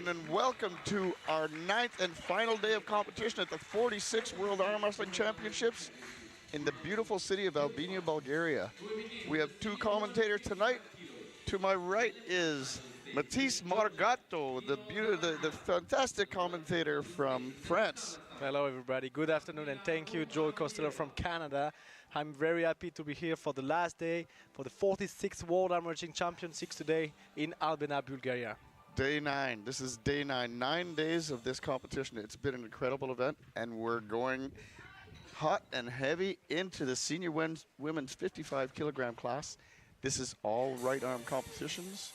everyone, and welcome to our 9th and final day of competition at the 46th World Armwrestling Championships in the beautiful city of Albania, Bulgaria. We have two commentators tonight. To my right is Matisse Margato, the fantastic commentator from France. Hello everybody, good afternoon, and thank you, Joel Costello from Canada. I'm very happy to be here for the last day for the 46th World Armwrestling Championships today in Albania, Bulgaria. Day 9. This is day 9. 9 days of this competition. It's been an incredible event, and we're going hot and heavy into the senior women's 55 kilogram class. This is all right arm competitions.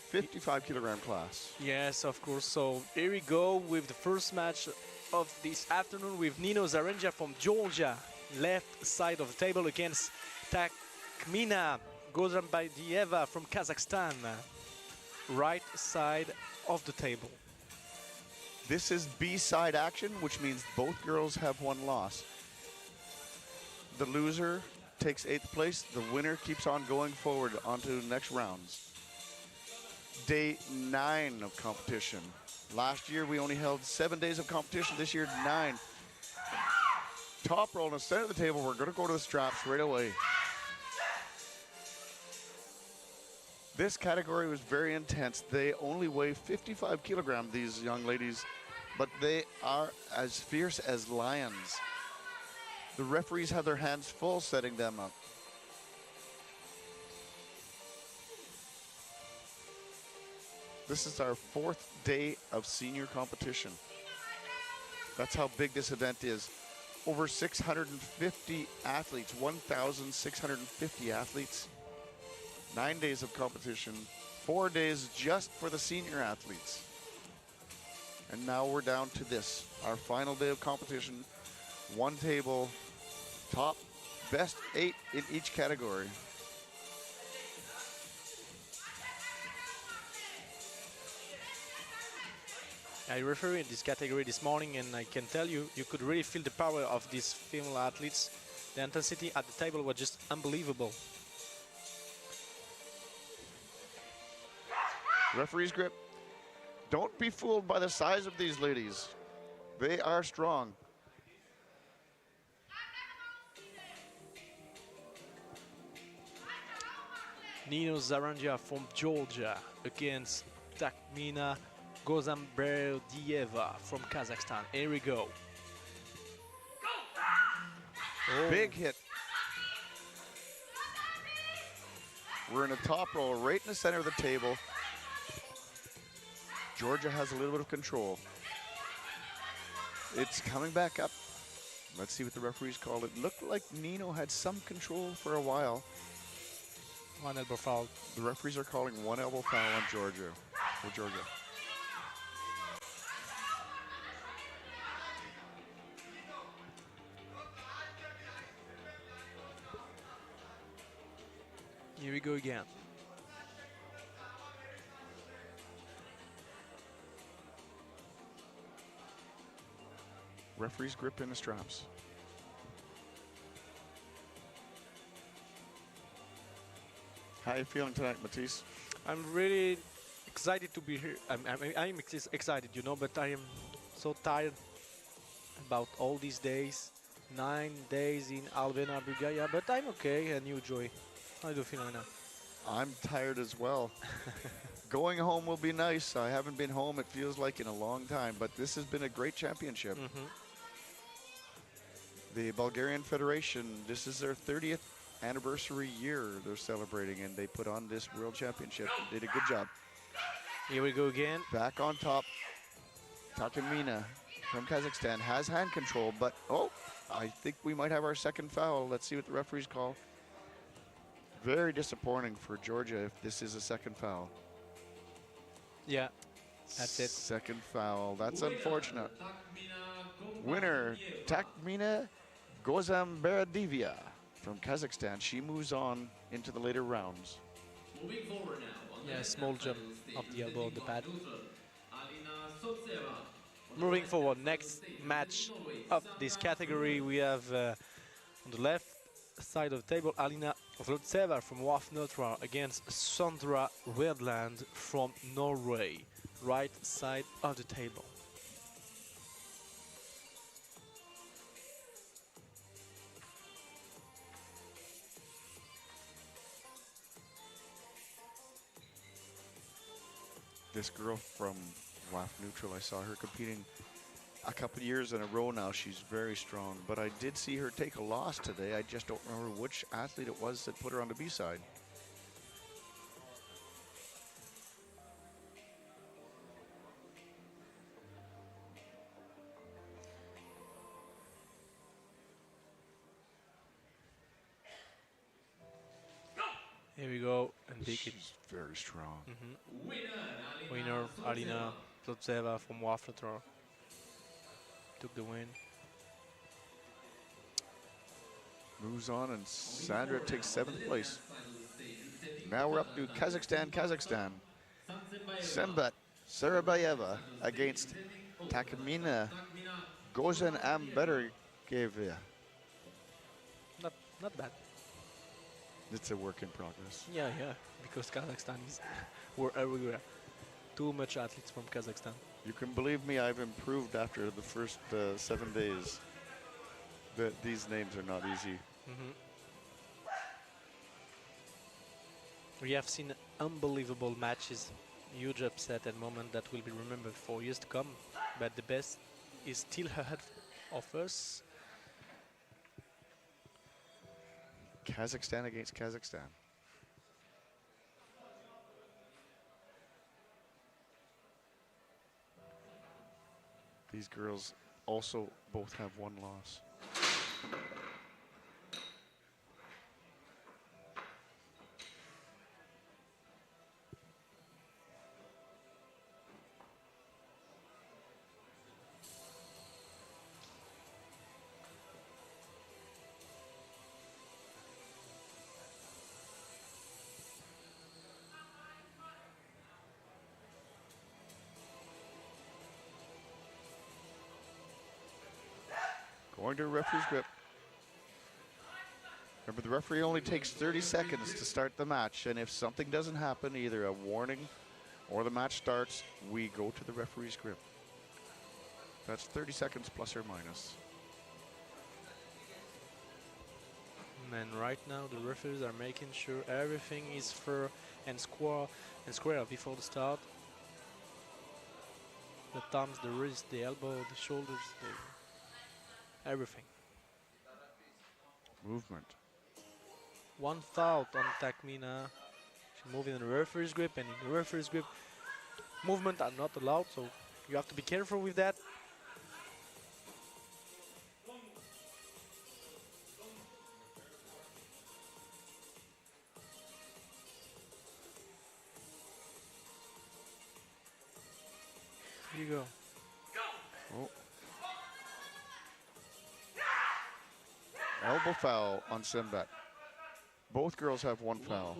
55 kilogram class. Yes, of course. So here we go with the first match of this afternoon with Nino Zarenja from Georgia, left side of the table, against Takmina Gozambayeva from Kazakhstan, right side of the table. This is B-side action, which means both girls have one loss. The loser takes 8th place. The winner keeps on going forward onto the next rounds. Day 9 of competition. Last year we only held 7 days of competition. This year 9. Top roll in the center of the table. We're going to go to the straps right away. This category was very intense. They only weigh 55 kilograms, these young ladies, but they are as fierce as lions. The referees have their hands full setting them up. This is our 4th day of senior competition. That's how big this event is. Over 650 athletes, 1,650 athletes. 9 days of competition, 4 days just for the senior athletes. And now we're down to this, our final day of competition. One table, top best 8 in each category. I refereed in this category this morning, and I can tell you, you could really feel the power of these female athletes. The intensity at the table was just unbelievable. Referee's grip. Don't be fooled by the size of these ladies. They are strong. Nino Zarenja from Georgia against Takmina Gozambayeva from Kazakhstan. Here we go. Oh. Big hit. We're in a top roll right in the center of the table. Georgia has a little bit of control. It's coming back up. Let's see what the referees called it. Looked like Nino had some control for a while. One elbow foul. The referees are calling one elbow foul on Georgia. For Georgia. Here we go again. Referee's grip in the straps. How are you feeling tonight, Matisse? I'm really excited to be here. I'm excited, you know, but I am so tired about all these days. 9 days in Albania, Bulgaria, but I'm okay. And you, Joy? How do you feel now? I'm tired as well. Going home will be nice. I haven't been home, it feels like, in a long time, but this has been a great championship. The Bulgarian Federation, this is their 30th anniversary year they're celebrating, and they put on this World Championship. Did a good job. Here we go again. Back on top, Takmina from Kazakhstan has hand control, but oh, I think we might have our second foul. Let's see what the referees call. Very disappointing for Georgia if this is a second foul. Yeah, that's it. Second foul. That's unfortunate. Winner, Takmina Gozambayeva from Kazakhstan. She moves on into the later rounds. Moving forward now. Yeah, small jump of the elbow on the pad. Moving forward, next match of this category, we have on the left side of the table, Alina Vltseva from Wafnotra against Sandra Wedland from Norway. right side of the table. This girl from WAF Neutral, I saw her competing a couple years in a row now. She's very strong, but I did see her take a loss today. I just don't remember which athlete it was that put her on the B side. Here we go, and big hit. She's very strong. Winner, Alina Plotseva from Waflator took the win. Moves on, and Sandra takes 7th place. Now we're up to Kazakhstan. Sembat Sarabayeva against Takamina Gozan Ambergevia. Not bad. It's a work in progress. Yeah, because Kazakhstan we're everywhere. Too much athletes from Kazakhstan. You can believe me, I've improved after the first 7 days. These names are not easy. We have seen unbelievable matches, huge upset and moment that will be remembered for years to come. But the best is still ahead of us. Kazakhstan against Kazakhstan. These girls also both have 1 loss. Going to a referee's grip. Remember, the referee only takes 30 seconds to start the match, and if something doesn't happen, either a warning or the match starts, we go to the referee's grip. That's 30 seconds plus or minus. And right now the referees are making sure everything is fair and square before the start. The thumbs, the wrist, the elbow, the shoulders, everything. Movement. 1 foul on Takmina. She's moving in the referee's grip, and in the referee's grip, movement are not allowed, so you have to be careful with that. Here you go. Oh. Elbow foul on Sembat. Both girls have 1 foul.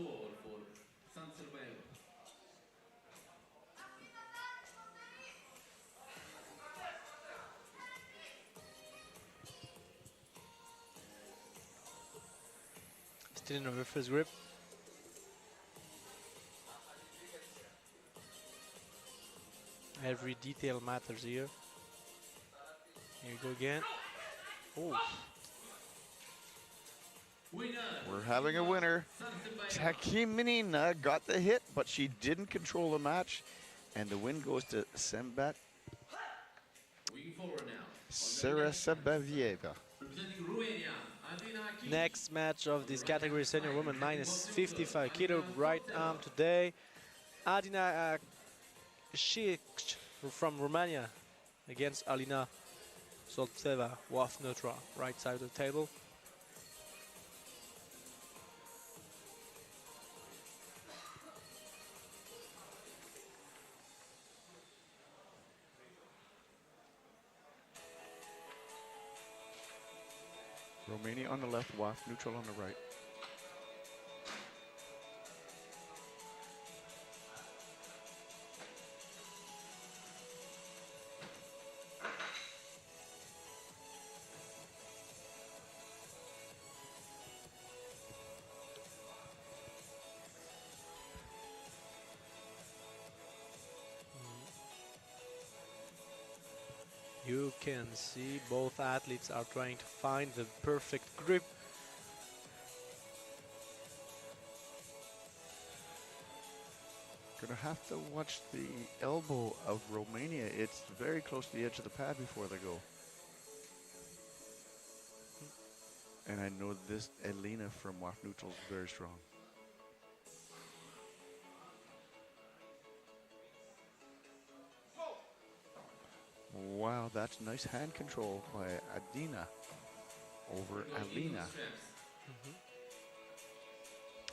Still in the referee's grip. Every detail matters here. Here we go again. Oh. We're having a winner. Takiminina got the hit, but she didn't control the match. And the win goes to Sembat Sarasabavieva. Next match of this category, senior women minus 55 kilo right arm today. Adina Shic from Romania against Alina Soltseva, WAF Neutra, right side of the table. Romania on the left, WAF Neutral on the right. You can see both athletes are trying to find the perfect grip. Gonna have to watch the elbow of Romania. It's very close to the edge of the pad before they go. And I know this Elena from WAF Neutral is very strong. Wow, that's nice hand control by Adina over Alina.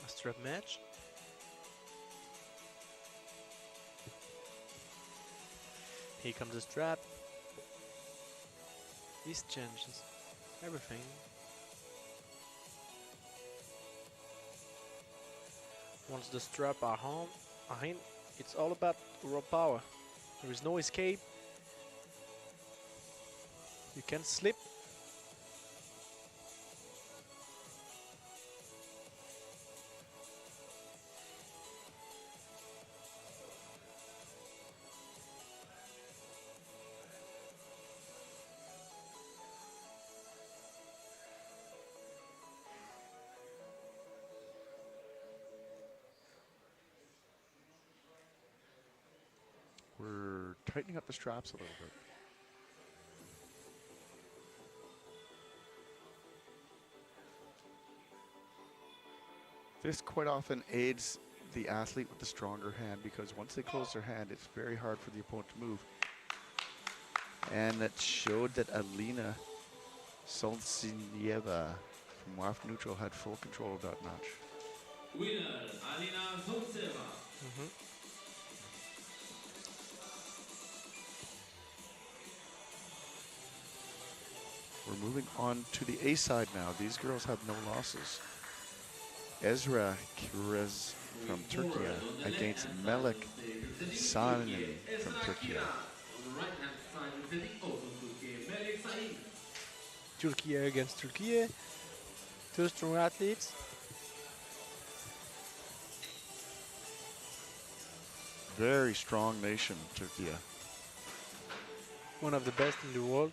A strap match. Here comes the strap. This changes everything. Once the strap are in, it's all about raw power. There is no escape. You can't slip. We're tightening up the straps a little bit. This quite often aids the athlete with the stronger hand because once they close their hand, it's very hard for the opponent to move. And it showed that Alina Solzhenitseva from WAF Neutral had full control of that match. Winner, Alina Solzhenitseva. We're moving on to the A side now. These girls have no losses. Ezra Kirez from Turkey against Melek Sanin from Turkey. On the right hand side, representing also Turkey, Melek Sain. Turkey against Turkey. Two strong athletes. Very strong nation, Turkey. One of the best in the world.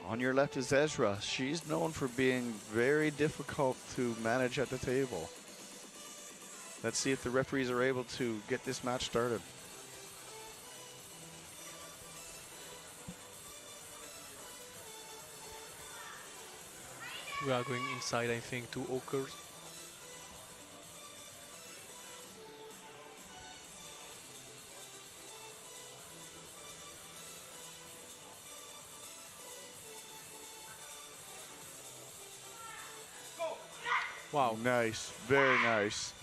On your left is Ezra. She's known for being very difficult to manage at the table. Let's see if the referees are able to get this match started. We are going inside, I think, to Okers. Wow. Nice, very nice.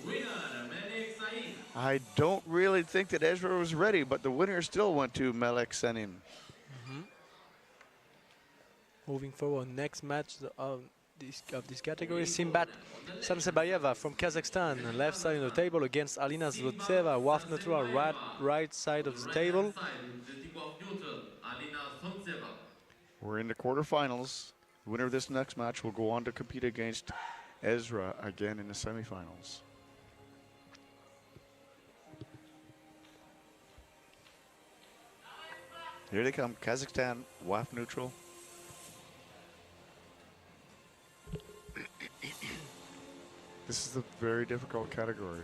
Winner, Melek Sain. I don't really think that Ezra was ready, but the winner still went to Melek Sanin. Moving forward, next match of this category, Simbat Sansebayeva from Kazakhstan, left side of the table against Alina Zlotseva, WAF Neutral, right side of the table. Right hand side, representing WAF Neutral, Alina Solzhenitseva. We're in the quarterfinals. The winner of this next match will go on to compete against Ezra again in the semifinals. Here they come, Kazakhstan, WAF Neutral. This is a very difficult category.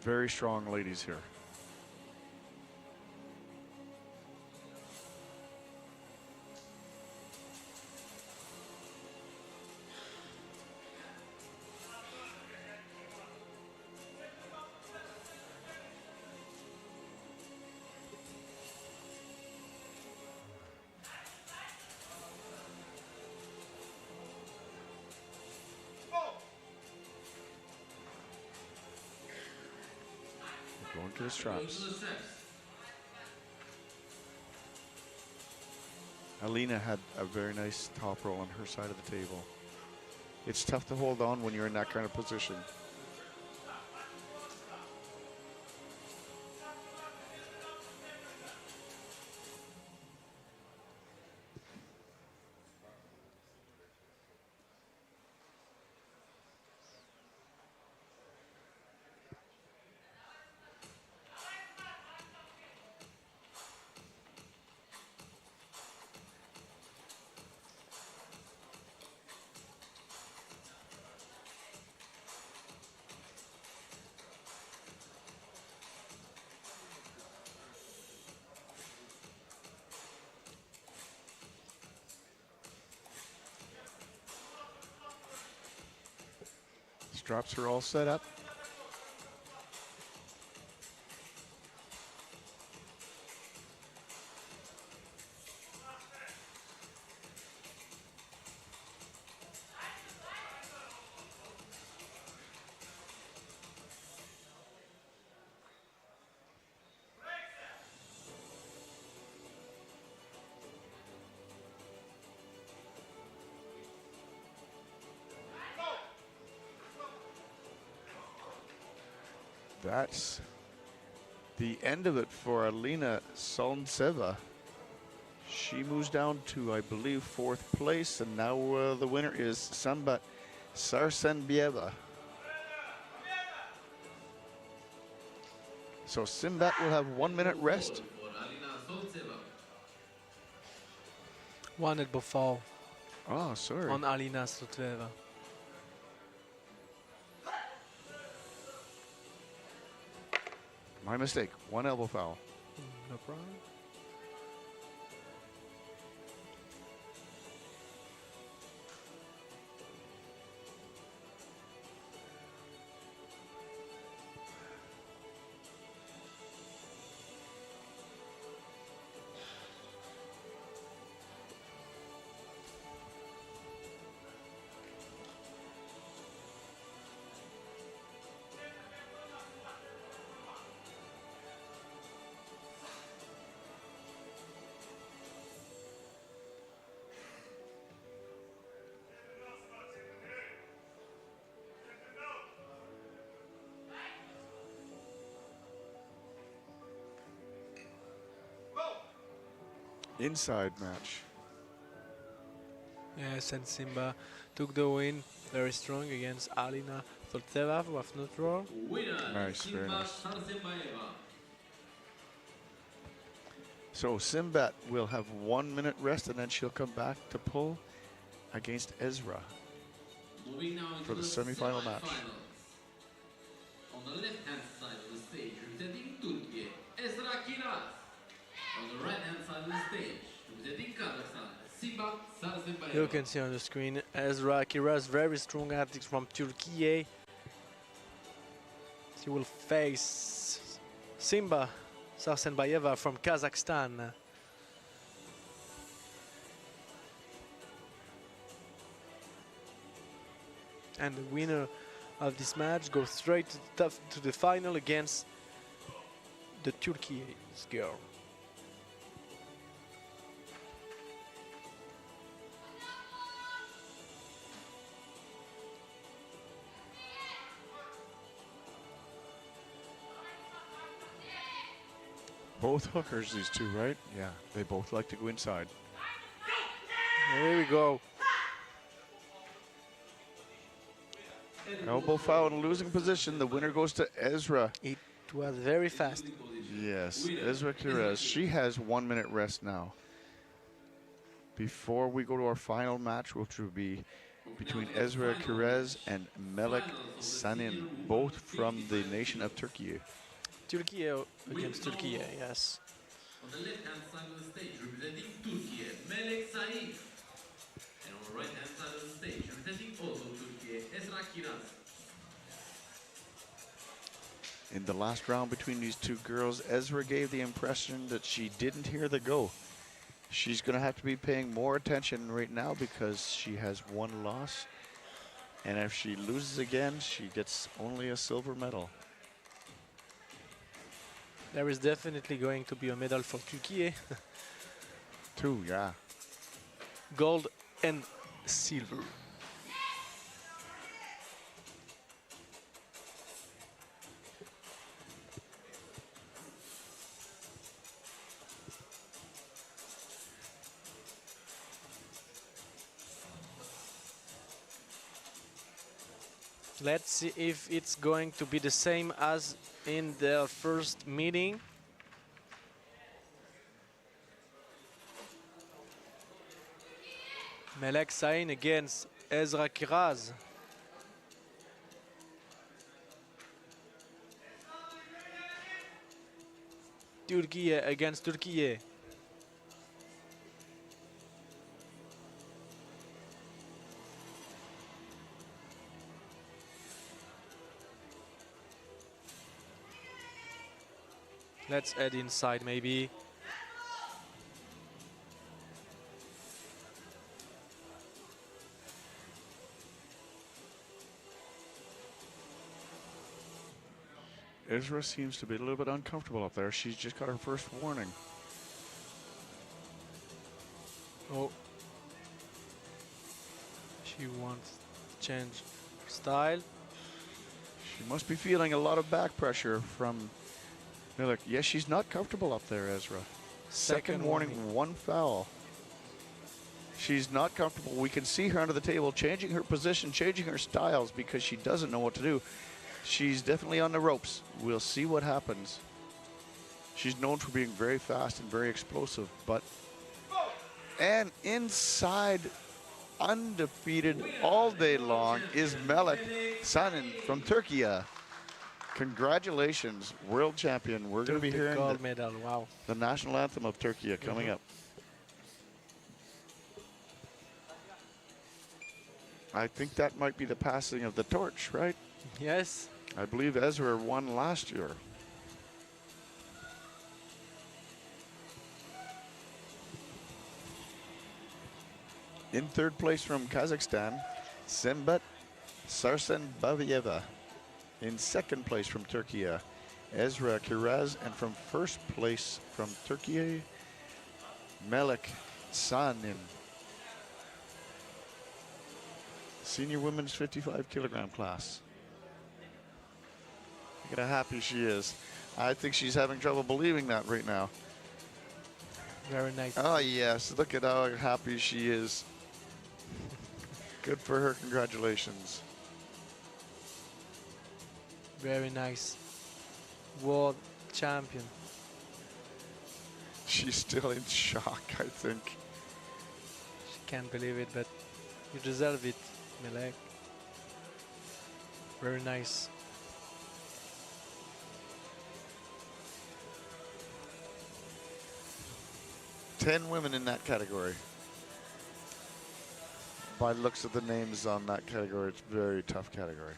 Very strong ladies here. Going to the straps. Alina had a very nice top roll on her side of the table. It's tough to hold on when you're in that kind of position. Straps are all set up. That's the end of it for Alina Solntseva. She moves down to, I believe, 4th place, and now the winner is Sambat Sarsenbieva. So Simbat will have 1 minute rest. For Alina Solntseva. One elbow fall Oh, sorry. on Alina Solntseva. My mistake. 1 elbow foul. No problem. Inside match. Yes, and Simba took the win very strong against Alina Solntseva with no draw. Winner, Nice, very Simba nice. Sarsenbaeva. So Simbat will have 1 minute rest, and then she'll come back to pull against Ezra. Moving now into For the semi-final match. semi-finals. On the left-hand side of the stage, representing Turkey, Ezra Kiraz. On the right-hand side of the stage, representing Kazakhstan, Simba Sarsenbaeva. You can see on the screen Ezra Kiraz, very strong athlete from Turkey. She will face Simba Sarsenbaeva from Kazakhstan. And the winner of this match goes straight to the final against the Turkey's girl. Both hookers, these two, right? Yeah, they both like to go inside. Here we go. Elbow foul in a losing position. The winner goes to Ezra. It was very fast. Yes, Ezra Kirez. She has 1 minute rest now. Before we go to our final match, which will be between Ezra Kirez and Melek Sanin, both from the nation of Turkey. Turkey against Turkey, yes. On the left-hand side of the stage, representing Turkey, Melek Sain. And on the right-hand side of the stage, representing also Turkey, Ezra Kiraz. In the last round between these two girls, Ezra gave the impression that she didn't hear the go. She's going to have to be paying more attention right now because she has 1 loss. And if she loses again, she gets only a silver medal. There is definitely going to be a medal for Turkey. 2, yeah. Gold and silver. Let's see if it's going to be the same as in their first meeting. Melek Sain against Ezra Kiraz. Turkey against Turkey. Let's add inside maybe. Ezra seems to be a little bit uncomfortable up there. She's just got her first warning. Oh. She wants to change style. She must be feeling a lot of back pressure from Miller. Yes, she's not comfortable up there, Ezra. Second warning, one foul. She's not comfortable. We can see her under the table changing her position, changing her styles because she doesn't know what to do. She's definitely on the ropes. We'll see what happens. She's known for being very fast and very explosive, but... And inside, undefeated all day long, is Melek Sanin from Turkey. Congratulations, world champion. We're going to be hearing gold medal. Wow. the national anthem of Turkey coming up. I think that might be the passing of the torch, right? Yes. I believe Ezra won last year. In third place from Kazakhstan, Sembat Sarsenbavieva. In second place from Turkey, Ezra Kiraz. And from first place from Turkey, Melek Sanin. Senior women's 55 kilogram class. Look at how happy she is. I think she's having trouble believing that right now. Very nice. Oh yes, look at how happy she is. Good for her, congratulations. Very nice. World champion. She's still in shock, I think. She can't believe it, but you deserve it, Melek. Very nice. Ten women in that category. By looks of the names on that category, it's a very tough category.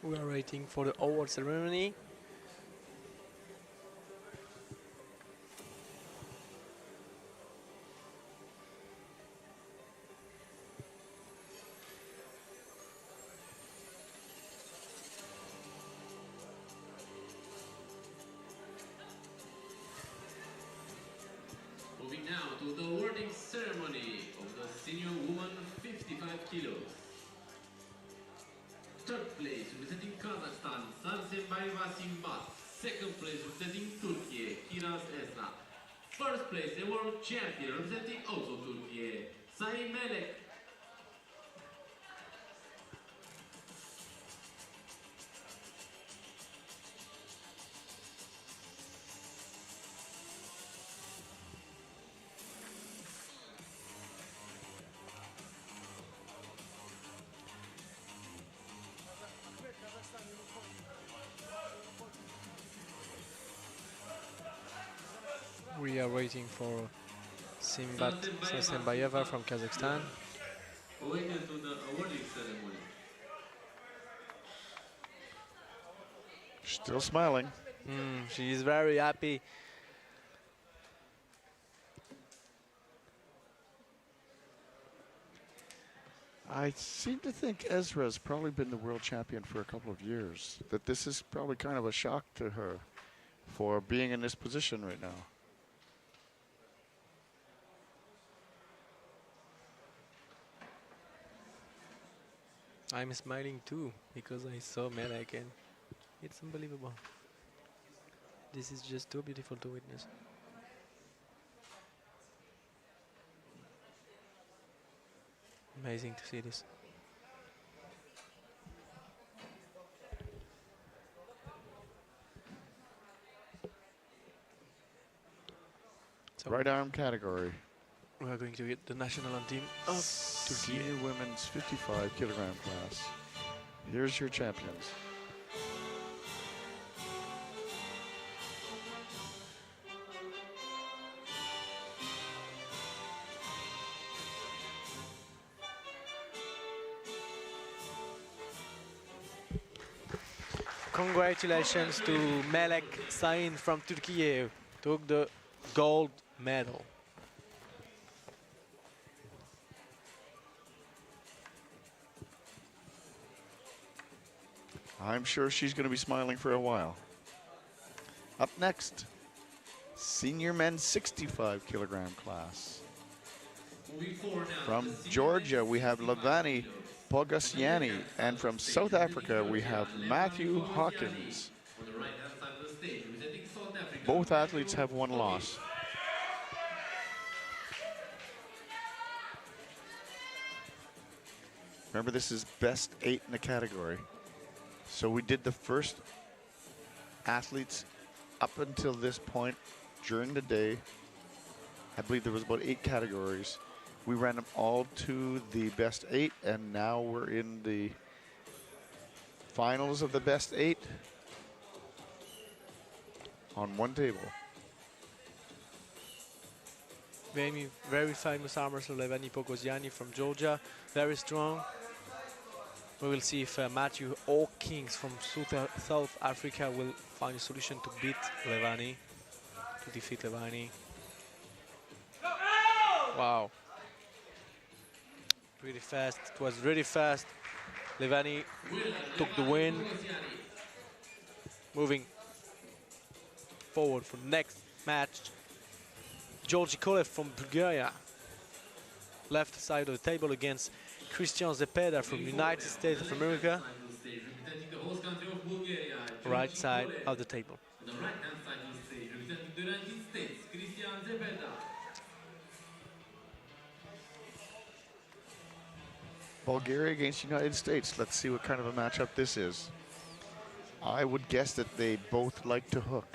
We are waiting for the award ceremony. Moving now to the awarding ceremony of the senior woman 55 kilos. Third place representing Kazakhstan, Sarsenbaeva Simbat. Second place representing Turkey, Kiraz Ezra. First place, a world champion representing also Turkey, Sain Melek. We are waiting for Simbat Sarsenbaeva from Kazakhstan. Waiting to the awarding ceremony. Still smiling. She is very happy. I seem to think Ezra's probably been the world champion for a couple of years. That this is probably kind of a shock to her for being in this position right now. I'm smiling too because I saw Melek and it's unbelievable. This is just too beautiful to witness. Amazing to see this. So Right arm category. we are going to get the national team of Turkey. Senior women's 55 kilogram class. Here's your champions. Congratulations to Melek Sain from Turkey, took the gold medal. I'm sure she's going to be smiling for a while. Up next, senior men's 65 kilogram class. Moving forward now. From the senior Georgia, men's we have 65 Lavani kilos. Bogasyani, and from South Africa, we have Matthew Hawkins. On the right-hand side of the stage, representing South Africa. Both athletes have one loss. Remember, this is best 8 in the category. So we did the first athletes up until this point during the day. I believe there was about 8 categories. We ran them all to the best 8, and now we're in the finals of the best 8 on one table. Very famous arm wrestler Levani Pogoziani from Georgia, very strong. We will see if Matthew Hawkins from South Africa will find a solution to beat Levani, to defeat Levani. Wow. Really fast, it was really fast. Levani took the win. Moving forward for the next match. Georgi Kolev from Bulgaria. Left side of the table against Christian Zepeda from United States of America. Right side of the table. On the right-hand side of the stage, representing the United States, Christian Zepeda. Bulgaria against United States. Let's see what kind of a matchup this is. I would guess that they both like to hook.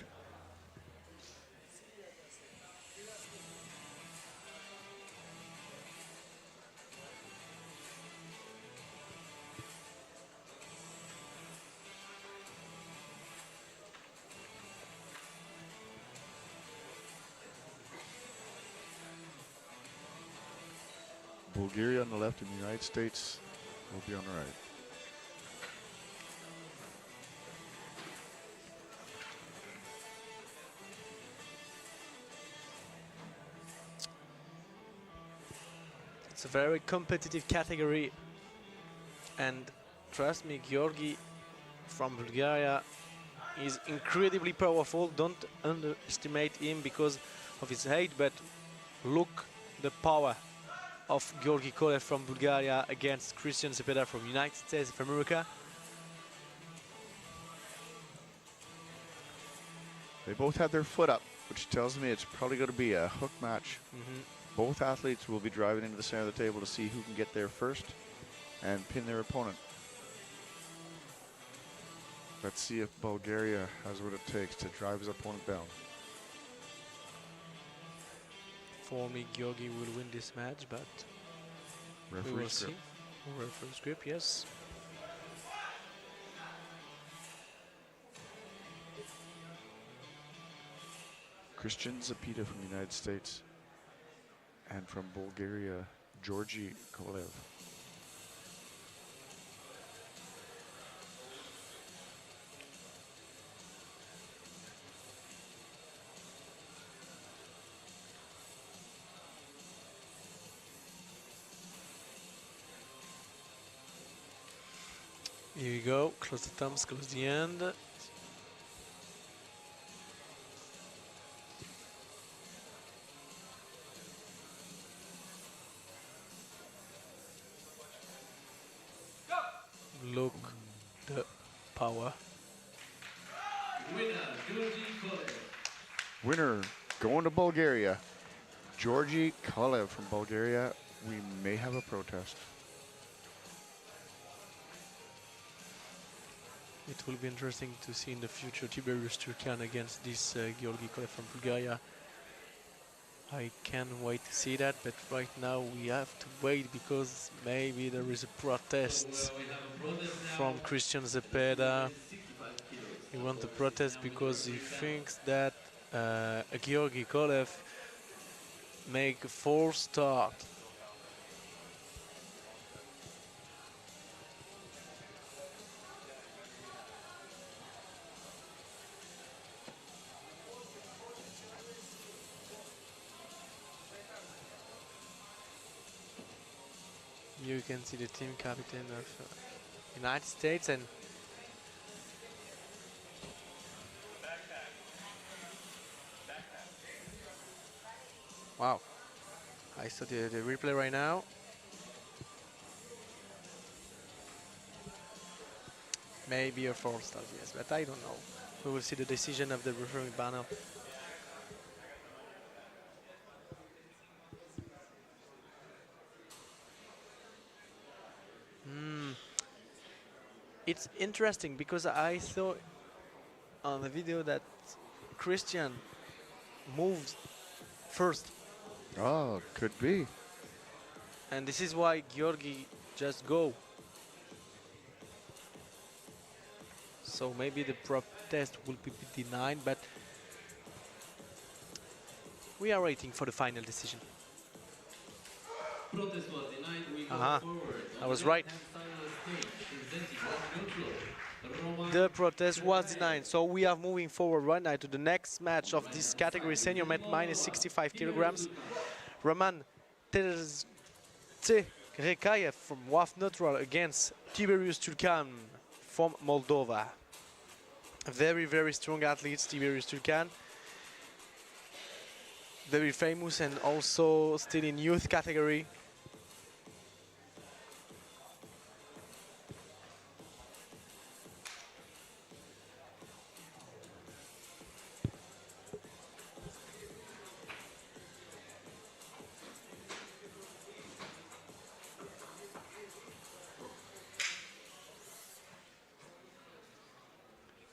Bulgaria on the left and the United States will be on the right. It's a very competitive category, and trust me, Georgi from Bulgaria is incredibly powerful. Don't underestimate him because of his height, but look the power of Georgi Kolev from Bulgaria against Christian Zepeda from United States of America. They both have their foot up, which tells me it's probably going to be a hook match. Both athletes will be driving into the center of the table to see who can get there first and pin their opponent. Let's see if Bulgaria has what it takes to drive his opponent down. For me, Georgi will win this match, but we will see. Referee's grip, yes. Christian Zepeda from the United States, and from Bulgaria, Georgi Kolev. Here we go, close the thumbs, close the end. Look the power. Winner, Georgi Kolev. Winner going to Bulgaria. Georgi Kolev from Bulgaria. We may have a protest. It will be interesting to see in the future Tiberius Turkan against this Georgi Kolev from Bulgaria. I can't wait to see that, but right now we have to wait because maybe there is a protest We have a protest now. from Christian Zepeda. 65 kilos. He wants to protest because he thinks that Georgi Kolev make a false start. You can see the team captain of United States and wow. I saw the replay right now. Maybe a false start, yes, but I don't know. We will see the decision of the referee panel. It's interesting because I saw on the video that Christian moved first, Oh, could be. and this is why Georgi just go. So maybe the protest will be denied, but we are waiting for the final decision. Protest was denied. We go Uh-huh. forward. I was right. The protest was denied, so we are moving forward right now to the next match of this category, senior minus 65 kilograms. Roman Terekayev from WAF Neutral against Tiberius Turkan from Moldova. Very, very strong athletes, Tiberius Turkan. Very famous and also still in youth category.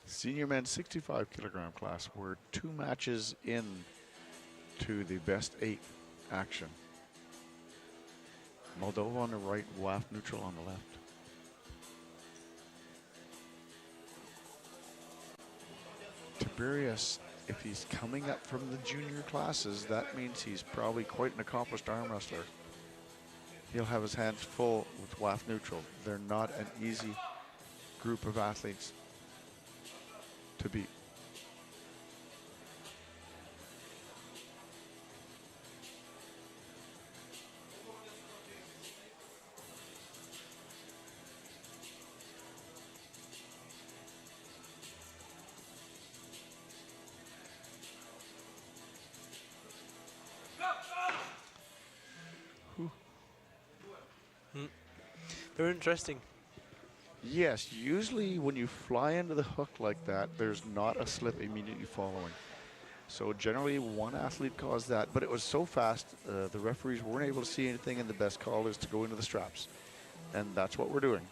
Senior men's 65 kilogram class. We're 2 matches in to the best 8 action. Moldova on the right, WAF neutral on the left. Tiberius, if he's coming up from the junior classes, that means he's probably quite an accomplished arm wrestler. He'll have his hands full with WAF neutral. They're not an easy group of athletes to beat. Very interesting. Yes, usually when you fly into the hook like that, there's not a slip immediately following. So generally one athlete caused that, but it was so fast, the referees weren't able to see anything, and the best call is to go into the straps. And that's what we're doing.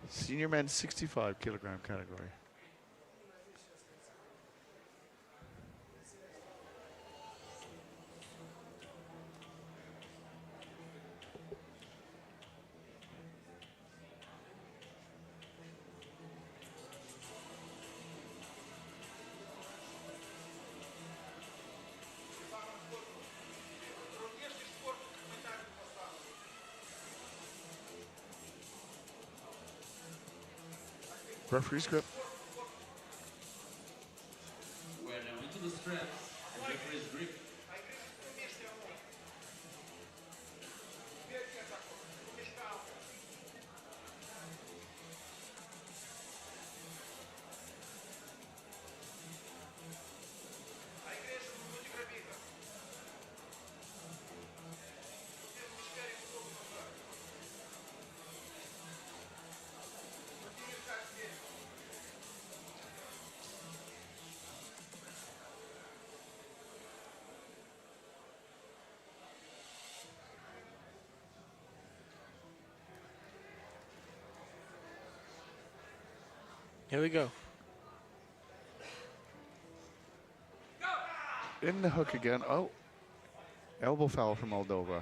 Senior men's 65 kilogram category. Referee's grip. Where now into the straps and referee's grip. Here we go. In the hook again. Oh. Elbow foul from Moldova.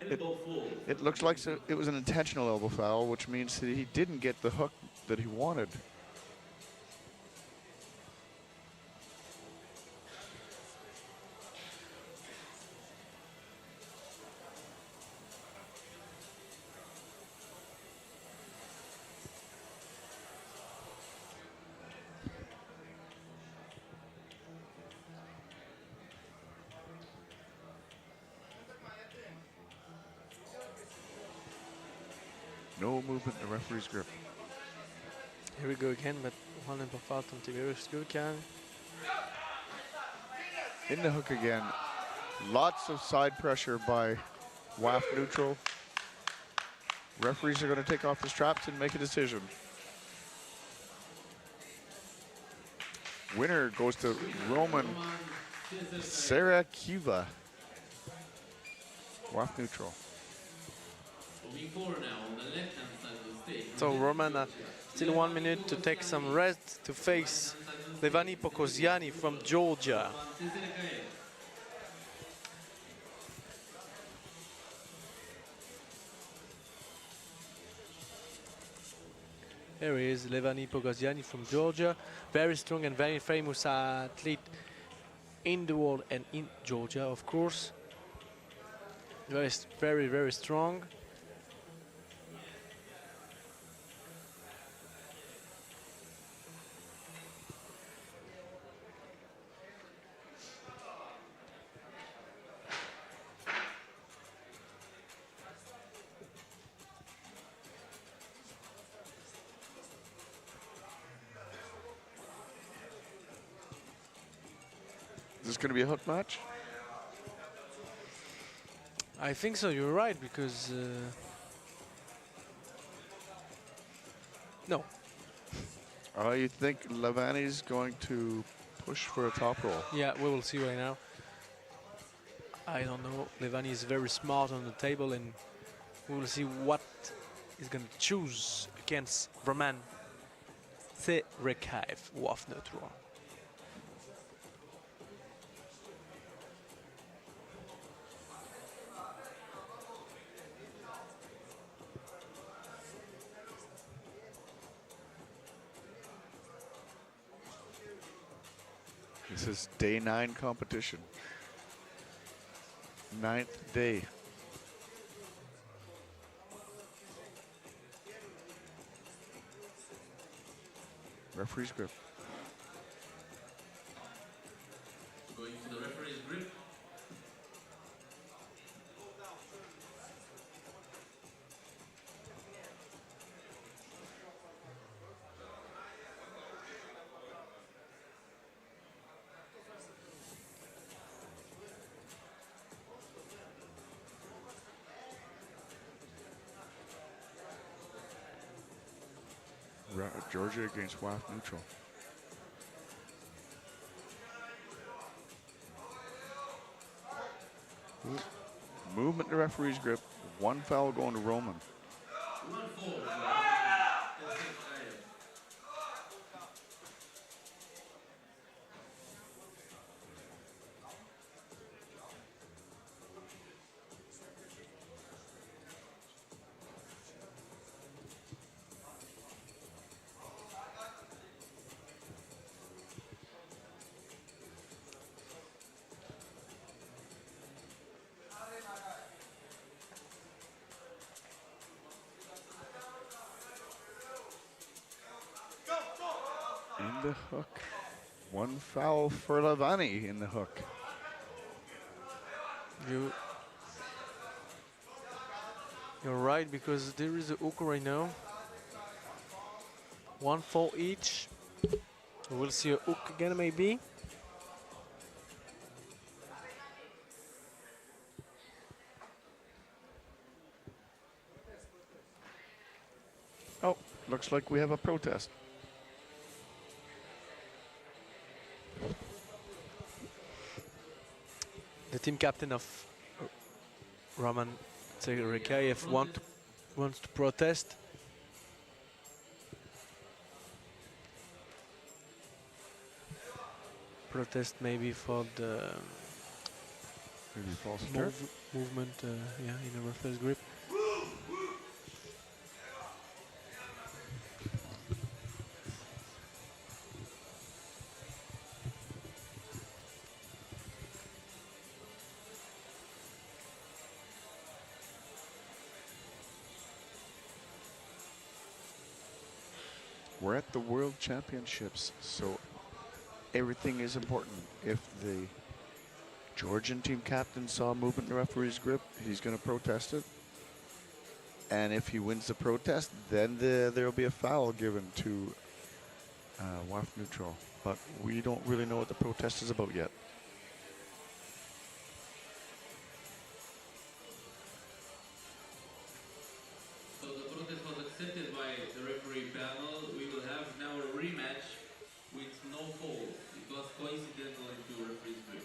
Elbow full. It looks like it was an intentional elbow foul, which means that he didn't get the hook that he wanted. No movement in the referee's grip. Here we go again, but one elbow foul from Tiberius Gurkhan. In the hook again. Lots of side pressure by WAF neutral. Referees are going to take off the straps and make a decision. Winner goes to Roman Sarakiva. WAF neutral. Moving forward now on the left-hand side of the stage. So Roman, still 1 minute to take some rest to face Levani Pokoziani from Georgia. Here he is, Levani Pokoziani from Georgia. Very strong and very famous athlete in the world and in Georgia, of course. Very, very strong. Is this going to be a hook match? I think so, you're right, because... no. You think Levani's going to push for a top roll? Yeah, we will see right now. I don't know. Levani is very smart on the table, and we will see what he's going to choose against Roman Serekaev, WAF neutral. This is day 9 competition. 9th day. Referee's grip. Going to the referee's grip. Georgia against WAF neutral. Movement in the referee's grip. One foul going to Roman. 1-4. In the hook. One foul for Lavani in the hook. You're right, because there is a hook right now. One for each. We'll see a hook again, maybe. Oh, looks like we have a protest. The team captain of Roman Tserekayev wants to protest. Protest maybe for the Maybe false start. movement, yeah, in a referee's grip. We're at the World Championships, so everything is important. If the Georgian team captain saw movement in the referee's grip, he's going to protest it. And if he wins the protest, then there will be a foul given to WAF neutral. But we don't really know what the protest is about yet. So the protest was accepted by the referee panel. We will have now a rematch with no fault. It was coincidental into referee's grip.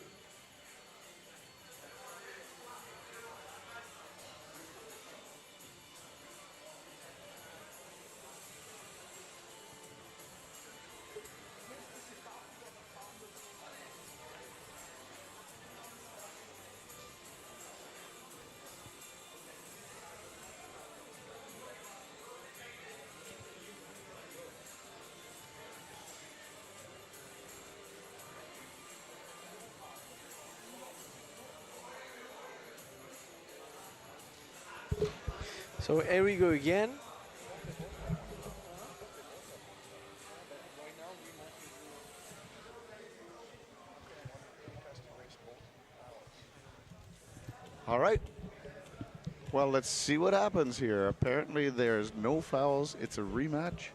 So here we go again. All right. Well, let's see what happens here. Apparently there's no fouls. It's a rematch.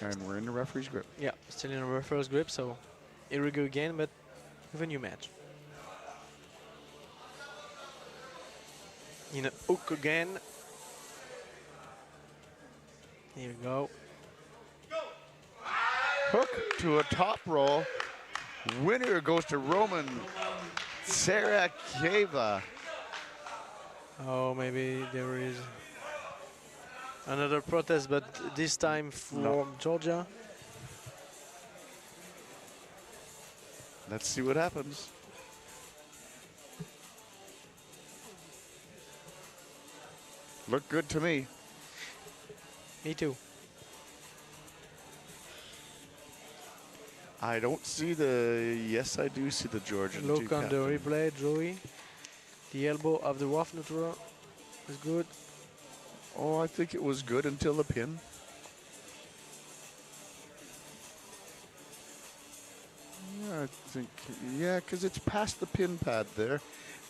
And we're in the referee's grip. Yeah, still in a referee's grip, so here we go again, but with a new match. In a hook again. Here we go. Hook to a top roll. Winner goes to Roman Tserekeva. Oh, maybe there is another protest, but this time from No. Georgia. Let's see what happens. Looked good to me. Me too. I don't see the, yes, I do see the Georgian team Look on the captain. replay, Joey. The elbow of the WAF neutral is good. Oh, I think it was good until the pin. Yeah, I think, yeah, because it's past the pin pad there.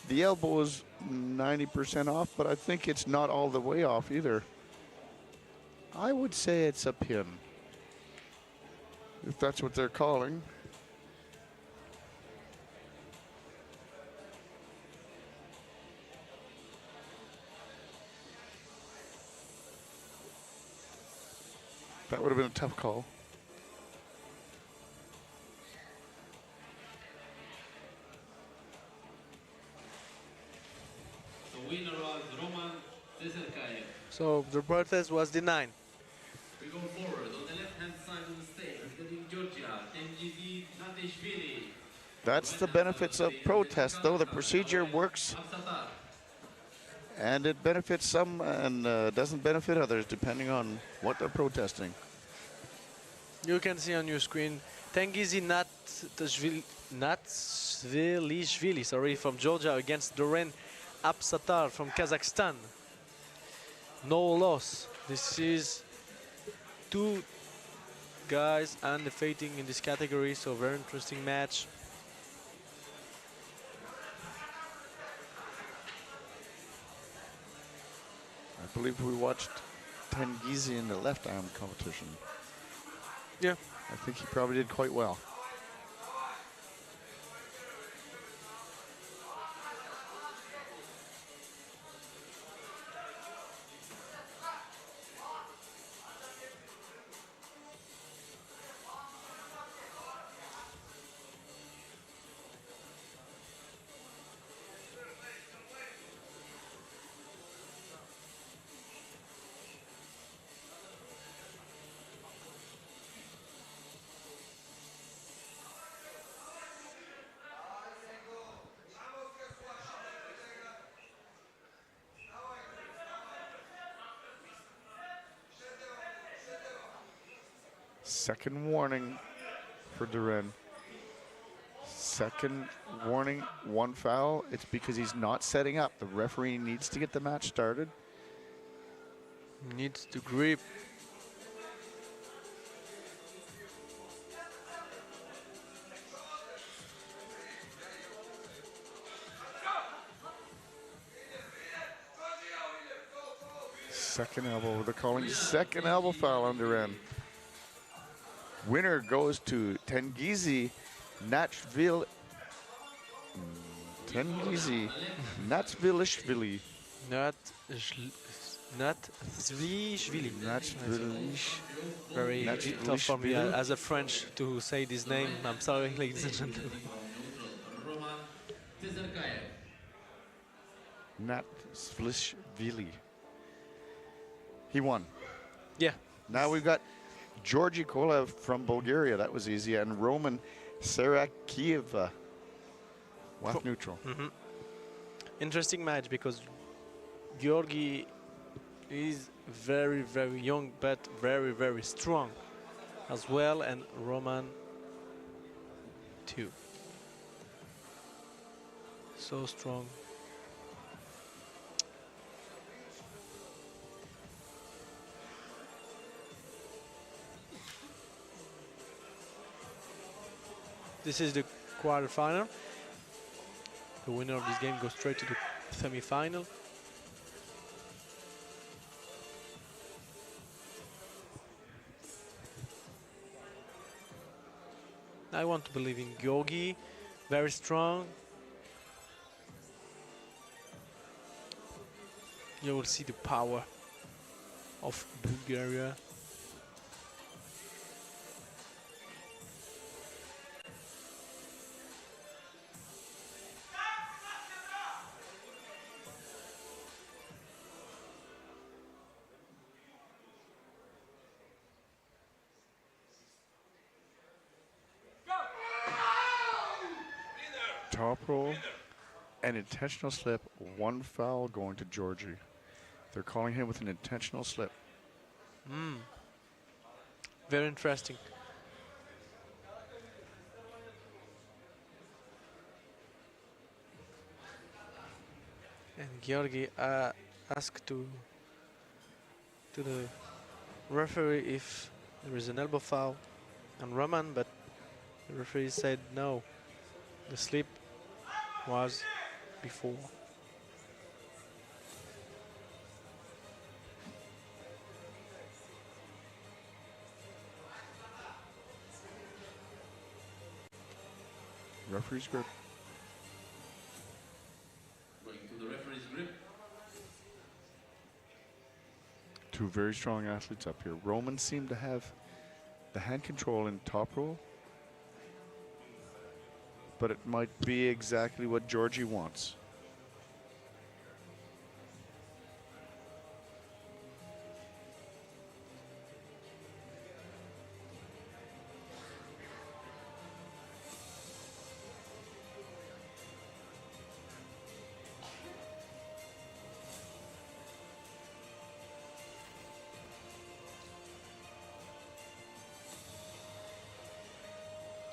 The elbow is 90% off, but I think it's not all the way off either. I would say it's a pin, if that's what they're calling. That would have been a tough call. The winner was Roman Tserekayev. So the protest was denied. We go forward. On the left-hand side of the stage, representing Georgia, Tengizi Natishvili. That's the benefits of protest, though. The procedure works, Absatar. and it benefits some and doesn't benefit others, depending on what they're protesting. You can see on your screen Tengizi Natsvilishvili, sorry, from Georgia against Doren Absatar from Kazakhstan. No loss. This is two guys undefeated in this category, so very interesting match. I believe we watched Tengizi in the left arm competition. Yeah. I think he probably did quite well. Second warning for Duran. Second warning, one foul. It's because he's not setting up. The referee needs to get the match started. Needs to grip. Second elbow. They're calling second elbow foul on Duran. Winner goes to Tengizi Natsville. Tengizi Natsvilishvili. Natsvilishvili. Very Natsvilishvili. tough for me as a French to say this name. I'm sorry, ladies and gentlemen. Natsvilishvili. He won. Yeah. Now we've got Georgi Kolev from Bulgaria. That was easy. And Roman Sarakieva. Left neutral. Interesting match because Georgi is very, very young, but very, very strong as well. And Roman too. So strong. This is the quarterfinal. The winner of this game goes straight to the semi-final. I want to believe in Georgi, very strong. You will see the power of Bulgaria. Top roll, an intentional slip, one foul going to Georgi. They're calling him with an intentional slip. Very interesting. And Georgi asked to the referee if there is an elbow foul on Roman, but the referee said no. The slip was before. Referee's grip. Going to the referee's grip. Two very strong athletes up here. Roman seemed to have the hand control in top roll, but it might be exactly what Georgi wants.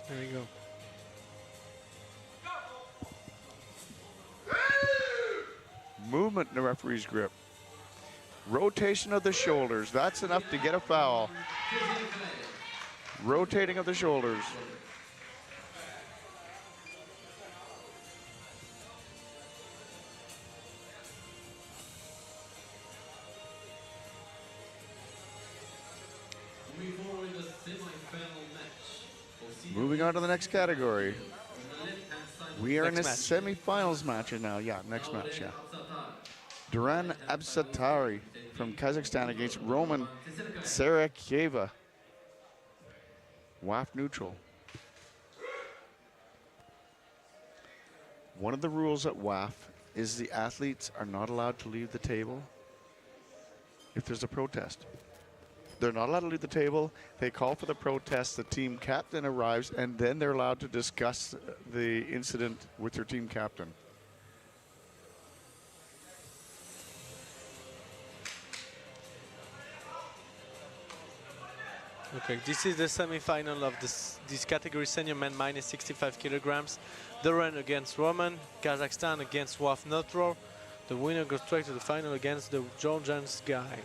There you go. Movement in the referee's grip. Rotation of the shoulders. That's enough to get a foul. Rotating of the shoulders. Moving forward, the semi-final match. Moving on to the next category. On the left-hand side, We are in a Next match. semifinals match now. Yeah, next match, yeah. Duran Absatari from Kazakhstan against Roman Sarakieva. WAF neutral. One of the rules at WAF is the athletes are not allowed to leave the table if there's a protest. They're not allowed to leave the table. They call for the protest. The team captain arrives, and then they're allowed to discuss the incident with their team captain. Okay, this is the semi-final of this category, senior men minus 65 kilograms. Duran against Roman, Kazakhstan against WAF neutral. The winner goes straight to the final against the Georgian guy.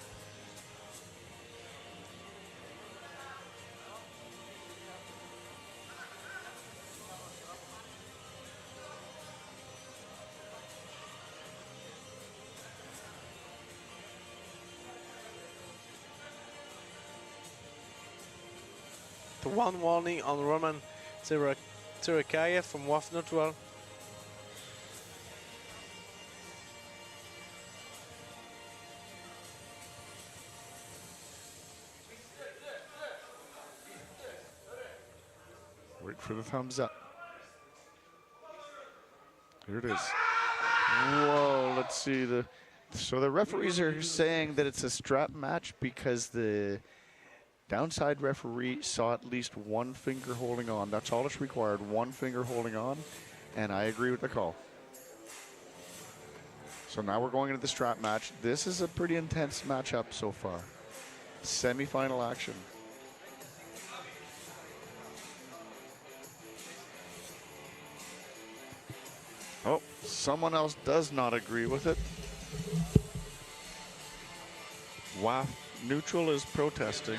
The one warning on Roman Sarakieva from WAF neutral. Wait for the thumbs up. Here it is. Whoa, let's see. So the referees are saying that it's a strap match because the downside referee saw at least one finger holding on. That's all that's required, one finger holding on, and I agree with the call. So now we're going into the strap match. This is a pretty intense matchup so far. Semi-final action. Oh, someone else does not agree with it. WAF neutral is protesting.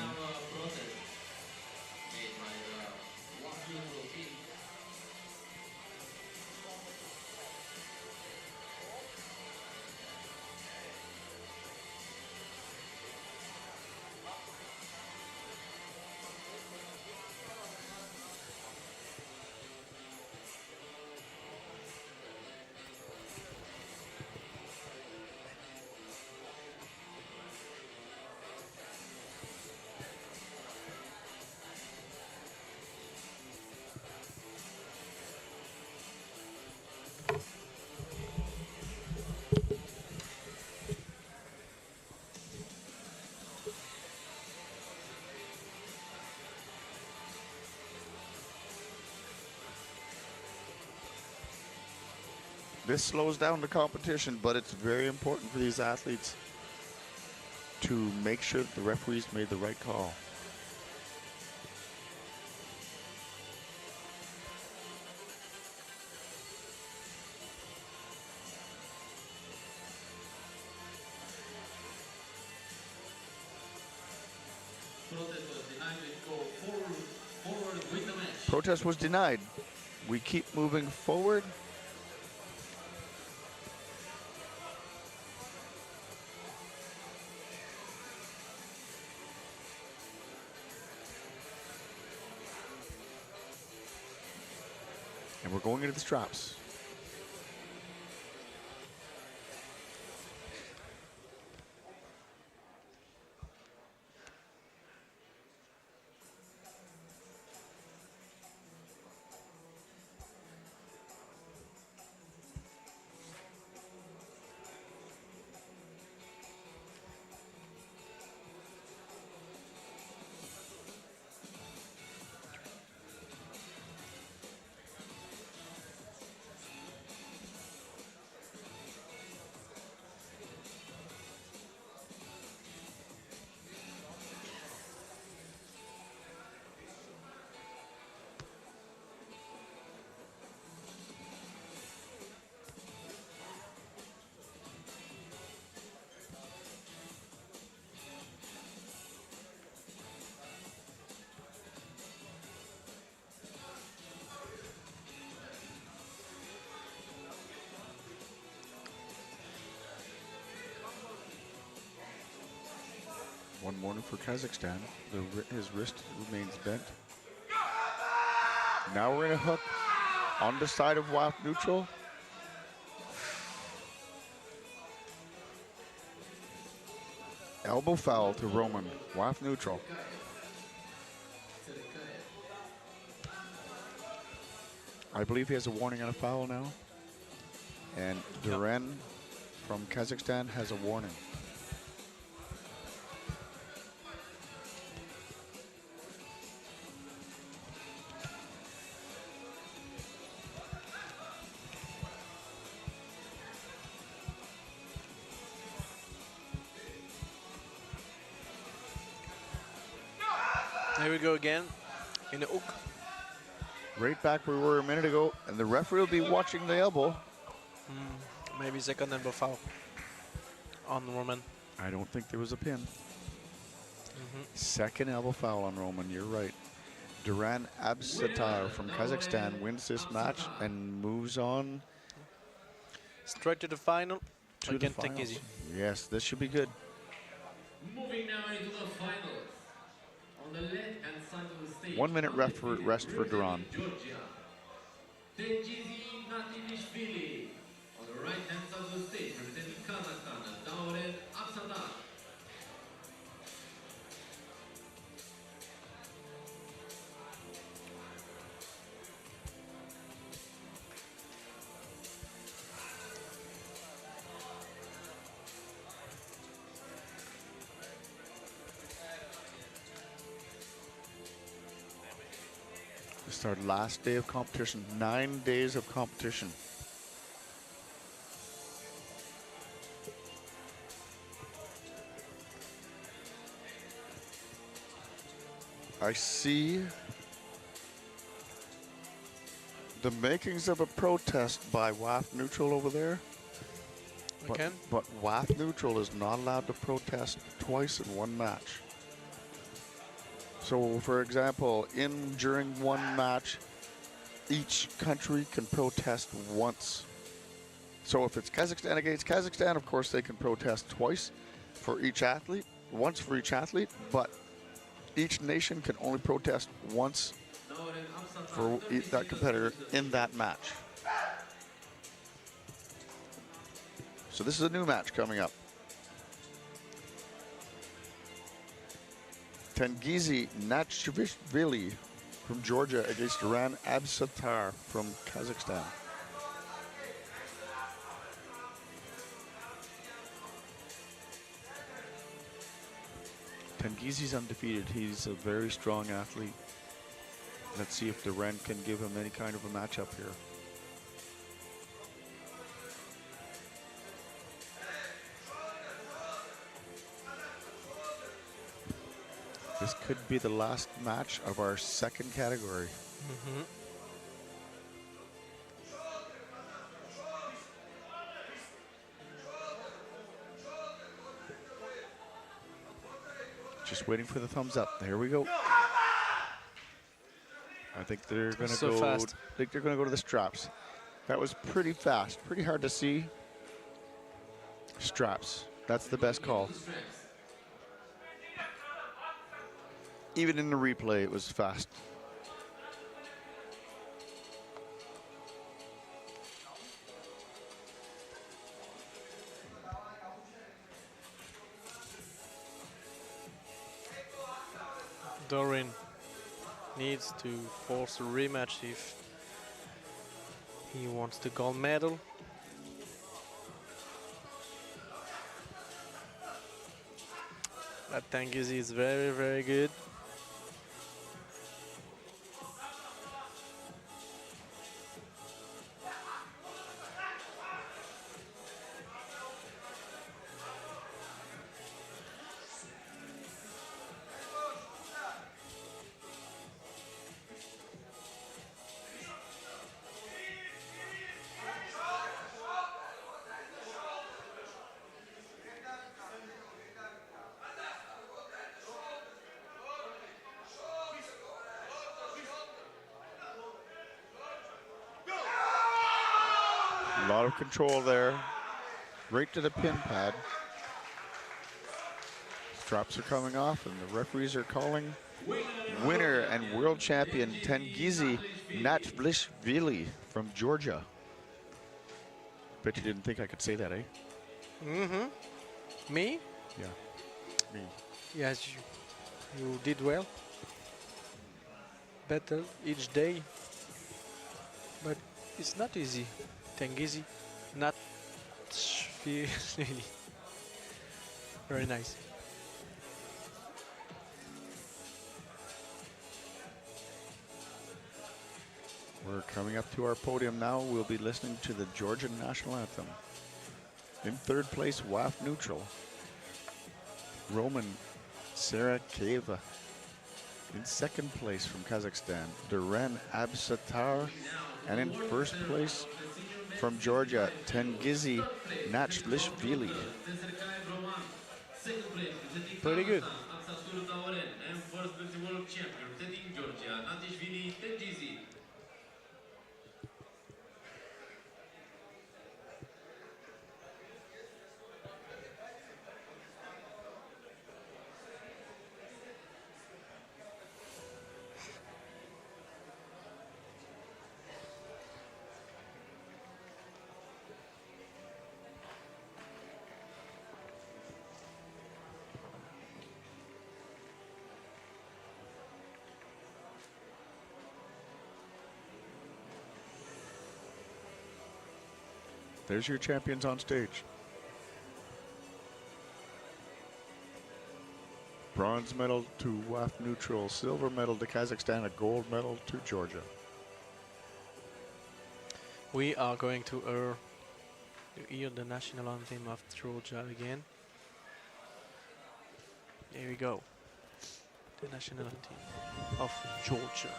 This slows down the competition, but it's very important for these athletes to make sure that the referees made the right call. Protest was denied. We keep moving forward. And we're going into the straps. One warning for Kazakhstan. His wrist remains bent. Now we're in a hook on the side of WAF neutral. Elbow foul to Roman, WAF neutral. I believe he has a warning and a foul now. And Duran from Kazakhstan has a warning. Here we go again in the hook. Right back where we were a minute ago, and the referee will be watching the elbow. Maybe second elbow foul on Roman. I don't think there was a pin. Second elbow foul on Roman, you're right. Duran Absatar from Kazakhstan wins this match and moves on Straight to the final. to We the can take finals. easy. Yes, this should be good. Moving now into the finals. On the left-hand side of the stage. 1 minute rest for Duran. Georgia. Tengizi Natinishvili. On the right-hand side of the stage, representing Kazakhstan, Dauren Absadar. It's our last day of competition. 9 days of competition. I see the makings of a protest by WAF Neutral over there. Okay. But WAF Neutral is not allowed to protest twice in one match. So, for example, during one match, each country can protest once. So if it's Kazakhstan against Kazakhstan, of course they can protest twice for each athlete, once for each athlete, but each nation can only protest once for that competitor in that match. So this is a new match coming up. Tengizi Nachvili from Georgia against Duran Absatar from Kazakhstan. Tengizi's undefeated. He's a very strong athlete. Let's see if Duran can give him any kind of a matchup here. This could be the last match of our second category. Just waiting for the thumbs up. There we go. I think they're going to So go. fast. I think they're going to go to the straps. That was pretty fast. Pretty hard to see. Straps. That's the best call. Even in the replay, it was fast. Dorin needs to force a rematch if he wants the gold medal. That Tengizi is very, very good. A lot of control there. Right to the pin pad. Straps are coming off and the referees are calling winner and world champion Tengizi Natblishvili from Georgia. Bet you didn't think I could say that, eh? Mm-hmm. Me? Yeah, me. Yes, you did well. Better each day. But it's not easy. Tengizi, not really. Very nice. We're coming up to our podium now. We'll be listening to the Georgian national anthem. In third place, WAF neutral, Roman Sarakeva. In second place from Kazakhstan, Duran Absatar. And in first place from Georgia, Tengizi Natblishvili. Pretty good. And first place world champion representing Georgia, Natishvili Tengizi. There's your champions on stage. Bronze medal to WAF neutral, silver medal to Kazakhstan, a gold medal to Georgia. We are going to hear the national anthem of Georgia again. Here we go. The national anthem of Georgia.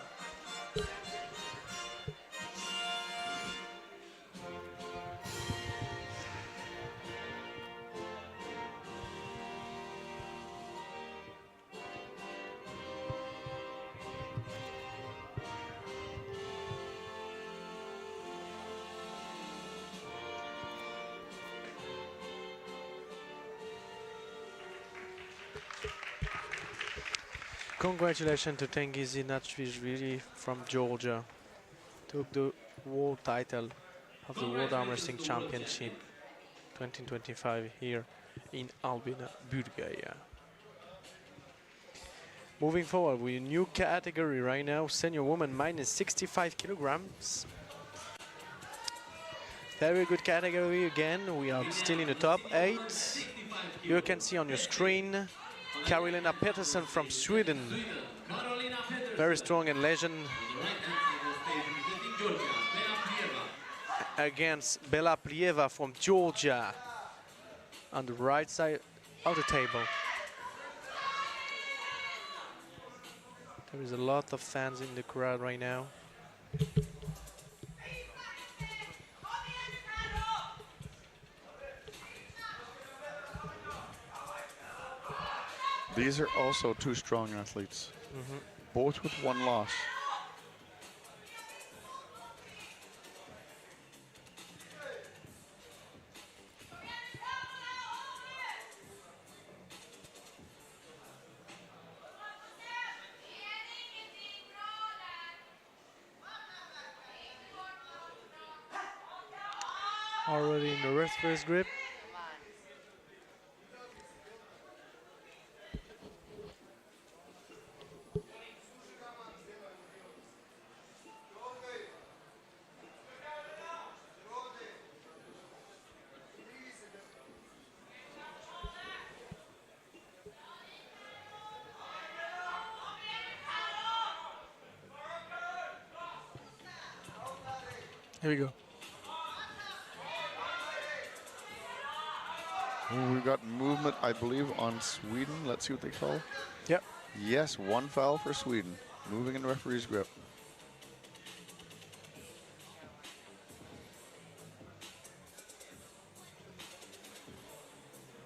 Congratulations to Tengizi Natblishvili from Georgia. Took the world title of the World Armwrestling Championship 2025 here in Albina, Bulgaria. Moving forward with a new category right now, senior woman minus 65 kilograms. Very good category again. We are still in the top 8. You can see on your screen Karolina Pettersson from Sweden. Very strong and legend. Against Bela Plieva from Georgia on the right side of the table. There is a lot of fans in the crowd right now. These are also two strong athletes, both with one loss. Already in the referee's grip. Here we go. Ooh, we've got movement, I believe, on Sweden. Let's see what they call. Yep. Yes, one foul for Sweden. Moving in the referee's grip.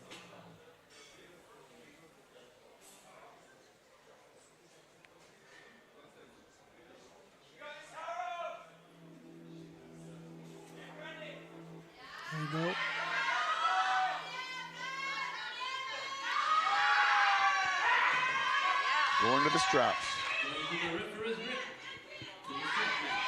There you go. Going to the straps. Going to the referee's grip. To the set match.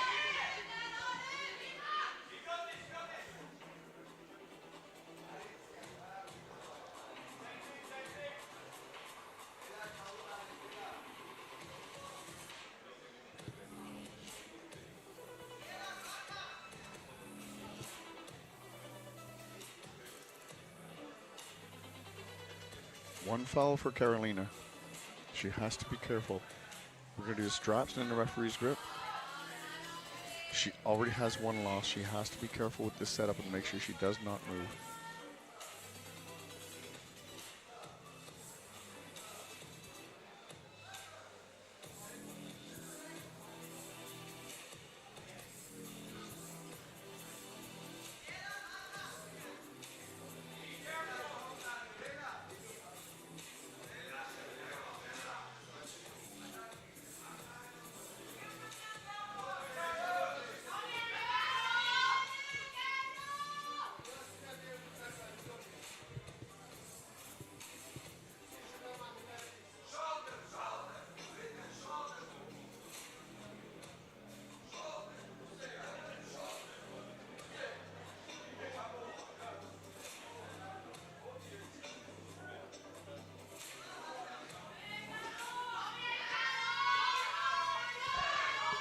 One foul for Carolina. She has to be careful. We're going to do the straps and then the referee's grip. She already has one loss. She has to be careful with this setup and make sure she does not move.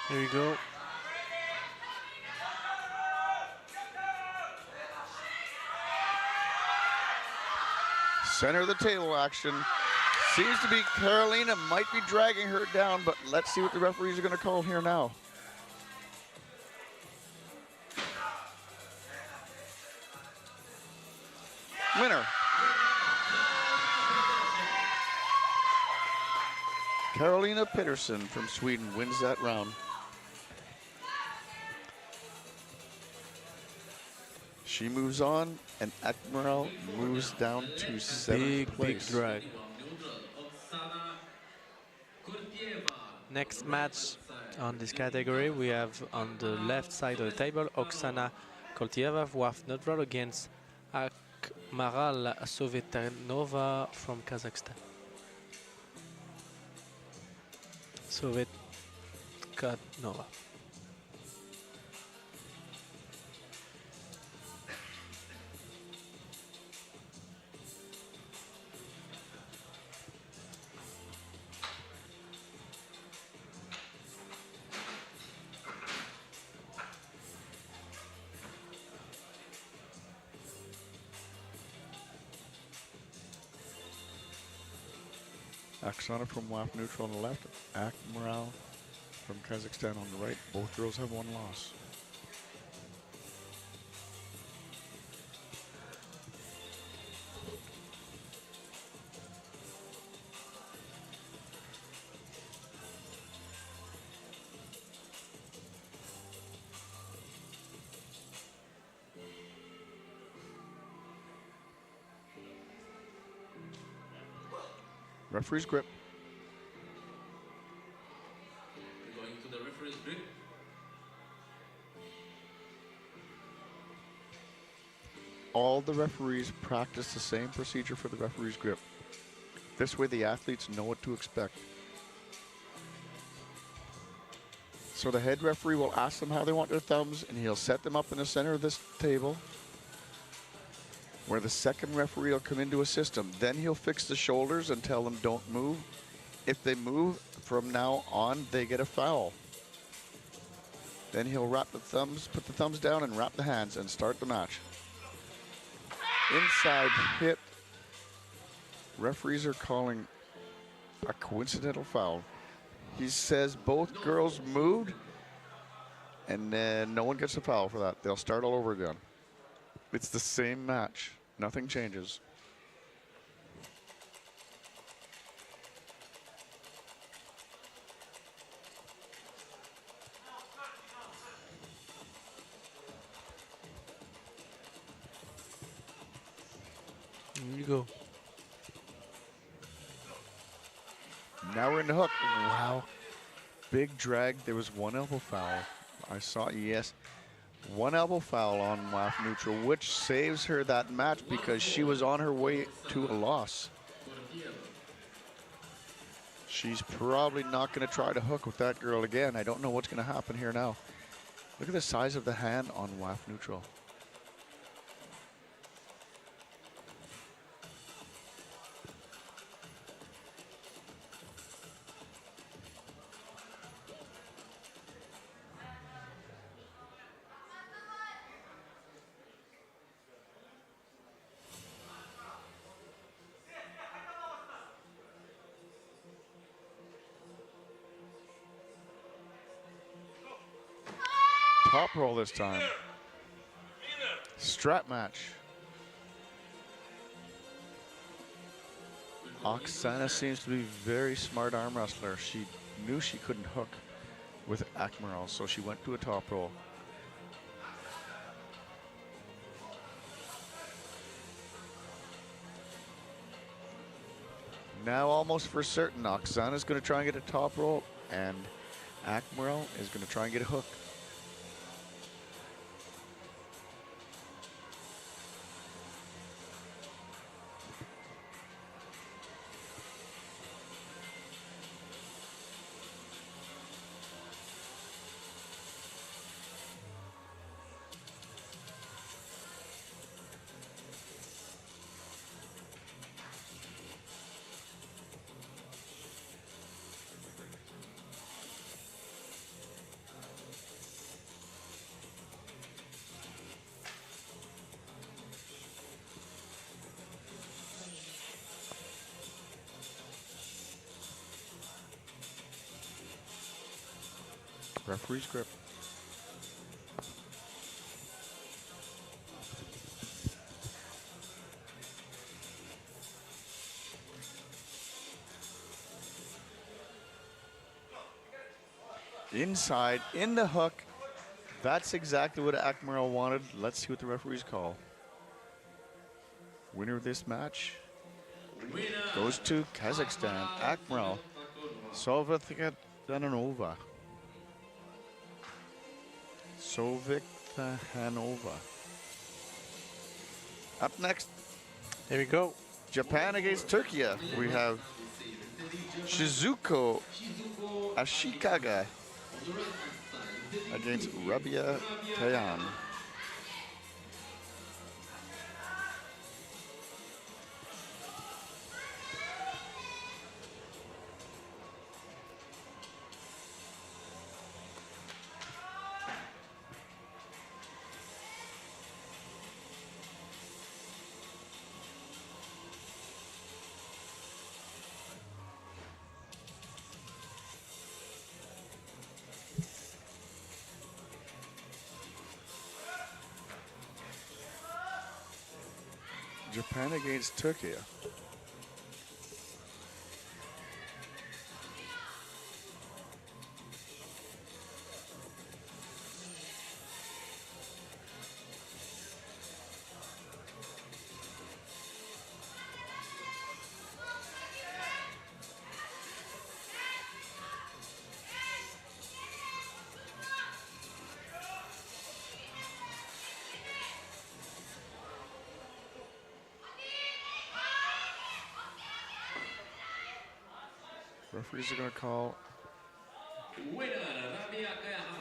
Here you go. Center of the table action. Seems to be Carolina might be dragging her down, but let's see what the referees are going to call here now. Winner. Carolina Pettersson from Sweden wins that round. She moves on, and Admiral moves down to seventh place. Big drag. Next match on this category, we have on the left side of the table Oksana Koltieva, WAF neutral, against Akmaral Sovetanova from Kazakhstan. Sovetkanova. Oksana from WAF neutral on the left, Akmaral from Kazakhstan on the right. Both girls have one loss. Referee's grip. Going to the referee's grip. All the referees practice the same procedure for the referee's grip. This way the athletes know what to expect. So the head referee will ask them how they want their thumbs, and he'll set them up in the center of this table, where the second referee will come in to assist him. Then he'll fix the shoulders and tell them don't move. If they move, from now on, they get a foul. Then he'll wrap the thumbs, put the thumbs down and wrap the hands and start the match. Inside hit. Referees are calling a coincidental foul. He says both girls moved, and then no one gets a foul for that. They'll start all over again. It's the same match. Nothing changes. Here you go. Now we're in the hook. Wow. Big drag. There was one elbow foul. I saw, yes. One elbow foul on WAF neutral, which saves her that match because she was on her way to a loss. She's probably not going to try to hook with that girl again. I don't know what's going to happen here now. Look at the size of the hand on WAF neutral. Top roll this time. Strap match. Oksana seems to be a very smart arm wrestler. She knew she couldn't hook with Akmaral, so she went to a top roll. Now almost for certain, Oksana's going to try and get a top roll, and Akmaral is going to try and get a hook. Referee's grip. Inside, in the hook. That's exactly what Akmaral wanted. Let's see what the referees call. Winner of this match goes to Kazakhstan. Akmaral Sovithanova. Sovithanova. Up next, Here we go. Japan against Turkey. We have Shizuko Ashikaga against Rabia Kayan. Japan against Turkey. Referees are going to call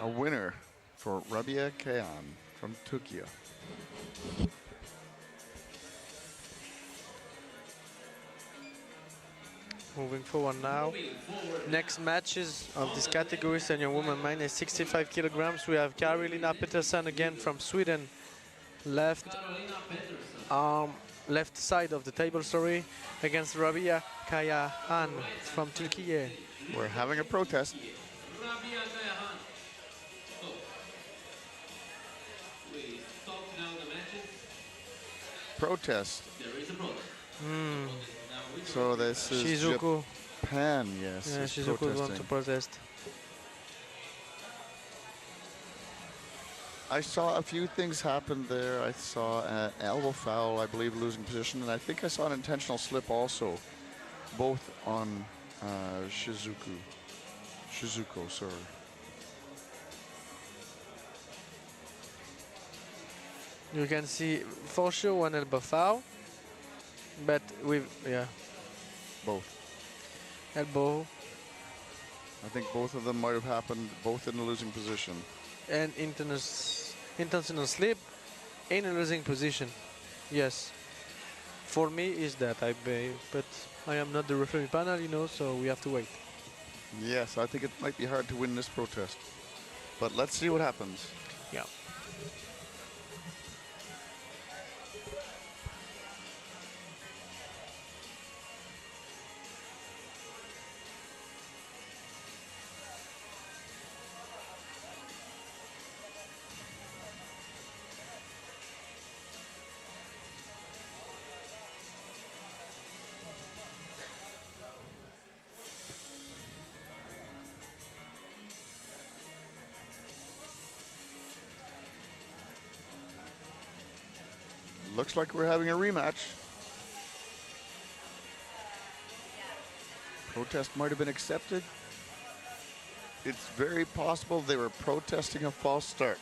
a winner for Rabia Kayan from Turkey. Moving forward now. Next matches of this category, senior woman minus 65 kilograms. We have Karolina Peterson again from Sweden. Left arm, left side of the table, sorry, against Rabia Kayahan from Turkey. We're having a protest. Protest. So this is Shizuku. Japan, yes. Yeah, is Shizuku wants to protesting. protest. I saw a few things happen there. I saw an elbow foul, I believe, losing position, and I think I saw an intentional slip also, both on Shizuko, sorry. You can see for sure one elbow foul, but with, yeah, Both. elbow think both of them might have happened both in the losing position. And intentional slip in a losing position. Yes. For me is that but I am not the referee panel, you know, so we have to wait. Yes, I think it might be hard to win this protest. But let's see what happens. Yeah. Looks like we're having a rematch. Protest might have been accepted. It's very possible they were protesting a false start.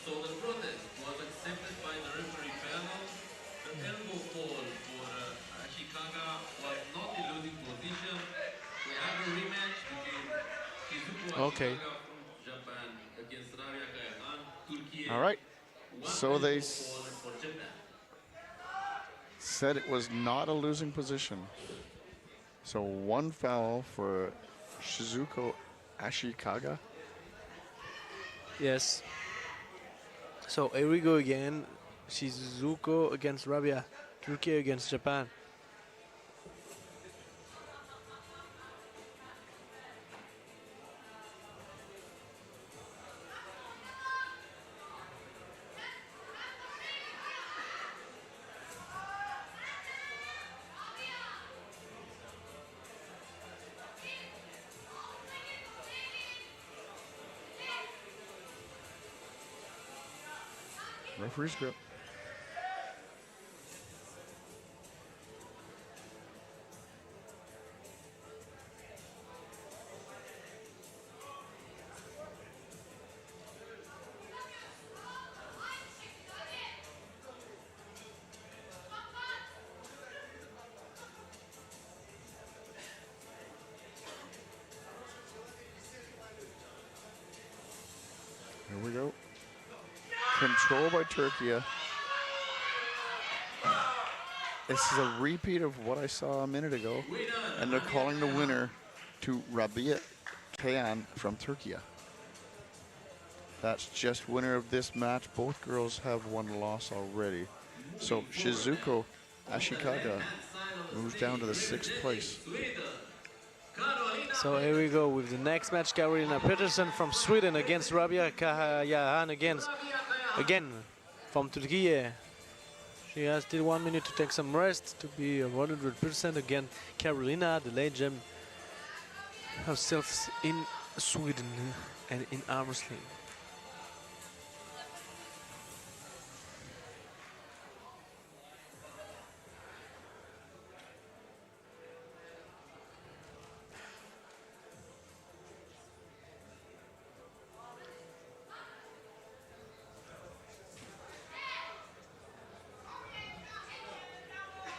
So the protest was accepted by the referee panel. The elbow fall for Ashikaga was not in losing position. We have a rematch between Shizuko Okay. Ashikaga from Japan against Rabia Kayahan, Turkey. All right. One So they elbow fall for Japan. said it was not a losing position. So one foul for Shizuko Ashikaga. Yes. So here we go again. Shizuko against Rabia. Turkey against Japan. Referee's grip. Here we go. Control by Turkey. This is a repeat of what I saw a minute ago. And they're calling the winner to Rabia Kayan from Turkey. That's just winner of this match. Both girls have one loss already. So Shizuko Ashikaga moves down to the 6th place. So here we go with the next match. Carolina Peterson from Sweden against Rabia Kayahan again from Turkey. She has still 1 minute to take some rest to be 100% again. Carolina, the legend herself in Sweden and in arm wrestling.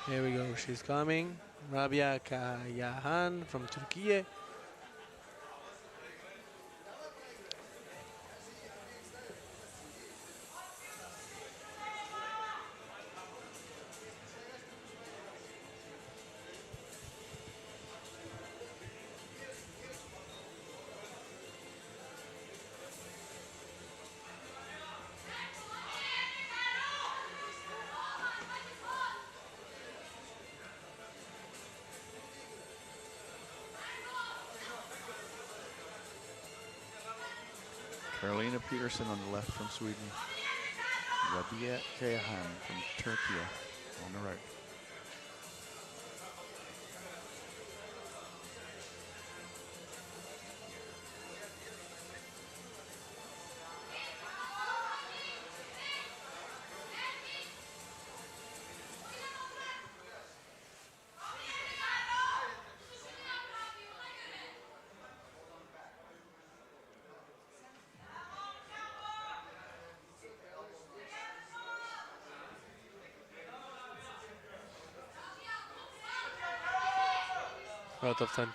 Here we go, she's coming. Rabia Kayahan from Turkey. Carolina Peterson on the left from Sweden. Rabia Kayahan from Turkey on the right. A lot of tensions.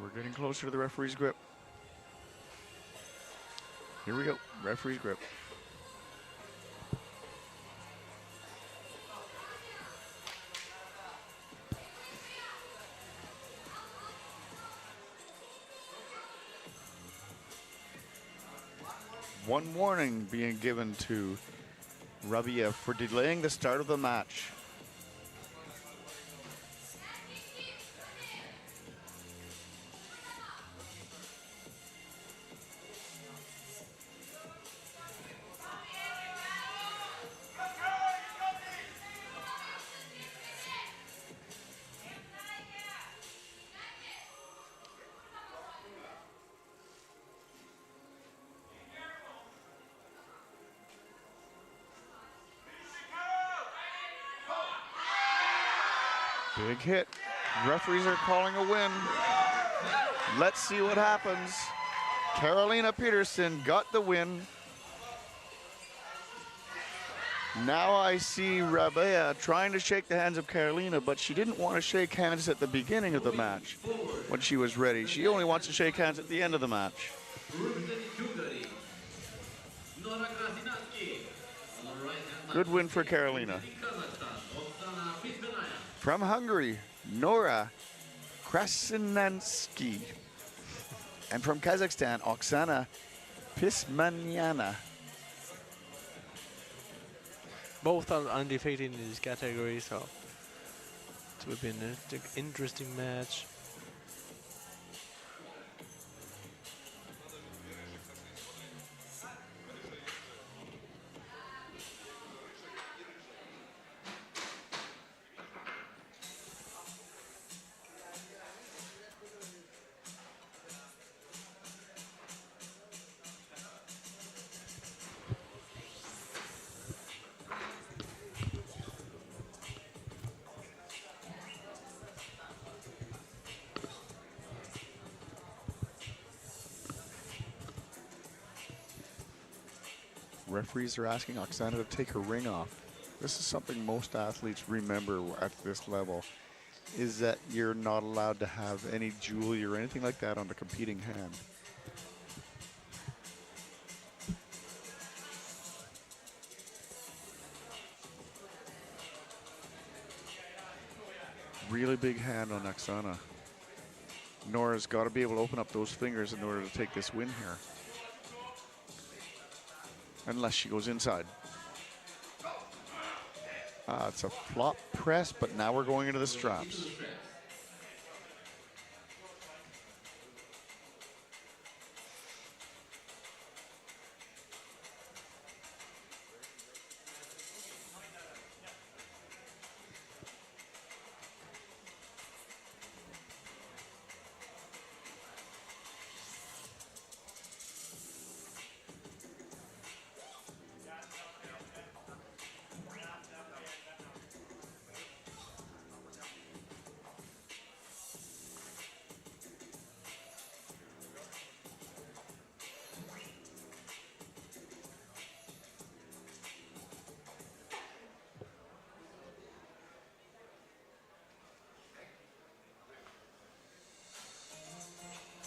We're getting closer to the referee's grip. Here we go, referee's grip. One warning being given to Rabiev for delaying the start of the match. Big hit. Referees are calling a win. Let's see what happens. Carolina Peterson got the win. Now I see Rabea trying to shake the hands of Carolina, but she didn't want to shake hands at the beginning of the match when she was ready. She only wants to shake hands at the end of the match. Good win for Carolina. From Hungary, Nora Krasinansky. And from Kazakhstan, Oksana Pismanyana. Both are undefeated in this category, so it will be an interesting match. Referees are asking Oksana to take her ring off. This is something most athletes remember at this level, is that you're not allowed to have any jewelry or anything like that on the competing hand. Really big hand on Oksana. Nora's got to be able to open up those fingers in order to take this win here. Unless she goes inside. It's a flop press, but now we're going into the straps.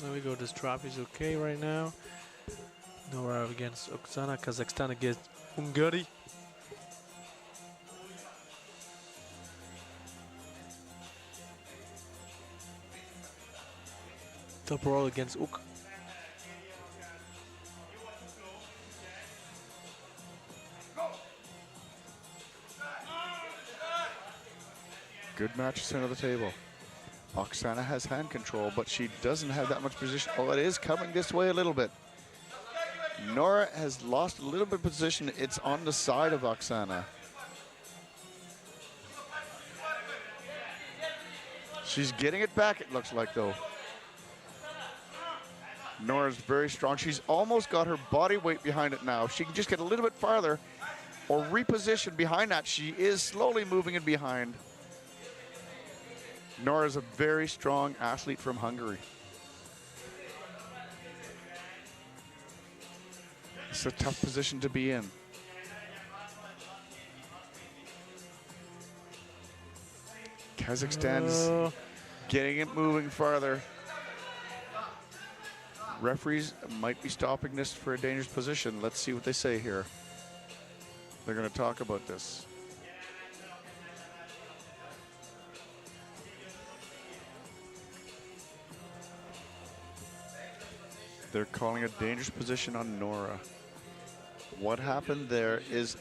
There we go, the strap is okay right now. Nora against Oksana, Kazakhstan against Hungary. Top roll against Uk. Good match center of the table. Oksana has hand control, but she doesn't have that much position. Oh, it is coming this way a little bit. Nora has lost a little bit of position. It's on the side of Oksana. She's getting it back, it looks like, though. Nora's very strong. She's almost got her body weight behind it now. If she can just get a little bit farther or reposition behind that, she is slowly moving in behind. Nora's a very strong athlete from Hungary. It's a tough position to be in. Kazakhstan is getting it moving farther. Referees might be stopping this for a dangerous position. Let's see what they say here. They're going to talk about this. They're calling a dangerous position on Nora. What happened there is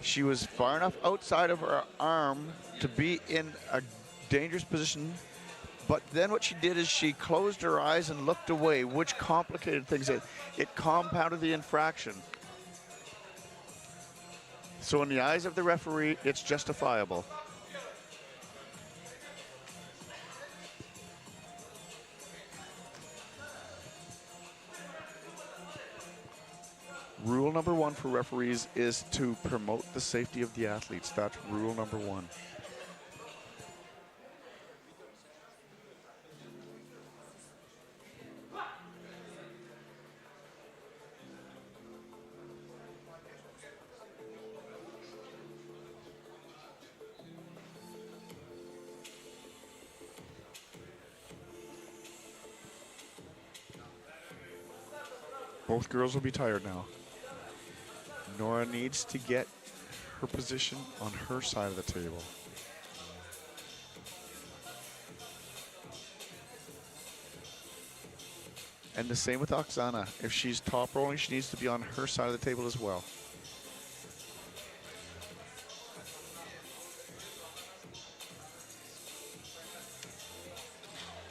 she was far enough outside of her arm to be in a dangerous position, but then what she did is she closed her eyes and looked away, which complicated things. It compounded the infraction. So in the eyes of the referee, it's justifiable. Rule number one for referees is to promote the safety of the athletes. That's rule number one. Both girls will be tired now. Nora needs to get her position on her side of the table. And the same with Oksana. If she's top rolling, she needs to be on her side of the table as well.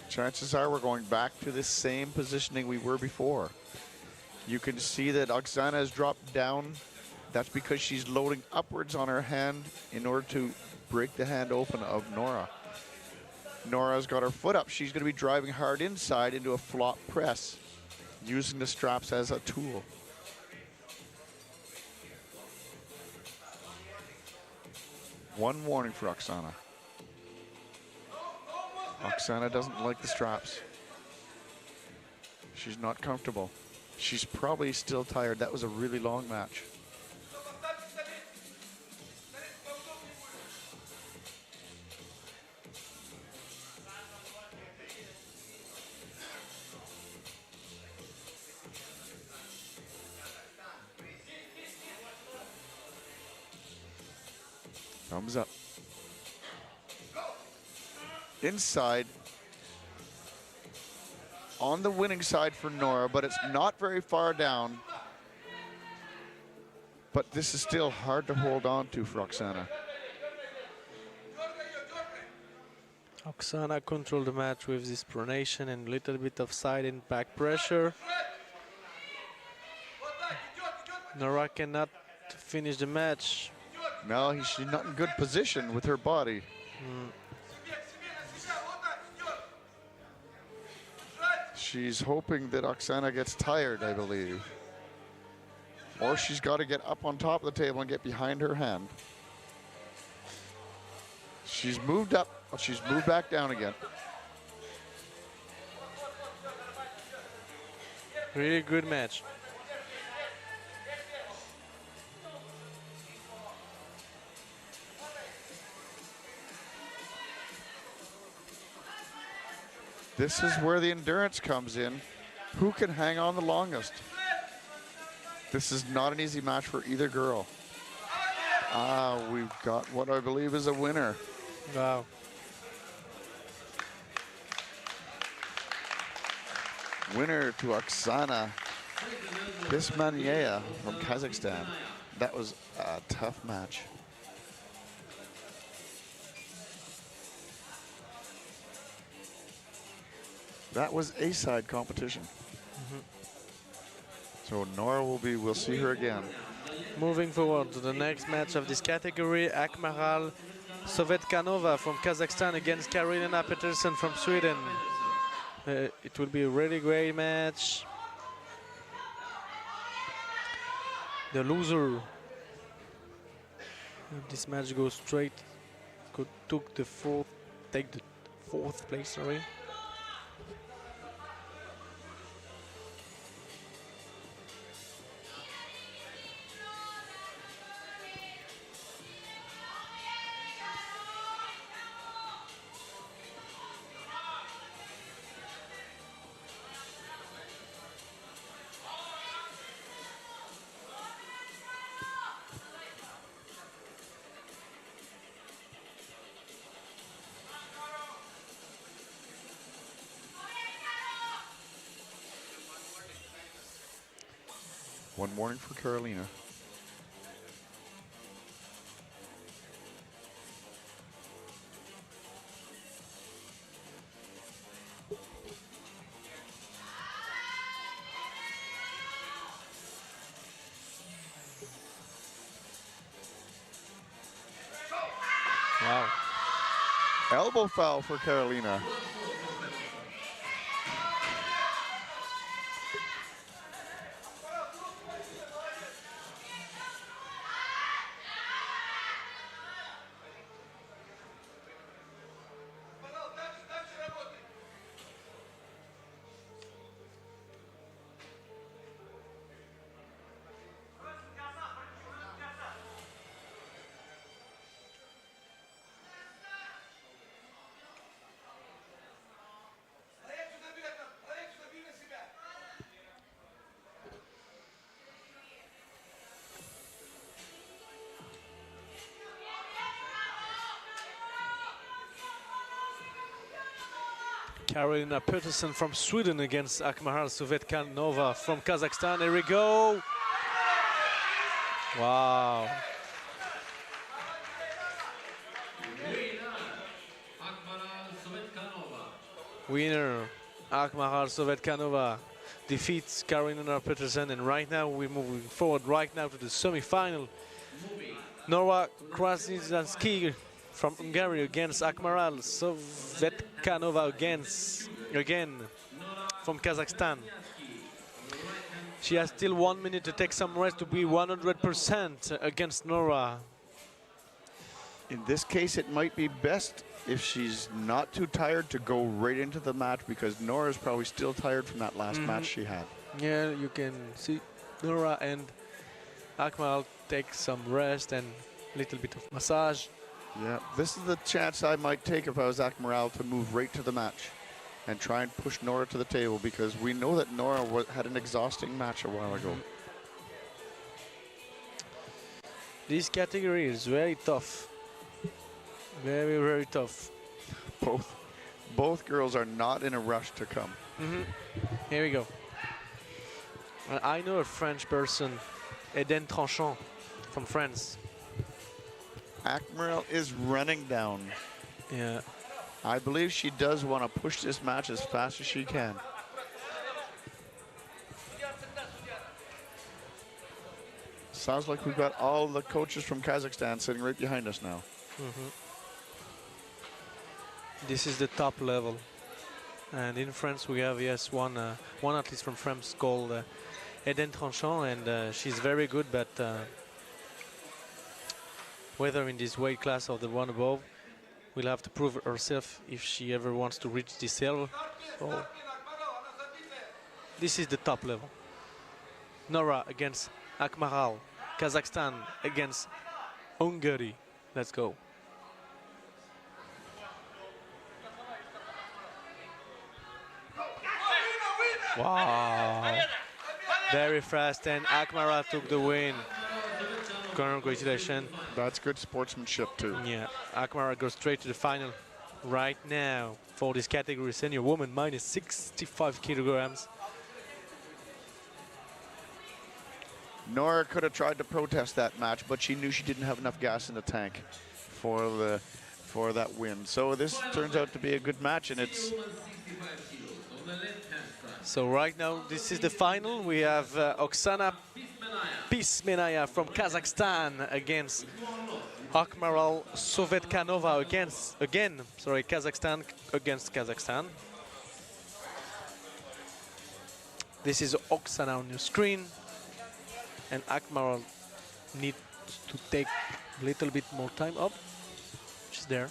Chances are we're going back to the same positioning we were before. You can see that Oksana has dropped down. That's because she's loading upwards on her hand in order to break the hand open of Nora. Nora's got her foot up. She's going to be driving hard inside into a flop press, using the straps as a tool. One warning for Oksana. Oksana doesn't like the straps. She's not comfortable. She's probably still tired. That was a really long match. Thumbs up. Inside. On the winning side for Nora, but it's not very far down. But this is still hard to hold on to for Oksana. Oksana controlled the match with this pronation and a little bit of side and back pressure. Nora cannot finish the match. No, she's not in good position with her body. She's hoping that Oksana gets tired, I believe. Or she's got to get up on top of the table and get behind her hand. She's moved up, but she's moved back down again. Really good match. This is where the endurance comes in. Who can hang on the longest? This is not an easy match for either girl. We've got what I believe is a winner. Wow. Winner to Oksana Bismaniya from Kazakhstan. That was a tough match. That was A-side competition. So Nora we'll see her again. Moving forward to the next match of this category, Akmaral Sovetkanova from Kazakhstan against Karolina Petersen from Sweden. It will be a really great match. The loser of this match goes straight, take the fourth place, sorry. One warning for Carolina. Wow. Elbow foul for Carolina. Carolina Peterson from Sweden against Akmaral Sovetkanova from Kazakhstan. Here we go. Wow. Winner Akmaral Sovetkanova defeats Carolina Peterson, and right now we're moving forward right now to the semi-final. Nora Krasnizanski from Hungary against Akmaral Sovetkanova again from Kazakhstan. She has still 1 minute to take some rest to be 100% against Nora. In this case, it might be best if she's not too tired to go right into the match, because Nora's probably still tired from that last match she had. Yeah, you can see Nora and Akmaral take some rest and a little bit of massage. Yeah, this is the chance I might take if I was Akmaral, to move right to the match and try and push Nora to the table, because we know that Nora had an exhausting match a while ago. This category is very tough. Very, very tough. Both girls are not in a rush to come. Here we go. I know a French person, Eden Tranchant from France. Akmaral is running down. Yeah. I believe she does want to push this match as fast as she can. Sounds like we've got all the coaches from Kazakhstan sitting right behind us now. This is the top level. And in France we have, yes, one athlete from France called Eden Tranchant, and she's very good, but whether in this weight class or the one above, we'll have to prove herself if she ever wants to reach this level. So this is the top level. Nora against Akmaral. Kazakhstan against Hungary. Let's go. Wow. Very fast, and Akmaral took the win. Congratulations. That's good sportsmanship too. Yeah, Akmaral goes straight to the final right now for this category, senior woman, minus 65 kilograms. Nora could have tried to protest that match, but she knew she didn't have enough gas in the tank for that win. So this turns out to be a good match, and it's... So right now, this is the final. We have Oksana Pismenaya from Kazakhstan against Akmaral Sovetkanova Kazakhstan against Kazakhstan. This is Oksana on your screen, and Akmaral needs to take a little bit more time up. She's there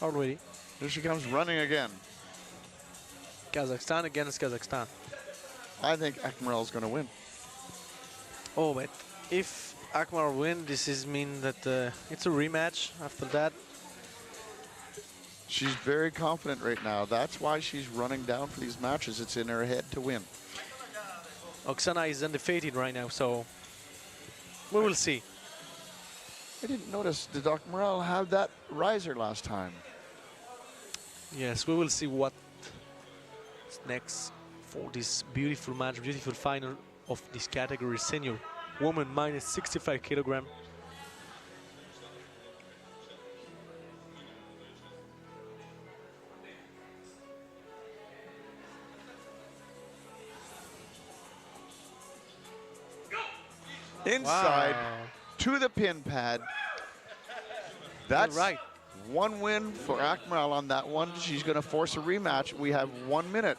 already. Here she comes running again. Kazakhstan against Kazakhstan. I think Akmaral's going to win. Oh, but if Akmaral wins, this is mean that it's a rematch after that. She's very confident right now. That's why she's running down for these matches. It's in her head to win. Oksana is undefeated right now, so we will see. I didn't notice, did Akmaral have that riser last time? Yes, we will see what's next for this beautiful match, beautiful final of this category, senior woman minus 65 kilogram. Inside Wow. to the pin pad. That's right. one win for Akmal on that one. She's going to force a rematch. We have 1 minute.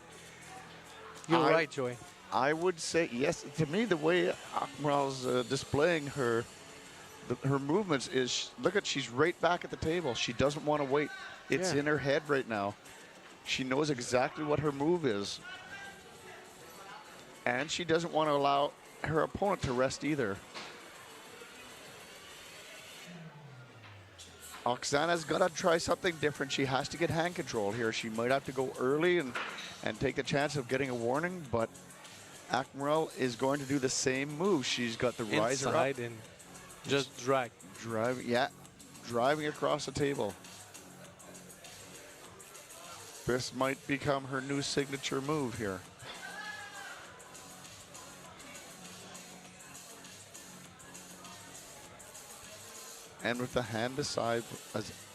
You're right, Joey. I would say, yes, to me, the way Akmal's displaying her movements is, look at, she's right back at the table. She doesn't want to wait. It's Yeah. in her head right now. She knows exactly what her move is. And she doesn't want to allow her opponent to rest either. Oksana's got to try something different. She has to get hand control here. She might have to go early and take the chance of getting a warning, but Akmal is going to do the same move. She's got the riser up. Inside and just drag. Driving across the table. This might become her new signature move here. And with the hand the size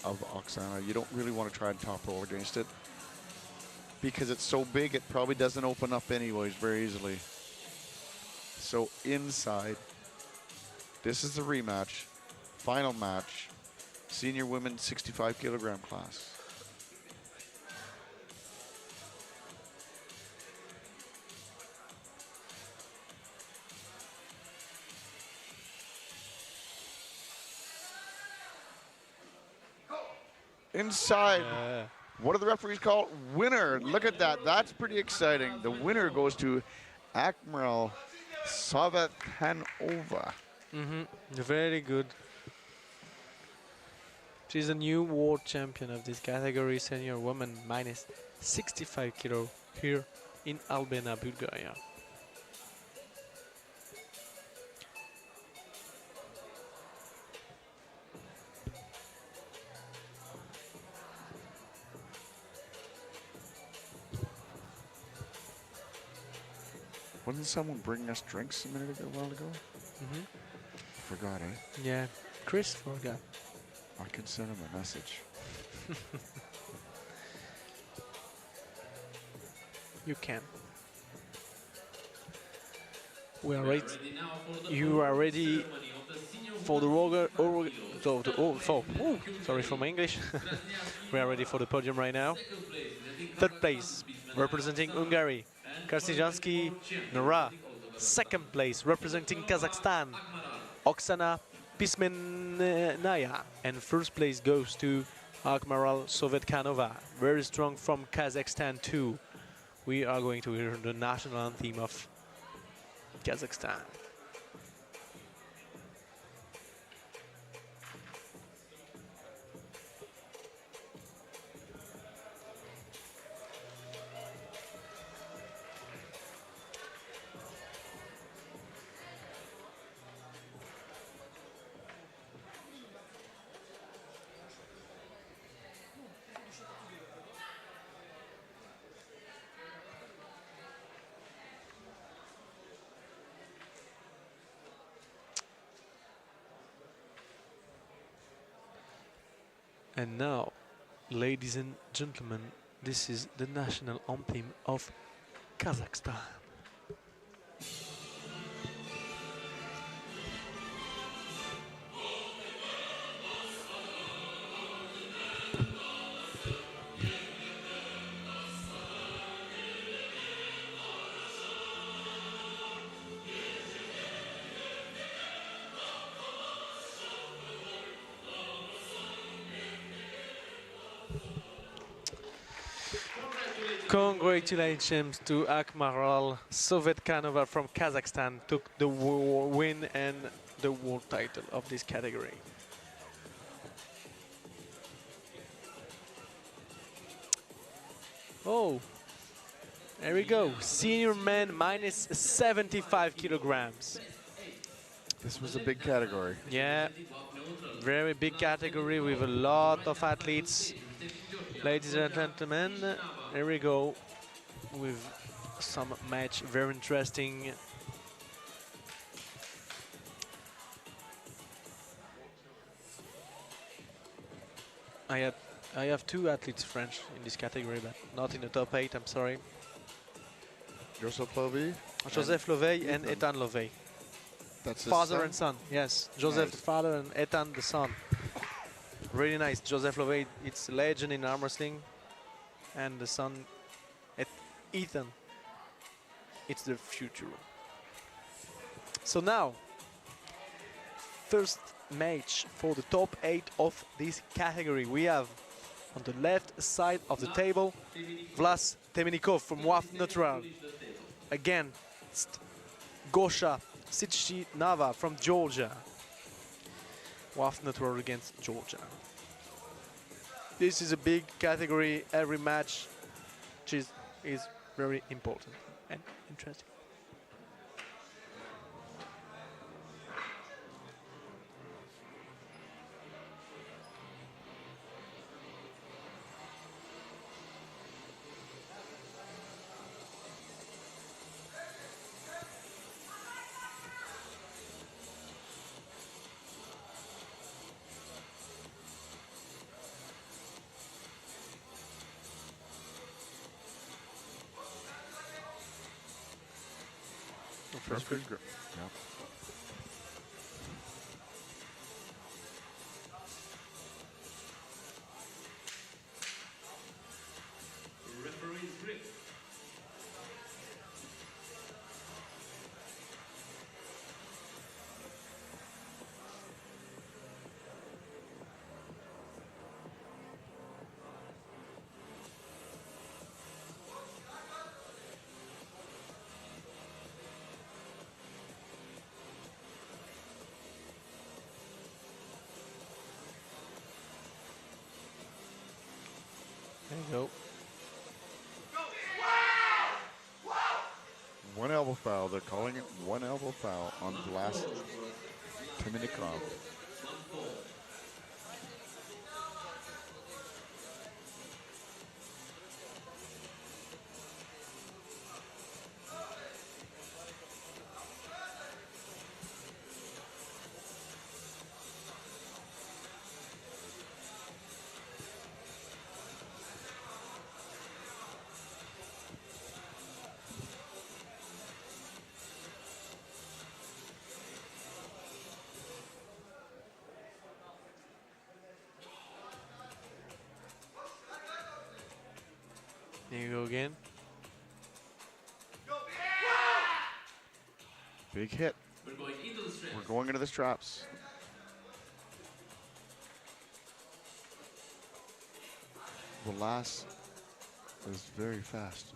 of Oksana, you don't really want to try and top roll against it, because it's so big, it probably doesn't open up anyways very easily. So inside, this is the rematch, final match, senior women 65 kilogram class. Inside. Yeah. What do the referees call? Winner. Look at that. That's pretty exciting. The winner goes to Akmal Sovetkanova. Very good. She's a new world champion of this category, senior woman minus 65 kilo here in Albania, Bulgaria. Wasn't someone bringing us drinks a while ago? Forgot, eh? Yeah, Chris forgot. I can send him a message. You can. We are ready. You are ready for the sorry for my English. We are ready for the podium right now. Third place, representing Hungary, Karsijanski Nora. Second place, representing Kazakhstan, Oksana Pismenaya. And first place goes to Akmal Sovetkanova. Very strong from Kazakhstan too. We are going to hear the national anthem of Kazakhstan. And now, ladies and gentlemen, this is the national anthem of Kazakhstan. Congratulations to Akmal Sovetkanova from Kazakhstan, took the win and the world title of this category. Oh, there we go. Senior men minus 75 kilograms. This was a big category. Yeah, very big category with a lot of athletes. Ladies and gentlemen, here we go with some match, very interesting. I had I have two athletes French in this category, but not in the top 8. I'm sorry. Joseph Lovey. Joseph Lovey and Ethan. Ethan Lovey. That's his Father son? and son. Yes, Joseph the Nice. father and Ethan the son. Really nice. Joseph Lovey, it's a legend in arm wrestling, and the son, Ethan, it's the future. So now, first match for the top 8 of this category. We have on the left side of the table Vlas Temenikov from WAF Natural against Gosha Sitchinava from Georgia. WAF Natural against Georgia. This is a big category. Every match is very important and interesting. First Referee's grip. Yep. Referee's grip. There you go. One elbow foul. They're calling it one elbow foul on Vlas Temenikov. There you go again. Big hit. We're going into the stretch. We're going into the straps. Vlas is very fast.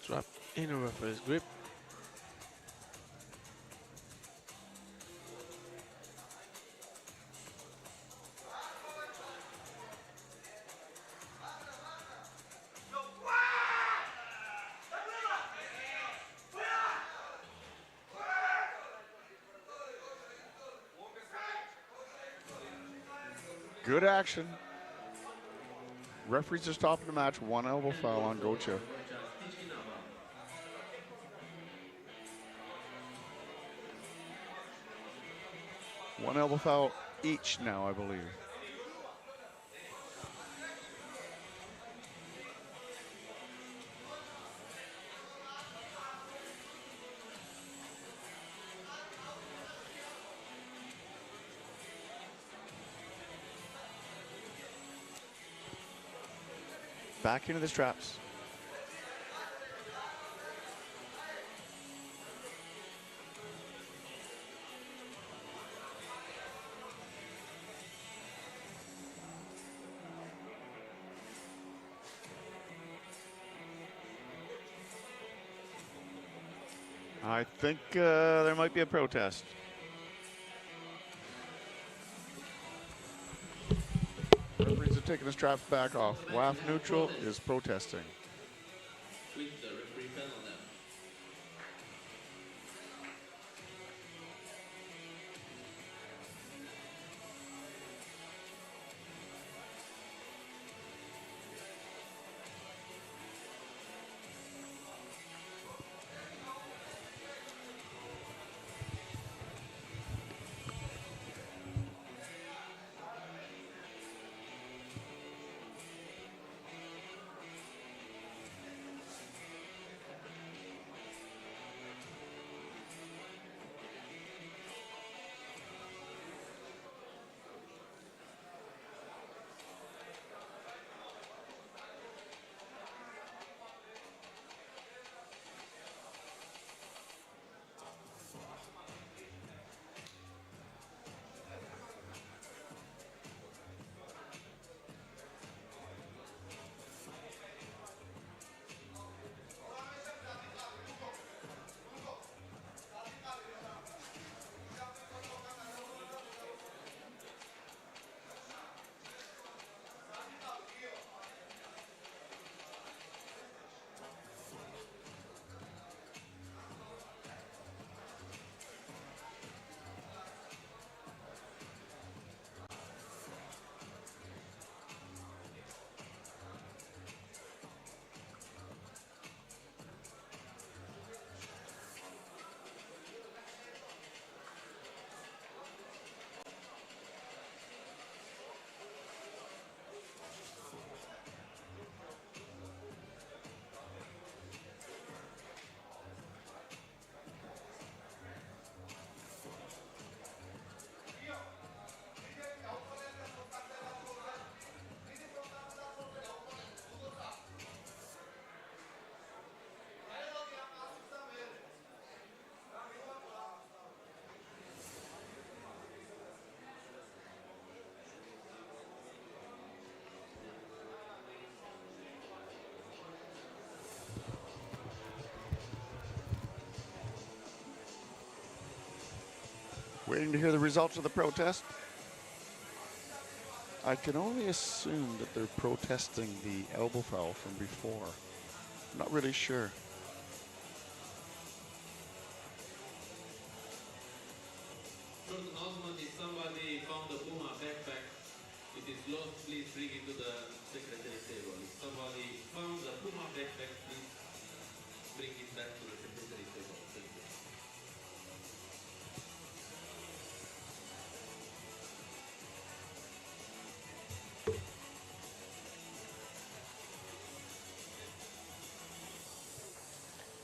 Drop in a referee's grip. Good action. Referees are stopping the match. One elbow foul on Gocha. One elbow foul each now, I believe. Back into the straps. I think there might be a protest. Referees are taking the straps back off. WAF neutral is protesting. With the referee fell on them. Waiting to hear the results of the protest. I can only assume that they're protesting the elbow foul from before. I'm not really sure. Short announcement, if somebody found a Puma backpack, it is lost, please bring it to the secretary table. If somebody found a Puma backpack, please bring it back to the secretary table. Thank you.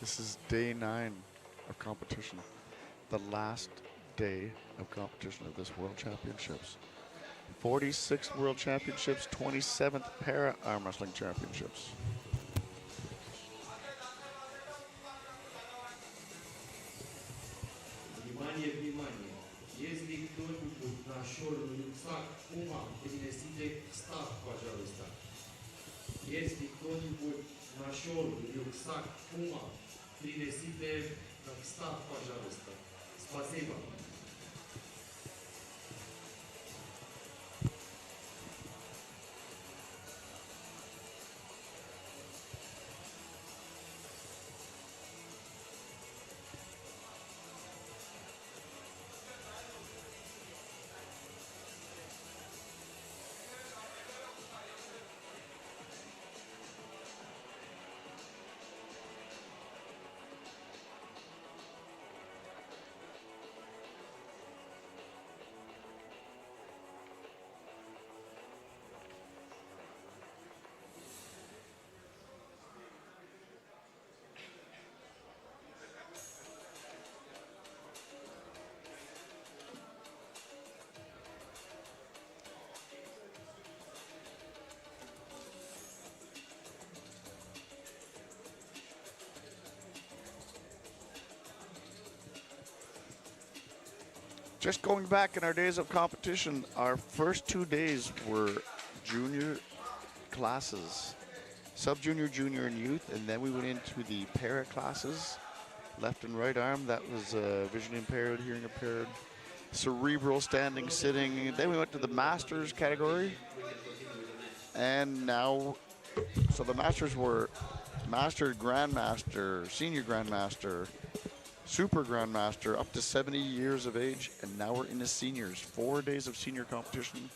This is day 9 of competition. The last day of competition of this World Championships. 46th World Championships, 27th Para Arm Wrestling Championships. Внимание, внимание! Если кто-нибудь нашел рюкзак Пума, принесите став, пожалуйста. Если кто-нибудь нашел рюкзак Пума, принесите став, пожалуйста. Спасибо. Just going back in our days of competition, our first 2 days were junior classes, sub-junior, junior, and youth, and then we went into the para classes, left and right arm. That was vision impaired, hearing impaired, cerebral, standing, sitting. Then we went to the masters category, and now, so the masters were master, grandmaster, senior grandmaster, super grandmaster, up to 70 years of age, and now we're into seniors. 4 days of senior competition.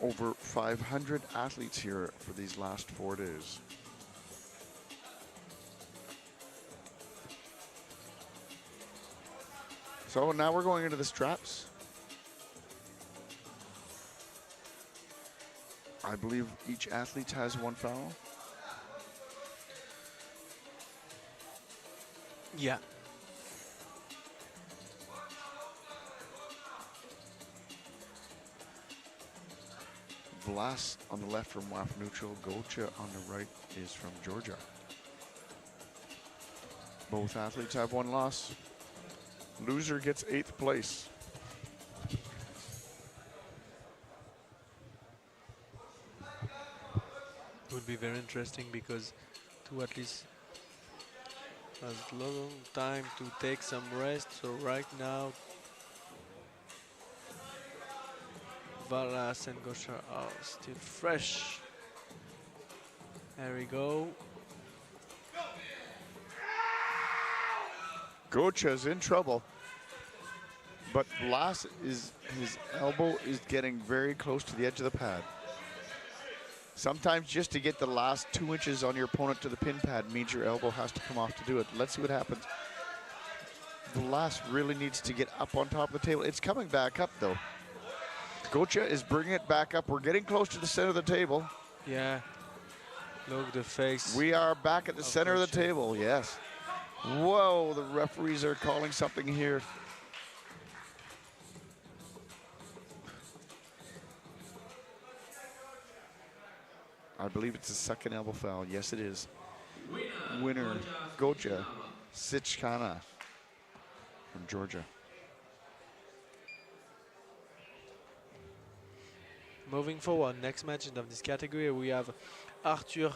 Over 500 athletes here for these last 4 days. So now we're going into the straps. I believe each athlete has 1 foul. Yeah. Vlas on the left from WAF neutral. Gocha on the right is from Georgia. Both athletes have 1 loss. Loser gets 8th place. Would be very interesting because 2 athletes has long time to take some rest. So right now, Varas and Gosha are still fresh. There we go. Gocha's in trouble, but Vlas his elbow is getting very close to the edge of the pad. Sometimes just to get the last 2 inches on your opponent to the pin pad means your elbow has to come off to do it. Let's see what happens. Vlas really needs to get up on top of the table. It's coming back up though. Gocha is bringing it back up. We're getting close to the center of the table. Yeah. Look the face. We are back at the center of the Gocha. table, yes. Whoa, the referees are calling something here. I believe it's a second elbow foul. Yes, it is. Winner, Gocha Sichkana from Georgia. Moving forward, next match of this category, we have Arthur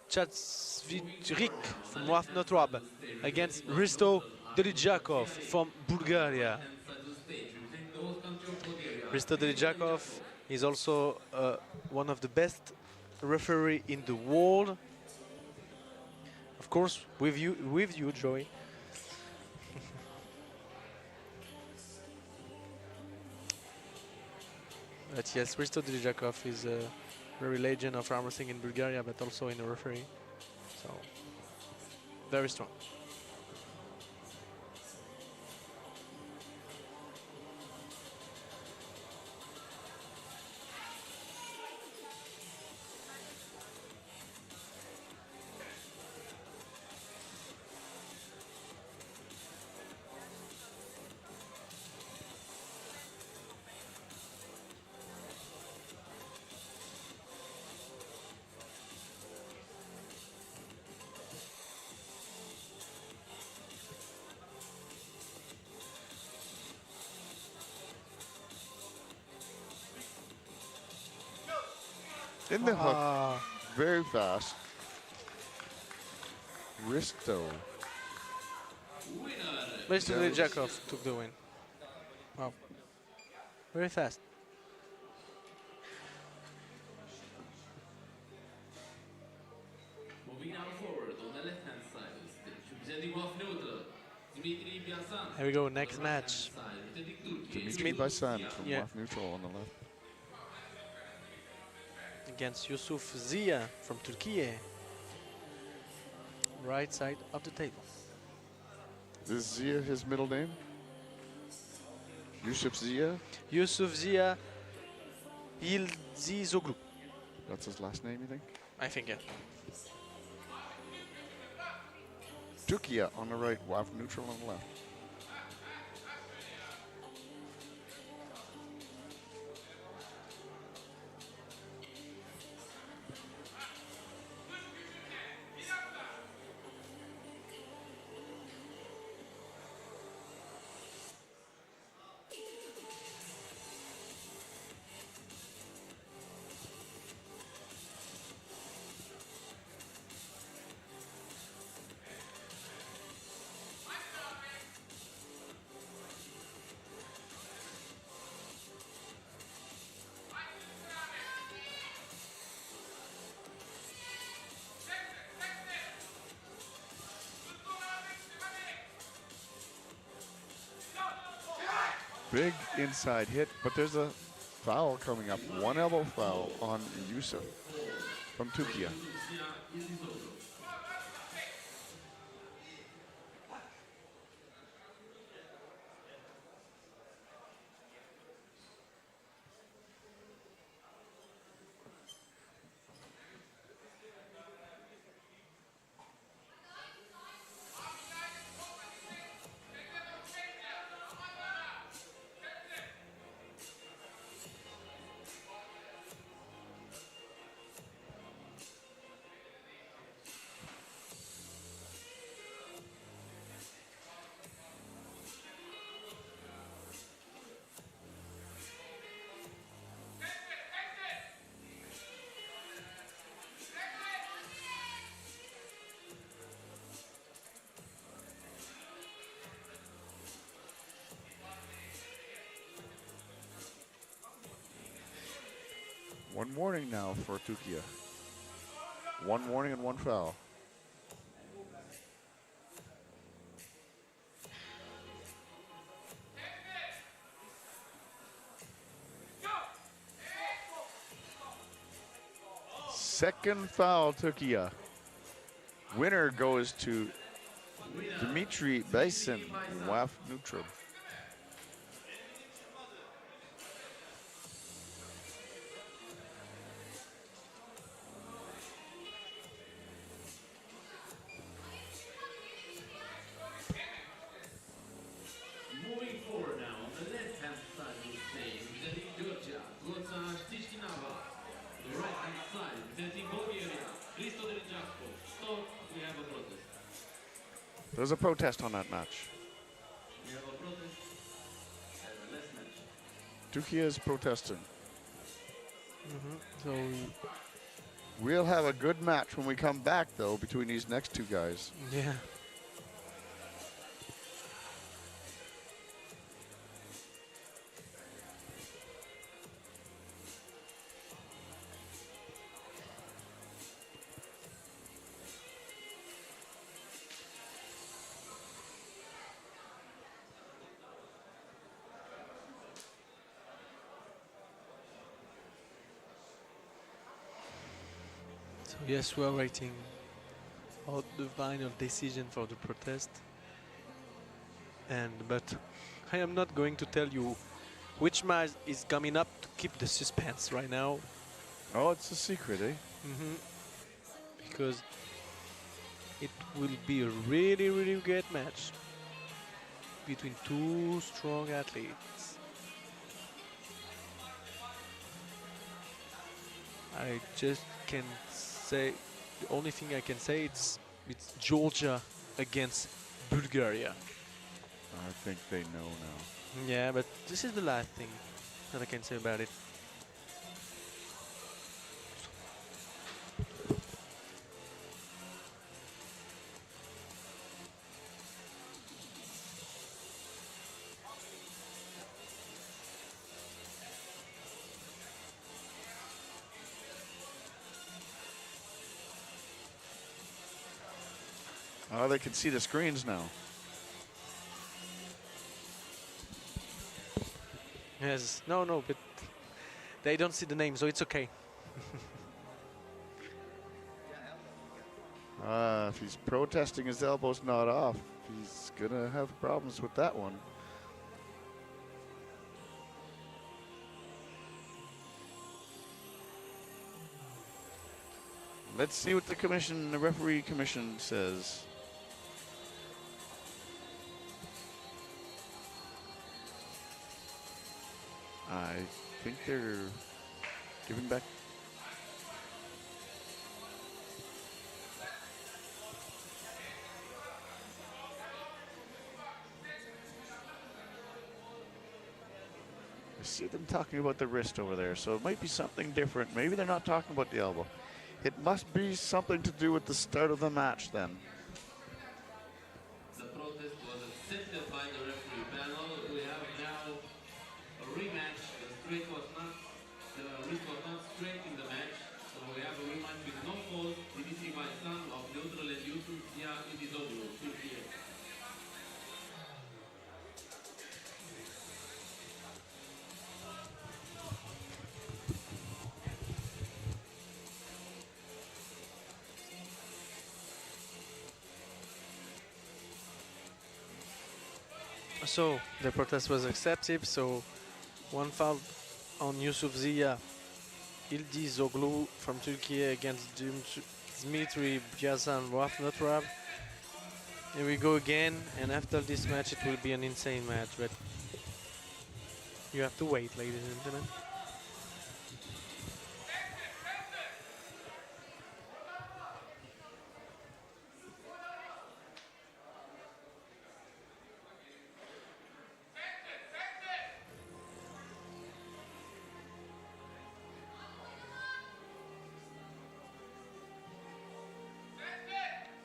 Chatsvidrik from WAF Notrab against Risto Delijakov from Bulgaria. Risto Delijakov is also one of the best referee in the world. Of course, with you, Joey. But yes, Risto Delijakov is a very legend of arm wrestling in Bulgaria, but also in a referee. So, very strong. In the hook, very fast. Risto. Risto Delijakov took the win. Wow. Very fast. Moving now forward on the left-hand side of the stage, representing WAF neutral, Dmitry Biasan. Here we go, next match. Dmitry Basan from Yeah. WAF neutral on the left. Against Yusuf Zia from Turkey. Right side of the table. Is Zia his middle name? Yusuf Zia? Yusuf Zia Yildzizoglu. That's his last name, you think? I think, yeah. Tukia on the right, WAF neutral on the left. Big inside hit, but there's a foul coming up. One elbow foul on Yusuf from Turkey. One warning now for Turkey. One warning and one foul. Second foul, Turkey. Winner goes to Dmitry Basin, WAF neutral. Moving forward now, on the left-hand side of the stage, representing Georgia, Goza Stishinava. The right-hand side, representing Bulgaria, Christo Derijasko. So, we have a protest. There's a protest on that match. We have a protest and a last match. Turkey is protesting. So We'll have a good match when we come back, though, between these next two guys. yeah. So yes, we are waiting for the final decision for the protest. But I am not going to tell you which match is coming up to keep the suspense right now. Oh, it's a secret, eh? Because it will be a really, really great match between two strong athletes. I just can say, the only thing I can say, it's Georgia against Bulgaria. I think they know now. Yeah, but this is the last thing that I can say about it. Oh, they can see the screens now. Yes, no, but they don't see the name, so it's okay. If he's protesting his elbow's not off, he's gonna have problems with that one. Let's see what the referee commission says. I think they're giving back. I see them talking about the wrist over there, so it might be something different. Maybe they're not talking about the elbow. It must be something to do with the start of the match then. The protest was accepted by the referee panel. We have now a rematch. The wrist was not straight in the match. So we have a rematch with no fault. Dimitri Baisan of neutral and Yusuf Ziya Idizoglu, Turkey. So the protest was accepted. So one foul on Yusuf Zia İldi Zoglu from Turkey against Dmitry Byazan Rafnotrab. Here we go again, and after this match it will be an insane match, but you have to wait, ladies and gentlemen.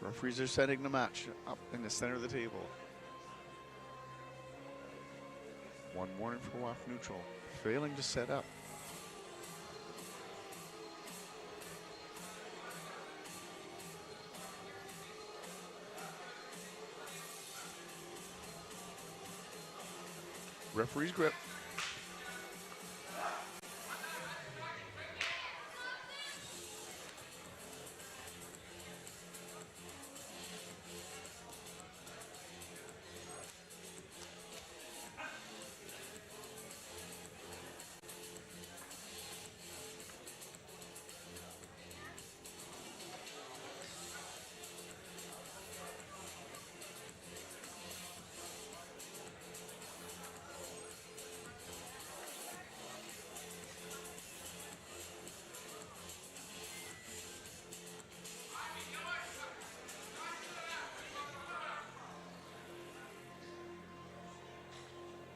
Referees are setting the match up in the center of the table. One warning for WAF neutral, failing to set up. Referee's grip.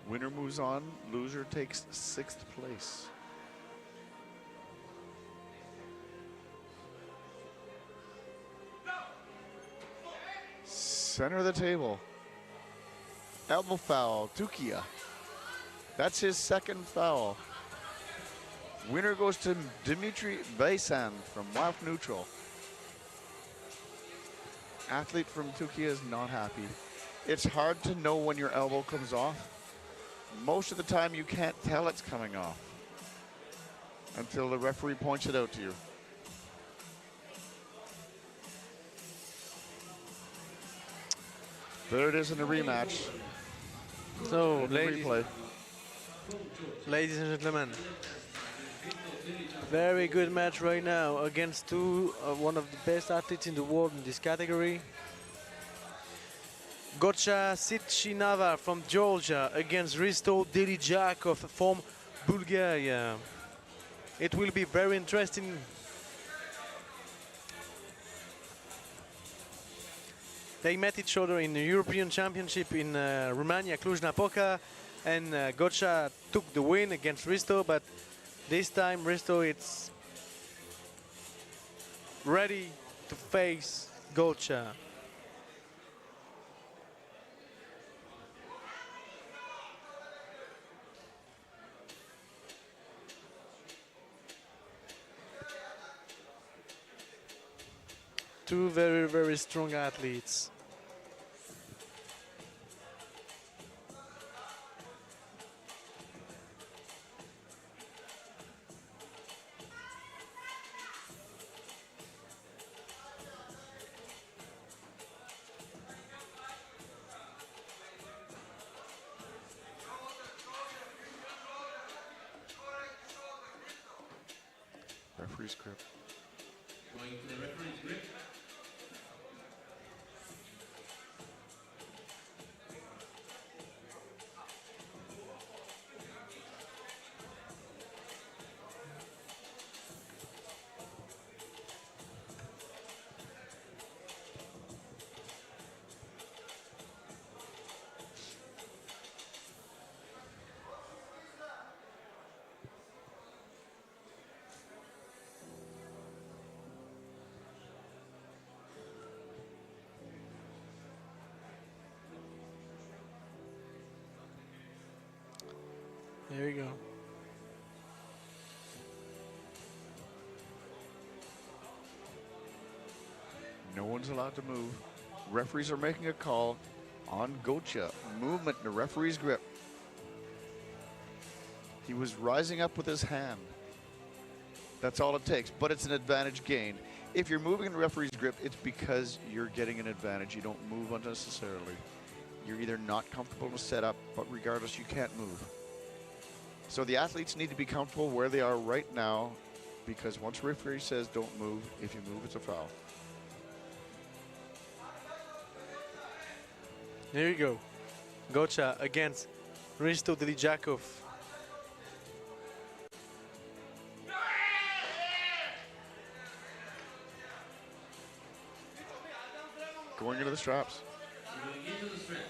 Winner moves on, loser takes 6th place. Center of the table. Elbow foul, Tukia. That's his 2nd foul. Winner goes to Dmitry Byazan from WAF neutral. Athlete from Tukia is not happy. It's hard to know when your elbow comes off. Most of the time you can't tell it's coming off until the referee points it out to you. There it is in the rematch. So, Replay. ladies and gentlemen, very good match right now against one of the best athletes in the world in this category. Gocha Sitchinava from Georgia against Risto Delijakov from Bulgaria. It will be very interesting. They met each other in the European Championship in Romania, Cluj-Napoca, and Gocha took the win against Risto, but this time Risto is ready to face Gocha. Two very, very strong athletes. Referee's grip. Going to the referee's grip. There you go. No one's allowed to move. Referees are making a call on Gocha. Movement in the referee's grip. He was rising up with his hand. That's all it takes, but it's an advantage gained. If you're moving in the referee's grip, it's because you're getting an advantage. You don't move unnecessarily. you're either not comfortable in the setup, but regardless, you can't move. So the athletes need to be comfortable where they are right now, because once referee says don't move, if you move, it's a foul. There you go. Gocha against Risto Delijakov. Going into the straps. Going into the straps.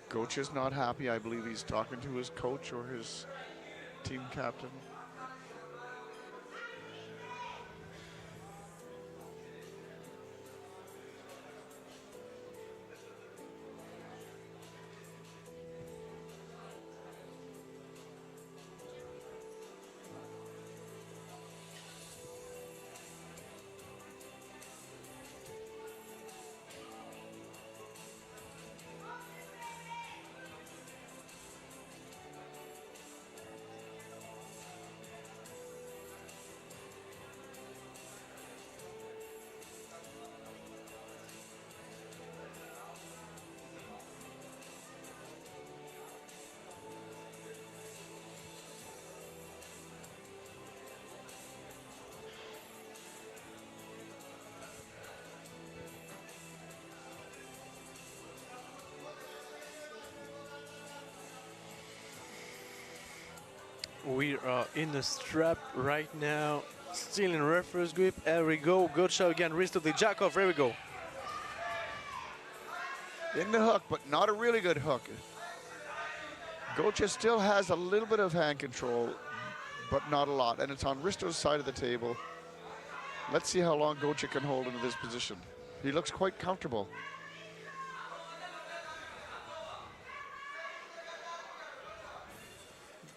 Coach is not happy. I believe he's talking to his coach or his team captain. We are in the strap right now, still in referee's grip. There we go. Gocha again, Risto Delijakov. There we go. In the hook, but not a really good hook. Gocha still has a little bit of hand control, but not a lot. And it's on Risto's side of the table. Let's see how long Gocha can hold into this position. He looks quite comfortable.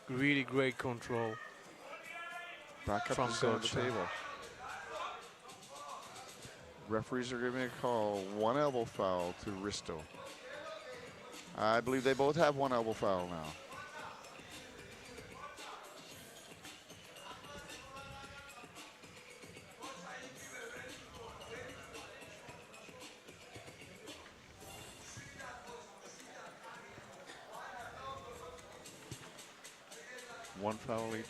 Really great control. Back up From to the center of the Gocha. table. Referees are giving a call. One elbow foul to Risto. I believe they both have one elbow foul now. One foul each.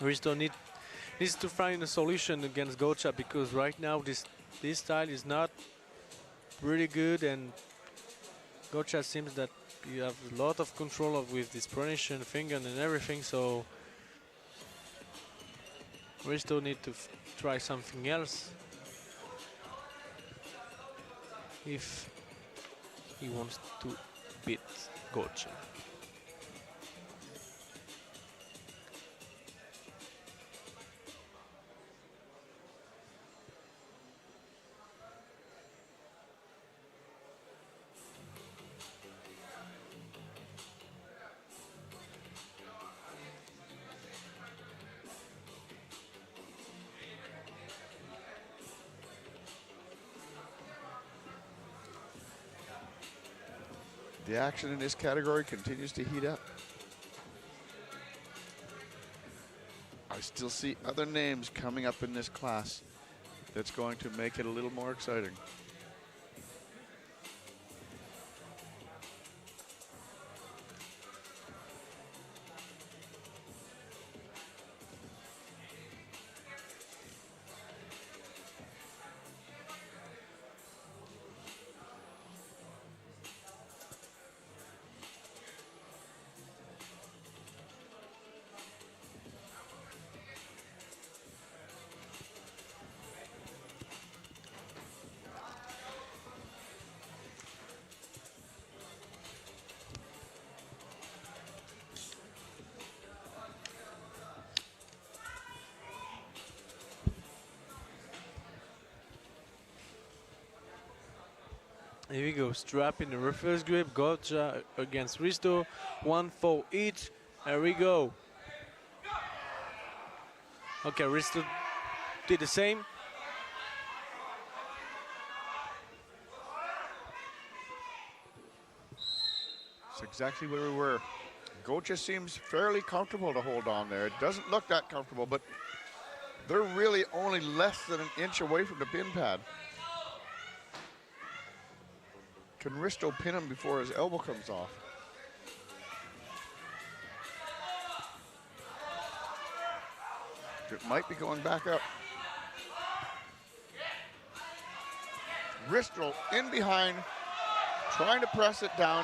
Risto needs to find a solution against Gocha, because right now this style is not really good, and Gocha seems that you have a lot of control with this pronation finger and everything, so Risto need to try something else if he wants to beat Gocha. The action in this category continues to heat up. I still see other names coming up in this class that's going to make it a little more exciting. Here we go, strap in the reverse grip, Gocha against Risto, 1-4 each. There we go. Okay, Risto did the same. That's exactly where we were. Gocha seems fairly comfortable to hold on there. It doesn't look that comfortable, but they're really only less than an inch away from the pin pad. Can Risto pin him before his elbow comes off? It might be going back up. Risto in behind, trying to press it down.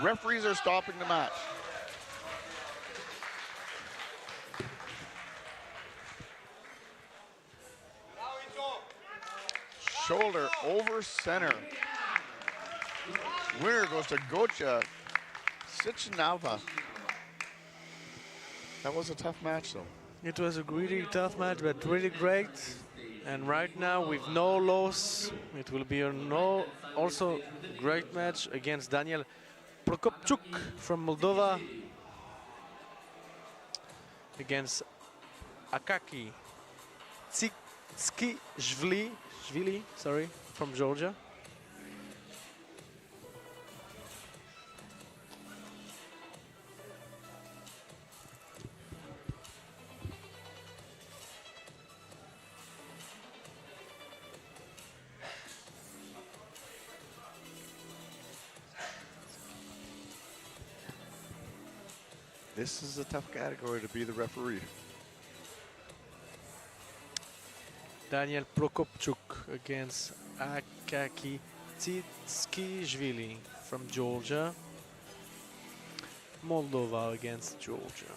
Referees are stopping the match. Shoulder over center. Winner goes to Gocha Sichinava. That was a tough match though. It was a really tough match, but really great. And right now, with no loss, it will be also great match against Daniel Prokopchuk from Moldova against Akaki Tsikishvili, sorry, from Georgia. This is a tough category to be the referee. Daniel Prokopchuk against Akaki Tsikishvili from Georgia. Moldova against Georgia.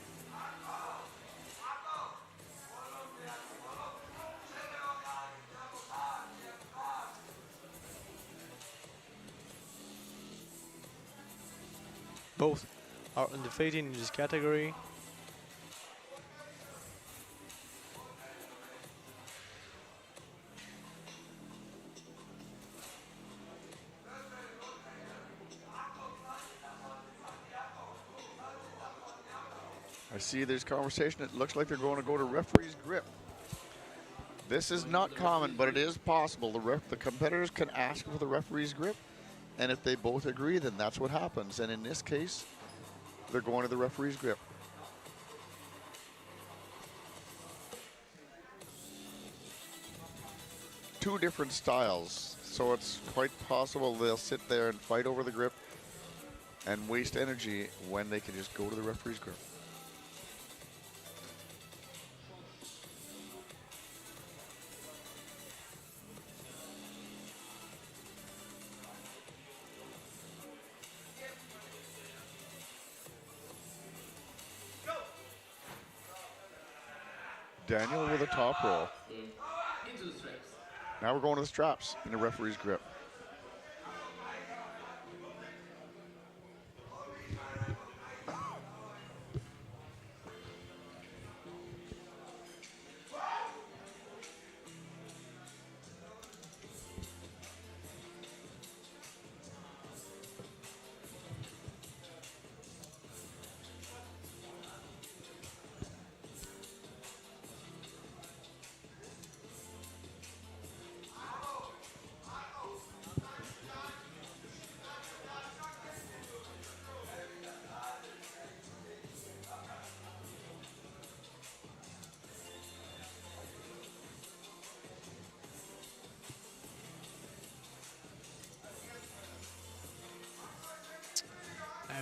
Both are undefeated in this category. I see there's conversation. It looks like they're going to go to referee's grip. This is not common, but it is possible. The competitors can ask for the referee's grip, and if they both agree, then that's what happens. And in this case, they're going to the referee's grip. Two different styles, so it's quite possible they'll sit there and fight over the grip and waste energy when they can just go to the referee's grip. Daniel with a top roll. Into the straps. Now we're going to the straps in the referee's grip.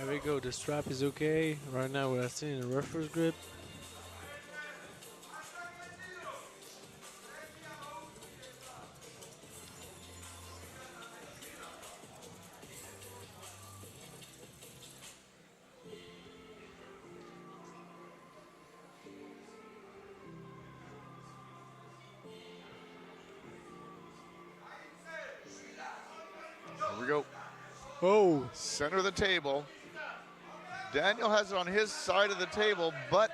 There we go, the strap is okay. Right now we're still in the referee's grip. Here we go. Oh! Center of the table. Daniel has it on his side of the table, but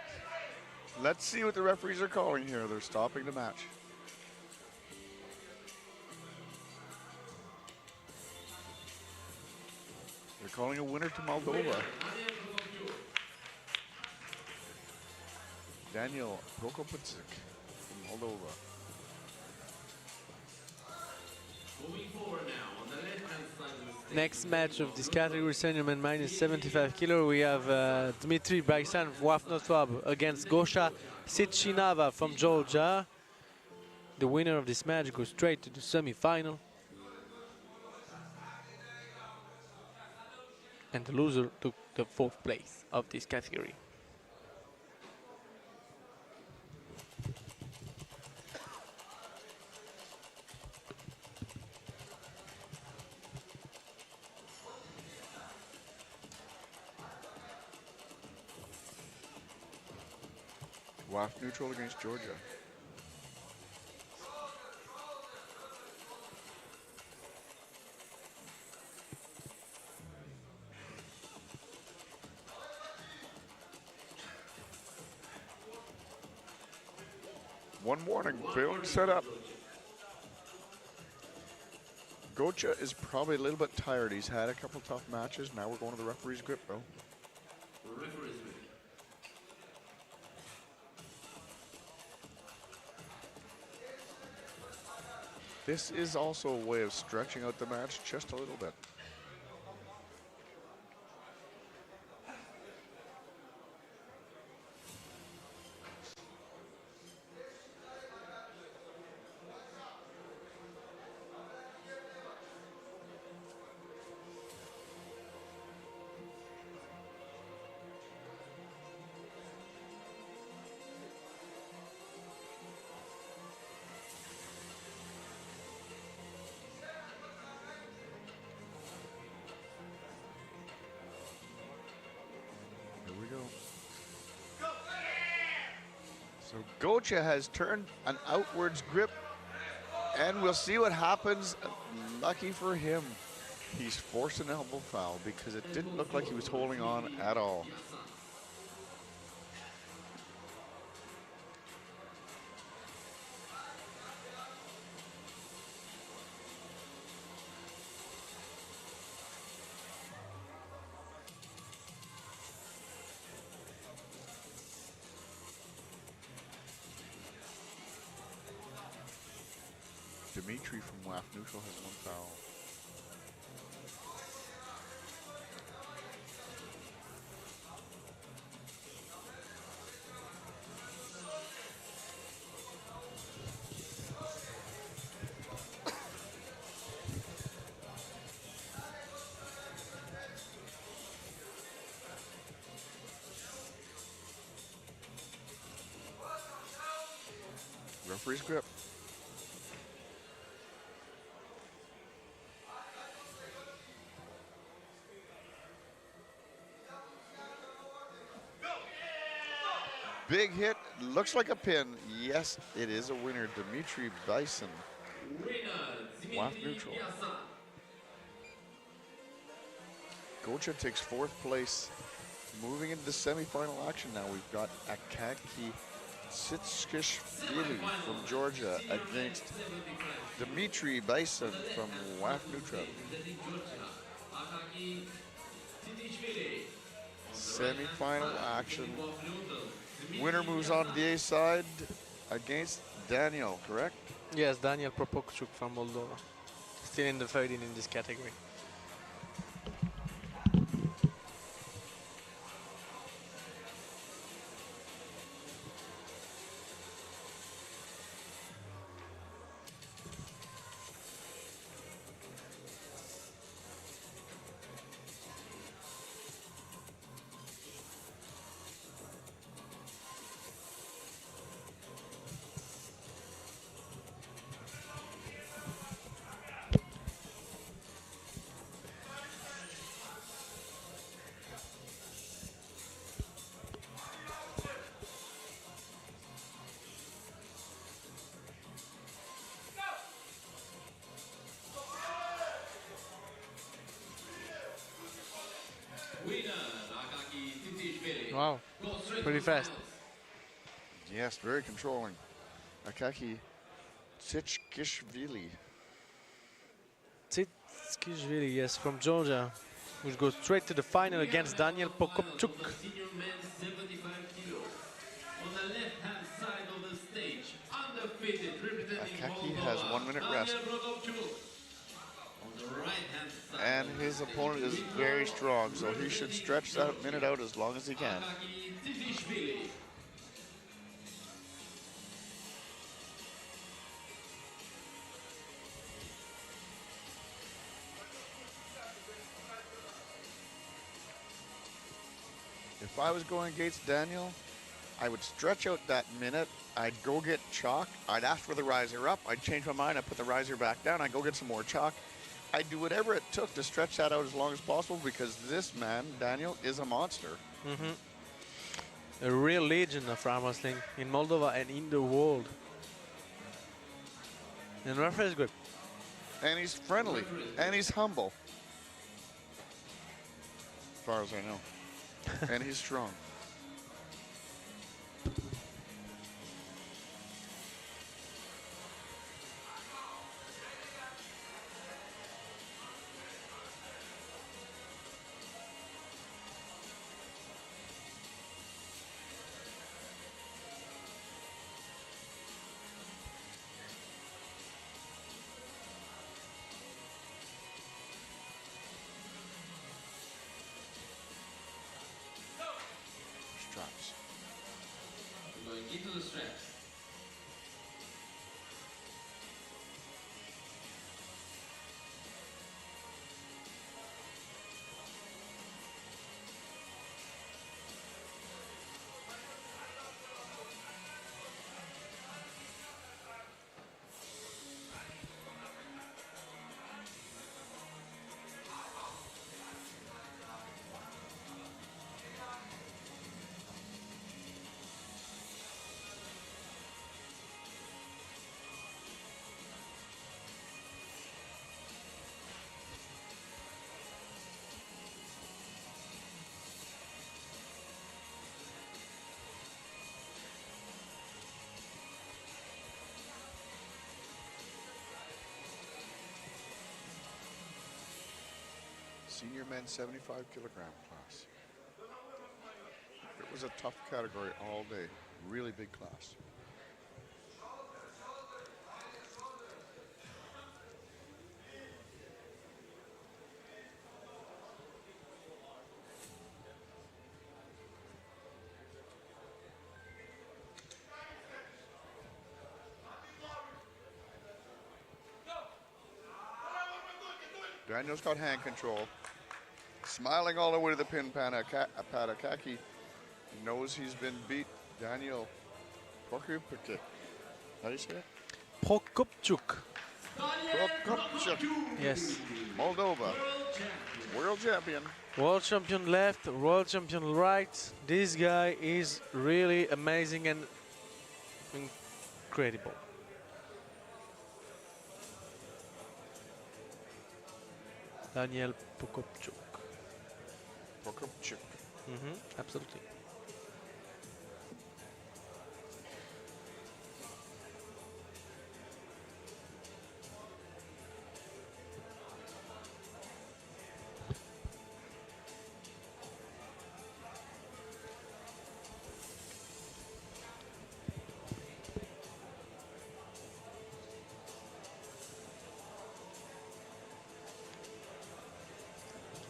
let's see what the referees are calling here. They're stopping the match. They're calling a winner to Moldova. Daniel Prokopchuk from Moldova. Moving forward now, on the left-hand side of the Next match of this category, senior minus 75 kilo, we have Dmitry Baisan from Wafnotrab against Gosha Sitchinava from Georgia. The winner of this match goes straight to the semi-final. And the loser took the 4th place of this category. WAF neutral against Georgia. One warning, failing to set up. Gocha is probably a little bit tired. He's had a couple tough matches. Now we're going to the referee's grip, though. Referee's ready. This is also a way of stretching out the match just a little bit. Here we go. So Gocha has turned an outwards grip, and we'll see what happens. Lucky for him, he's forced an elbow foul because it didn't look like he was holding on at all. Dimitri from WAF neutral has one foul. Referee's grip. Big hit, looks like a pin. Yes, it is a winner. Dmitry Bison, WAF neutral. Gocha takes 4th place. Moving into the semifinal action now, we've got Akaki Sitskishvili from Georgia against Dmitry Bison from WAF neutral. Semi-final action. Winner moves on to the A side against Daniel, correct? Yes, Daniel Propokchuk from Moldova. Still in the fighting in this category. Wow, pretty fast. Yes, very controlling. Akaki Sitskishvili. Tsitskishvili, yes, from Georgia, which goes straight to the final against Daniel Prokopchuk. Senior men's 75 kilo. On the left-hand side of the stage, undefeated, representing Akaki Moldova, has 1 minute rest. Daniel Prokopchuk. On the right-hand side. And his opponent is very strong, so he should stretch that minute out as long as he can. Akaki Titishvili. If I was going against Daniel, I would stretch out that minute. I'd go get chalk. I'd ask for the riser up. I'd change my mind. I'd put the riser back down. I'd go get some more chalk. I'd do whatever it took to stretch that out as long as possible because this man, Daniel, is a monster. A real legend of arm wrestling in Moldova and in the world. And referee is good. And he's friendly. And he's humble. As far as I know. And he's strong. Straps. Going into the straps. Senior men's 75 kilogram class. It was a tough category all day. Really big class. Daniel's got hand control. Smiling all the way to the pin. Padakaki knows he's been beat. Daniel Prokopchuk. How do you say it? Prokopchuk. Prokopchuk. Yes. Moldova. World champion. World champion left, world champion right. This guy is really amazing and incredible. Daniel Prokopchuk. Prokopchuk. Absolutely.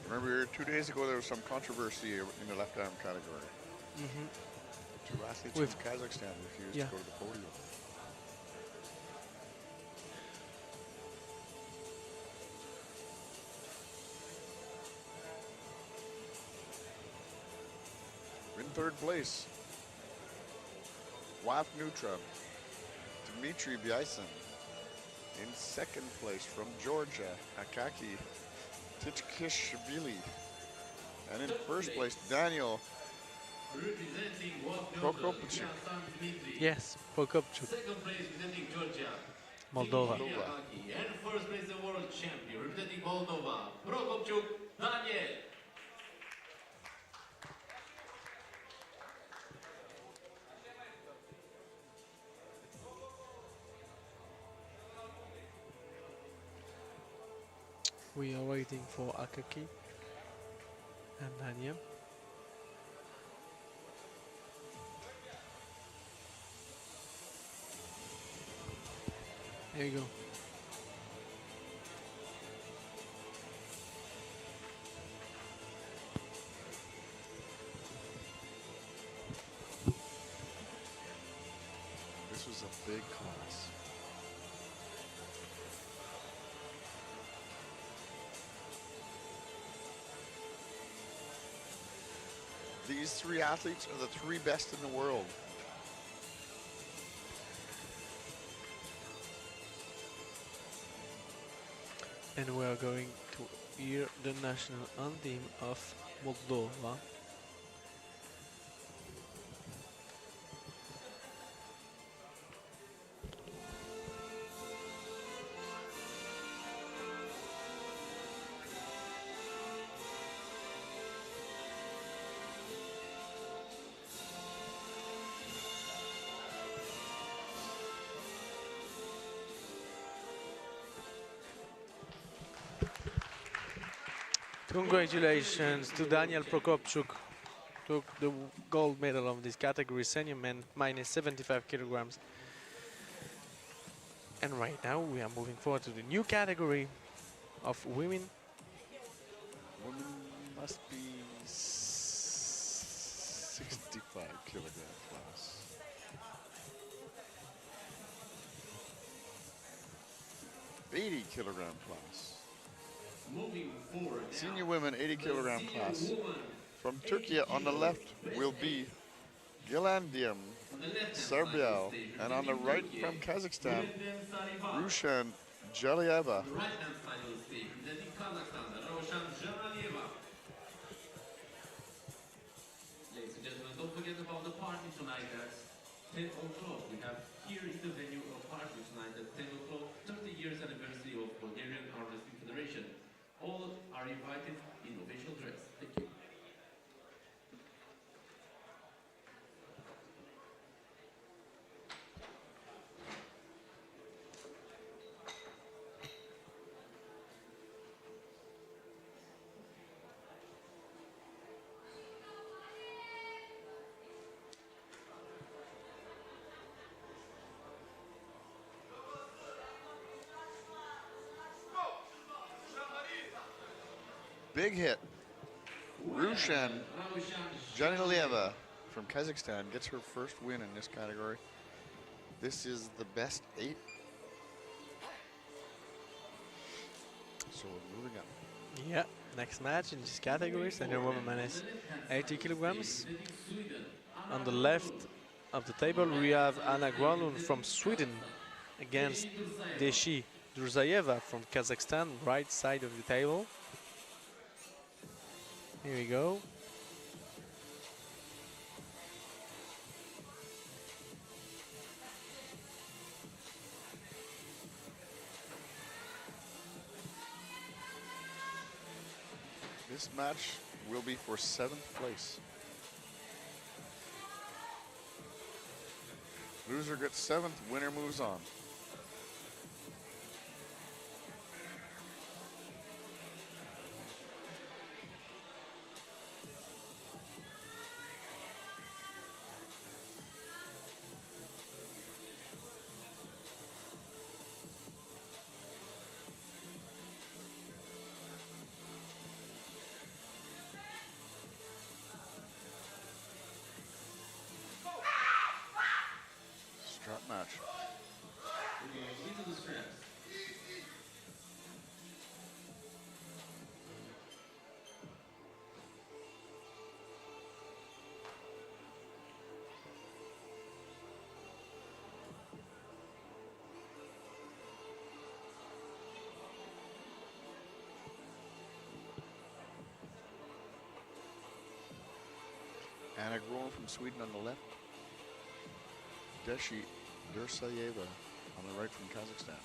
Remember 2 days ago there was some controversy in the left arm category. Two athletes With- from Kazakhstan refused Yeah. to go to the podium. In third place, Waf Nutra, Dmitry Byasin. In second place from Georgia, Akaki Tichkishvili. And in first place, Daniel Representing World Prokopchuk. Dmitry. Yes, Prokopchuk. Second place representing Georgia. Moldova. Akaki. And first place the world champion representing Moldova. Prokopchuk Daniel. We are waiting for Akaki and Daniel. There you go. These three athletes are the three best in the world. And we are going to hear the national anthem of Moldova. Congratulations to Daniel Prokopchuk, took the gold medal of this category, senior men, minus 75 kilograms. And right now we are moving forward to the new category of women. Women must be 65 kilogram class. $80-kilogram class. Moving forward now. Senior women 80-kilogram The class. senior woman, From Turkey on the left will be Gilandium on the left-hand Serbial, side of the stage, and on the representing right from Turkey, Kazakhstan, Gülendam Sarıbağ. Rushan Jalieva. On the right-hand side of the stage, representing Kazakhstan, Roshan Janalieva. Ladies and gentlemen, don't forget about the party tonight at 10 o'clock. We have here is the venue of party tonight at 10 o'clock, 30 years anniversary of Bulgarian Armwrestling Federation. All are invited in official dress. Thank you. Big hit. Rushan Janileva from Kazakhstan gets her first win in this category. This is the best 8. So we're moving up. Yeah, next match in this category, senior woman minus 80 kilograms. On the left of the table, we have Anna Granlund from Sweden against Deshi Druzayeva from Kazakhstan, right side of the table. Here we go. This match will be for 7th place. Loser gets 7th, winner moves on. Strap match. These are the straps. Anna Groen from Sweden on the left. Deshi Dursayeva on the right from Kazakhstan.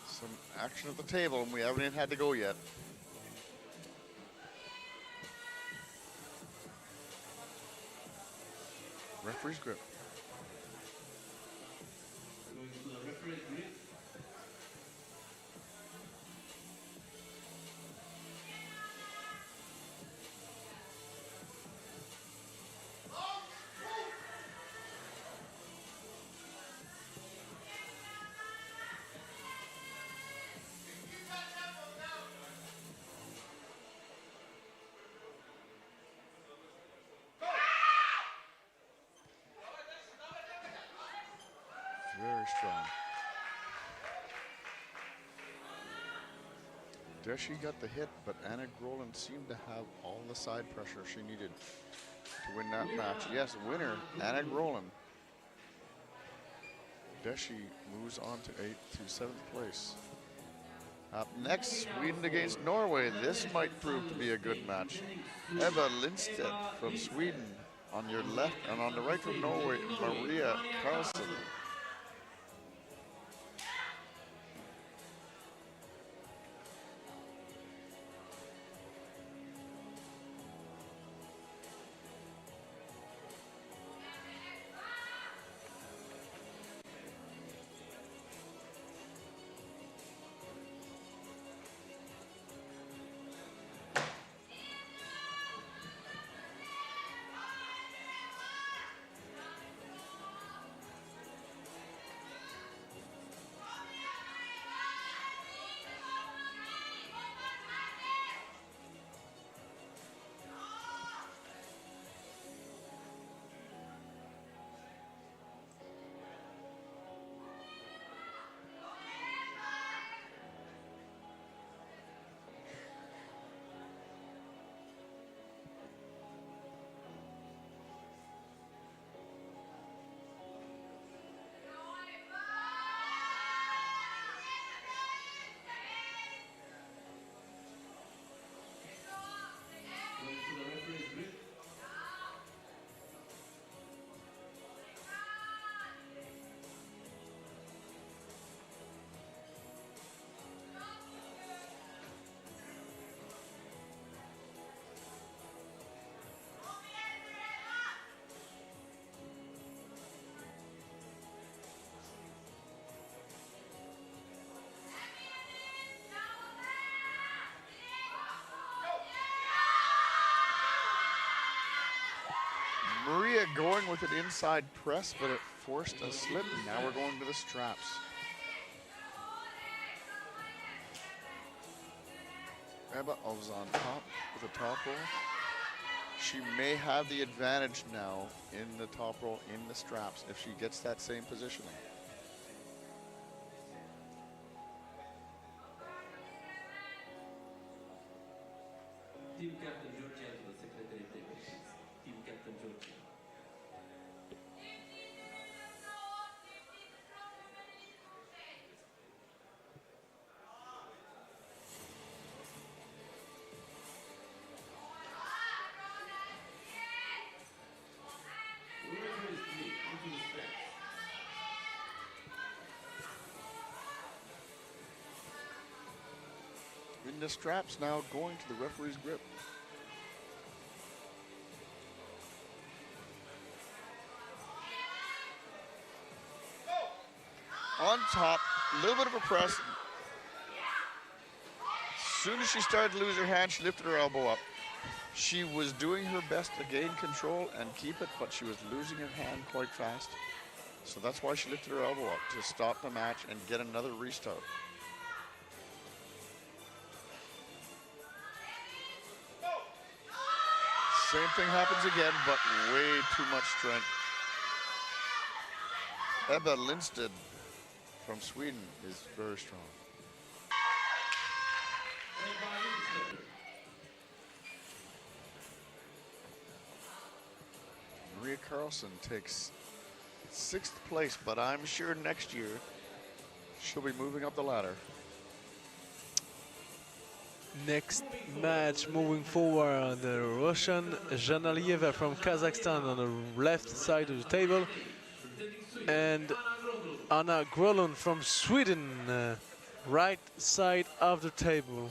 Some action at the table, and we haven't even had to go yet. Referee's grip. Going to the referee grid. Very strong. Deshi got the hit, but Anna Groland seemed to have all the side pressure she needed to win that match. Yes, winner, Anna Groland. Deshi moves on to 7th place. Up next, Sweden against Norway. This might prove to be a good match. Eva Lindstedt from Sweden on your left, and on the right from Norway, Maria Karlsson. Going to the referee's grip. Maria going with an inside press, but it forced a slip. Now we're going to the straps. Eba was on top with a top roll. She may have the advantage now in the top roll in the straps if she gets that same positioning. Team Captain Georgia to the Secretary table, please. Team Captain Georgia. Referee's grip into the straps. In the straps now going to the referee's grip. On top, a little bit of a press. As soon as she started to lose her hand, she lifted her elbow up. She was doing her best to gain control and keep it, but she was losing her hand quite fast. So that's why she lifted her elbow up, to stop the match and get another restart. Same thing happens again, but way too much strength. Ebba Lindstedt from Sweden is very strong. Maria Karlsson takes 6th place, but I'm sure next year she'll be moving up the ladder. Next match moving forward, the Russian Zhana Lieva from Kazakhstan on the left side of the table, and Anna Groland from Sweden, right side of the table.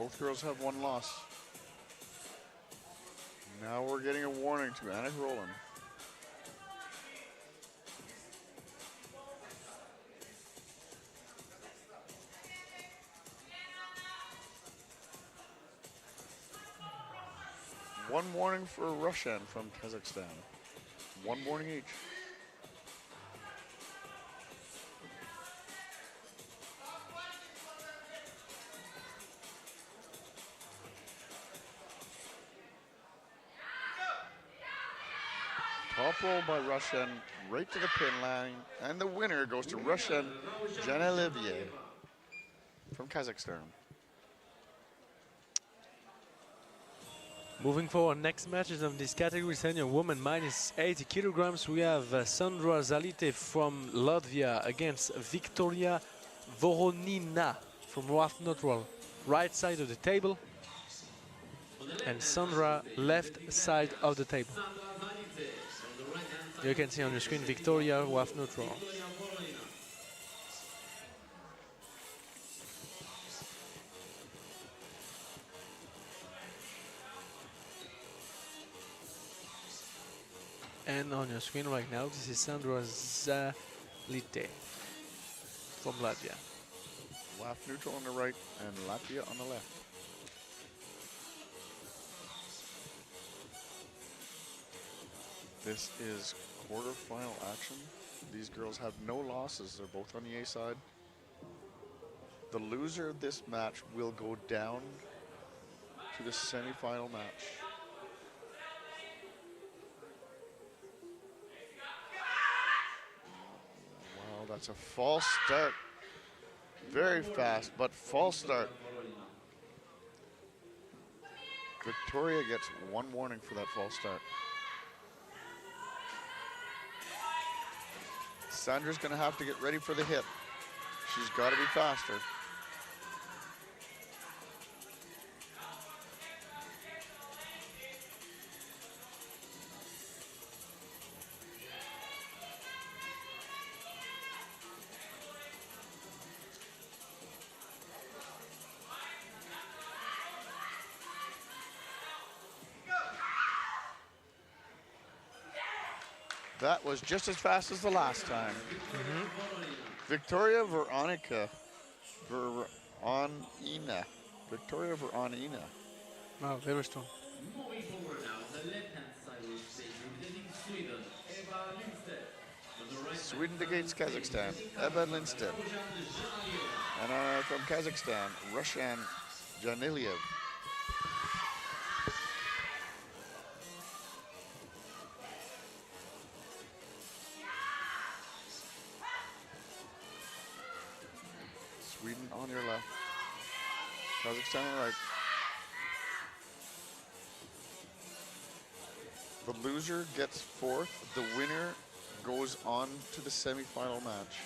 Both girls have one loss. Now we're getting a warning to Anna Roland. One warning for Russian from Kazakhstan. One warning each. Top roll by Russian, right to the pin line, and the winner goes to Russian Janeliev from Kazakhstan. Moving forward, next matches of this category, senior woman minus 80 kilograms. We have Sandra Zalite from Latvia against Victoria Voronina from Rough Neutral. Right side of the table, and Sandra left side of the table. You can see on your screen Victoria Rough Neutral. And on your screen right now, this is Sandra Zalite from Latvia. Laugh neutral on the right and Latvia on the left. This is quarterfinal action. These girls have no losses. They're both on the A side. The loser of this match will go down to the semifinal match. Wow, that's a false start. Very fast, but false start. Victoria gets one warning for that false start. Sandra's gonna have to get ready for the hit. She's gotta be faster. That was just as fast as the last time. Victoria Veronica. Veronina. Victoria Veronina. Wow, very strong. Moving forward now, the left-hand side of the stage, representing Sweden, Eva Lindstedt. On the right Sweden against Kazakhstan. Eva Lindstedt. And from Kazakhstan, Rushan Janiliev. Sweden on your left. Kazakhstan on the right. The loser gets fourth. The winner goes on to the semifinal match.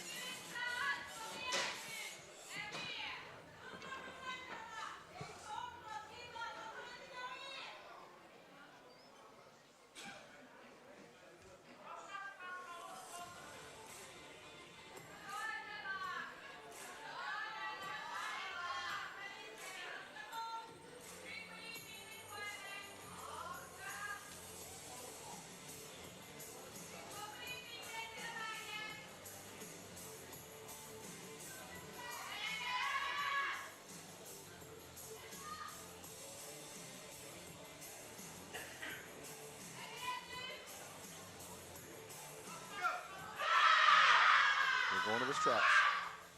Going to the straps.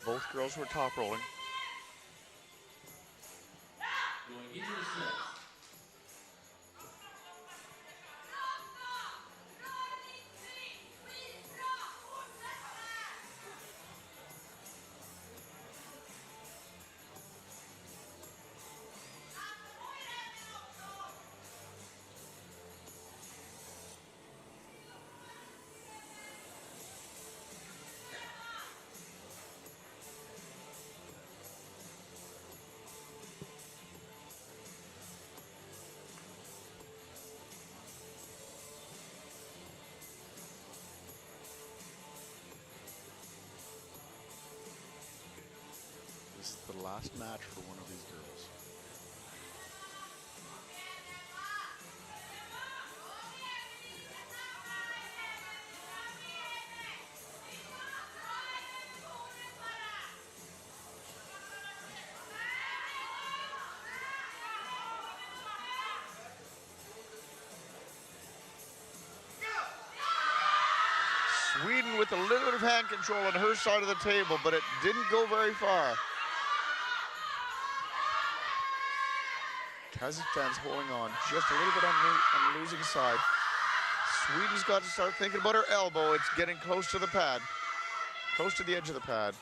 Both girls were top rolling. going into the sets. This is the last match for one of these girls. Sweden with a little bit of hand control on her side of the table, but it didn't go very far. Kazakhstan's holding on just a little bit on the losing side. Sweden's got to start thinking about her elbow. It's getting close to the pad, close to the edge of the pad.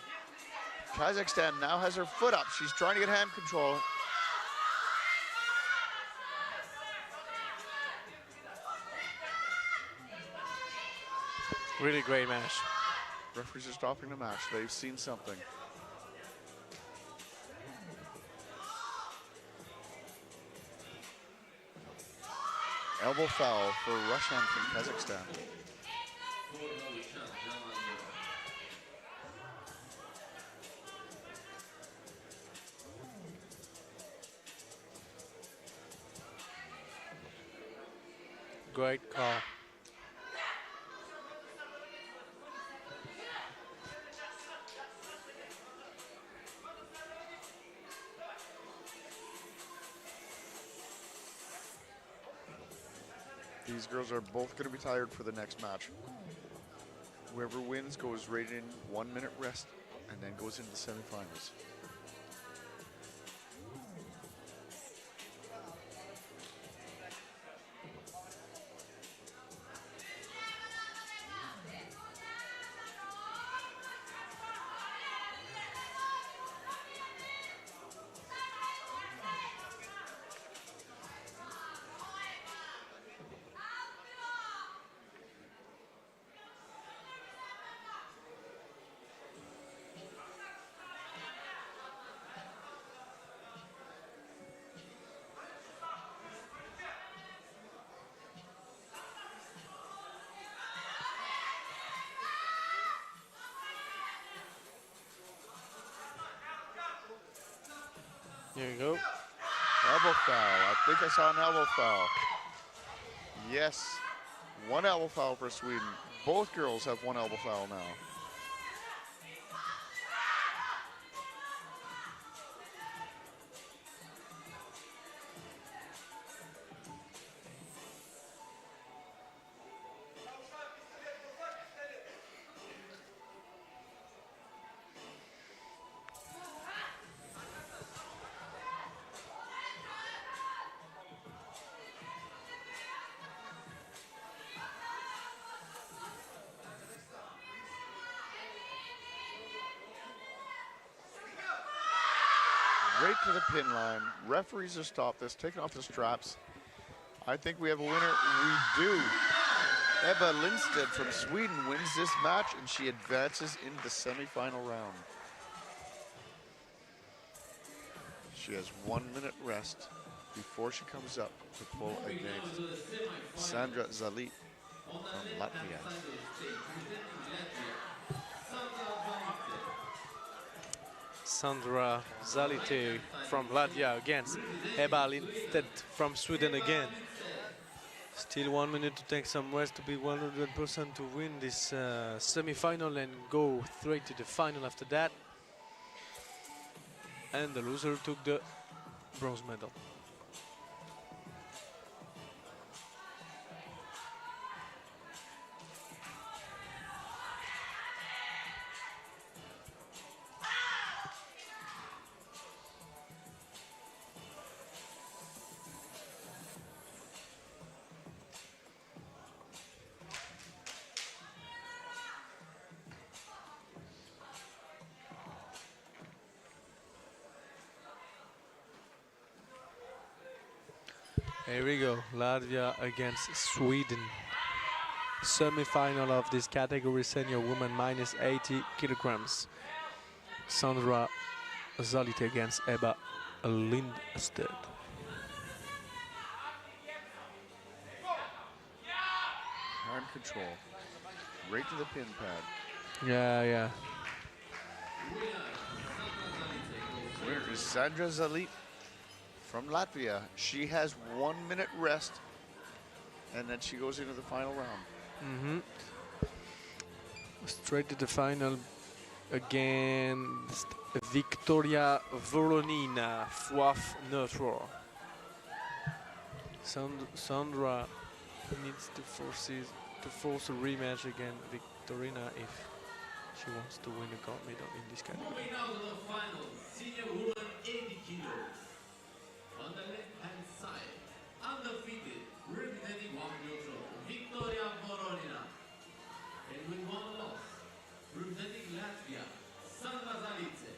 Kazakhstan now has her foot up. She's trying to get hand control. Really great match. Referees are stopping the match. They've seen something. Elbow foul for Rushan from Kazakhstan. Great call. These girls are both going to be tired for the next match. Whoever wins goes right in 1 minute rest and then goes into the semifinals. Here you go. Elbow foul. I think I saw an elbow foul. Yes. One elbow foul for Sweden. Both girls have one elbow foul now. Right to the pin line. Referees have stopped this, taken off the straps. I think we have a winner. We do. Ebba Lindstedt from Sweden wins this match and she advances into the semifinal round. She has 1 minute rest before she comes up to pull against Sandra Zalit from Latvia. Sandra Zalite from Latvia against Ebba Lindstedt from Sweden again. Still 1 minute to take some rest to be 100% to win this semi-final and go straight to the final after that. And the loser took the bronze medal. Here we go, Latvia against Sweden. Semi-final of this category, senior woman minus 80 kilograms. Sandra Zalite against Ebba Lindstedt. Hand control. Right to the pin pad. Yeah. Winner is Sandra Zalit from Latvia. She has 1 minute rest and then she goes into the final round. Straight to the final against Victoria Voronina, Fwaf neutral. Sandra needs to to force a rematch against Victorina if she wants to win a gold medal in this category. Moving now to the final, senior woman 80 kilos. On the left-hand side, undefeated, representing Neutral, Victoria Voronina. And with one loss, representing Latvia, Sandra Zalice.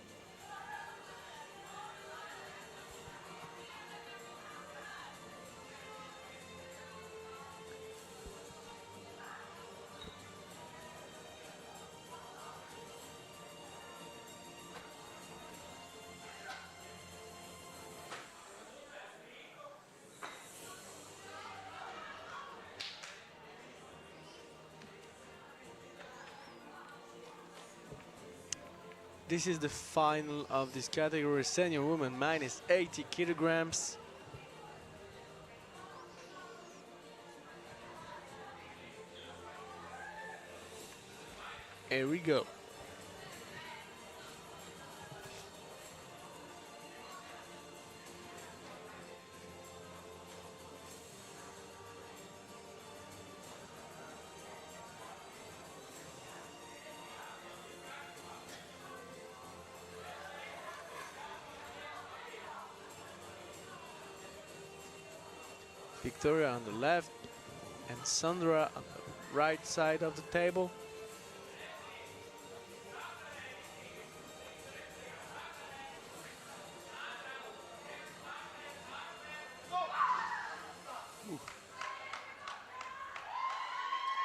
This is the final of this category, senior woman minus 80 kilograms. Here we go. Victoria on the left and Sandra on the right side of the table.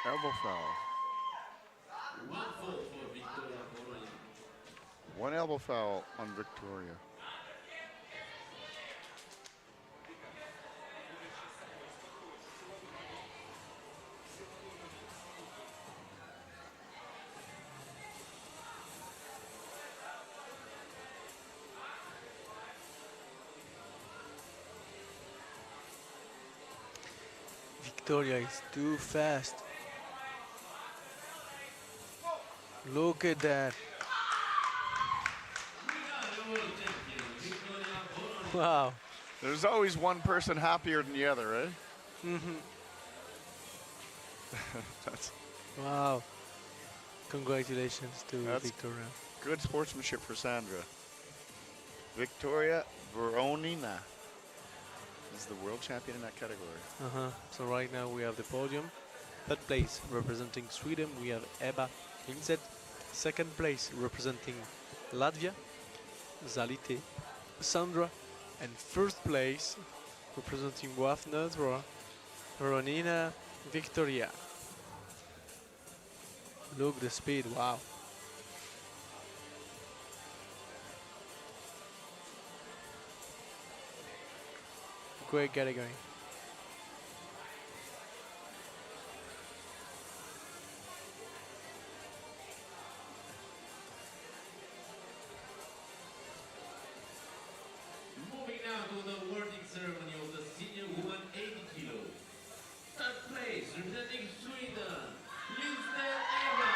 Elbow foul. One fall for Victoria Voronina. One elbow foul on Victoria. Victoria is too fast. Look at that. Wow. There's always one person happier than the other, right? Mm-hmm. That's Wow. Congratulations to That's- Victoria. good sportsmanship for Sandra. Victoria Voronina is the world champion in that category. So right now we have the podium. Third place representing Sweden, we have Ebba Lindset. Second place representing Latvia, Zalite, Sandra. And first place representing Wafnadra, Voronina, Victoria. Look the speed, wow. Great category. Moving now to the awarding ceremony of the senior woman 80 kilos. Third place, representing Sweden, Lindstedt Eva.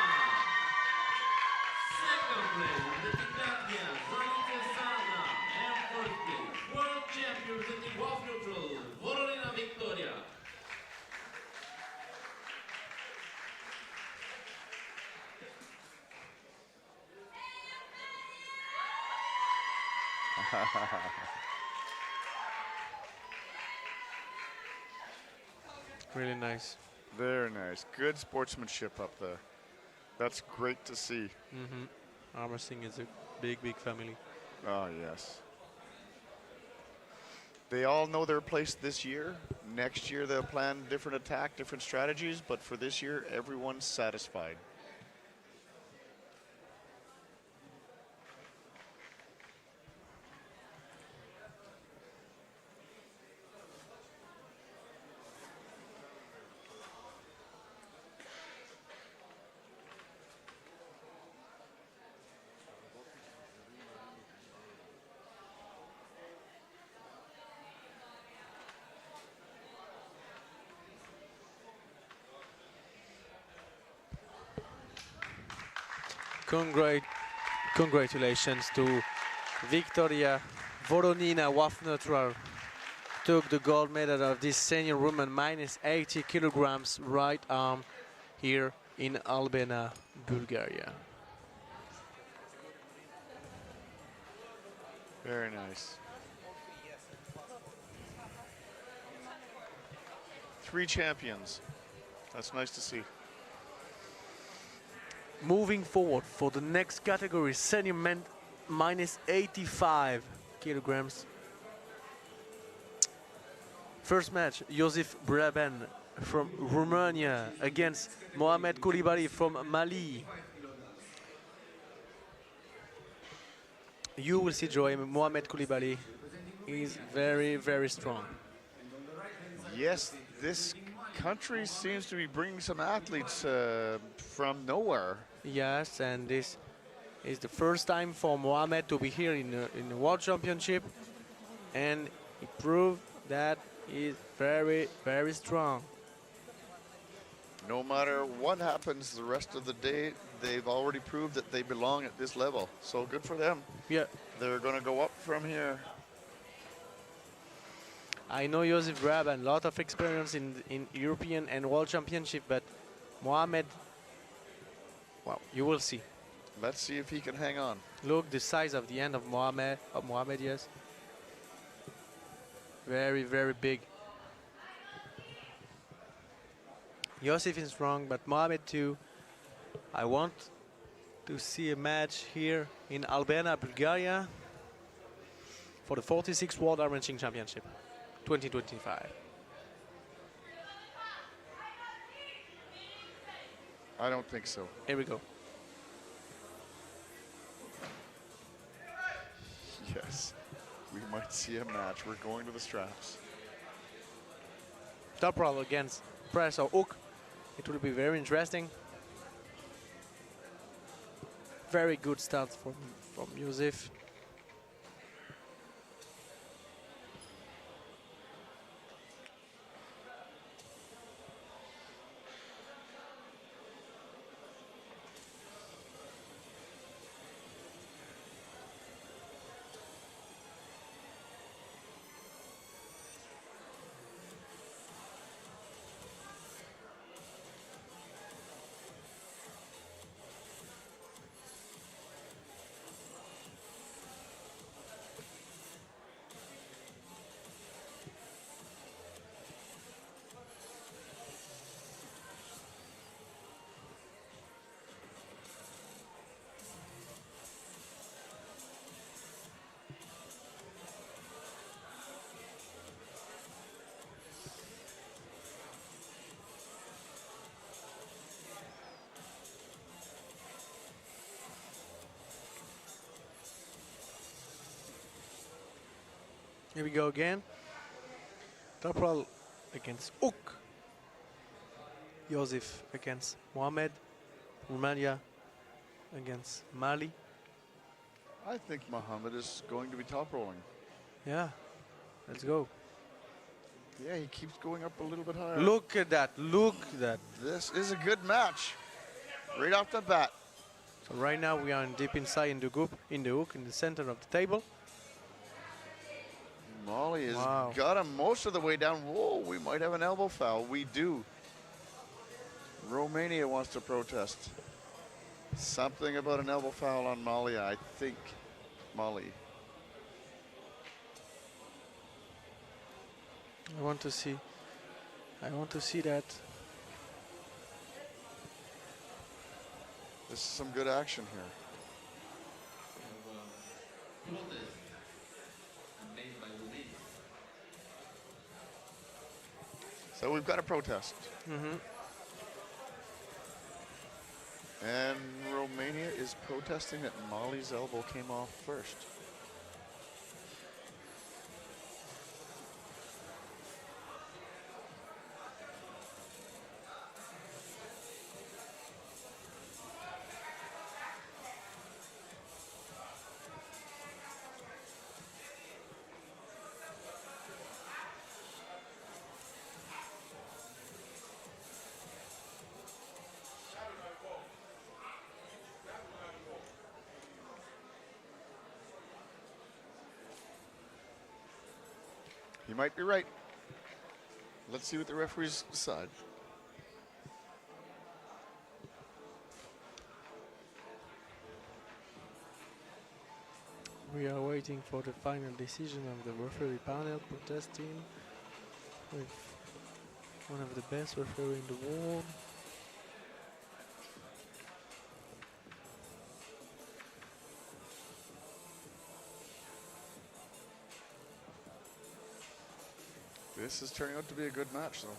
Second place, representing Latvia, Zalice Sana. And fourth place, world champion representing Wolf Neutral, Voronina Victoria. Really nice. Very nice. Good sportsmanship up there. That's great to see. Arm wrestling is a big, big family. Oh, yes. They all know their place this year. Next year they'll plan different attack, different strategies, but for this year, everyone's satisfied. Congratulations to Victoria Voronina Wafnotral. Took the gold medal of this senior woman minus 80 kilograms right arm here in Albania, Bulgaria. Very nice. 3 champions. That's nice to see. Moving forward for the next category, senior men minus 85 kilograms. First match, Joseph Braben from Romania against Mohamed Koulibaly from Mali. You will see, Joey, Mohamed Koulibaly is very, very strong. Yes, this country seems to be bringing some athletes from nowhere. Yes, and this is the first time for Mohamed to be here in the World Championship, and he proved that he's very, very strong. No matter what happens the rest of the day, they've already proved that they belong at this level. So good for them. Yeah, They're going to go up from here. I know Joseph Braben, a lot of experience in European and World Championship, but Mohamed, well, you will see. Let's see if he can hang on. Look, the size of the end of Mohamed, yes. Very, very big. Joseph is strong, but Mohamed too. I want to see a match here in Albania, Bulgaria for the 46th World Armwrestling Championship 2025. I don't think so. Here we go. Yes, we might see a match. We're going to the straps. Top roll against press or hook. It will be very interesting. Very good start from Joseph. Here we go again. Top roll against Hook. Joseph against Mohamed. Romania against Mali. I think Mohammed is going to be top rolling. Yeah, let's go. Yeah, he keeps going up a little bit higher. Look at that, look at that. This is a good match. Right off the bat. So right now we are deep inside in the group, in the hook, in the center of the table. Molly has Wow. got him most of the way down. Whoa, we might have an elbow foul. We do. Romania wants to protest. Something about an elbow foul on Molly, I think. Molly. I want to see that. This is some good action here. Protest made by Romania. So we've got a protest. And Romania is protesting that Molly's elbow came off first. You might be right. Let's see what the referees decide. We are waiting for the final decision of the referee panel protesting with one of the best referees in the world. This is turning out to be a good match, though.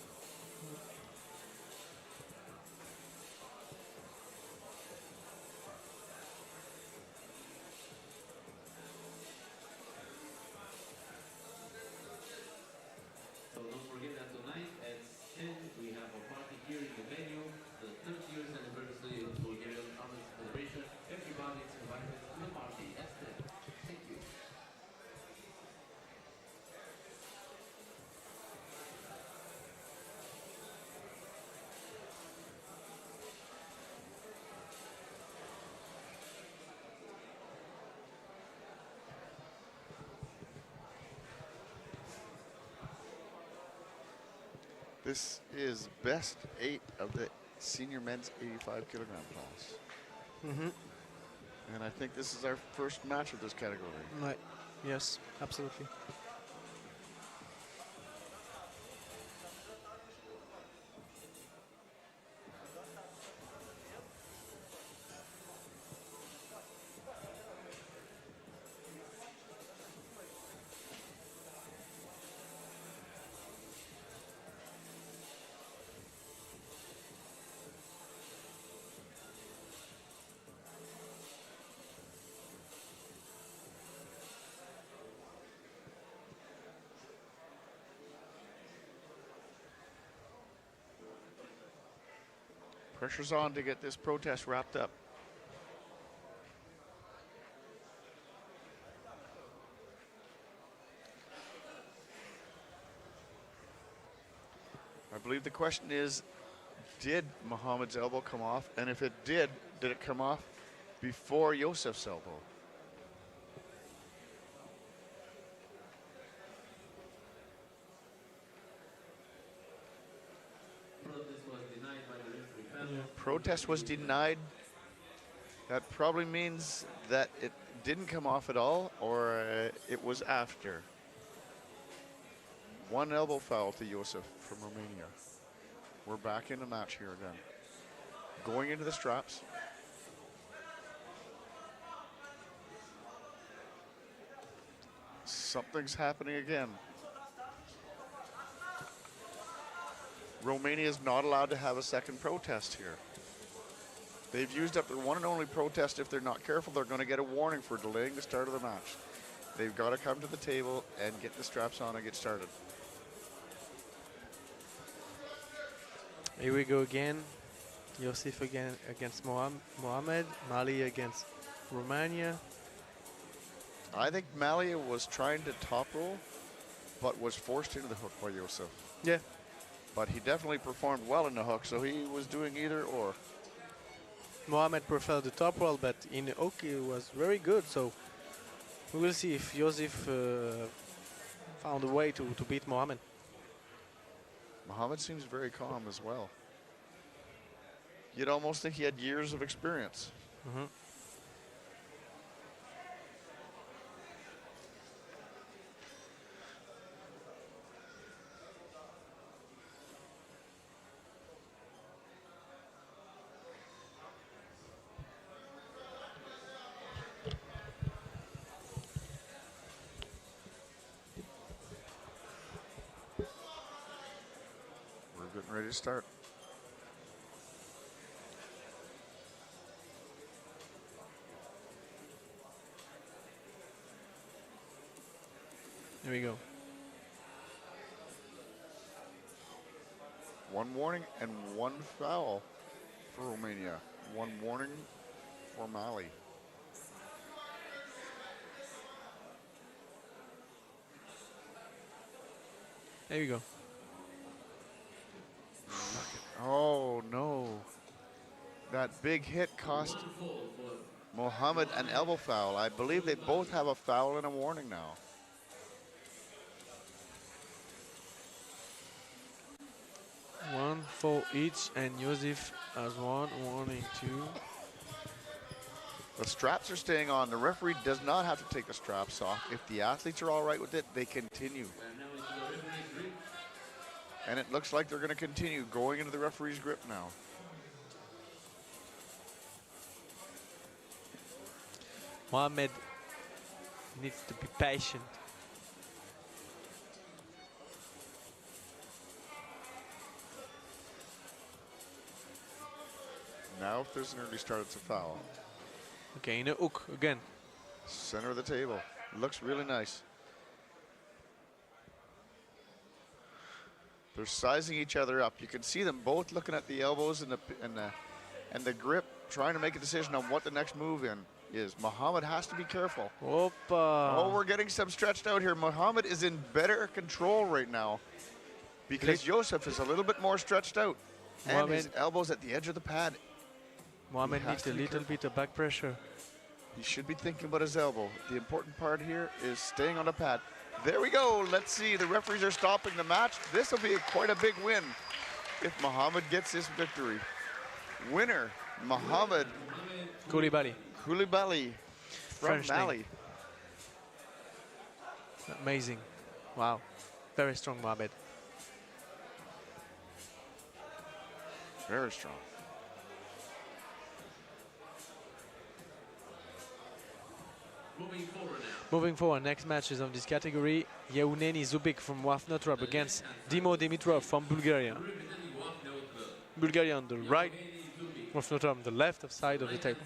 So don't forget that tonight at 10 we have a party here in the venue, the 30 years anniversary of Bulgarian Armwrestling Federation. Everybody is invited to the party at 10. Thank you. This is best 8 of the senior men's 85 kilogram class. Mm-hmm. And I think this is our first match of this category. Right. Yes, absolutely. Pressure's on to get this protest wrapped up. I believe the question is, did Muhammad's elbow come off? And if it did it come off before Yosef's elbow? Protest was denied by the referee panel. Protest was denied. That probably means that it didn't come off at all, or it was after. One elbow foul to Yosef from Romania. We're back in the match here again. Going into the straps. Something's happening again. Romania is not allowed to have a second protest here. They've used up their one and only protest. If they're not careful, they're going to get a warning for delaying the start of the match. They've got to come to the table and get the straps on and get started. Here we go again. Yosef again against Mohamed. Mali against Romania. I think Malia was trying to top roll, but was forced into the hook by Yosef. Yeah. But he definitely performed well in the hook, so he was doing either or. Mohamed preferred the top roll, but in the hook he was very good. So we will see if Yosef found a way to beat Mohamed. Muhammad seems very calm as well. You'd almost think he had years of experience. Mm-hmm. We're getting ready to start. Here we go. One warning and one foul for Romania. One warning for Mali. There we go. Oh no. That big hit cost Mohammed an elbow foul. I believe they both have a foul and a warning now. One for each, and Yosef has one, 1 and 2. The straps are staying on. The referee does not have to take the straps off. If the athletes are all right with it, they continue. And it looks like they're going to continue going into the referee's grip now. Mohamed needs to be patient. Now if there's an early start, it's a foul. Okay, in a hook again. Center of the table. Looks really nice. They're sizing each other up. You can see them both looking at the elbows and the grip, trying to make a decision on what the next move in is. Mohamed has to be careful. Oh, we're getting some stretched out here. Mohamed is in better control right now because Joseph is a little bit more stretched out. And his elbows at the edge of the pad. Mohamed needs a little bit of back pressure. He should be thinking about his elbow. The important part here is staying on the pad. There we go. Let's see. The referees are stopping the match. This will be quite a big win if Mohamed gets this victory. Winner, Mohamed Koulibaly. Koulibaly from French Mali. name. Amazing. Wow. Very strong, Mohamed. Very strong. Moving forward, next match is on this category. Yeuneni Zubik from Wafnotrab against Dimo Dimitrov from Bulgaria. Bulgaria on the right, Wafnotrab on the left side of the table.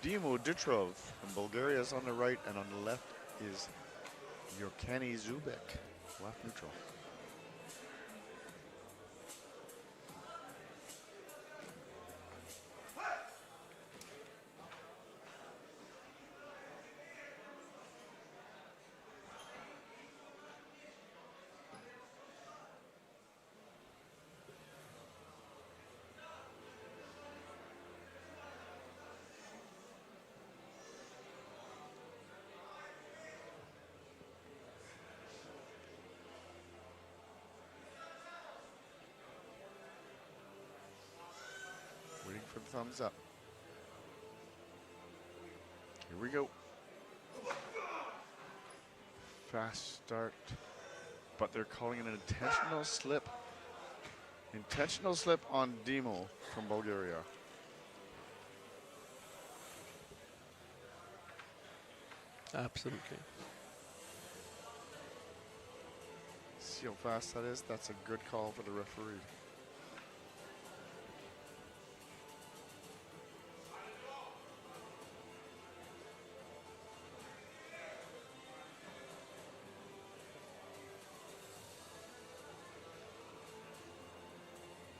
Dimo Dimitrov from Bulgaria is on the right, and on the left is Yeuneni Zubik, left neutral. Waiting for the thumbs up. Here we go. Fast start, but they're calling it an intentional slip. Intentional slip on Dimo from Bulgaria. Absolutely. See how fast that is? That's a good call for the referee.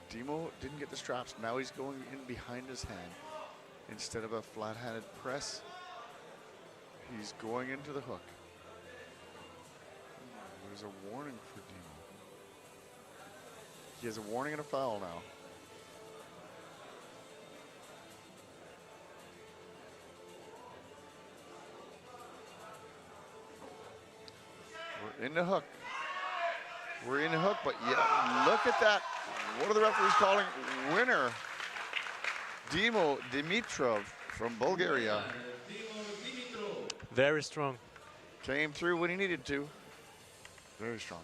Dimo didn't get the straps. Now he's going in behind his hand. Instead of a flat-handed press, he's going into the hook. There's a warning for Dimo. He has a warning and a foul now. We're in the hook. We're in the hook, but yeah, look at that. What are the referees calling? Winner, Dimo Dimitrov from Bulgaria. Very strong. Came through when he needed to. Very strong.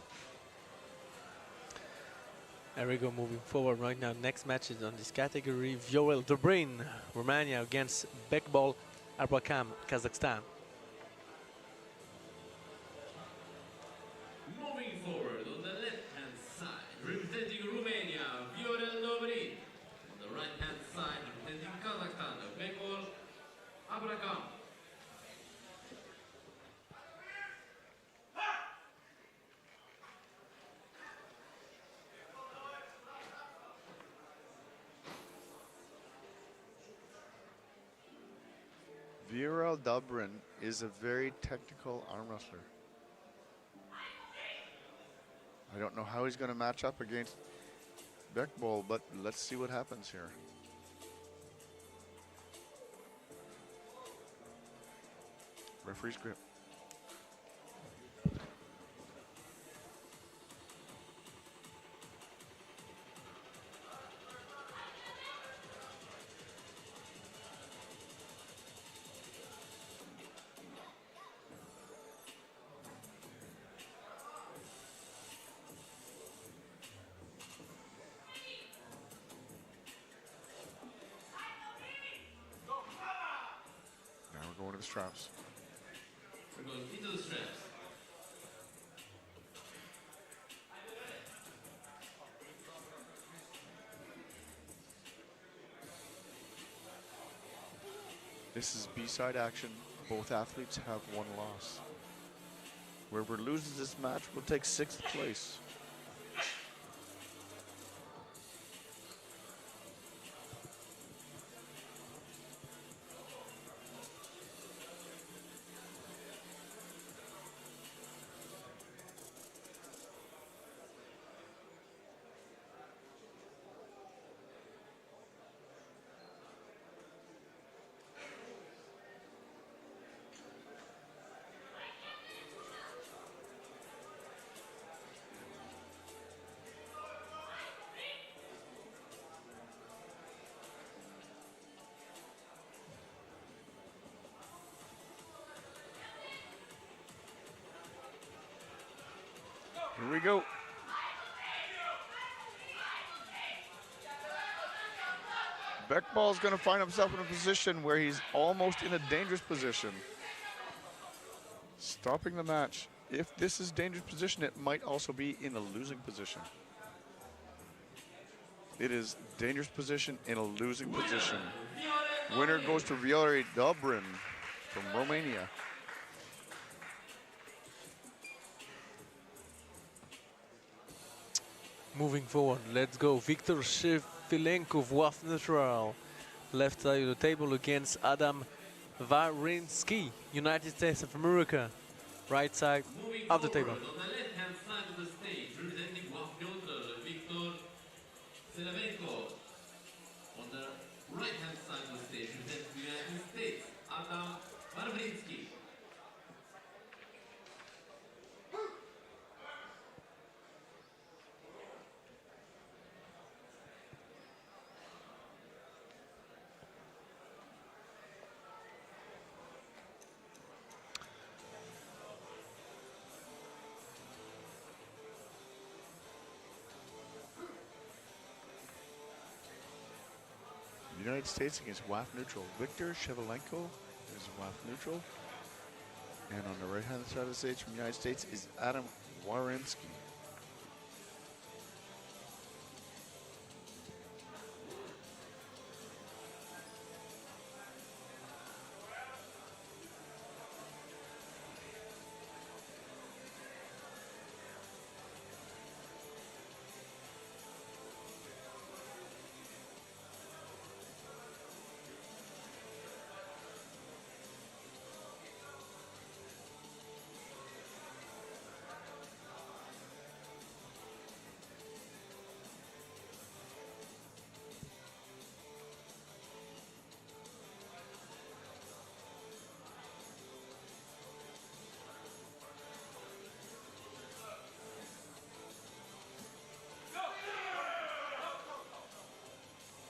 There we go, moving forward right now. Next match is on this category. Viorel Dobrin, Romania against Bekbol Arbakam, Kazakhstan. Moving forward on the left-hand side, representing Romania, Viorel Dobrin. On the right-hand side, representing Kazakhstan, Bekbol Arbakam. Viorel Dobrin is a very technical arm wrestler. I don't know how he's going to match up against Beckball, but let's see what happens here. Referee's grip. Now we're going to the straps. We're going into the straps. This is B-side action. Both athletes have one loss. Whoever loses this match will take 6th place. Here we go. Beckball's going to find himself in a position where he's almost in a dangerous position. Stopping the match. If this is dangerous position, it might also be in a losing position. It is dangerous position in a losing position. Winner goes to Viore Dobrin from Romania. Moving forward, let's go. Viktor Shefilenko, Waf neutral. Left side of the table against Adam Warinsky, United States of America. Right side of the table. On the left-hand side of the stage, representing WAF neutral, Viktor Shefilenko. On the right-hand side of the stage, representing the United States, Adam Warinsky. United States against WAF neutral. Viktor Shefilenko is WAF neutral. And on the right-hand side of the stage from the United States is Adam Warinsky.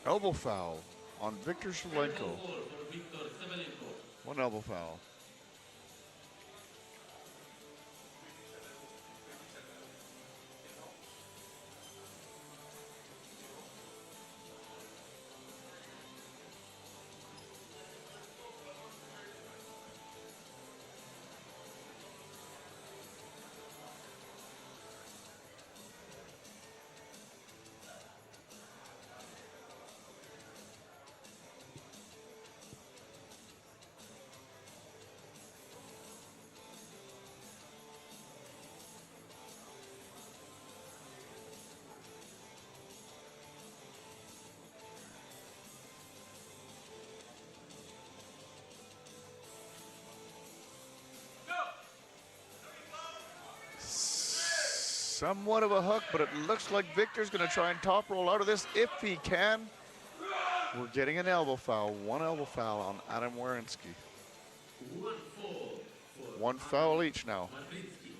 Elbow foul on Viktor Shefilenko. One elbow foul. somewhat of a hook, but it looks like Victor's going to try and top roll out of this if he can. We're getting an elbow foul. One elbow foul on Adam Warinsky. 1 fall for One foul each now. Madridsky.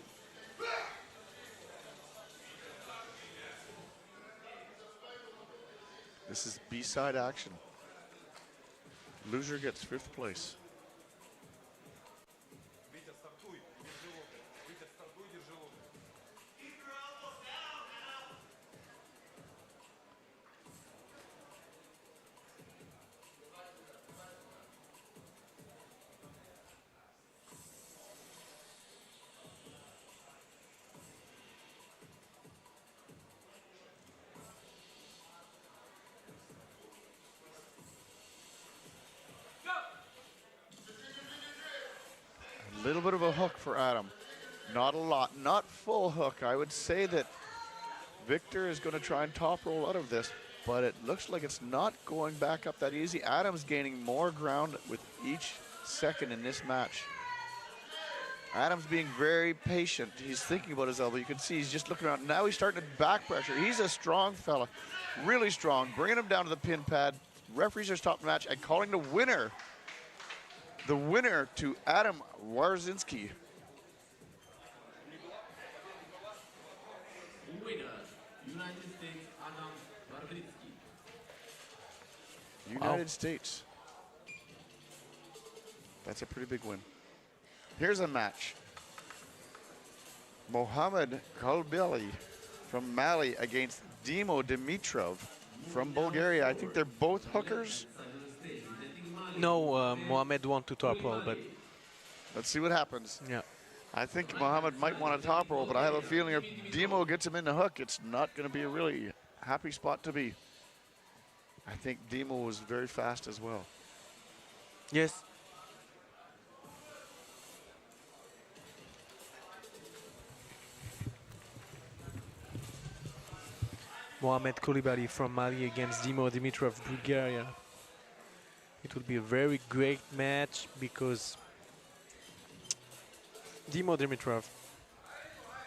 This is B-side action. Loser gets 5th place. A little bit of a hook for Adam. Not a lot, not full hook. I would say that Victor is going to try and top roll out of this, but it looks like it's not going back up that easy. Adam's gaining more ground with each second in this match. Adam's being very patient. He's thinking about his elbow. You can see he's just looking around. Now he's starting to back pressure. He's a strong fella, really strong. Bringing him down to the pin pad. Referees are stopping the match and calling the winner to Adam Warzinski. Winner, United States, Adam Madridsky. United States. That's a pretty big win. Here's a match. Mohamed Kalbeli from Mali against Dimo Dimitrov from Bulgaria. I think they're both hookers. No, Mohamed want to top roll, but Let's see what happens. yeah. I think Mohamed might want a top roll, but I have a feeling if Dimo gets him in the hook, it's not going to be a really happy spot to be. I think Dimo was very fast as well. Yes. Mohamed Koulibaly from Mali against Dimo Dimitrov, Bulgaria. It will be a very great match because Dimo Dimitrov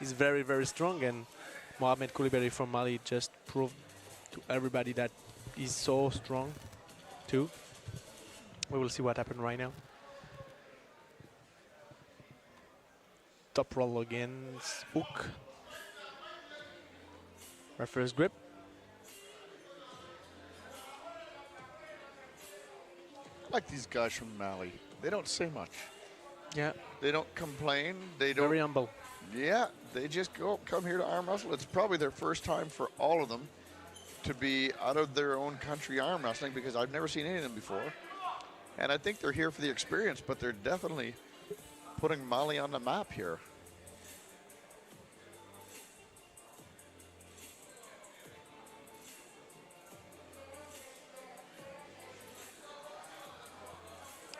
is very, very strong, and Mohamed Koulibaly from Mali just proved to everybody that he's so strong too. We will see what happens right now. Top roll against hook. Referee's grip. I like these guys from Mali. They don't say much. Yeah, They don't complain. They don't. very humble. Yeah, they just come here to arm wrestle. It's probably their first time for all of them to be out of their own country arm wrestling, because I've never seen any of them before. And I think they're here for the experience, but they're definitely putting Mali on the map here.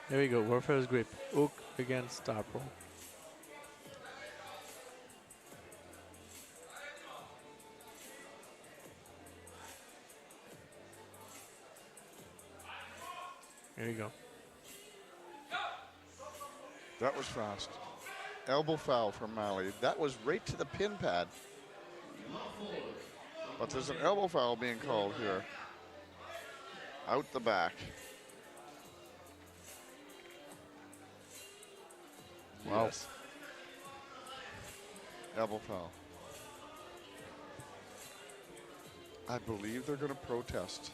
There we go, Warfare's grip. Hook against top roll. There you go. That was fast. Elbow foul from Mali. That was right to the pin pad. But there's an elbow foul being called here. Out the back. Wow. Yes. Elbow foul. I believe they're going to protest.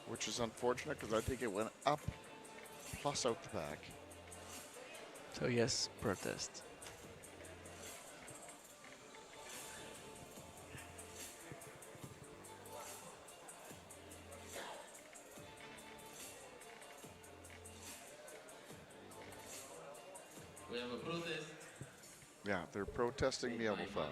Which is unfortunate because I think it went up plus out the back. So yes, protest. We have a protest. Yeah, they're protesting the elbow foul.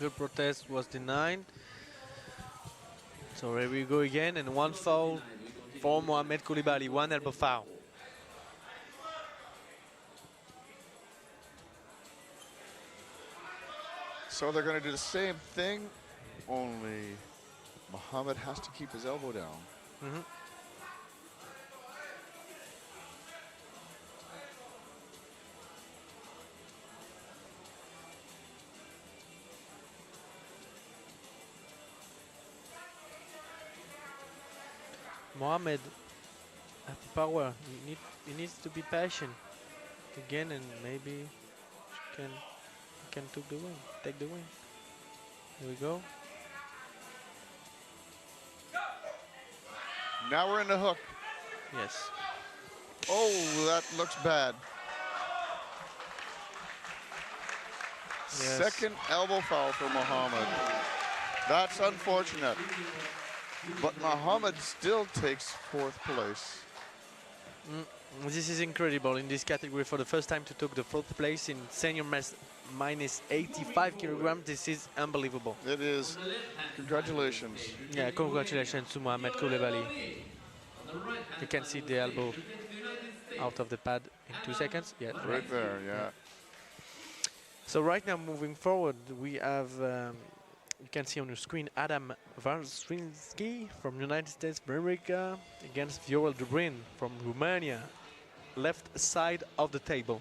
The protest was denied. So here we go again, and one foul for Mohamed Koulibaly, one elbow foul. So they're going to do the same thing, only Mohamed has to keep his elbow down. Mhm. Mohamed has the power. He needs to be patient again, and maybe he can take the win. Take the win. Here we go. Now we're in the hook. Yes. Oh, that looks bad. Yes. Second elbow foul for Mohamed. That's unfortunate. But Mohamed still takes fourth place. This is incredible in this category. For the first time to take the fourth place in senior minus 85 kilograms. This is unbelievable. It is. Congratulations. Yeah, congratulations to Mohamed Koulibaly. You can see the elbow out of the pad in 2 seconds. Yeah, Right there, yeah. So right now, moving forward, we have, you can see on your screen, Adam Varstrinsky from United States of America against Viorel Dubrin from Romania, left side of the table.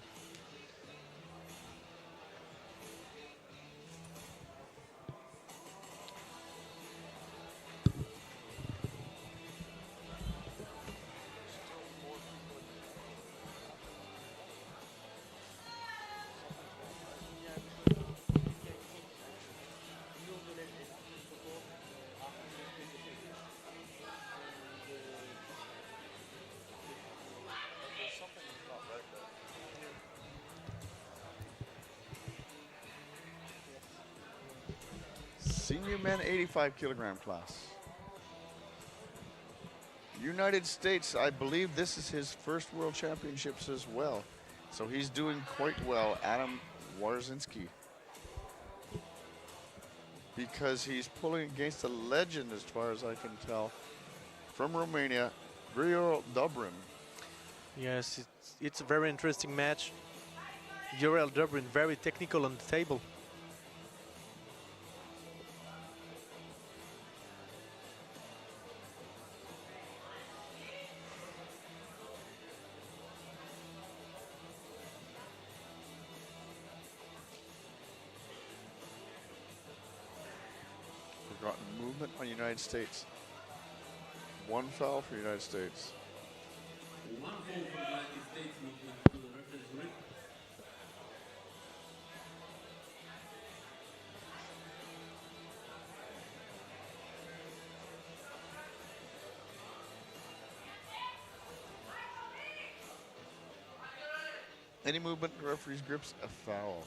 Senior men 85 kilogram class. United States, I believe this is his first World Championships as well. So he's doing quite well, Adam Warzinski. Because he's pulling against a legend as far as I can tell. From Romania, Viorel Dubrin. Yes, it's a very interesting match. Viorel Dubrin very technical on the table. Forgotten movement on United States. One foul for United States. One foul for the United States movement to the referee's grid. Any movement in the referee's grips, a foul.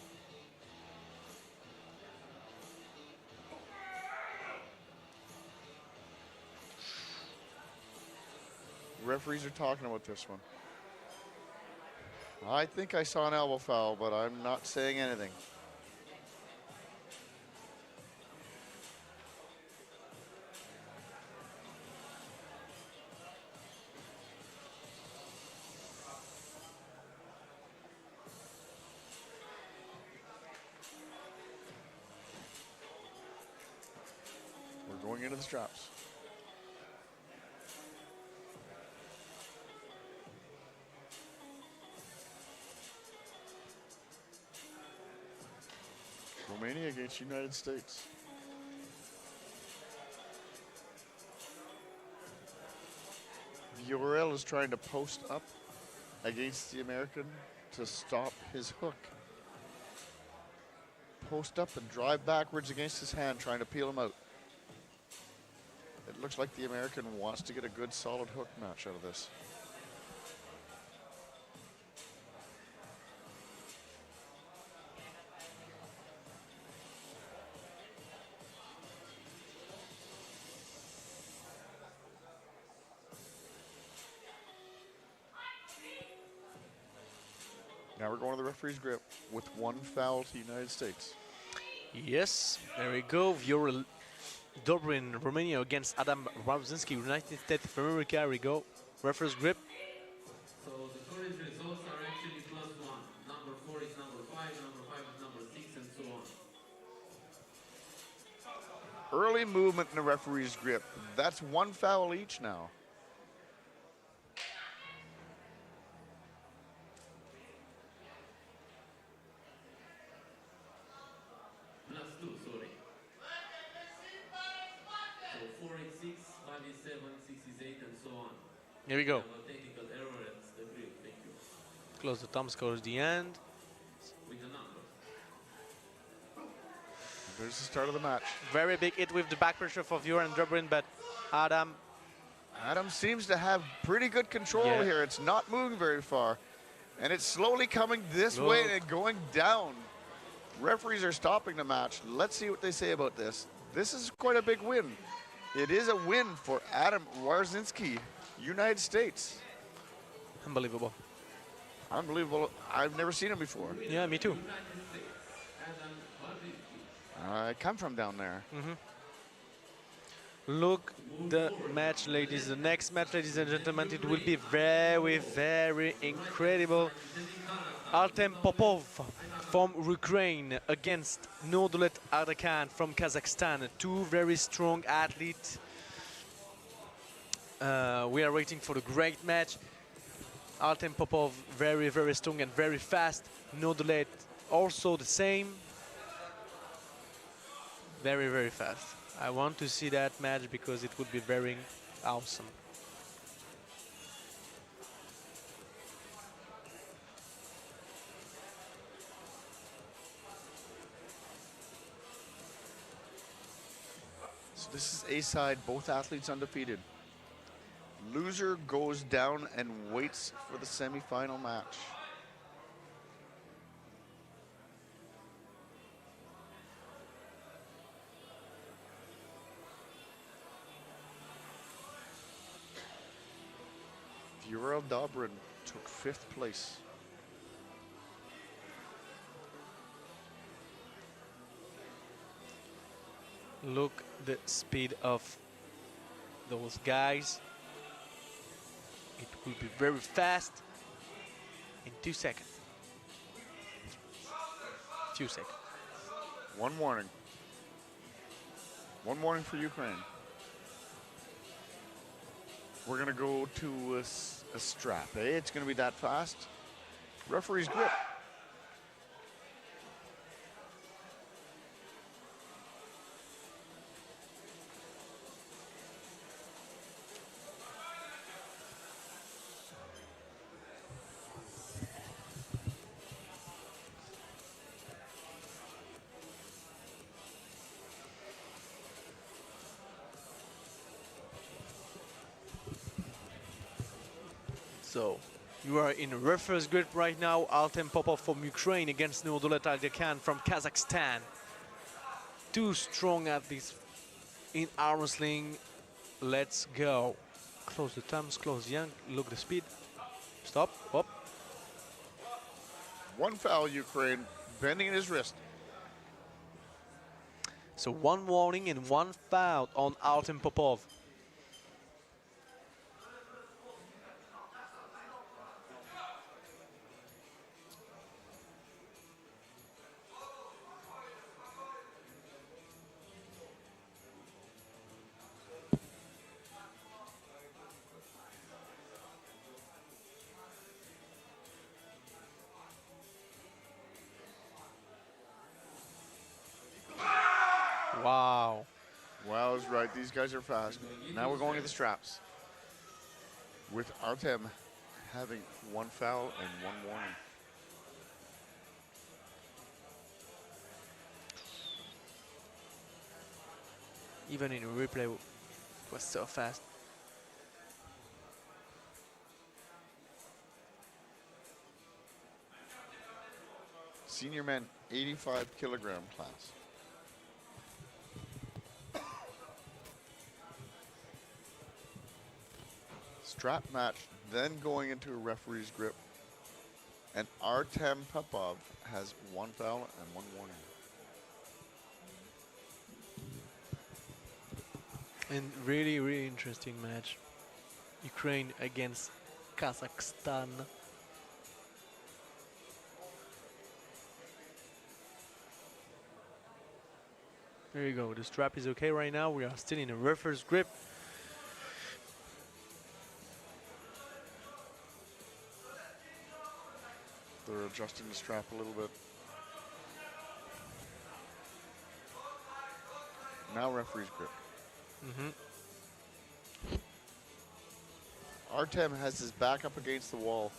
Referees are talking about this one. I think I saw an elbow foul, but I'm not saying anything. We're going into the straps. Romania against United States. Viorel is trying to post up against the American to stop his hook. Post up and drive backwards against his hand, trying to peel him out. It looks like the American wants to get a good solid hook match out of this. Now we're going to the referee's grip with one foul to United States. Yes, there we go. Viorel Dobrin, Romania against Adam Wawzinski, United States of America. Here we go. Referee's grip. So the current results are actually +1. Number 4 is number 5, number 5 is number 6, and so on. Early movement in the referee's grip. That's one foul each now. +2, sorry. So 4 is 6, 5 is 7, 6 is 8, and so on. Here we go. We have a technical error at the grip. Thank you. Close the thumb, scores the end. With the numbers. There's the start of the match. Very big hit with the back pressure for Viorel Dobrin, but Adam, Adam seems to have pretty good control Yeah. here. It's not moving very far. And it's slowly coming this way Look. and going down. Referees are stopping the match. Let's see what they say about this. This is quite a big win. It is a win for Adam Wawzinski, United States. unbelievable. Unbelievable. I've never seen him before. Yeah, me too. United States. Adam Wawzinski. I come from down there. Look the match, ladies. The next match, ladies and gentlemen, it will be very, very incredible. Artem Popov from Ukraine against Nurdulet Ardakan from Kazakhstan. Two very strong athletes. We are waiting for the great match. Artem Popov very, very strong and very fast. Nurdulet also the same. Very, very fast. I want to see that match because it would be very awesome. So this is A side, both athletes undefeated. Loser goes down and waits for the semifinal match. Viorel Dobrin took 5th place. Look the speed of those guys. It will be very fast in 2 seconds. 2 seconds. One warning. One warning for Ukraine. We're gonna go to a strap, eh? It's gonna be that fast. Referee's grip. So you are in referee's grip right now. Artem Popov from Ukraine against Nurdulet Ardakan from Kazakhstan. Two strong athletes in arm wrestling. Let's go. Close the thumbs, close the end, look the speed. Stop, up. One foul, Ukraine, bending in his wrist. So one warning and one foul on Artem Popov. Wow. Wow is right. These guys are fast. Now we're going to the straps. With Artem having one foul and one warning. Even in replay, it was so fast. Senior men, 85 kilogram class. Strap match, then going into a referee's grip. And Artem Popov has one foul and one warning. And really, really interesting match. Ukraine against Kazakhstan. There you go. The strap is okay right now. We are still in a referee's grip. They're adjusting the strap a little bit. Now referee's grip. Artem has his back up against the wall.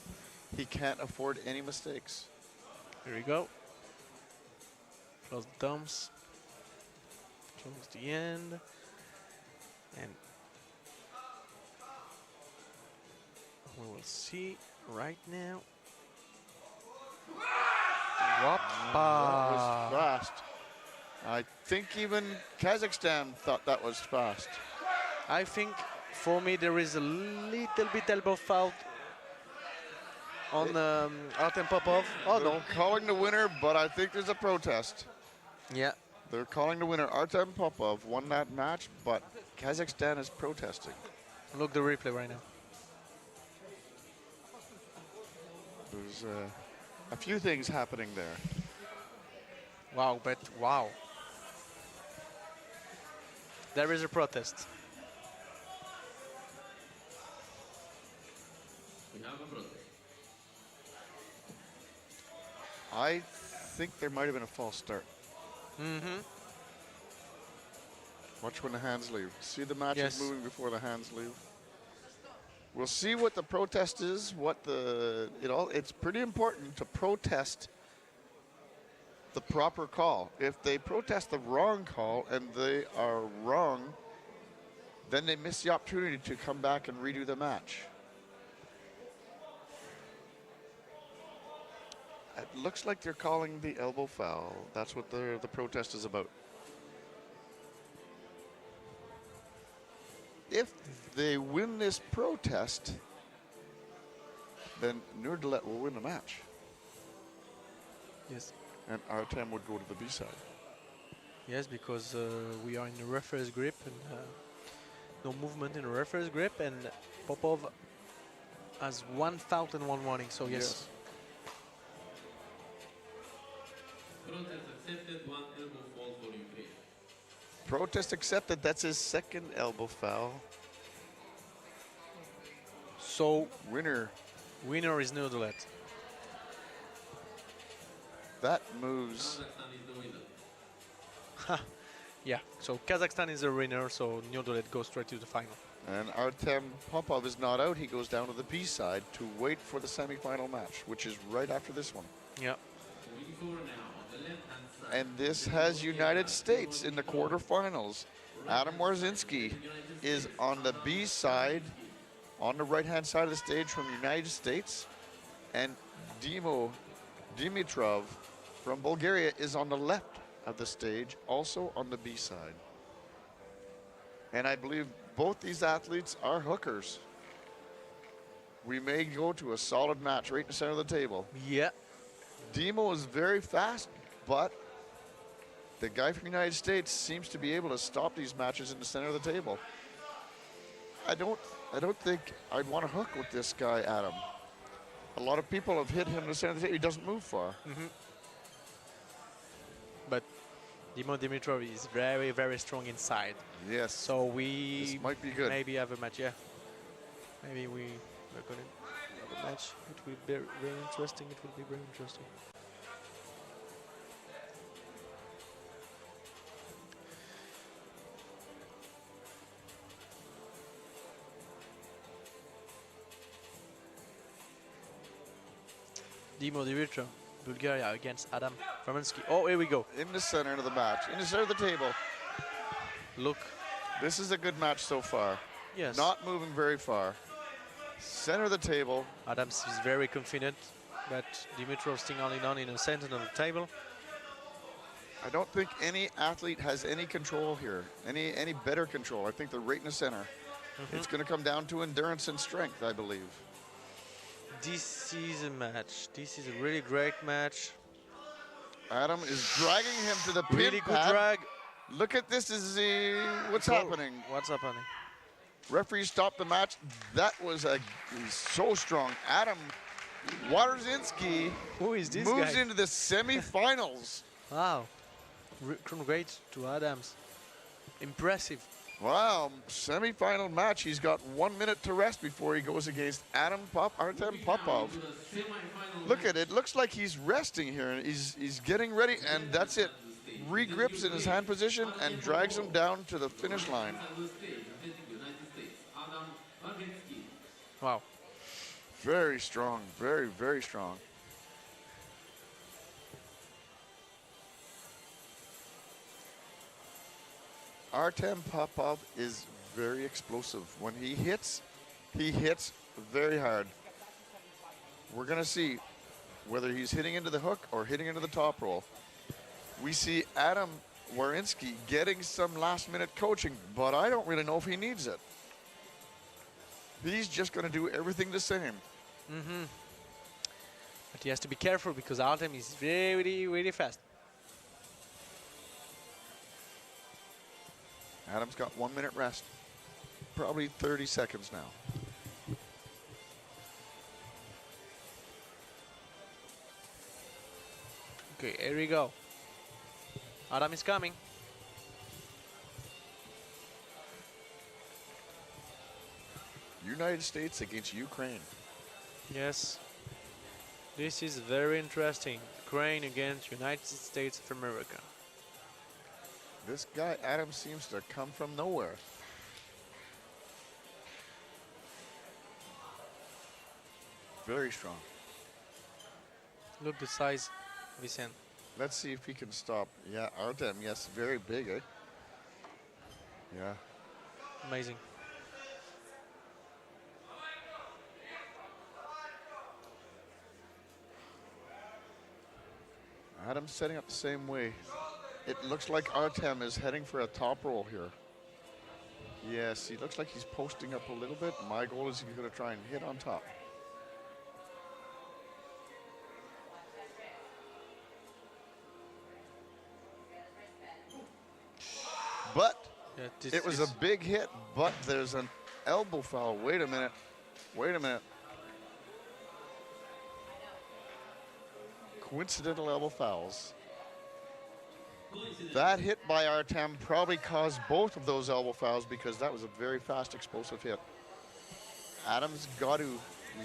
He can't afford any mistakes. Here we go. Close the thumbs. Close the end. And we will see right now. That was fast. I think even Kazakhstan thought that was fast. I think for me there is a little bit elbow foul on Artem Popov. Oh no. Calling the winner, but I think there's a protest. Yeah. They're calling the winner. Artem Popov won that match, but Kazakhstan is protesting. Look the replay right now. There's a few things happening there. Wow, but wow. There is a protest. We have a protest. I think there might have been a false start. Watch when the hands leave. See the match Yes. is moving before the hands leave. We'll see what the protest is, what it's pretty important to protest the proper call. If they protest the wrong call and they are wrong, then they miss the opportunity to come back and redo the match. It looks like they're calling the elbow foul. That's what the protest is about. If they win this protest, then Nurdalet will win the match. Yes. And Artem would go to the B-side. Yes, because we are in the referee's grip and no movement in the referee's grip, and Popov has one foul and one warning. So yes. Protest accepted, one elbow fall for Ukraine. Protest accepted. That's his second elbow foul. So Winner. winner is Nurdalet. That moves. Kazakhstan is the winner. Yeah. So Kazakhstan is the winner. So Nurdalet goes straight to the final. And Artem Popov is not out. He goes down to the B-side to wait for the semifinal match, which is right after this one. Yeah. Moving forward now on the left-hand side. And this has United States in the quarterfinals. Adam Warzinski is on the B-side, on the right-hand side of the stage from United States. And Dimitrov from Bulgaria is on the left of the stage, also on the B-side. And I believe both these athletes are hookers. We may go to a solid match right in the center of the table. Yeah. Demo is very fast, but the guy from the United States seems to be able to stop these matches in the center of the table. I don't think I'd want to hook with this guy, Adam. A lot of people have hit him in the center of the table. He doesn't move far. But Dimo Dimitrov is very, very strong inside. Yes. So we This might be good. maybe have a match. Yeah. Maybe we're going to have a match. It will be very interesting. It will be very interesting. Dimo Dimitrov, Bulgaria against Adam Farmansky. Oh, here we go. In the center of the match, in the center of the table. Look. This is a good match so far. Yes. Not moving very far. Center of the table. Adams is very confident, but Dimitrov still only on in the center of the table. I don't think any athlete has any control here, any better control. I think they're right in the center. It's going to come down to endurance and strength, I believe. This is a match. This is a really great match. Adam is dragging him to the pin Really good pad. drag. Look at this. Is what's Go. happening? What's happening? Referee stopped the match. That was so strong. Adam Warzynski Who is this moves guy? into the semifinals. Wow. Congrats to Adams. Impressive. Wow, semifinal match. He's got 1 minute to rest before he goes against Artem Popov. To the semi-final Look at it. Looks like he's resting here. And he's getting ready, and that's it. Regrips in his hand position and drags him down to the finish line. on the stage, representing the United States, Adam Warzynski. Wow. Very strong. Very, very strong. Artem Popov is very explosive. When he hits very hard. We're going to see whether he's hitting into the hook or hitting into the top roll. We see Adam Warzynski getting some last-minute coaching, but I don't really know if he needs it. He's just going to do everything the same. But he has to be careful because Artem is very, very fast. Adam's got 1 minute rest. Probably 30 seconds now. Okay, here we go. Adam is coming. United States against Ukraine. Yes. This is very interesting. Ukraine against United States of America. This guy, Adam, seems to come from nowhere. Very strong. Look the size of his hand. Let's see if he can stop. Yeah, Artem, yes, very big, eh? Yeah. Amazing. Adam's setting up the same way. It looks like Artem is heading for a top roll here. Yes, he looks like he's posting up a little bit. My goal is he's going to try and hit on top. But Yeah, this it was a is- big hit, but there's an elbow foul. Wait a minute. Wait a minute. Coincidental elbow fouls. That hit by Artem probably caused both of those elbow fouls because that was a very fast, explosive hit. Adam's got to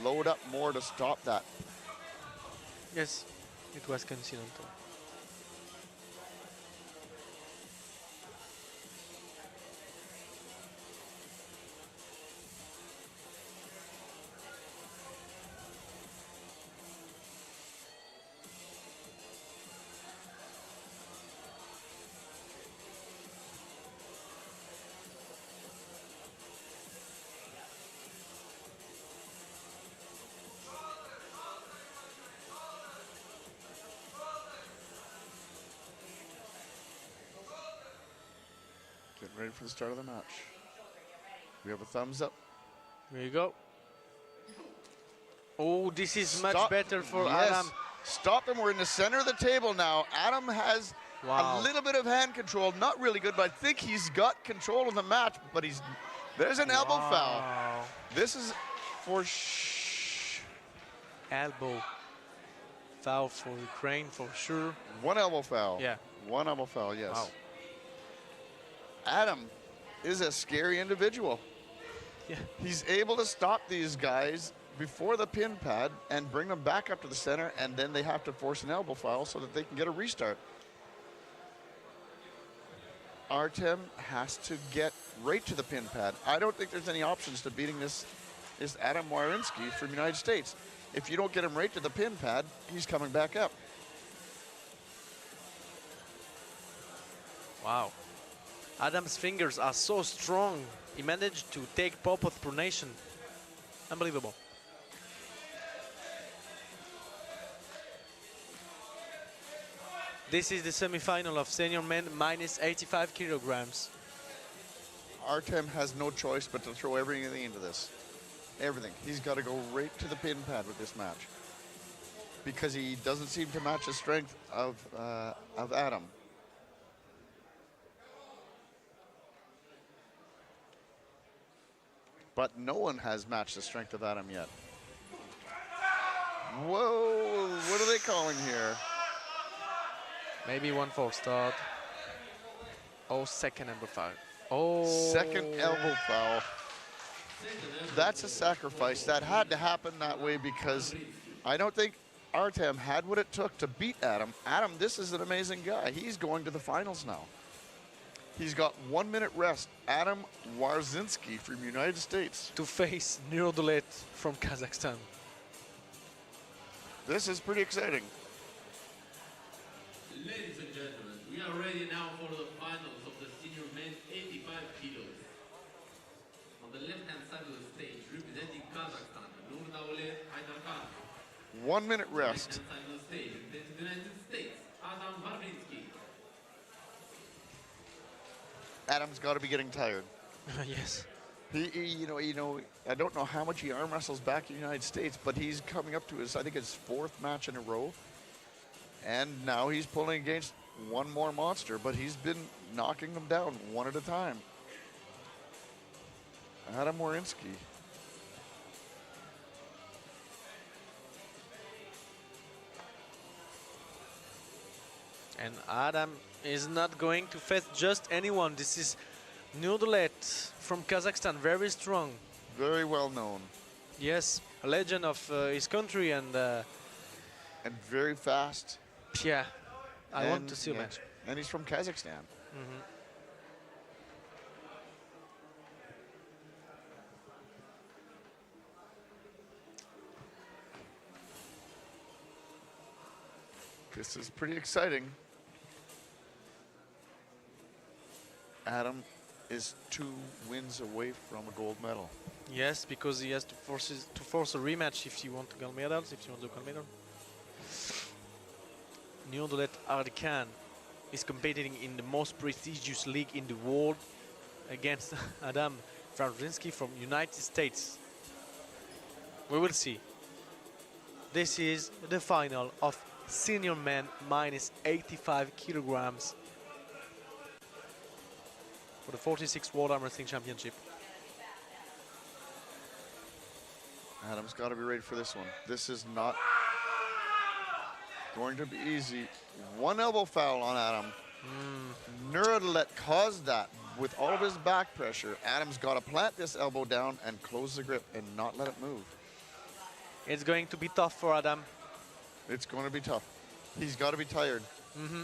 load up more to stop that. Yes, it was coincidental. Getting ready for the start of the match. We have a thumbs up. Here you go. Oh, this is much Stop. better for Yes. Adam. Stop him. We're in the center of the table now. Adam has Wow. a little bit of hand control. Not really good, but I think he's got control of the match. But there's an elbow foul. Wow. This is for Elbow foul for Ukraine for sure. one elbow foul. Yeah. One elbow foul, yes. Wow. Adam is a scary individual. Yeah. He's able to stop these guys before the pin pad and bring them back up to the center, and then they have to force an elbow foul so that they can get a restart. Artem has to get right to the pin pad. I don't think there's any options to beating this Adam Warzynski from the United States. If you don't get him right to the pin pad, he's coming back up. Wow. Adam's fingers are so strong. He managed to take Popov's pronation. Unbelievable. This is the semi-final of senior men minus 85 kilograms. Artem has no choice but to throw everything into this. Everything. He's got to go right to the pin pad with this match because he doesn't seem to match the strength of Adam. but no one has matched the strength of Adam yet. Whoa, what are they calling here? Maybe one false start. Oh, second elbow foul. Oh. Second elbow foul. That's a sacrifice. That had to happen that way because I don't think Artem had what it took to beat Adam. Adam, this is an amazing guy. He's going to the finals now. He's got 1 minute rest. Adam Warzinski from United States. To face Nurdolet from Kazakhstan. This is pretty exciting. Ladies and gentlemen, we are ready now for the finals of the senior men 85 kilos. On the left-hand side of the stage, representing Kazakhstan, Nurdolet Haydarkhan. 1 minute rest. Right-hand side of the stage, representing the United States, Adam Warzinski. Adam's got to be getting tired. Yes. You know, I don't know how much he arm wrestles back in the United States, but he's coming up to his, I think, his 4th match in a row. And now he's pulling against one more monster, but he's been knocking them down one at a time. Adam Warzinski. And Adam is not going to face just anyone. This is Nurdolet from Kazakhstan, very strong. Very well known. Yes, a legend of his country, and And very fast. yeah, I want And, to see a yeah, match. And he's from Kazakhstan. This is pretty exciting. Adam is 2 wins away from a gold medal. Yes, because he has to force a rematch if you want gold medals, if you want the gold medal. Nurdolet Haydarkhan is competing in the most prestigious league in the world against Adam Warzinski from United States. We will see. This is the final of senior men minus 85 kilograms for the 46th World Armwrestling Championship. Adam's got to be ready for this one. This is not going to be easy. 1 elbow foul on Adam. Nurdolet caused that with all of his back pressure. Adam's got to plant this elbow down and close the grip and not let it move. It's going to be tough for Adam. It's going to be tough. He's got to be tired.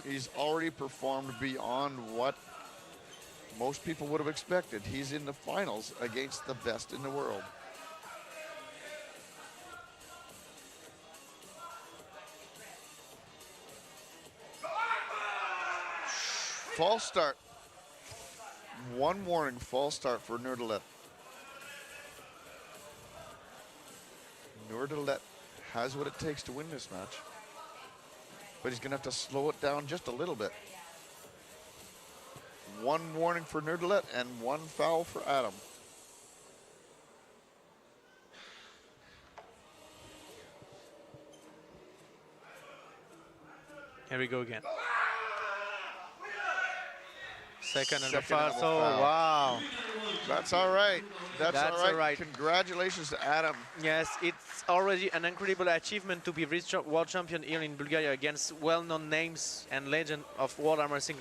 He's already performed beyond what most people would have expected. He's in the finals against the best in the world. False start. 1 warning, false start for Nurdolet. Nurdolet has what it takes to win this match, but he's going to have to slow it down just a little bit. 1 warning for Nurdolet and 1 foul for Adam. Here we go again. Second and Second foul. elbow So foul. wow. That's all right. That's That's all all right. Congratulations to Adam. Yes, it's already an incredible achievement to be world champion here in Bulgaria against well-known names and legend of World Armwrestling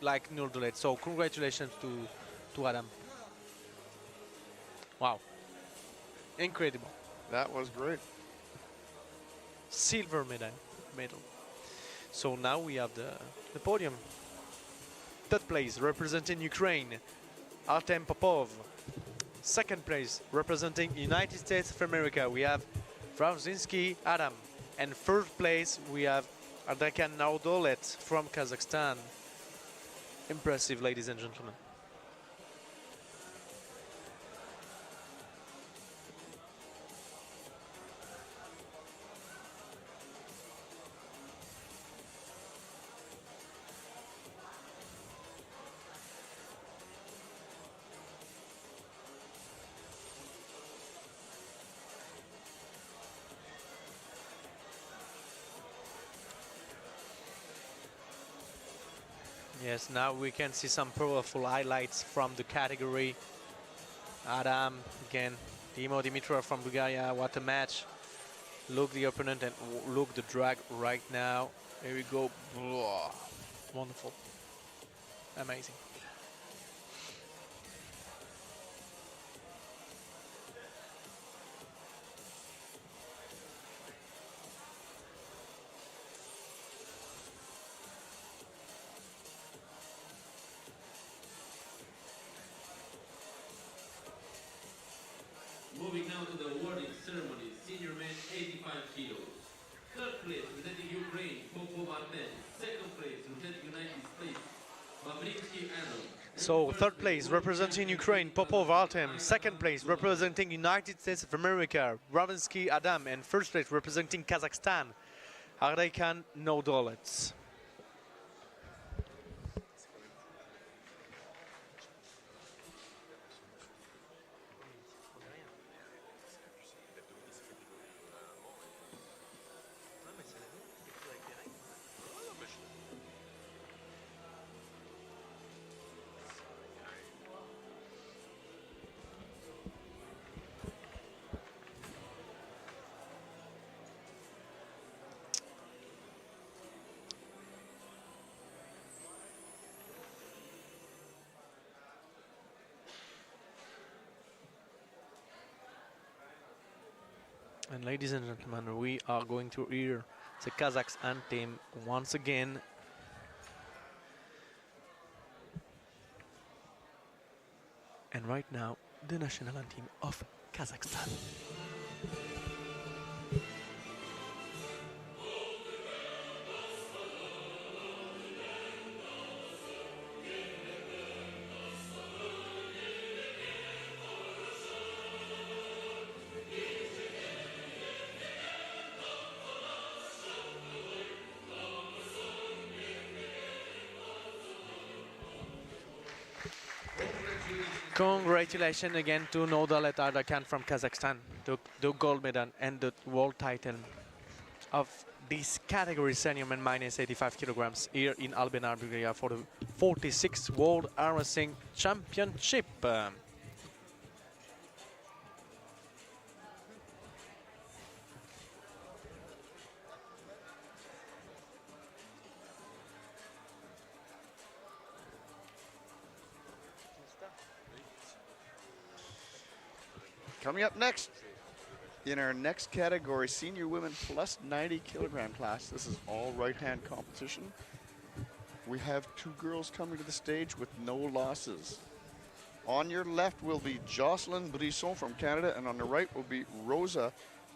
like Nurdolet. So congratulations to Adam. Wow. Incredible. That was great. Silver medal. So now we have the podium. Third place representing Ukraine, Artem Popov. Second place representing United States of America, we have Warzinski Adam. And third place we have Haydarkhan Nurdolet from Kazakhstan. Impressive, ladies and gentlemen. Yes, now we can see some powerful highlights from the category. Adam again. Dimo Dimitrov from Bulgaria. What a match. Look the opponent and look the drag right now. Here we go. Blah. Wonderful. Amazing. Moving now to the awarding ceremony, senior men 85 kilos. Third place representing Ukraine, Popov Artem. Second place representing United States, Babrinsky Adam. So third place representing Ukraine, Popov Artem. Second place representing United States of America, Ravinsky Adam. And first place representing Kazakhstan, Ardaikan Nodolets. And ladies and gentlemen, we are going to hear the Kazakhs anthem once again. And right now, the national anthem of Kazakhstan. Congratulations again to Nodalet Ardakan from Kazakhstan, the gold medal and the world title of this category senior men minus 85 kilograms here in Albania, Bulgaria for the 46th World Armwrestling Championship. Coming up next, in our next category, senior women plus 90 kilogram class. This is all right-hand competition. We have two girls coming to the stage with no losses. On your left will be Jocelyn Brisson from Canada, and on the right will be Rosa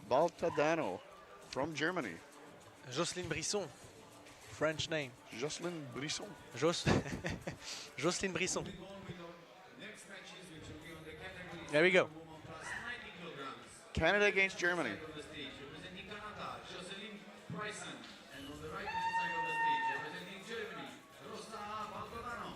Baltadano from Germany. Jocelyn Brisson, French name. Jocelyn Brisson. Jocelyn Brisson. There we go. Canada against Germany. Representing Canada, Jocelyn Bryson. And on the right hand side of the stage, representing Germany, Rosa Baltadano.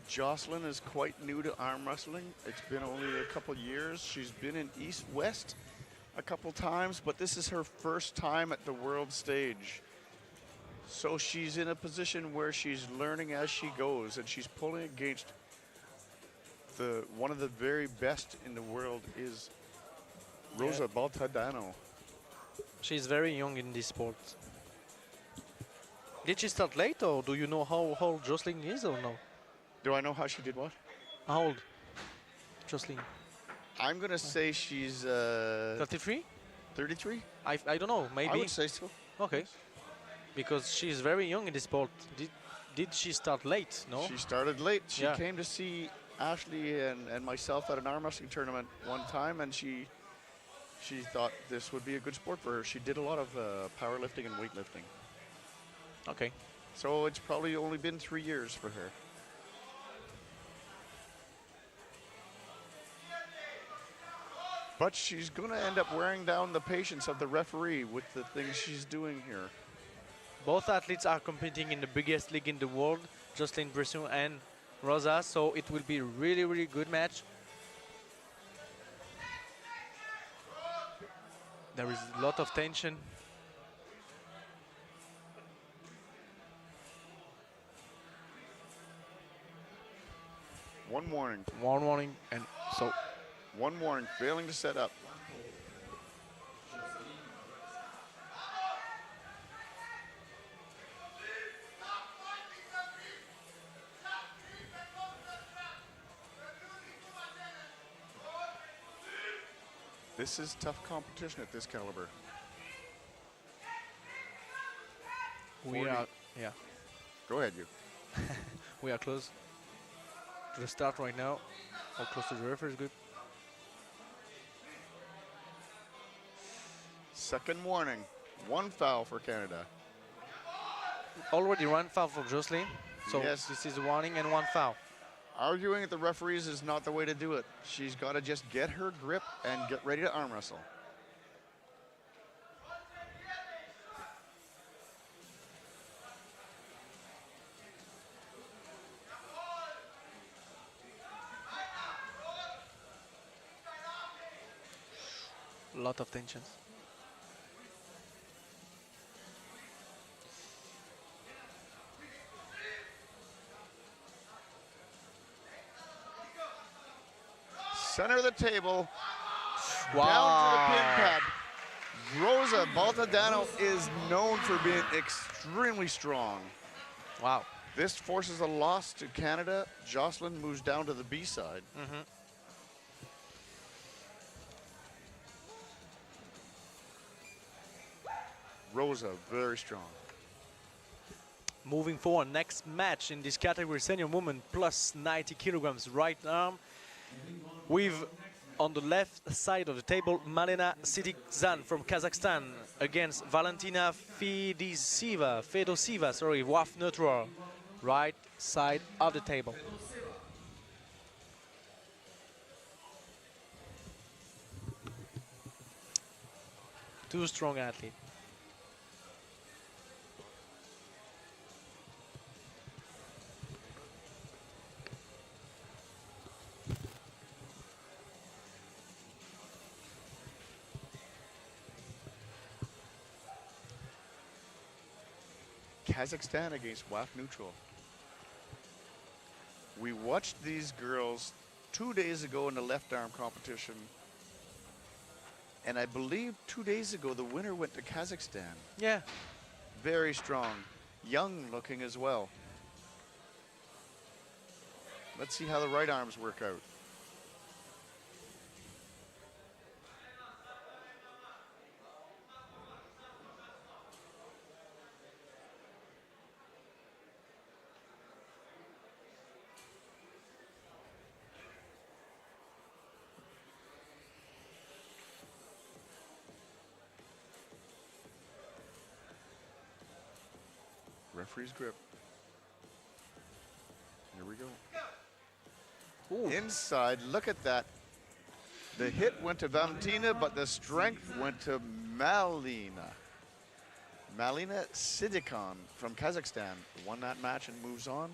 Jocelyn is quite new to arm wrestling. It's been only a couple years. She's been in East-West a couple times, but this is her first time at the world stage. So she's in a position where she's learning as she goes, and she's pulling against one of the very best in the world is Rosa Baltadano. She's very young in this sport. Did she start late, or do you know how old Jocelyn is, or no? Do I know how she did what? How old? Jocelyn? I'm going to say she's 33? 33? I don't know, maybe. I would say so. Okay. Because she's very young in this sport. Did she start late, no? She started late. She Yeah. came to see Ashley and myself at an arm wrestling tournament one time, and she thought this would be a good sport for her. She did a lot of powerlifting and weightlifting. Okay. So it's probably only been 3 years for her. But she's going to end up wearing down the patience of the referee with the things she's doing here. Both athletes are competing in the biggest league in the world, Jocelyn Brisson and Rosa, so it will be a really, really good match. There is a lot of tension. One warning. One warning, and so One warning. Failing to set up. This is tough competition at this caliber. we 40. are, yeah, Go ahead, you. we are close to the start right now, or close to the referee's group. Second warning. One foul for Canada. Already one foul for Jocelyn, so Yes. this is a warning and one foul. Arguing at the referees is not the way to do it. She's got to just get her grip and get ready to arm wrestle. Lot of tensions. Center of the table, Wow. down to the pin pad. Rosa Baltadano is known for being extremely strong. Wow. This forces a loss to Canada. Jocelyn moves down to the B side. Rosa, very strong. Moving forward, next match in this category, senior woman plus 90 kilograms right arm. With on the left side of the table, Malena Sidikzan from Kazakhstan against Valentina Fedosiva, sorry, WAF neutral, right side of the table. Two strong athletes. Kazakhstan against WAF neutral. We watched these girls 2 days ago in the left arm competition. And I believe 2 days ago, the winner went to Kazakhstan. Yeah. Very strong, young looking as well. Let's see how the right arms work out. Referee's grip. Here we go. Ooh. Inside, look at that. The hit went to Valentina, but the strength went to Malina. Malina Sidikhan from Kazakhstan won that match and moves on.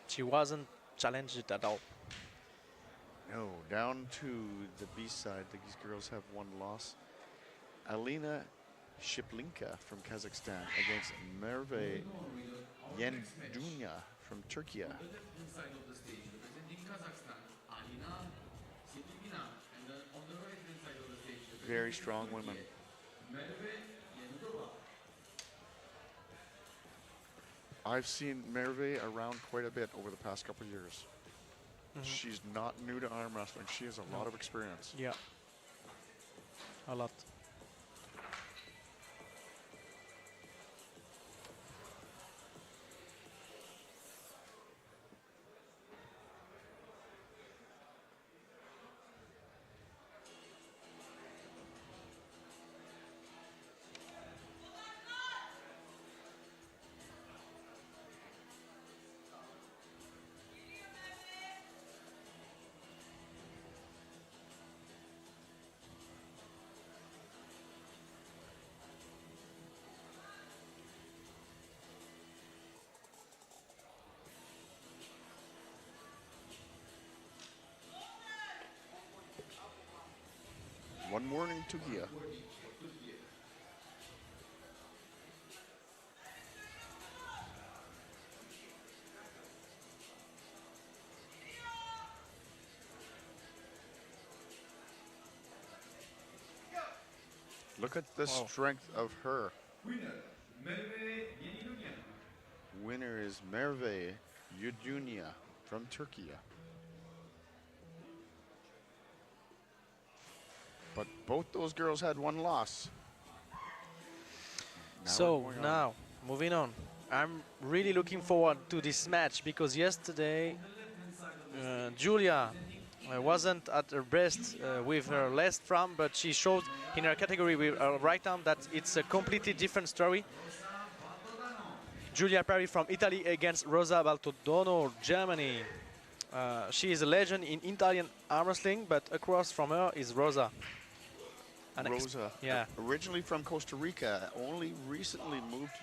She wasn't challenged at all. No, down to the B side. These girls have one loss. Alina Shiplinka from Kazakhstan against Merve Yendunya from Turkey. On the left side of the stage, representing Kazakhstan, Alina Sidikina, and then on the right side of the stage, Very strong women. Merve Yendova. I've seen Merve around quite a bit over the past couple of years. She's not new to arm wrestling. She has a lot of experience. Yeah. A lot. One warning to Gia. Look at the strength of her. Winner, Merve Yenilunya. Winner is Merve Yudunya from Turkey. But both those girls had one loss. So now, moving on. I'm really looking forward to this match because yesterday Julia wasn't at her best with her last round, but she showed in her category with her right arm that it's a completely different story. Giulia Parry from Italy against Rosa Baltodono, Germany. She is a legend in Italian arm wrestling, but across from her is Rosa. Rosa, originally from Costa Rica, only recently moved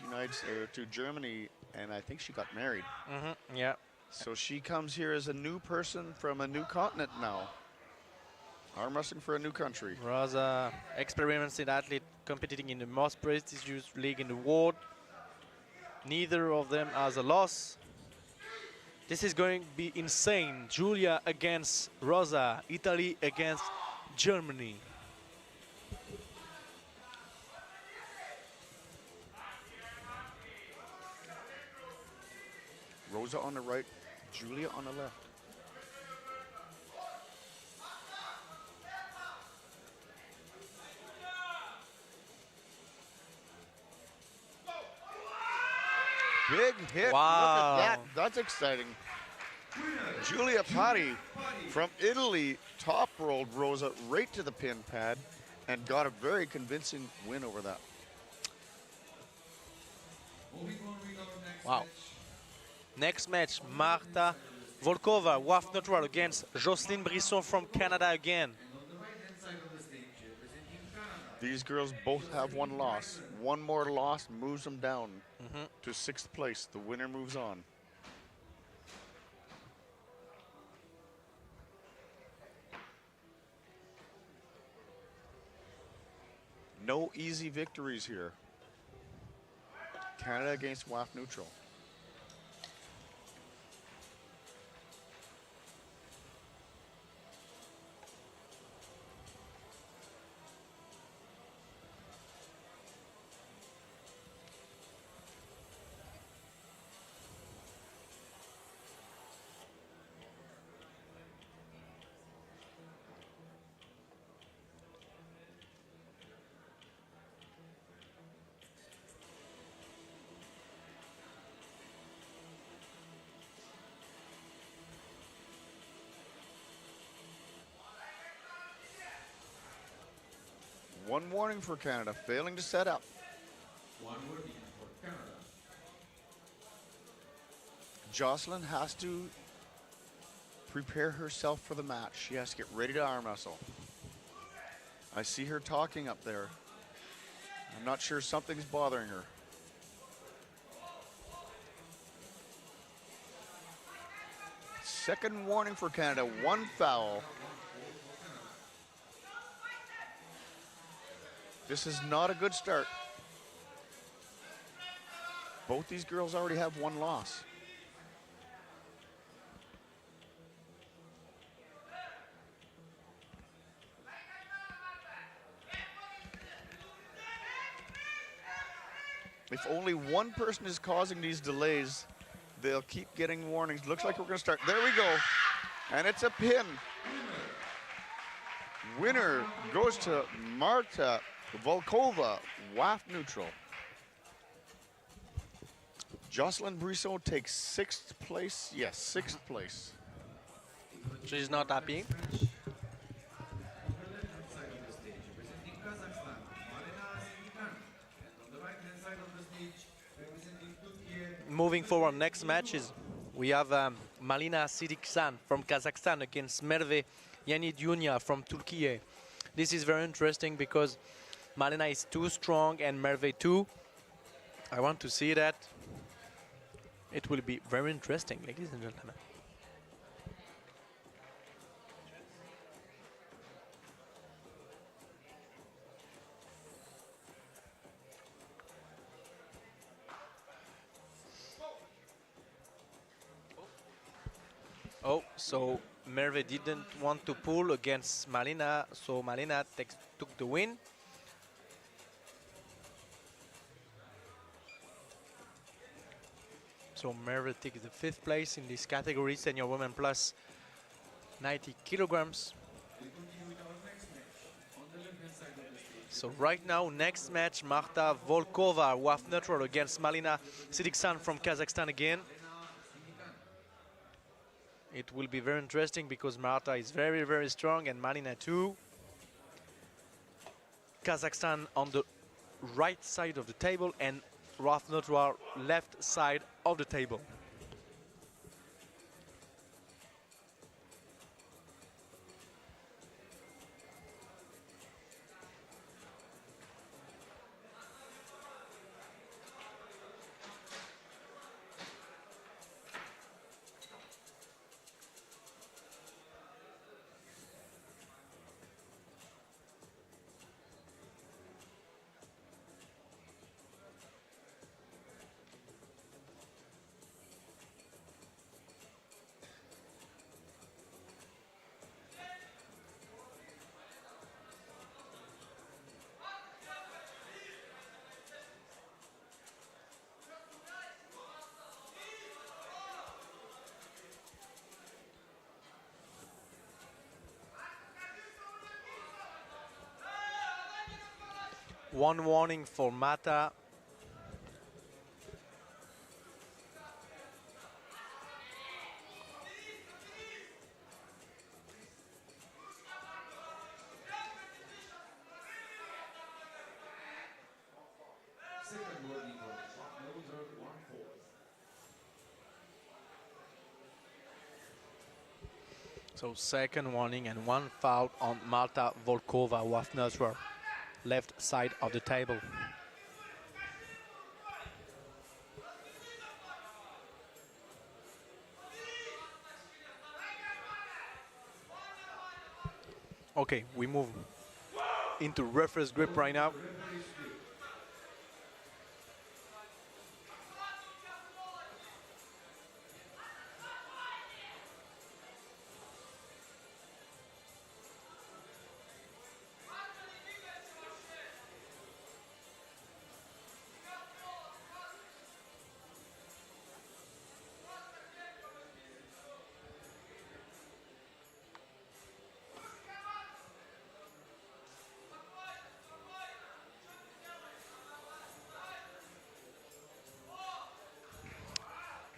to Germany, and I think she got married. Yeah. So she comes here as a new person from a new continent now. Arm wrestling for a new country. Rosa, experienced athlete competing in the most prestigious league in the world. Neither of them has a loss. This is going to be insane. Giulia against Rosa, Italy against Germany. Rosa on the right, Giulia on the left. Big hit. Wow. Look at that. That's exciting. Giulia Parry from Italy top rolled Rosa right to the pin pad and got a very convincing win over that. Moving on with our next Wow. match. Next match, Marta Volkova, WAF neutral against Jocelyn Brisson from Canada again. And on the right-hand side of the stage, representing Canada. These girls both have one loss. One more loss moves them down to 6th place. The winner moves on. No easy victories here. Canada against WAF neutral. One warning for Canada, failing to set up. One warning for Canada. Jocelyn has to prepare herself for the match. She has to get ready to arm wrestle. I see her talking up there. I'm not sure something's bothering her. Second warning for Canada, one foul. This is not a good start. Both these girls already have one loss. If only one person is causing these delays, they'll keep getting warnings. Looks like we're going to start. There we go. And it's a pin. Winner goes to Marta Volkova, WAF neutral. Jocelyn Brisson takes 6th place. Yes, 6th place. She's not happy. On the left-hand side of the stage, representing Kazakhstan, Marina Sindikan. And on the right-hand side of the stage, representing Turkey. Moving forward, next matches, we have Malina Sidiksan from Kazakhstan against Merve Yenidunya from Turkey. This is very interesting because Malina is too strong and Merve too. I want to see that. It will be very interesting, ladies and gentlemen. Oh, so Merve didn't want to pull against Malina, so Malina took the win. So Merve takes the 5th place in this category, senior women plus 90 kilograms. We continue with our next match on the left-hand side of the stage. So right now, next match, Marta Volkova, WAF neutral against Malina Sidiksan from Kazakhstan again. It will be very interesting because Marta is very, very strong and Malina too. Kazakhstan on the right side of the table and WAF neutral left side of the table. One warning for Mata. Second warning for loser 1-4. So second warning and one foul on Marta Volkova, WAF neutral, left side of the table. Okay, we move into referee's grip right now.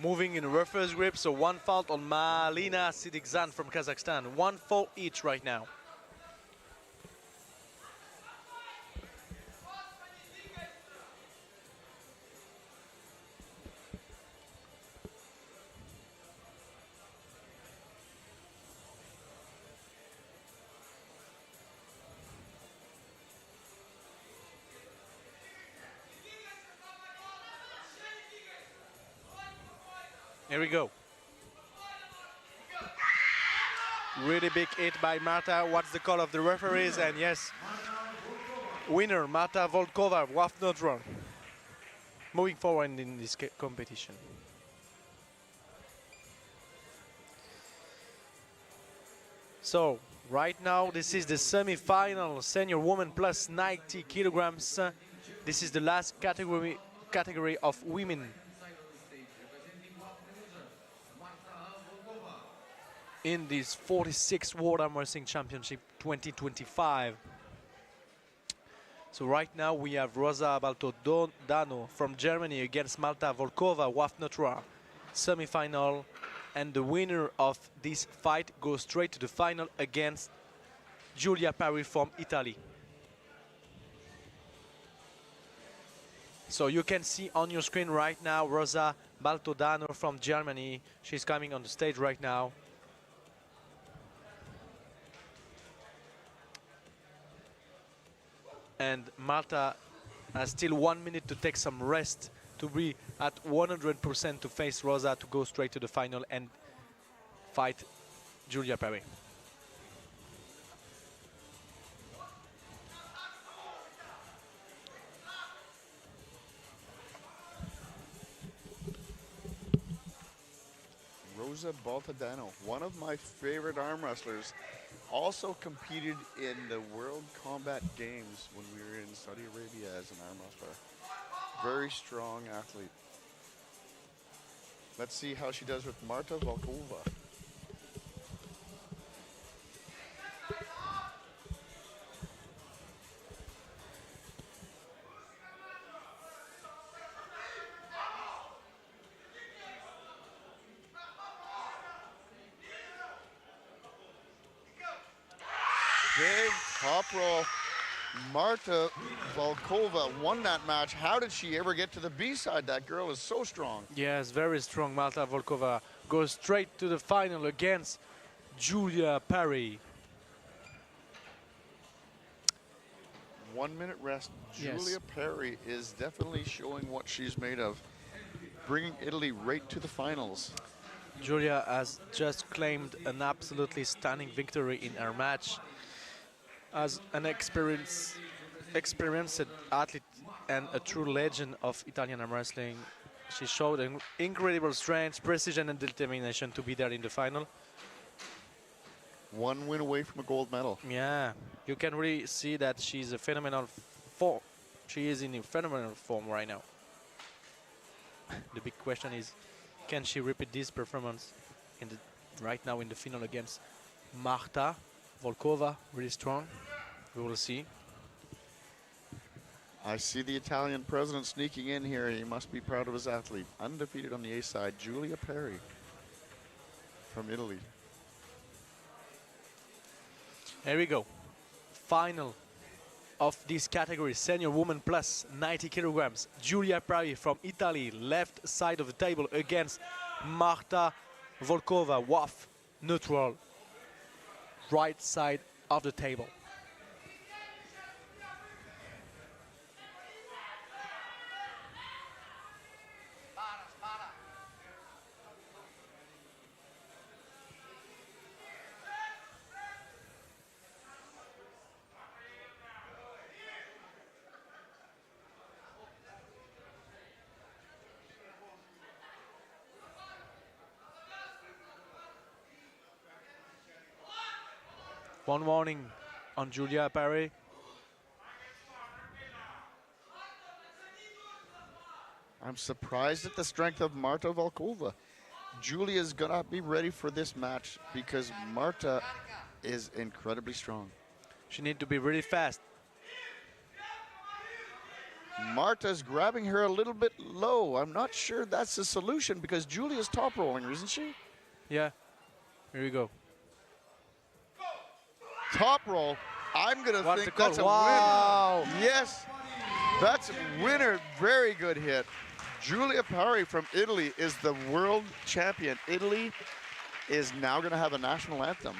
Moving in reverse grip, so one foul on Malina Sidikzan from Kazakhstan. 1-4 each right now. Here we go. Really big hit by Marta. What's the call of the referees? And yes, winner Marta Volkova, WAF neutral. Moving forward in this competition. So right now this is the semi-final, senior woman plus 90 kilograms. This is the last category of women in this 46th World Armwrestling Championship 2025. So right now we have Rosa Baltodano from Germany against Marta Volkova, WAF neutral, semi-final, and the winner of this fight goes straight to the final against Giulia Parry from Italy. So you can see on your screen right now Rosa Baltodano from Germany. She's coming on the stage right now. And Marta has still 1 minute to take some rest, to be at 100% to face Rosa to go straight to the final and fight Giulia Parry. Rosa Baltodano, one of my favorite arm wrestlers, also competed in the World Combat Games when we were in Saudi Arabia as an arm wrestler. Very strong athlete. Let's see how she does with Marta Volkova. Big top roll. Marta Volkova won that match. How did she ever get to the B side? That girl is so strong. Yes, very strong. Marta Volkova goes straight to the final against Julia Perry. 1 minute rest. Yes. Julia Perry is definitely showing what she's made of, bringing Italy right to the finals. Julia has just claimed an absolutely stunning victory in her match. As an experienced athlete and a true legend of Italian arm wrestling, she showed an incredible strength, precision, and determination to be there in the final. 1 win away from a gold medal. Yeah, you can really see that she's a phenomenal form. She is in a phenomenal form right now. The big question is, can she repeat this performance right now in the final against Marta Volkova? Really strong. We will see. I see the Italian president sneaking in here. He must be proud of his athlete. Undefeated on the A side, Julia Perry from Italy. Here we go. Final of this category, senior woman plus 90 kilograms. Julia Perry from Italy, left side of the table against Marta Volkova, WAF, neutral, right side of the table. One warning on Julia Perry. I'm surprised at the strength of Marta Volkova. Julia's gonna be ready for this match because Marta is incredibly strong. She needs to be really fast. Marta's grabbing her a little bit low. I'm not sure that's the solution because Julia's top rolling, isn't she? Yeah, here we go. Top roll. I'm gonna What's think the call? that's a Wow. win. Yes, that's a winner. Very good hit. Julia Perry from Italy is the world champion. Italy is now gonna have a national anthem.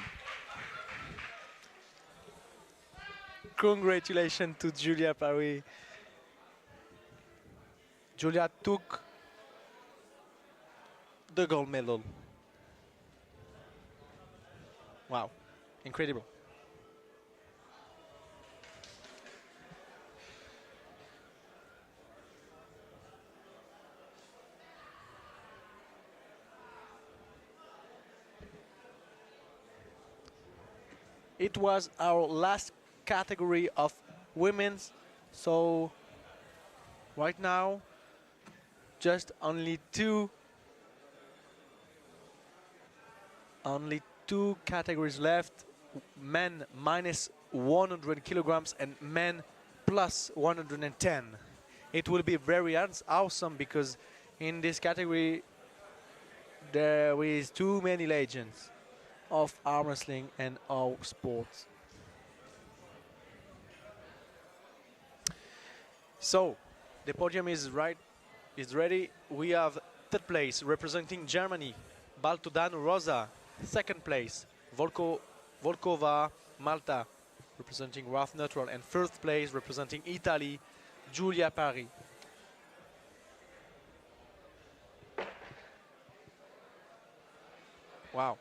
Congratulations to Julia Perry. Julia took the gold medal. Wow, incredible. It was our last category of women's, so right now just only two categories left: men minus 100 kilograms and men plus 110. It will be very awesome because in this category there is too many legends of arm wrestling and all sports. So the podium is ready. We have third place representing Germany, Baltodano Rosa. Second place, Volkova Malta, representing Rough Neutral. And first place representing Italy, Julia Perry. Wow.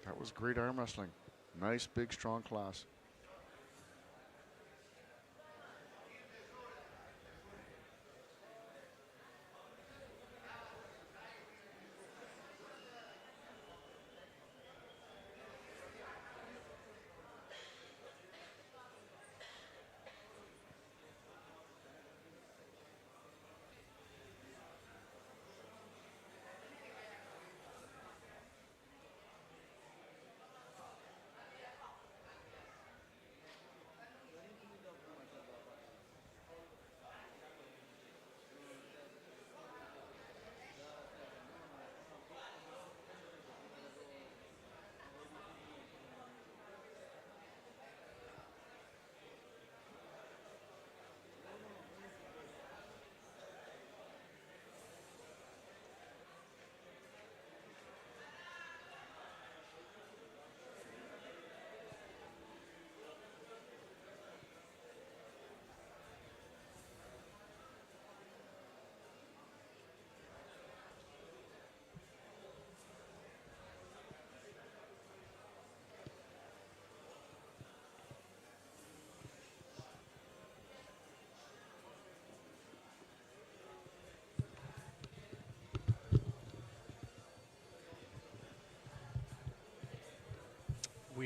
That was great arm wrestling. Nice, big, strong class.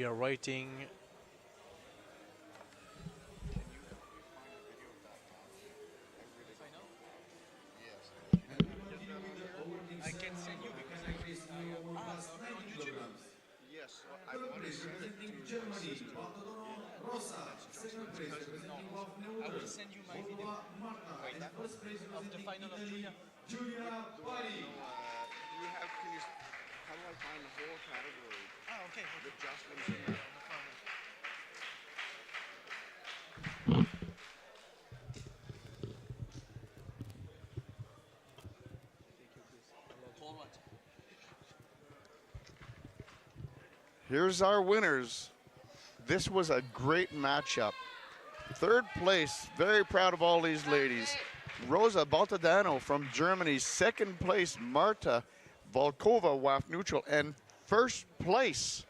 We are waiting. I can send you because I This new overpass 90 kilograms. Yes, Third place representing Germany, Bartolomeo Rosa. Second place representing Neuter, Moldova Marta. And first place representing Italy, Giulia Pari. how do I find the whole category? okay. The Justin's in there. Here's our winners. This was a great matchup. Third place, very proud of all these ladies. Rosa Baltadano from Germany. Second place, Marta Volkova, WAF neutral. And first place,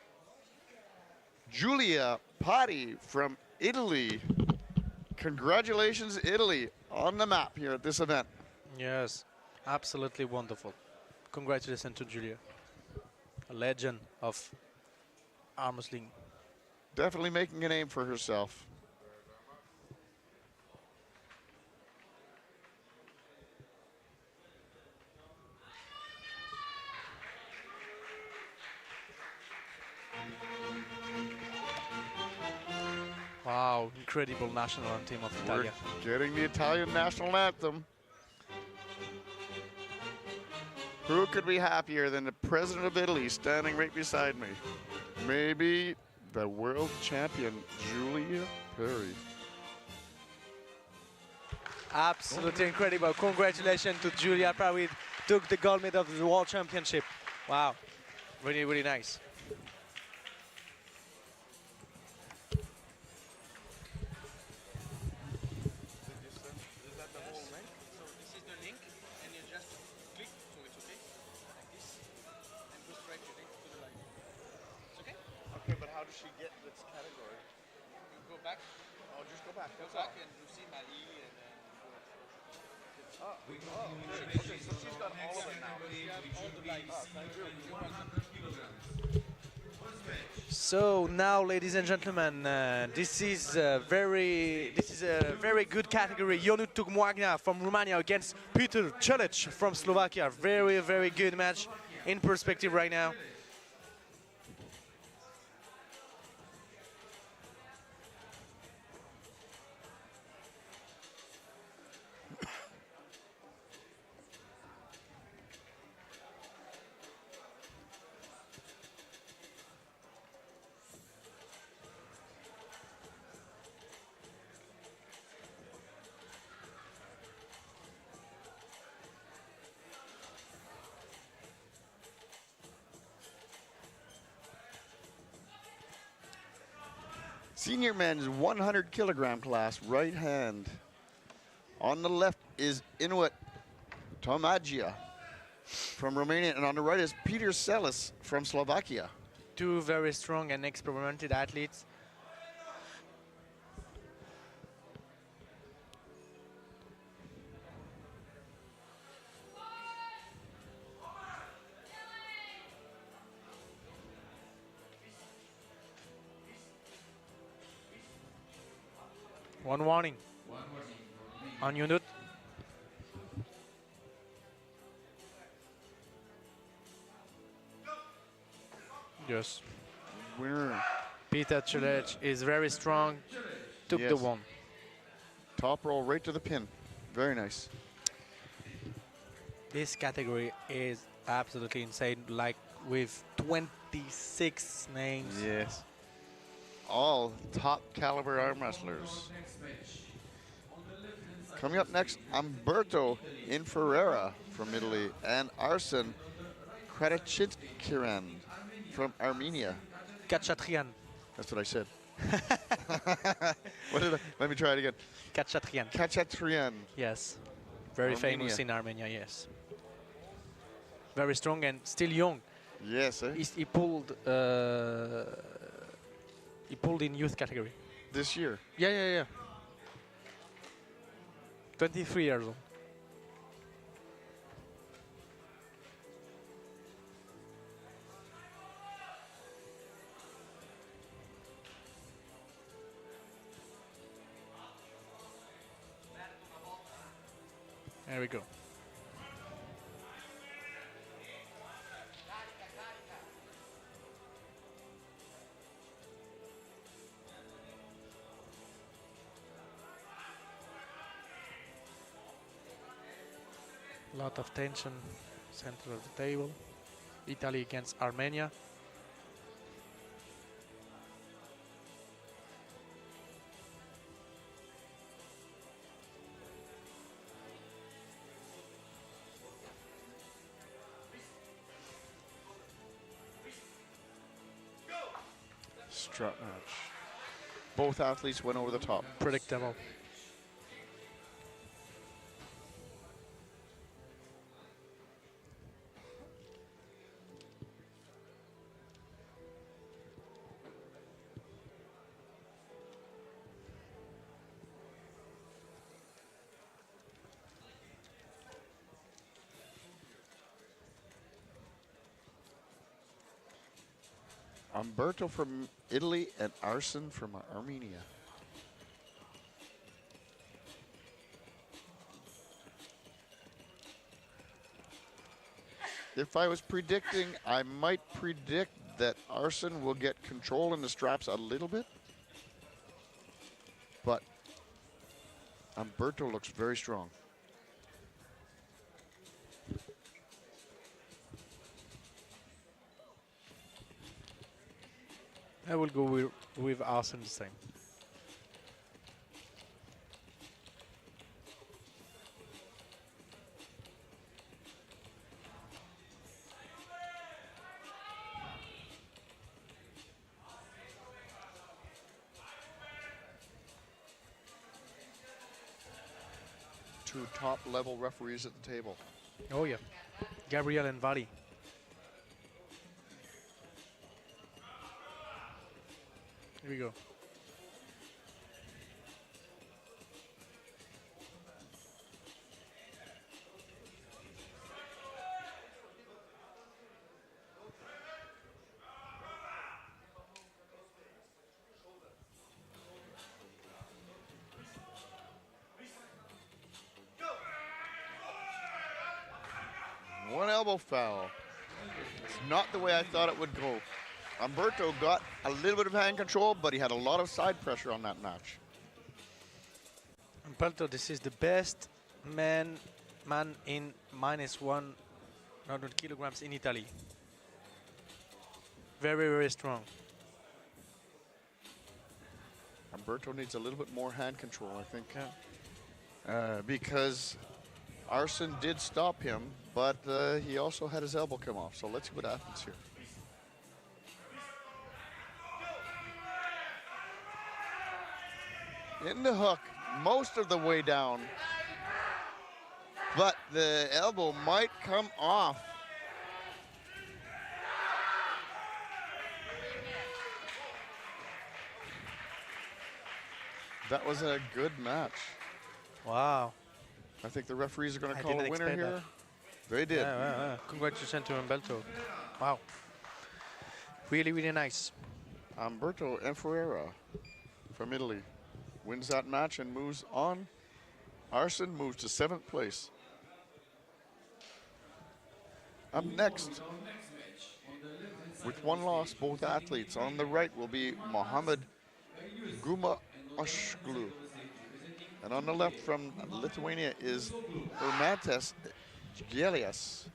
Giulia Patti from Italy. Congratulations, Italy, on the map here at this event. Yes, absolutely wonderful. Congratulations to Julia, a legend of arm wrestling. Definitely making a name for herself. Wow, incredible national anthem of We're Italia. getting the Italian national anthem. Who could be happier than the president of Italy standing right beside me? Maybe the world champion, Giulia Perry. Absolutely incredible. Congratulations to Giulia Pari, took the gold medal of the World Championship. Wow, really, really nice. So this is the link, and you just click, so it's okay, like this, and go straight to the line. It's okay? Okay, but how does she get this category? You go back, Oh, just go back. and you see Mali, and then Okay, so she's got all of it now. So now, ladies and gentlemen, this is a very good category. Ionut Tugmoagna from Romania against Peter Celic from Slovakia. Very, very good match in perspective right now. Senior men's 100 kilogram class, right hand. On the left is Inuit Tomagia from Romania, and on the right is Peter Celis from Slovakia. Two very strong and experimented athletes. One warning on Ionut. Yes. Winner. Peter Celic is very strong. Took the Yes. one. Top roll right to the pin. Very nice. This category is absolutely insane, like with 26 names. Yes. All top caliber arm wrestlers. Coming up next, Umberto Inferrera from Italy and Arsen Kratachitkiran from Armenia. Kachatrian. That's what I said. Let me try it again. Kachatrian. Kachatrian. Yes. Very famous Armenia. in Armenia, yes. Very strong and still young. Yes, eh? He pulled in youth category. This year. Yeah. 23 years old. There we go. Lot of tension, center of the table. Italy against Armenia. Strut match. Both athletes went over the top. Predictable. Umberto from Italy and Arsen from Armenia. If I was predicting, I might predict that Arsen will get control in the straps a little bit. But Umberto looks very strong. I will go with Arsen the same. Two top-level referees at the table. Oh yeah, Gabriel and Vali. Here we go. One elbow foul. It's not the way I thought it would go. Umberto got a little bit of hand control, but he had a lot of side pressure on that match. Umberto, this is the best man in minus 100 kilograms in Italy. Very, very strong. Umberto needs a little bit more hand control, I think. Yeah. Because Arsen did stop him, but he also had his elbow come off. So let's see what happens here. In the hook, most of the way down. But the elbow might come off. That was a good match. Wow. I think the referees are going to I call a didn't winner expect here. that. They did. Yeah. Congratulations to Umberto. Wow. Really, really nice. Umberto Enfuera from Italy wins that match and moves on. Arsen moves to 7th place. Up next, with one loss, both athletes. On the right will be Mohamed Gumaashoglu. And on the left from Lithuania is Urmatas Gelias.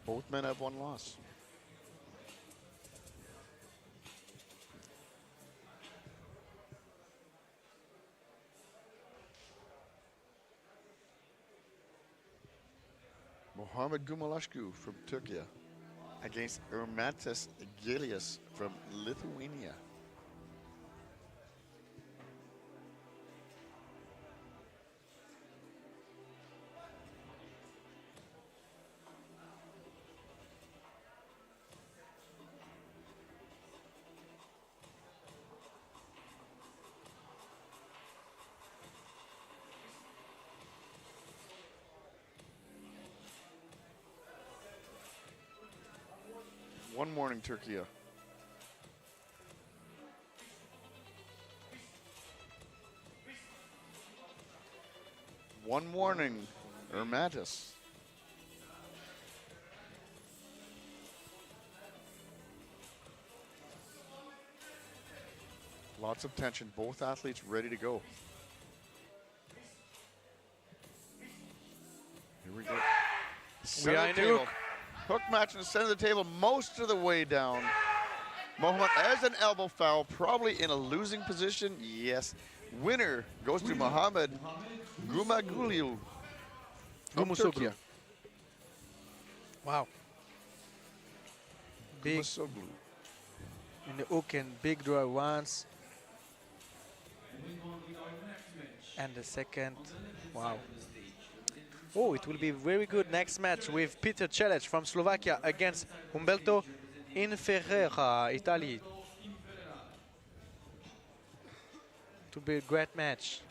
Both men have one loss. Mohamed Gumaashoglu from Turkey against Urmatas Gelias from Lithuania. One morning, Turkey. One morning, Ermatis. Lots of tension. Both athletes ready to go. Here we go. Center are of in the the table. hook. Hook match in the center of the table most of the way down. Mohamed as an elbow foul, probably in a losing position. Yes. Winner goes to Mohamed Gumaguliu from Gumusoglu. Turkey. Wow. Big Gumusoglu. in the hook and big draw once. And the second. Wow. Oh, it will be very good next match with Peter Celic from Slovakia against Umberto Inferreira, Italy. To be a great match.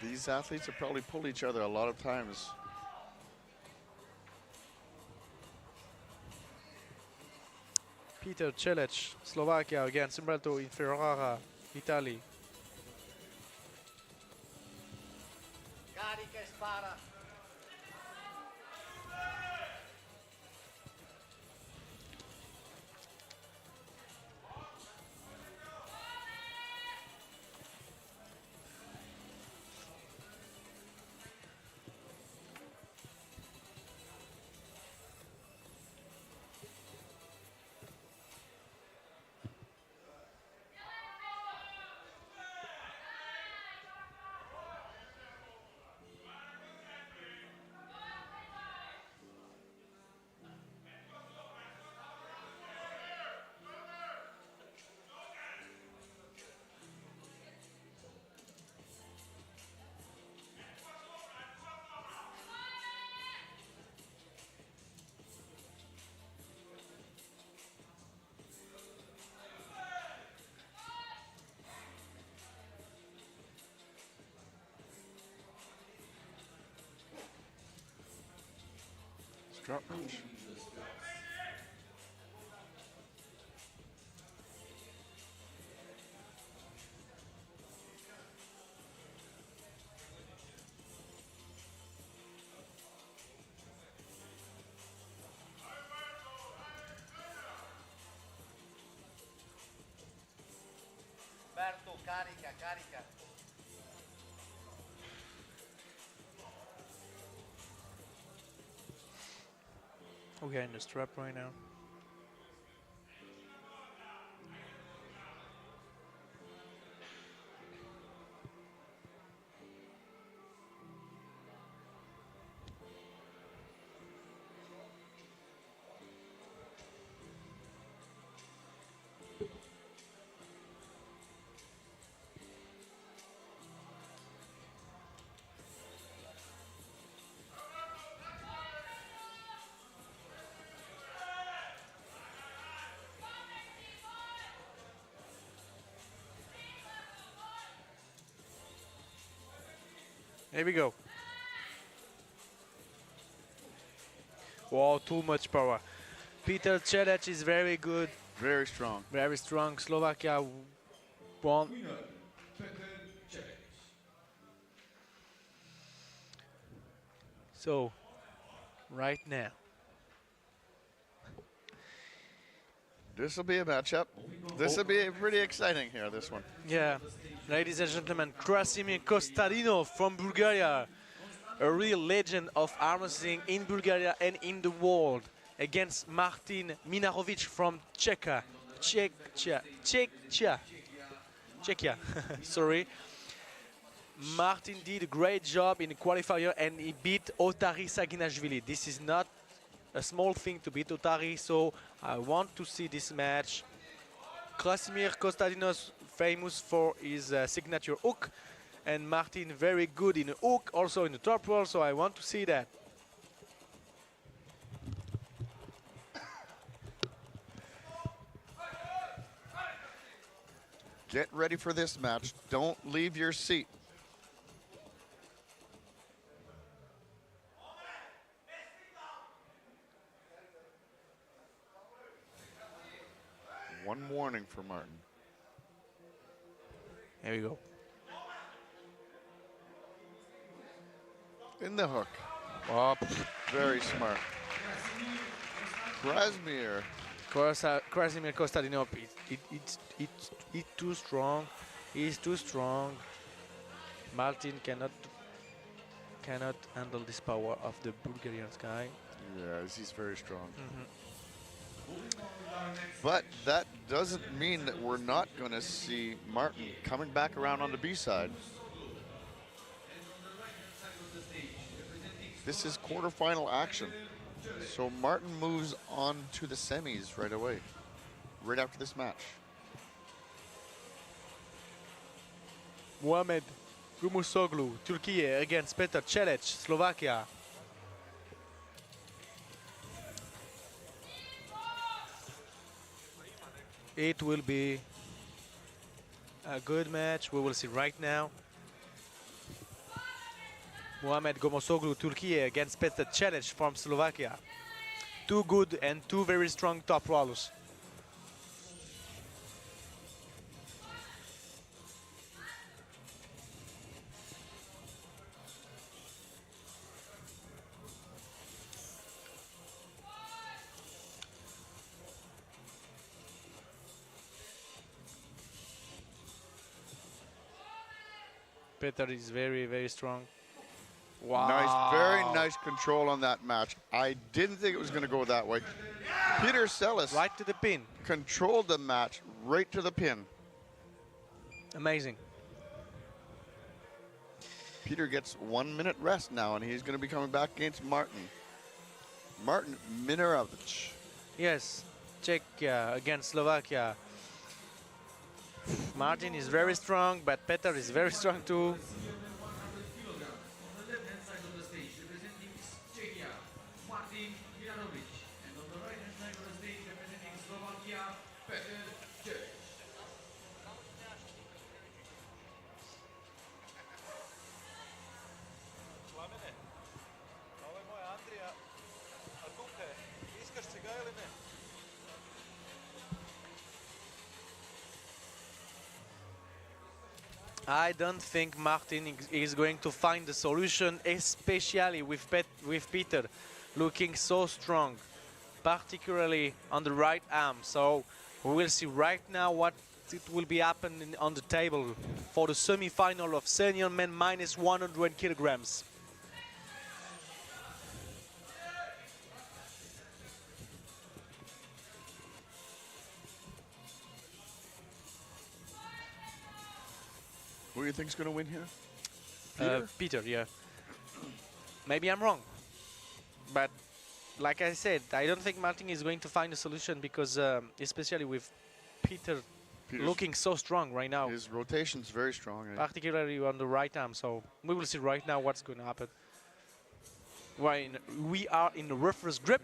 These athletes have probably pulled each other a lot of times. Peter Celic, Slovakia against Umberto Inferreira, Italy. Carica e spara. Drop match. Berto, carica, carica. We are in the strap right now. Here we go. Wow, too much power. Peter Celic is very good, Very strong. very strong. Slovakia won. Winner, Peter Celic. So, right now, This will be a matchup. This will be pretty exciting here, this one. yeah, ladies and gentlemen, Krasimir Kostadinov from Bulgaria, a real legend of arm wrestling in Bulgaria and in the world, against Martin Minarovic from Czechia. Sorry. Martin did a great job in the qualifier and he beat Otari Saginashvili. This is not a small thing to beat Otari, so I want to see this match. Krasimir Kostadinos famous for his signature hook, and Martin very good in the hook, also in the top roll, so I want to see that. Get ready for this match. Don't leave your seat. One warning for Martin. Here we go. In the hook. Oh, Very smart. Krasmir. Krasimir Kostadinov, it's too strong. He's too strong. Martin cannot handle this power of the Bulgarian guy. Yes, he's very strong. Mm-hmm. But that doesn't mean that we're not going to see Martin coming back around on the B side. This is quarterfinal action. So Martin moves on to the semis right away, right after this match. Muhammad Gumusoglu, Turkey against Petar Celic, Slovakia. It will be a good match. We will see right now. Muhammad Gomosoglu, Turkey against Petar Celic from Slovakia. Two good and two very strong top rollers. Petar is very, very strong. Wow. Nice, very nice control on that match. I didn't think it was going to go that way. Peter Sellis Right to the pin. controlled the match right to the pin. Amazing. Peter gets 1 minute rest now, and he's going to be coming back against Martin. Martin Minarovic. Yes, Czechia against Slovakia. Martin is very strong, but Petar is very strong too. On the left-hand side of the stage, representing Czechia, Martin Milanovic. And on the right-hand side of the stage, representing Slovakia, Petar Celic. Slamene, ovo je moja Andrija, a Duke, iskaš će ga ili ne? I don't think Martin is going to find the solution, especially with Peter looking so strong, particularly on the right arm. So we will see right now what it will be happening on the table for the semi-final of senior men minus 100 kilograms. Who do you think's going to win here? Peter? Peter, yeah. Maybe I'm wrong, but like I said, I don't think Martin is going to find a solution because, especially with Peter Peter's- looking so strong right now, His rotation's very strong. particularly on the right arm. So we will see right now what's going to happen. We are in the referee's grip.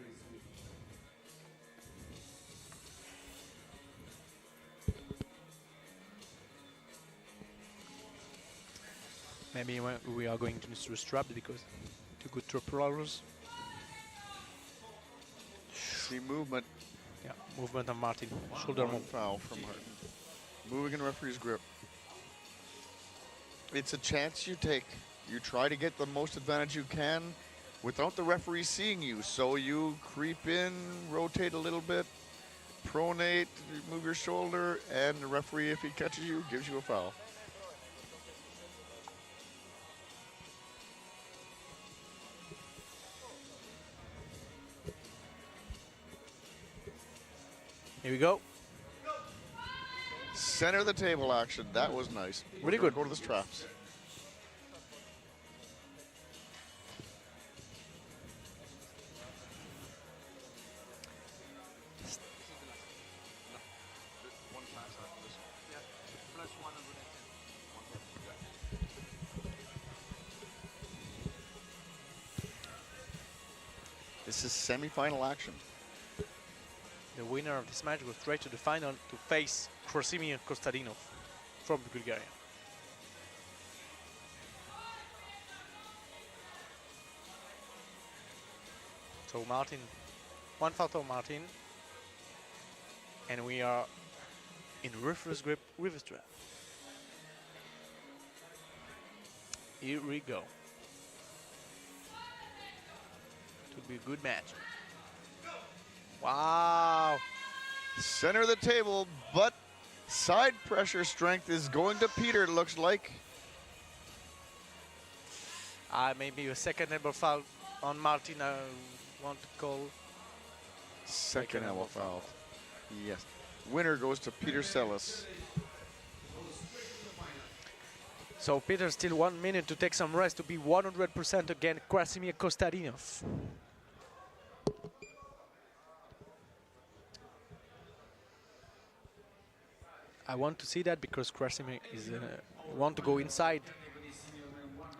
Maybe we are going to miss the strap because two good trap rollers. See movement. Yeah, movement of Martin. Shoulder One move. foul from Martin. Moving in referee's grip. It's a chance you take. You try to get the most advantage you can without the referee seeing you. So you creep in, rotate a little bit, pronate, move your shoulder, and the referee, if he catches you, gives you a foul. Here we go. Center of the table action. That was nice. Really We're good. gonna go to the straps. This is semi-final action. The winner of this match goes straight to the final to face Krasimir Kostadinov from Bulgaria. So Martin, one foul to Martin, and we are in reverse grip, reverse trap. Here we go. It will be a good match. Wow. Center of the table, but side pressure strength is going to Peter, it looks like. Maybe a second elbow foul on Martin. I want to call. Second elbow foul. Yes. Winner goes to Peter Sellis. So Peter still 1 minute to take some rest to be 100% against Krasimir Kostadinov. I want to see that because Krasimir is want to go inside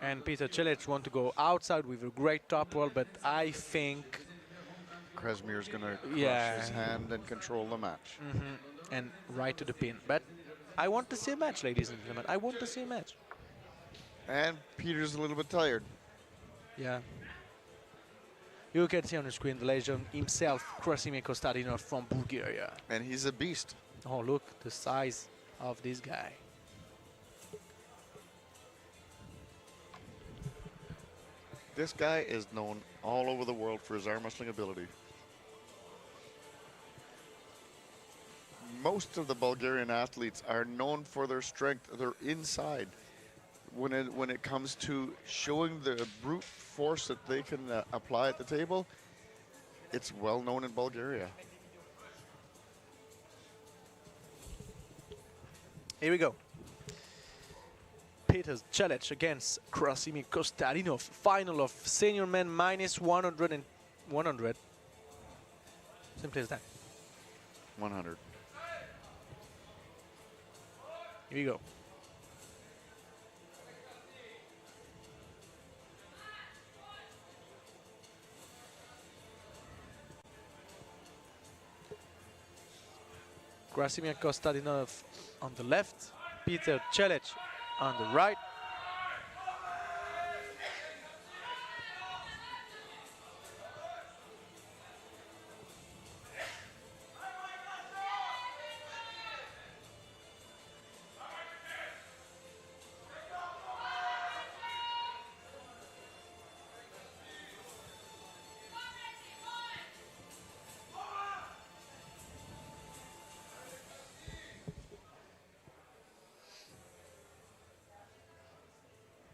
and Peter Cilic want to go outside with a great top roll, but I think Krasimir's going to crush his hand and control the match. and right to the pin. But I want to see a match, ladies and gentlemen. I want to see a match. And Peter's a little bit tired. Yeah. You can see on the screen the legend himself, Krasimir Kostadinov from Bulgaria. And he's a beast. Oh, look, the size of this guy. This guy is known all over the world for his arm wrestling ability. Most of the Bulgarian athletes are known for their strength, their inside. When it comes to showing the brute force that they can apply at the table, it's well known in Bulgaria. Here we go. Peter's challenge against Krasimir Kostadinov. Final of senior men minus 100 and 100. Simple as that. 100. Here we go. Krasimir Kostadinov on the left, Peter Cilic on the right.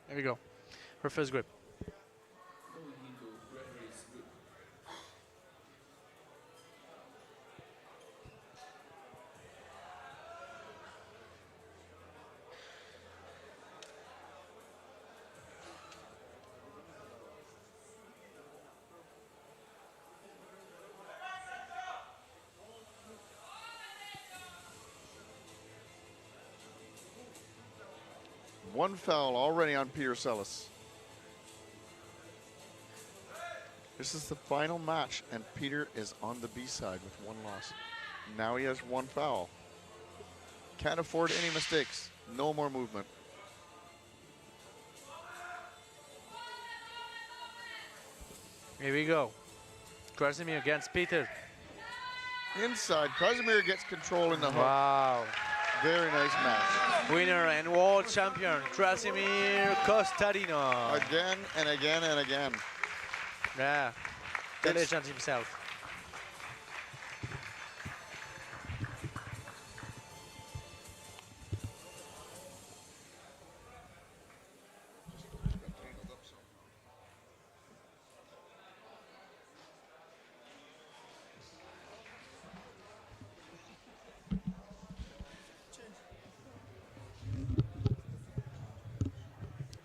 There we go. Reverse grip. Going into referee's group. One foul already on Peter Sellis. This is the final match, and Peter is on the B side with one loss. Now he has one foul. Can't afford any mistakes. No more movement. Here we go. Krasimir against Peter. Inside, Krasimir gets control in the hook. Wow. Very nice match. Winner and world champion, Krasimir Kostadinov. Again and again and again. Yeah, the It's- legend himself.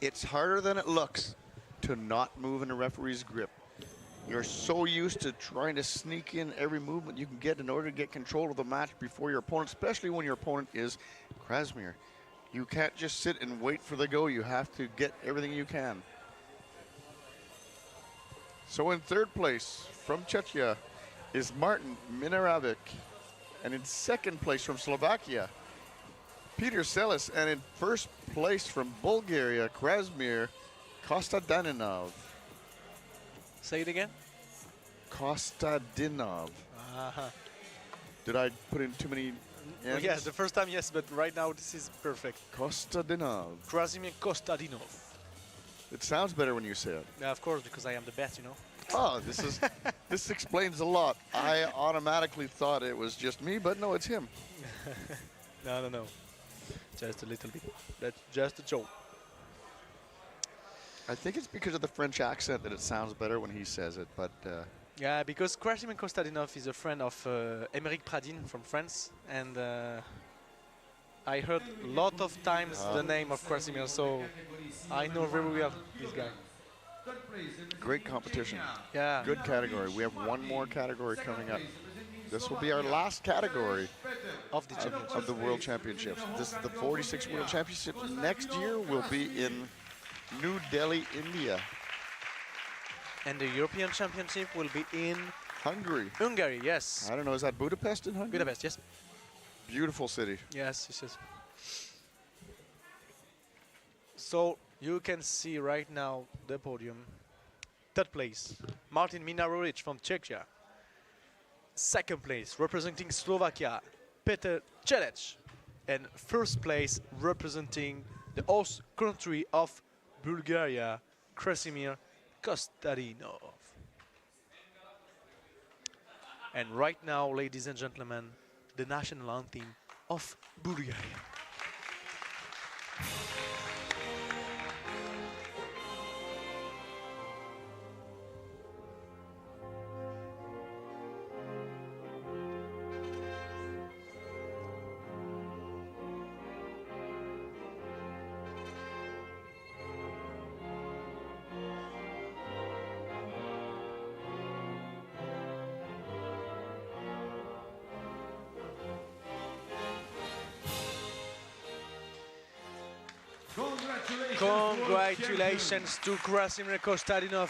It's harder than it looks to not move in a referee's grip. You're so used to trying to sneak in every movement you can get in order to get control of the match before your opponent, especially when your opponent is Krasimir. You can't just sit and wait for the go. You have to get everything you can. So in third place from Czechia is Martin Minarovic. And in second place from Slovakia, Peter Sellis. And in first place from Bulgaria, Krasimir Kostadinov. Say it again. Kostadinov. Did I put in too many And Yes, the first time, yes, but right now this is perfect. Kostadinov. Krasimir Kostadinov. It sounds better when you say it. Yeah, of course, because I am the best, you know. Oh, this explains a lot. I automatically thought it was just me, but no, it's him. No. Just a little bit. That's just a joke. I think it's because of the French accent that it sounds better when he says it, but Yeah, because Krasimir Kostadinov is a friend of Émeric Pradine from France, and I heard a lot of times the name of Krasimir, so I know very well this guy. great competition. Yeah. Good category. We have one more category coming up. This will be our last category Of the championship. of the World Championships. This is the 46 World Championships. Next year will be in New Delhi, India. And the European Championship will be in Hungary. Hungary, yes. I don't know, is that Budapest in Hungary? Budapest, yes. Beautiful city. Yes. So you can see right now the podium. Third place, Martin Minarovic from Czechia. Second place, representing Slovakia, Petr Čelec. And first place, representing the host country of Bulgaria, Krasimir Kostadinov. And right now, ladies and gentlemen, the national anthem of Bulgaria. Congratulations to Krasimir Kostadinov.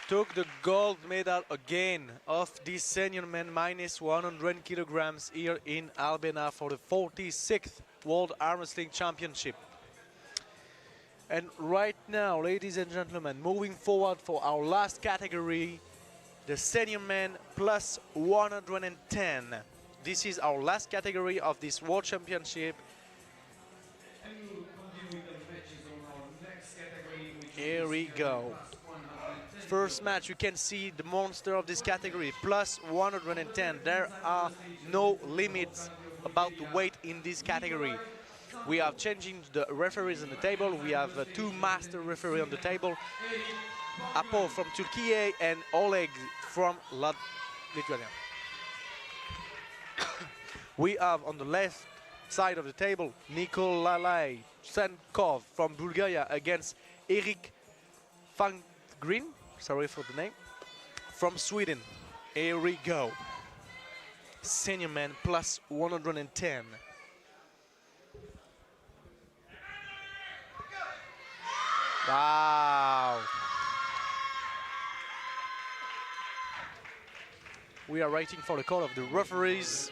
Took the gold medal again of this senior man minus 100 kilograms here in Albania for the 46th World Armwrestling Championship. And right now, ladies and gentlemen, moving forward for our last category, the senior man plus 110. This is our last category of this World Championship. Here we go. First match, you can see the monster of this category, plus 110. There are no limits about the weight in this category. We are changing the referees on the table. We have two master referees on the table. Apo from Turkey and Oleg from Lithuania. We have on the left side of the table, Nikolai Sankov from Bulgaria against Erik Fangrin, sorry for the name, from Sweden. Here we go. Senior man plus 110. Wow. We are waiting for the call of the referees.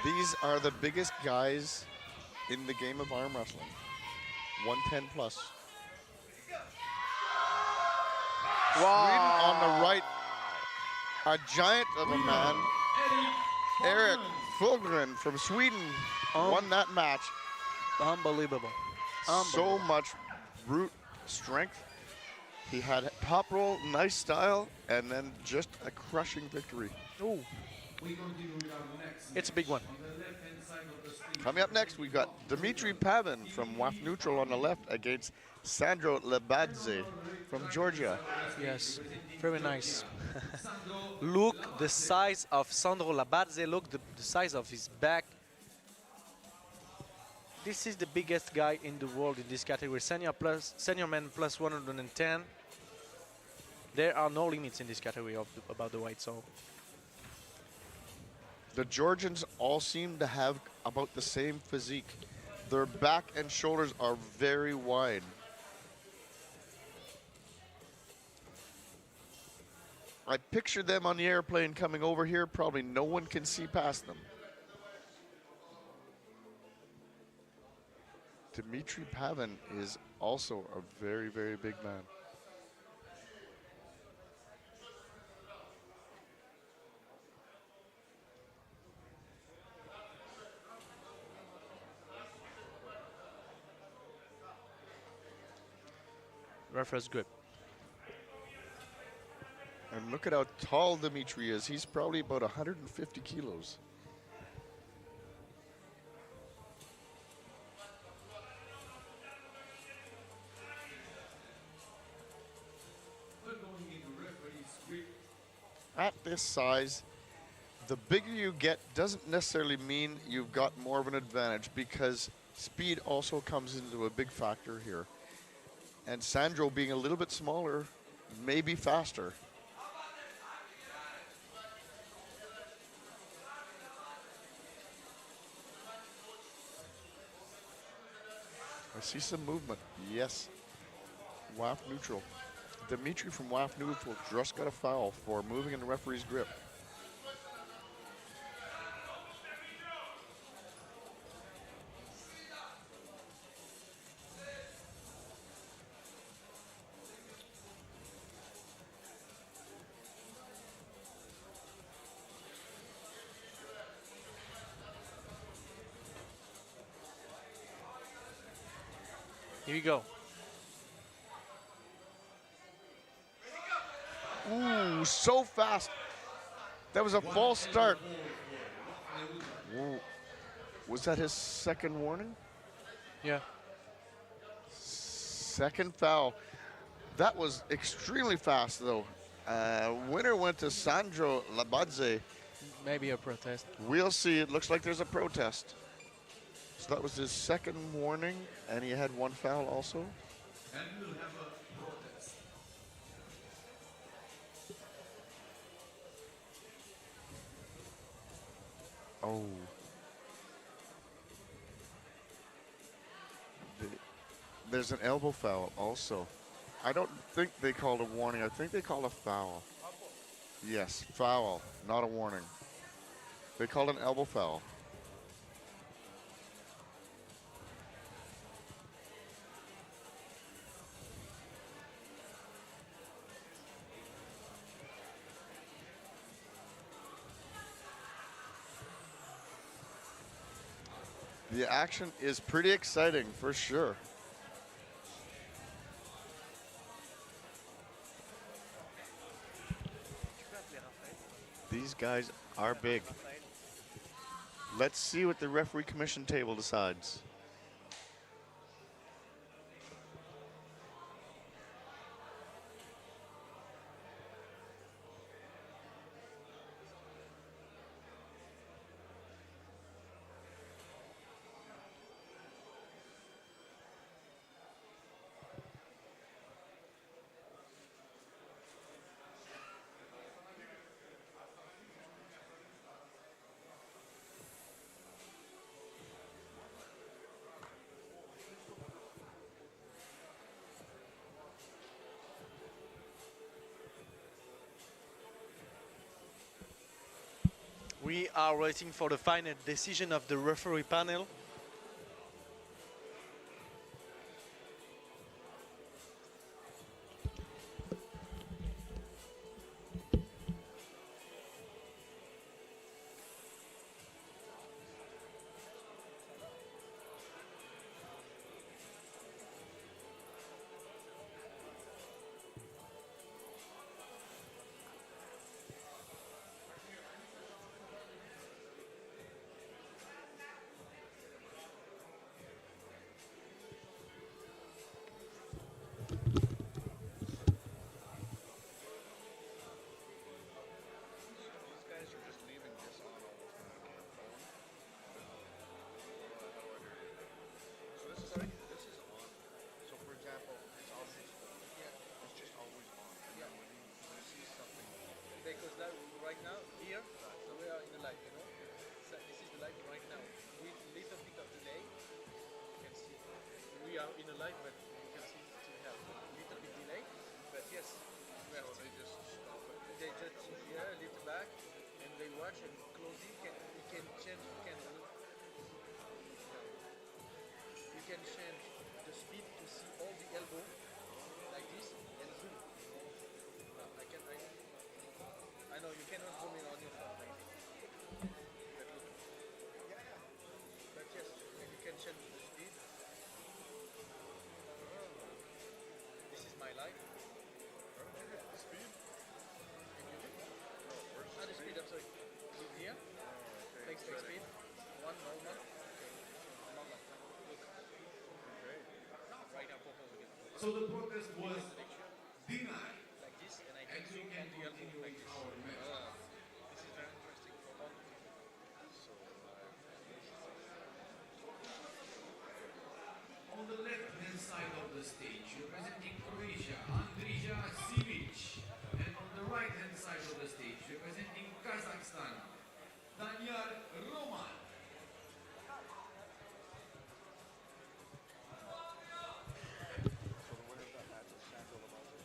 These are the biggest guys in the game of arm wrestling. 110 plus. Wow. Sweden on the right. A giant of a man. Erik Fulgren from Sweden won that match. Unbelievable. So much brute strength. He had top roll, nice style, and then just a crushing victory. Ooh. It's a big one. Coming up next, we've got Dmitry Pavin from WAF Neutral on the left against Sandro Lebadze from Georgia. Yes, very nice. Look the size of Sandro Labadze, look the size of his back. This is the biggest guy in the world in this category, senior man plus 110. There are no limits in this category about the weight, so. The Georgians all seem to have about the same physique. Their back and shoulders are very wide. I picture them on the airplane coming over here. Probably no one can see past them. Dmitry Pavin is also a very, very big man. Referee's grip. And look at how tall Dmitry is. He's probably about 150 kilos. At this size, the bigger you get doesn't necessarily mean you've got more of an advantage, because speed also comes into a big factor here. And Sandro, being a little bit smaller, may be faster. I see some movement. Yes. WAF neutral. Dmitry from WAF neutral just got a foul for moving in the referee's grip. Here we go. Ooh, so fast. That was a false start. Whoa. Was that his second warning? Yeah. Second foul. That was extremely fast, though. Winner went to Sandro Labadze. Maybe a protest. We'll see. It looks like there's a protest. So that was his second warning, and he had one foul also. And we'll have a protest. Oh. There's an elbow foul also. I don't think they called a warning. I think they called a foul. Yes, foul, not a warning. They called an elbow foul. The action is pretty exciting for sure. These guys are big. Let's see what the referee commission table decides. We are waiting for the final decision of the referee panel. These guys are just leaving this on almost when I can't phone. How do I hear you? So this is already, this is on. So for example, it's always, it's just always on. And then when you see something, Because that right now here we are in the light, you know. So this is the light right now. With little bit of delay, you can see we are in a light, but you can see still have a little bit delay. But yes, we so are they just stop it. they just sit here, a little back, and they watch and close it. You can change. You can change the speed to see all the elbow like this and zoom. I know you cannot zoom in on your phone like this. But yes, and you can change the speed. This is my life. The speed? And you do? Where's Ah, the speed, I'm sorry. Look here. Next speed. One normal. Normal. Look. Right now, focus again. So the protest was denied. Like this, and I And can we zoom can on the elbow continue like with this. our match. This is very interesting for all. On the left-hand side of the stage, representing Croatia, Andrija Simic. And on the right-hand side of the stage, representing Kazakhstan, Daniel Roman. So the winner of that match is Sandro Labazzi?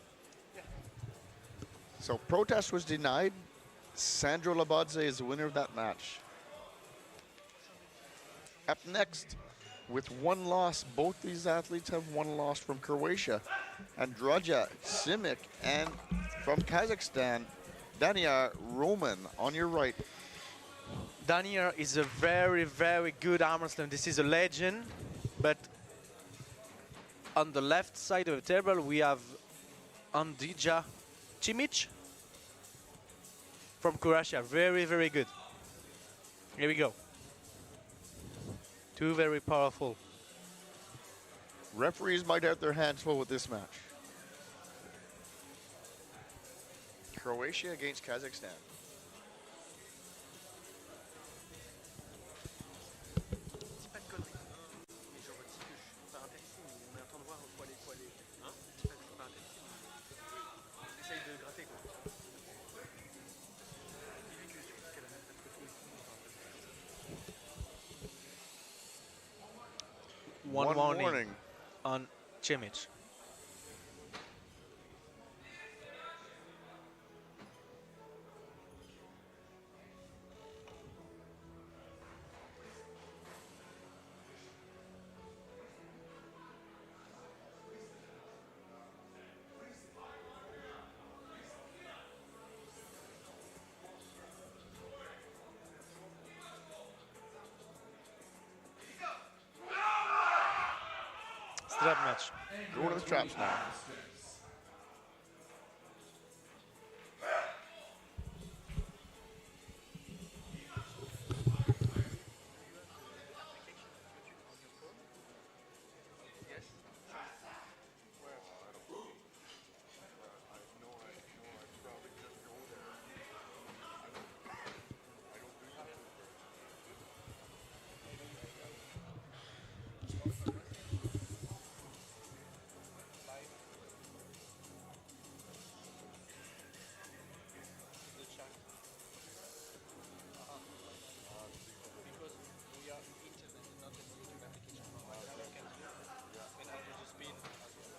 So protest was denied. Sandro Labadze is the winner of that match. Up next, with one loss, both these athletes have one loss from Croatia. Andraja Simic and from Kazakhstan, Dania Roman on your right. Daniel is a very, very good arm wrestler. This is a legend, but on the left side of the table we have Andrija Cimic from Croatia. Very, very good. Here we go. Two very powerful. Referees might have their hands full with this match. Croatia against Kazakhstan. Dis pas de conneries. Mais genre, dis que je suis pas intéressé, mais on est en train de voir quoi les. Hein? Dis pas que je suis pas intéressé, mais on essaye de gratter quoi. Dis-lui que tu penses qu'elle a même pas de photo et tout. One warning on Cimic. Strap match. Go to the traps now. Yes. Well, I don't know. I know I probably just go there. I don't do that. The chunk. Because we are internet and not a YouTube application. Right now we can do and under the speed as well.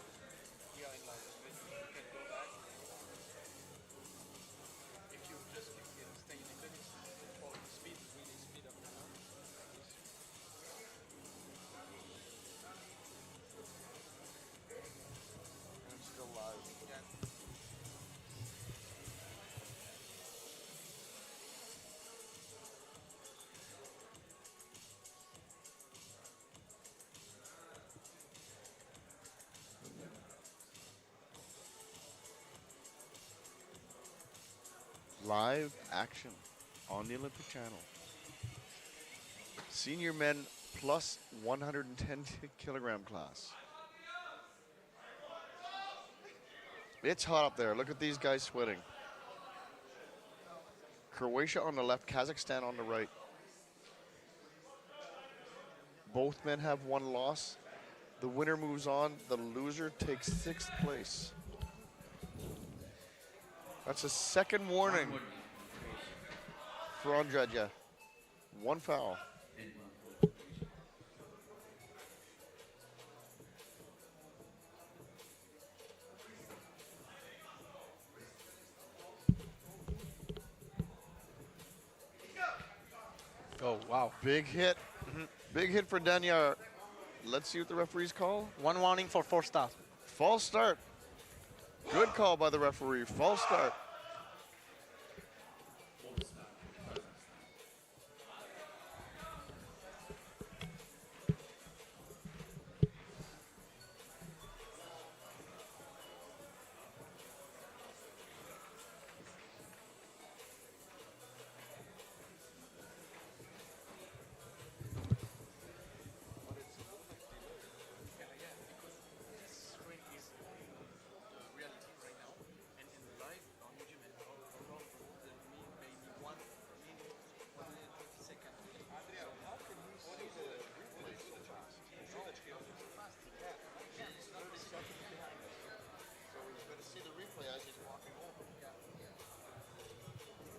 We are in live. You can go back. If you just stay in the clinic for the speed, really speed up the one. Like this. And it's still live. Yeah. Live action on the Olympic Channel. Senior men plus 110 kilogram class. It's hot up there. Look at these guys sweating. Croatia on the left, Kazakhstan on the right. Both men have one loss. The winner moves on. The loser takes 6th place. That's a second warning for Andraja. One foul. Big hit. Big hit for Danyar. Let's see what the referees call. One warning for false start. False start. Good call by the referee. False start.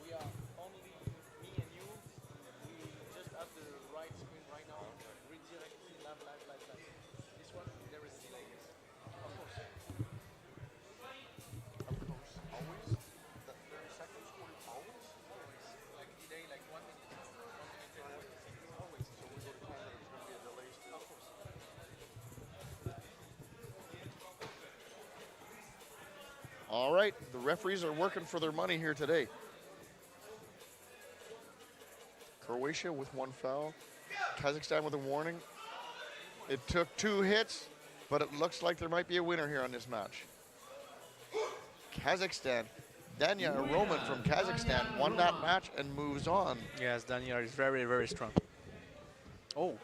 We are only me and you. We just have the right screen right now. Read directly live. This one, there is delay. Of course. Always? That 30 seconds? Always? Always. Like delay, like 1 minute. 1 minute and 20 seconds. Always. So we go to Canada, there's going to be a delay still. Of course. All right, the referees are working for their money here today. Croatia with one foul. Kazakhstan with a warning. It took 2 hits, but it looks like there might be a winner here on this match. Kazakhstan. Danya Roman from Kazakhstan won that match and moves on. Yes, Daniel is very, very strong. Oh,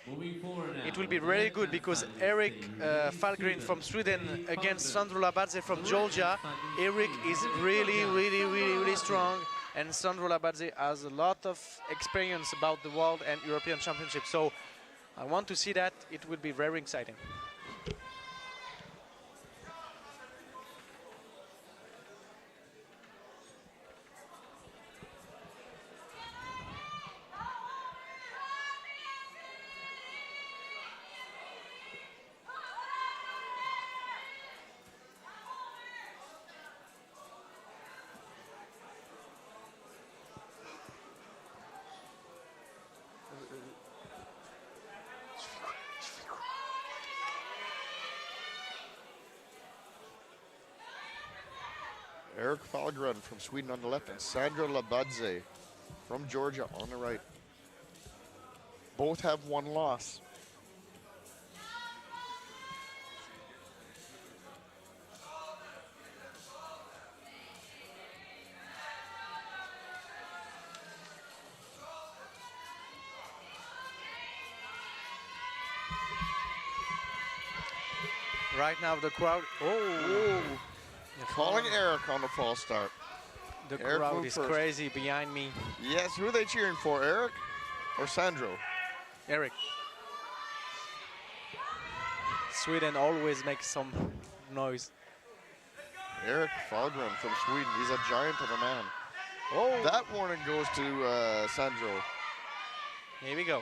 Moving forward now. it will be really good because Eric Falgren from Sweden against Sandro Labadze from Georgia. Eric is really strong, and Sandro Labadze has a lot of experience about the World and European Championship. So I want to see that. It will be very exciting. Eric Falgren from Sweden on the left and Sandro Labadze from Georgia on the right. Both have 1 loss. Right now the crowd. Oh, calling Eric on the false start. The Eric crowd moved is first. crazy behind me. Yes, who are they cheering for, Eric or Sandro? Eric. Sweden always makes some noise. Eric Falgren from Sweden. He's a giant of a man. Oh, that warning goes to Sandro. Here we go.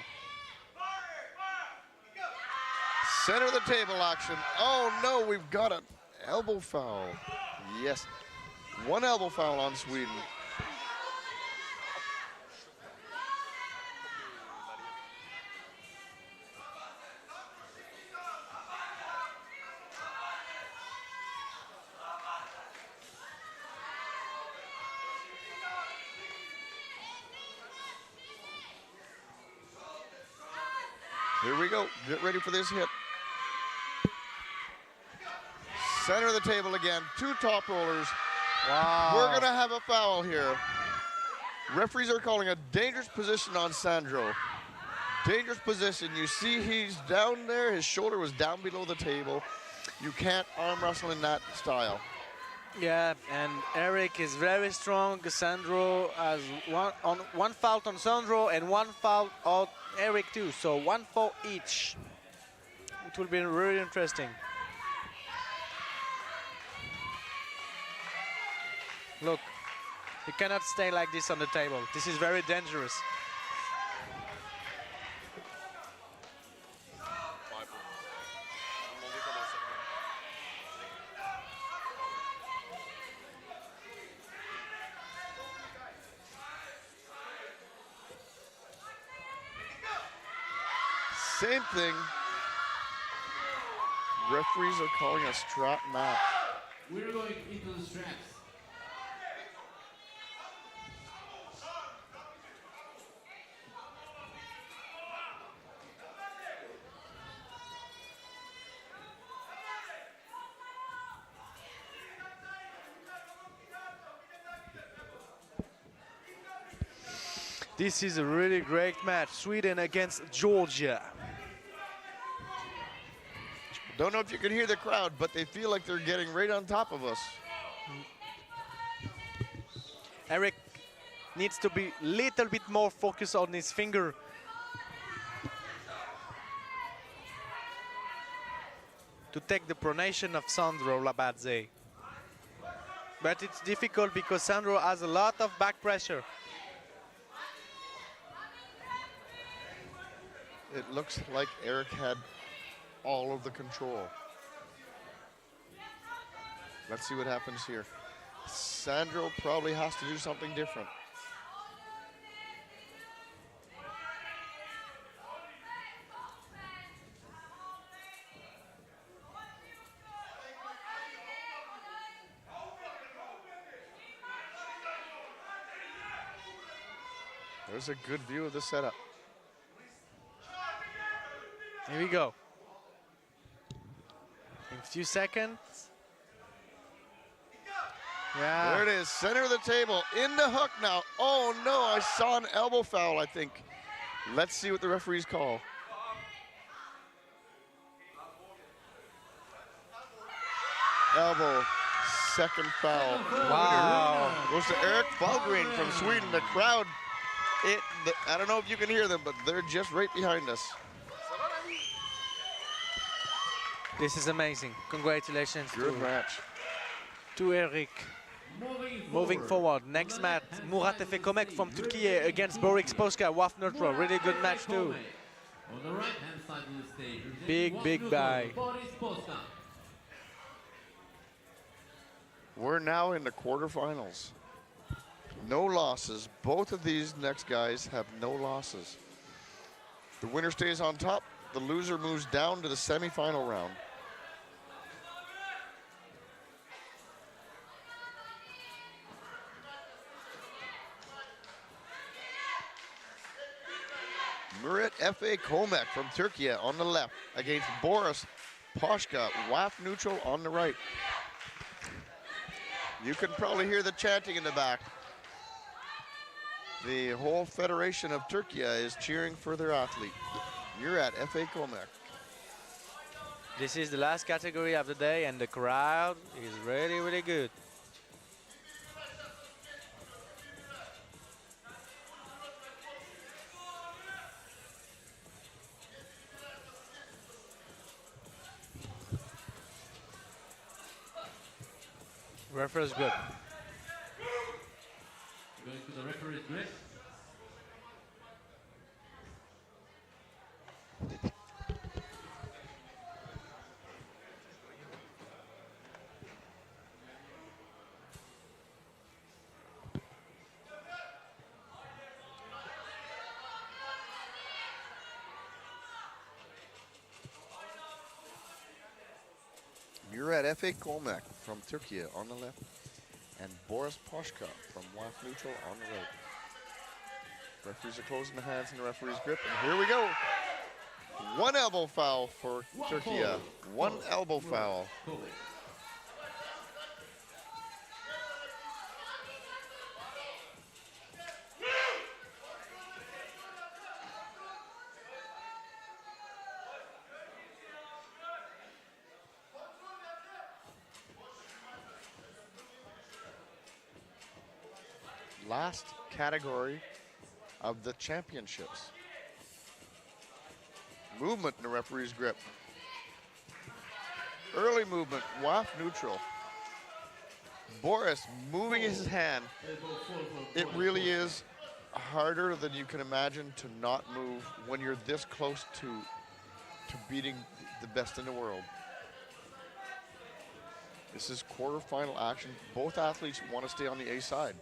Center of the table action. Oh no, we've got an elbow foul. Yes, 1 elbow foul on Sweden. Here we go. Get ready for this hit. Center of the table again. 2 top rollers. Wow. We're going to have a foul here. Referees are calling a dangerous position on Sandro. Dangerous position. You see he's down there. His shoulder was down below the table. You can't arm wrestle in that style. Yeah, and Eric is very strong. Sandro has one foul on Sandro and 1 foul on Eric too. So 1 for each. It will be really interesting. Look, you cannot stay like this on the table. This is very dangerous. Same thing. Referees are calling a strap match. We're going into the straps. This is a really great match. Sweden against Georgia. Don't know if you can hear the crowd, but they feel like they're getting right on top of us. Eric needs to be a little bit more focused on his finger. To take the pronation of Sandro Labadze. But it's difficult because Sandro has a lot of back pressure. It looks like Eric had all of the control. Let's see what happens here. Sandro probably has to do something different. There's a good view of the setup. Here we go. In a few seconds. Yeah. There it is, center of the table, in the hook now. Oh no, I saw an elbow foul, I think. Let's see what the referees call. Elbow, second foul. Wow. Goes to Eric Fahlgren from Sweden. The crowd, I don't know if you can hear them, but they're just right behind us. This is amazing. Congratulations Good match. to Eric. Moving forward, next match, Murat Efe Komek from Turkey against Boris Poska, WAF neutral. Really good match too. On the right-hand side of the stage, Big guy. Boris Poska. We're now in the quarterfinals. No losses. Both of these next guys have no losses. The winner stays on top. The loser moves down to the semifinal round. Murat Efe Komek from Turkey on the left against Boris Poska, WAF neutral on the right. You can probably hear the chanting in the back. The whole Federation of Turkey is cheering for their athlete, Murat Efe Komek. This is the last category of the day and the crowd is really good. Referee's good. Going to the referee's grip. Murat Efe Komek from Turkey on the left, and Boris Poska from WAF neutral on the right. Referees are closing the hands in the referee's grip, and here we go. One elbow foul for Turkey. One elbow foul. Last category of the championships. Movement in the referee's grip. Early movement, WAF neutral. Boris moving his hand. It really is harder than you can imagine to not move when you're this close to beating the best in the world. This is quarterfinal action. Both athletes want to stay on the A side.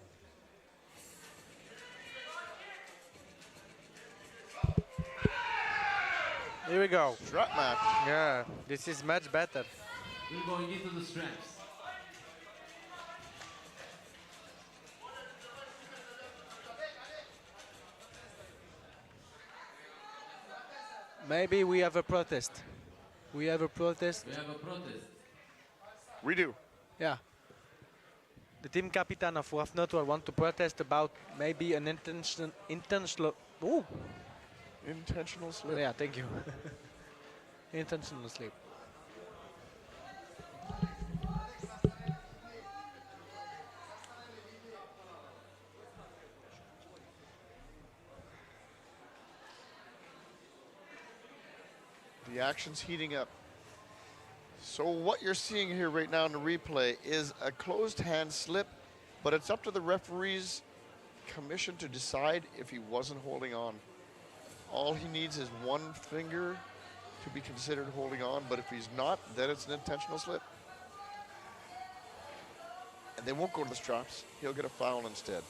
Here we go. Strap match. Yeah, this is much better. We're going into the straps. Maybe we have a protest. We have a protest. We have a protest. We do. Yeah. The team captain of WAF Network want to protest about maybe an intentional. Oh, Intentional slip. yeah, thank you. Intentional slip. The action's heating up. So what you're seeing here right now in the replay is a closed hand slip, but it's up to the referee's commission to decide if he wasn't holding on. All he needs is one finger to be considered holding on, but if he's not, then it's an intentional slip. And they won't go to the straps. He'll get a foul instead.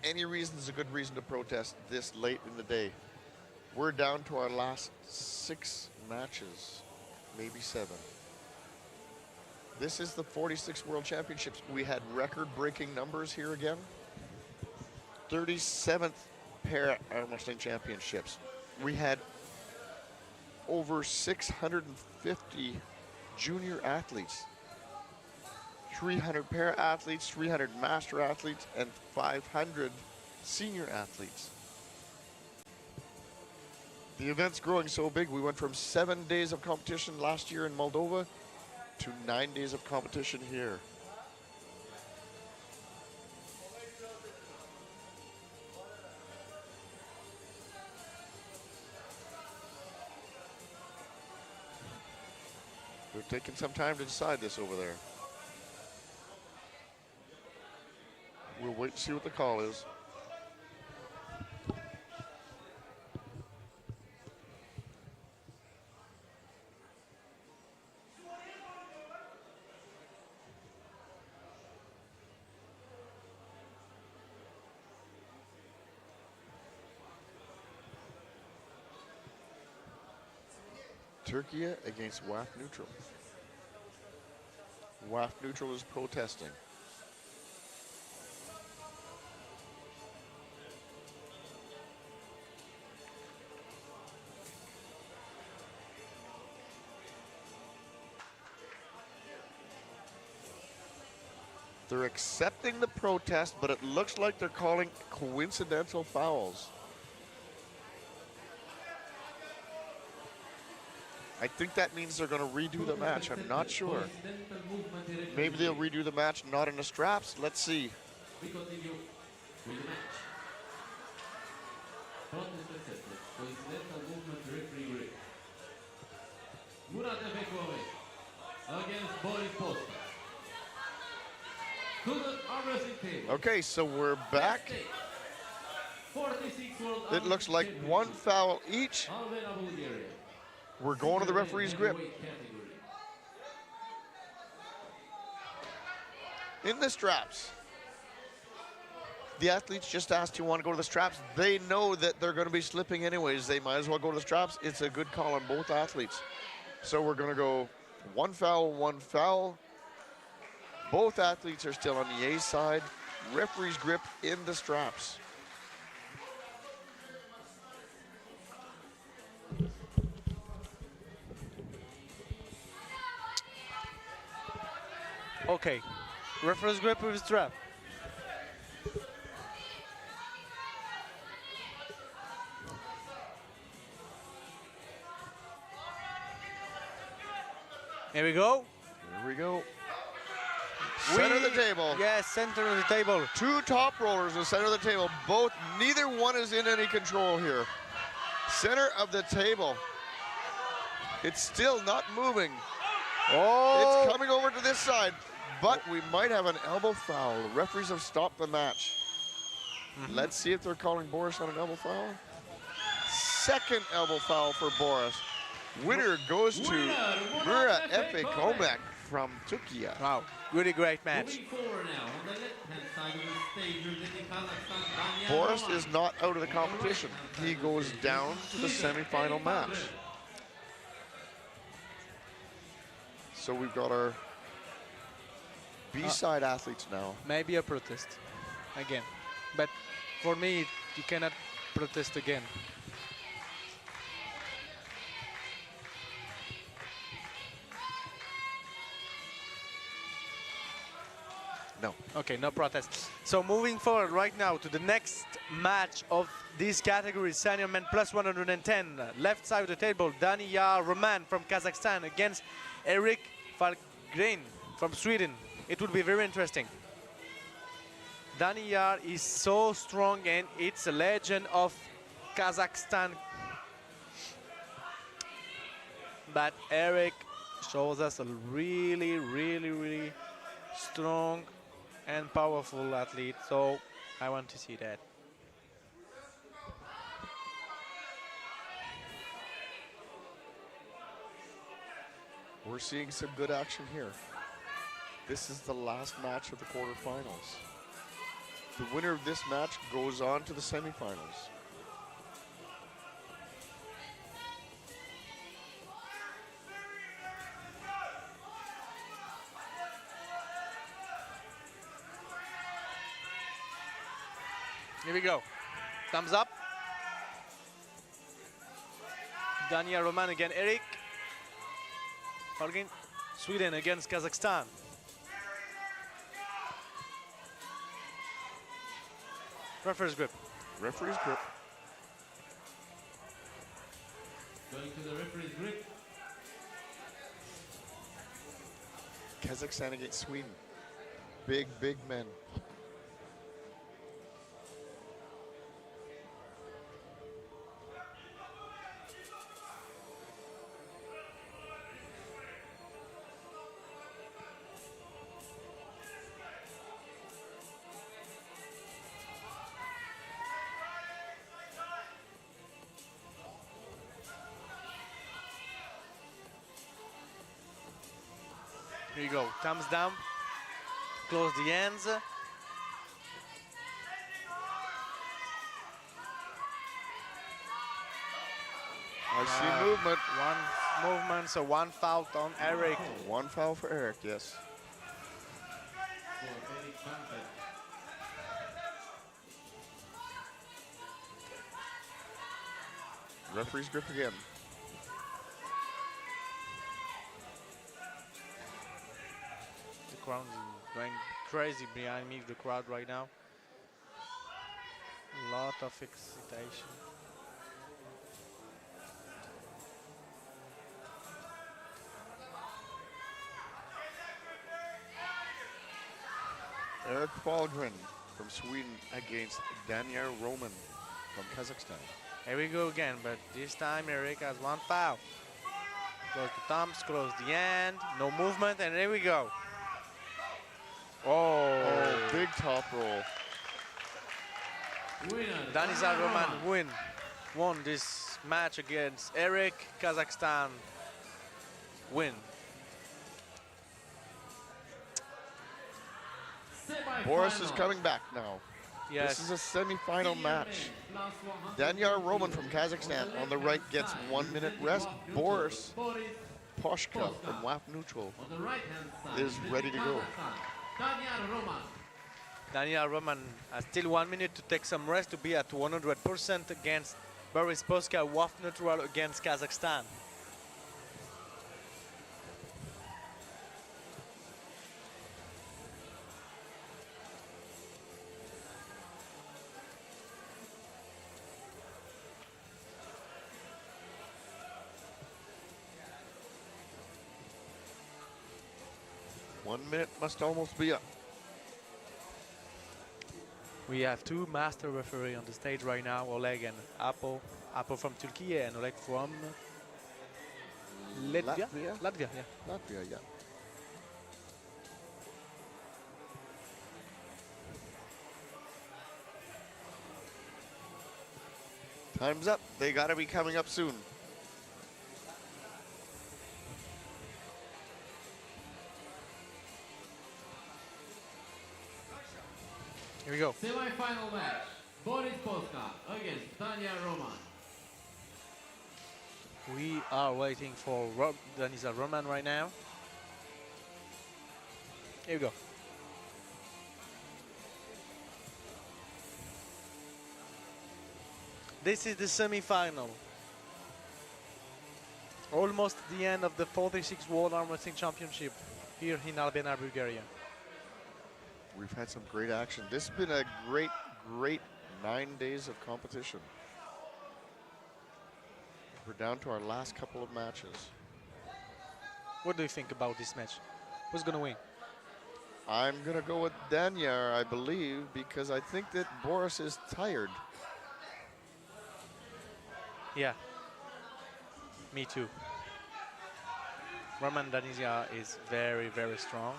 Any reason is a good reason to protest this late in the day. We're down to our last 6 matches, maybe 7. This is the 46 World Championships. We had record-breaking numbers here again. 37th Para Arm Wrestling Championships. We had over 650 junior athletes. 300 para athletes, 300 master athletes, and 500 senior athletes. The event's growing so big, we went from 7 days of competition last year in Moldova to 9 days of competition here. They're taking some time to decide this over there. We'll wait to see what the call is. Turkey against WAF Neutral. WAF Neutral is protesting. They're accepting the protest, but it looks like they're calling coincidental fouls. I think that means they're going to redo the match. I'm not sure. Maybe they'll redo the match, not in the straps. Let's see. We continue with the match. Protest accepted. Coincidental movement referee grip. Murat Efekovic against Boris Posta. To the arm wrestling table. Okay, so we're back. 46 World It looks like one foul each. Albania, Bulgaria. We're going to the referee's grip. In the straps. The athletes just asked you want to go to the straps. They know that they're going to be slipping anyways. They might as well go to the straps. It's a good call on both athletes. So we're going to go one foul, one foul. Both athletes are still on the A side. Referee's grip in the straps. Okay, referee's grip with strap. Here we go. Here we go. Center of the table. Yes, center of the table. 2 top rollers in the center of the table. Both, neither one is in any control here. Center of the table. It's still not moving. Oh! It's coming over to this side, but we might have an elbow foul. The referees have stopped the match. Let's see if they're calling Boris on an elbow foul. Second elbow foul for Boris. Winner goes to Mura Efe Komek from Turkey. Wow, really great match. Moving forward now, on the left-hand side of the stage, representing Kazakhstan, Daniel Boris Roman. is not out of the competition. He goes down to the semifinal match. So we've got our B-side athletes now. Maybe a protest again, but for me, you cannot protest again. No. Okay, no protest. So moving forward right now to the next match of this category, senior men plus 110. Left side of the table, Daniel Roman from Kazakhstan against Erik Falkgren from Sweden. It will be very interesting. Daniel is so strong and it's a legend of Kazakhstan. But Erik shows us a really strong and powerful athlete, so I want to see that. We're seeing some good action here. This is the last match of the quarterfinals. The winner of this match goes on to the semifinals. Here we go. Thumbs up. Daniel Roman against Erik Falkgren. Sweden against Kazakhstan. Referee's grip. Referee's grip. Going to the referee's grip. Kazakhstan against Sweden. Big men. Here you go. Thumbs down. Close the ends. I see movement. One movement, so one foul on Erik. One foul for Erik, yes. For Erik Falkgren. Referee's grip again. The crowd is going crazy behind me, the crowd right now. A lot of excitation. Erik Falkgren from Sweden against Daniel Roman from Kazakhstan. Here we go again, but this time Erik has one foul. Close the thumbs, close the end, no movement, and here we go. Oh, big top roll. Winner, Daniel Roman won this match against Erik. Kazakhstan win. Boris is coming back now. Yes. This is a semi-final match. Daniel Roman from Kazakhstan on the right gets 1 minute rest. Boris Poshka from WAF Neutral On the right-hand side, is ready to go. Daniel Roman. Daniel Roman has still 1 minute to take some rest to be at 100% against Boris Poska, WAF Neutral against Kazakhstan. One minute must almost be up. We have two master referees on the stage right now, Oleg and Apo. Apo from Turkey and Oleg from Latvia. Latvia? Latvia, yeah. Latvia, yeah. Time's up. They got to be coming up soon. Here we go. Semi-final match. Boris Polska against Daniel Roman. We are waiting for Daniel Roman right now. Here we go. This is the semi-final. Almost the end of the 46th World Armwrestling Championship here in Albania, Bulgaria. We've had some great action. This has been a great, great 9 days of competition. We're down to our last couple of matches. What do you think about this match? Who's gonna win? I'm gonna go with Danyar, I believe, because I think that Boris is tired. Yeah, me too. Roman Danizia is very, very strong.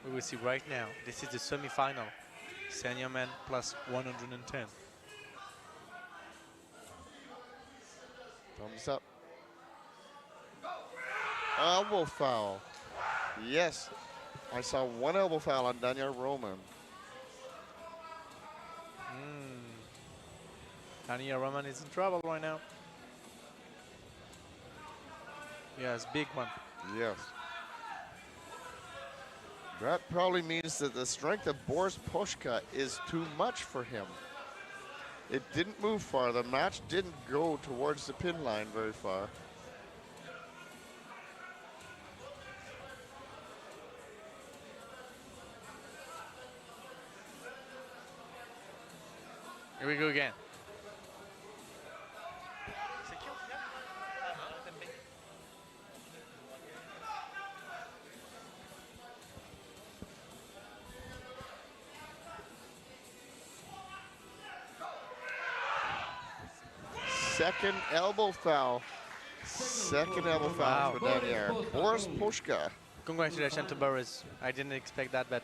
We will see right now. This is the semi-final. Senior men plus 110. Thumbs up. Elbow foul. Yes, I saw one elbow foul on Daniel Roman. Daniel Roman is in trouble right now. Yes, big one. Yes. That probably means that the strength of Boris Poshka is too much for him. It didn't move far. The match didn't go towards the pin line very far. Here we go again. Second elbow foul. Second elbow foul for Daniel. Boris Poshka. Congratulations to Boris. I didn't expect that, but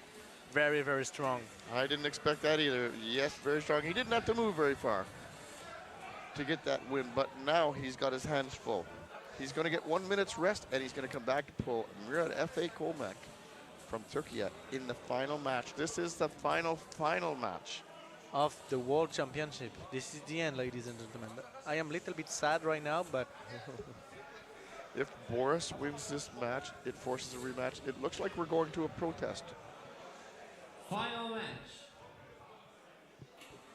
very, very strong. I didn't expect that either. Yes, very strong. He didn't have to move very far to get that win, but now he's got his hands full. He's going to get 1 minute's rest, and he's going to come back to pull Murat F.A. Komek from Turkey in the final match. This is the final match Of the World Championship. This is the end, ladies and gentlemen. I am a little bit sad right now, but if Boris wins this match, it forces a rematch. It looks like we're going to a protest. Final match.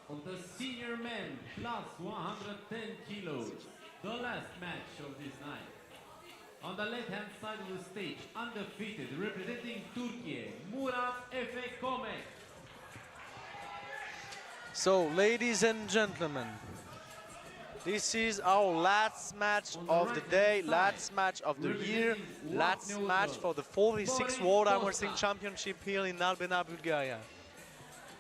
On the senior men plus 110 kilos. The last match of this night. On the left-hand side of the stage, undefeated, representing Turkey, Murat Efe Komek. so, ladies and gentlemen, this is our last match of the day, last match of the year, last match for the 46th World Armwrestling Championship here in Albania, Bulgaria.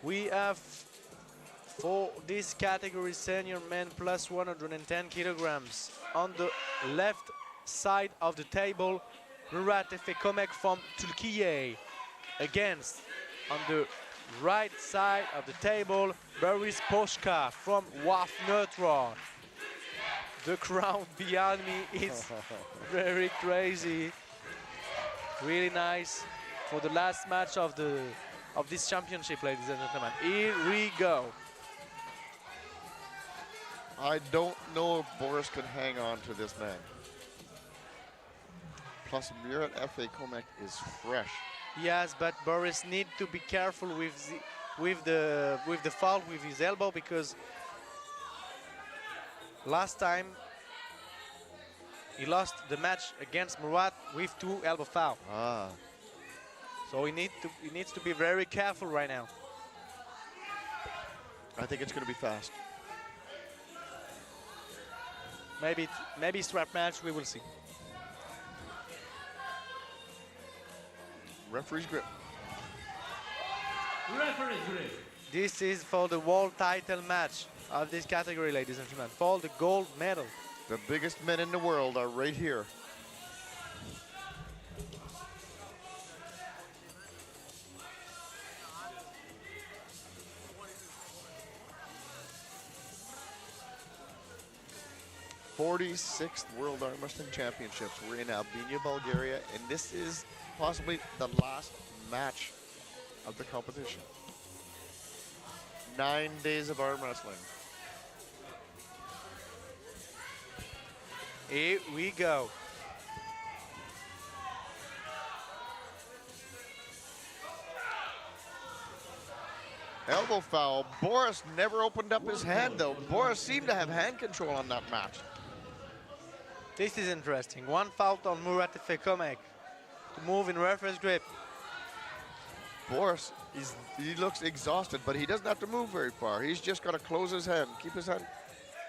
We have for this category senior men plus 110 kilograms. On the left side of the table, Murat Efe Komek from Turkey. Against, on the right side of the table, Boris Poshka from WAF Neutral. The crowd behind me is very crazy. Really nice for the last match of this championship, ladies and gentlemen. Here we go. I don't know if Boris can hang on to this man. Plus, Murat F.A. Komek is fresh. Yes, but Boris needs to be careful with the foul with his elbow, because last time he lost the match against Murat with 2 elbow foul. So he needs to be very careful right now. I think it's going to be fast. Maybe strap match, we will see. Referee's grip. Referee's grip. This is for the world title match of this category, ladies and gentlemen, for the gold medal. The biggest men in the world are right here. 46th World Armwrestling Championships. We're in Albania, Bulgaria, and this is possibly the last match of the competition. 9 days of arm wrestling. Here we go. Elbow foul. Boris never opened up his hand, though. Boris seemed to have hand control on that match. This is interesting. One foul on Murat Fekomek to move in referee's grip. Boris, he looks exhausted, but he doesn't have to move very far. He's just got to close his hand, keep his hand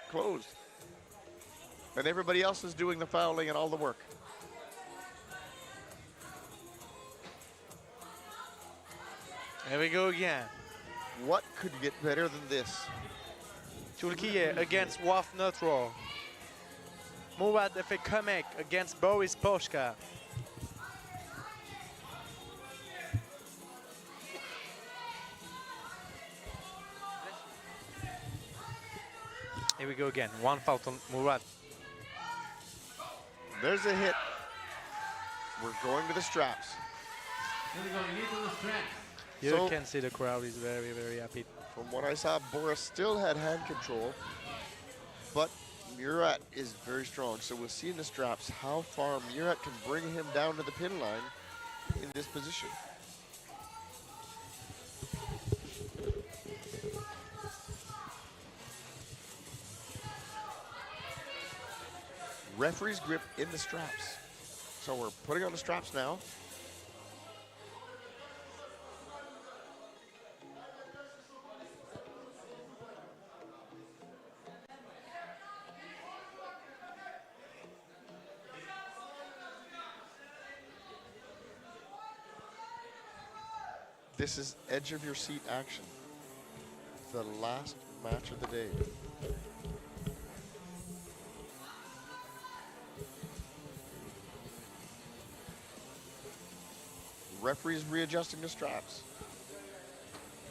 closed. And everybody else is doing the fouling and all the work. Here we go again. What could get better than this? Turkey against Waf Neutral. Murat Fekomek against Boris Poshka. Here we go again. One foul on Murat. There's a hit. We're going to the straps. Here we go, into the straps. You So- can see the crowd is very, very happy. From what I saw, Boris still had hand control, but Murat is very strong. So we'll see in the straps how far Murat can bring him down to the pin line in this position. Referee's grip in the straps. So we're putting on the straps now. This is edge of your seat action. The last match of the day. Referee's readjusting the straps.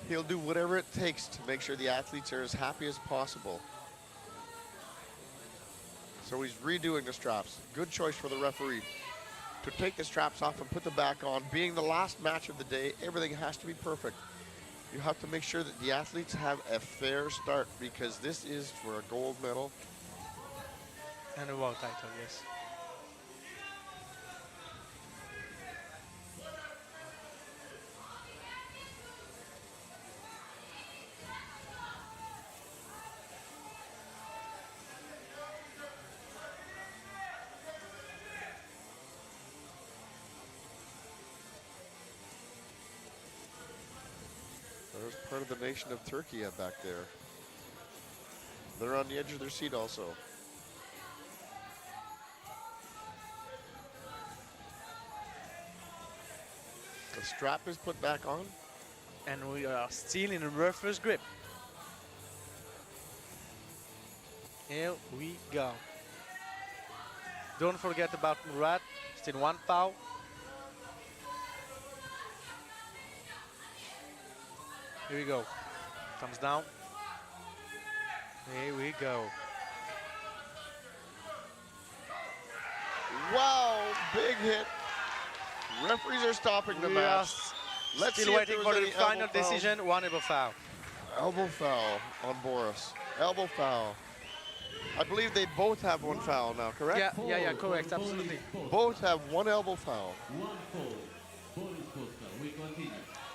He'll do whatever it takes to make sure the athletes are as happy as possible. So he's redoing the straps. Good choice for the referee to take the straps off and put them back on. Being the last match of the day, everything has to be perfect. You have to make sure that the athletes have a fair start because this is for a gold medal. And a world title, yes. There's part of the nation of Turkey back there. They're on the edge of their seat also. The strap is put back on. And we are still in a referee's grip. Here we go. Don't forget about Murat. Still one foul. Here we go. Comes down. Here we go. Wow, big hit. Referees are stopping the We match. are Let's see still if waiting there for was the any final elbow foul. decision. One elbow foul. Elbow foul on Boris. Elbow foul. I believe they both have one foul now, correct? Yeah, correct, absolutely. Both have one elbow foul. One foul. Boris Poska. We continue.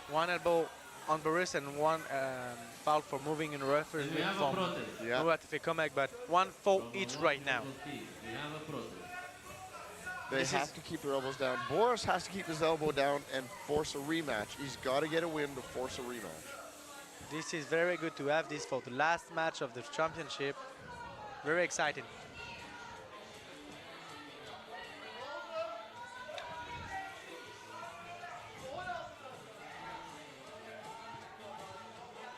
One elbow on Boris and one foul for moving in referee's We grip have a from protest. Yeah. Murat Fekomek, but one foul each right now. We have a protest. They This have is- to keep their elbows down. Boris has to keep his elbow down and force a rematch. He's got to get a win to force a rematch. This is very good to have this for the last match of the championship. Very exciting.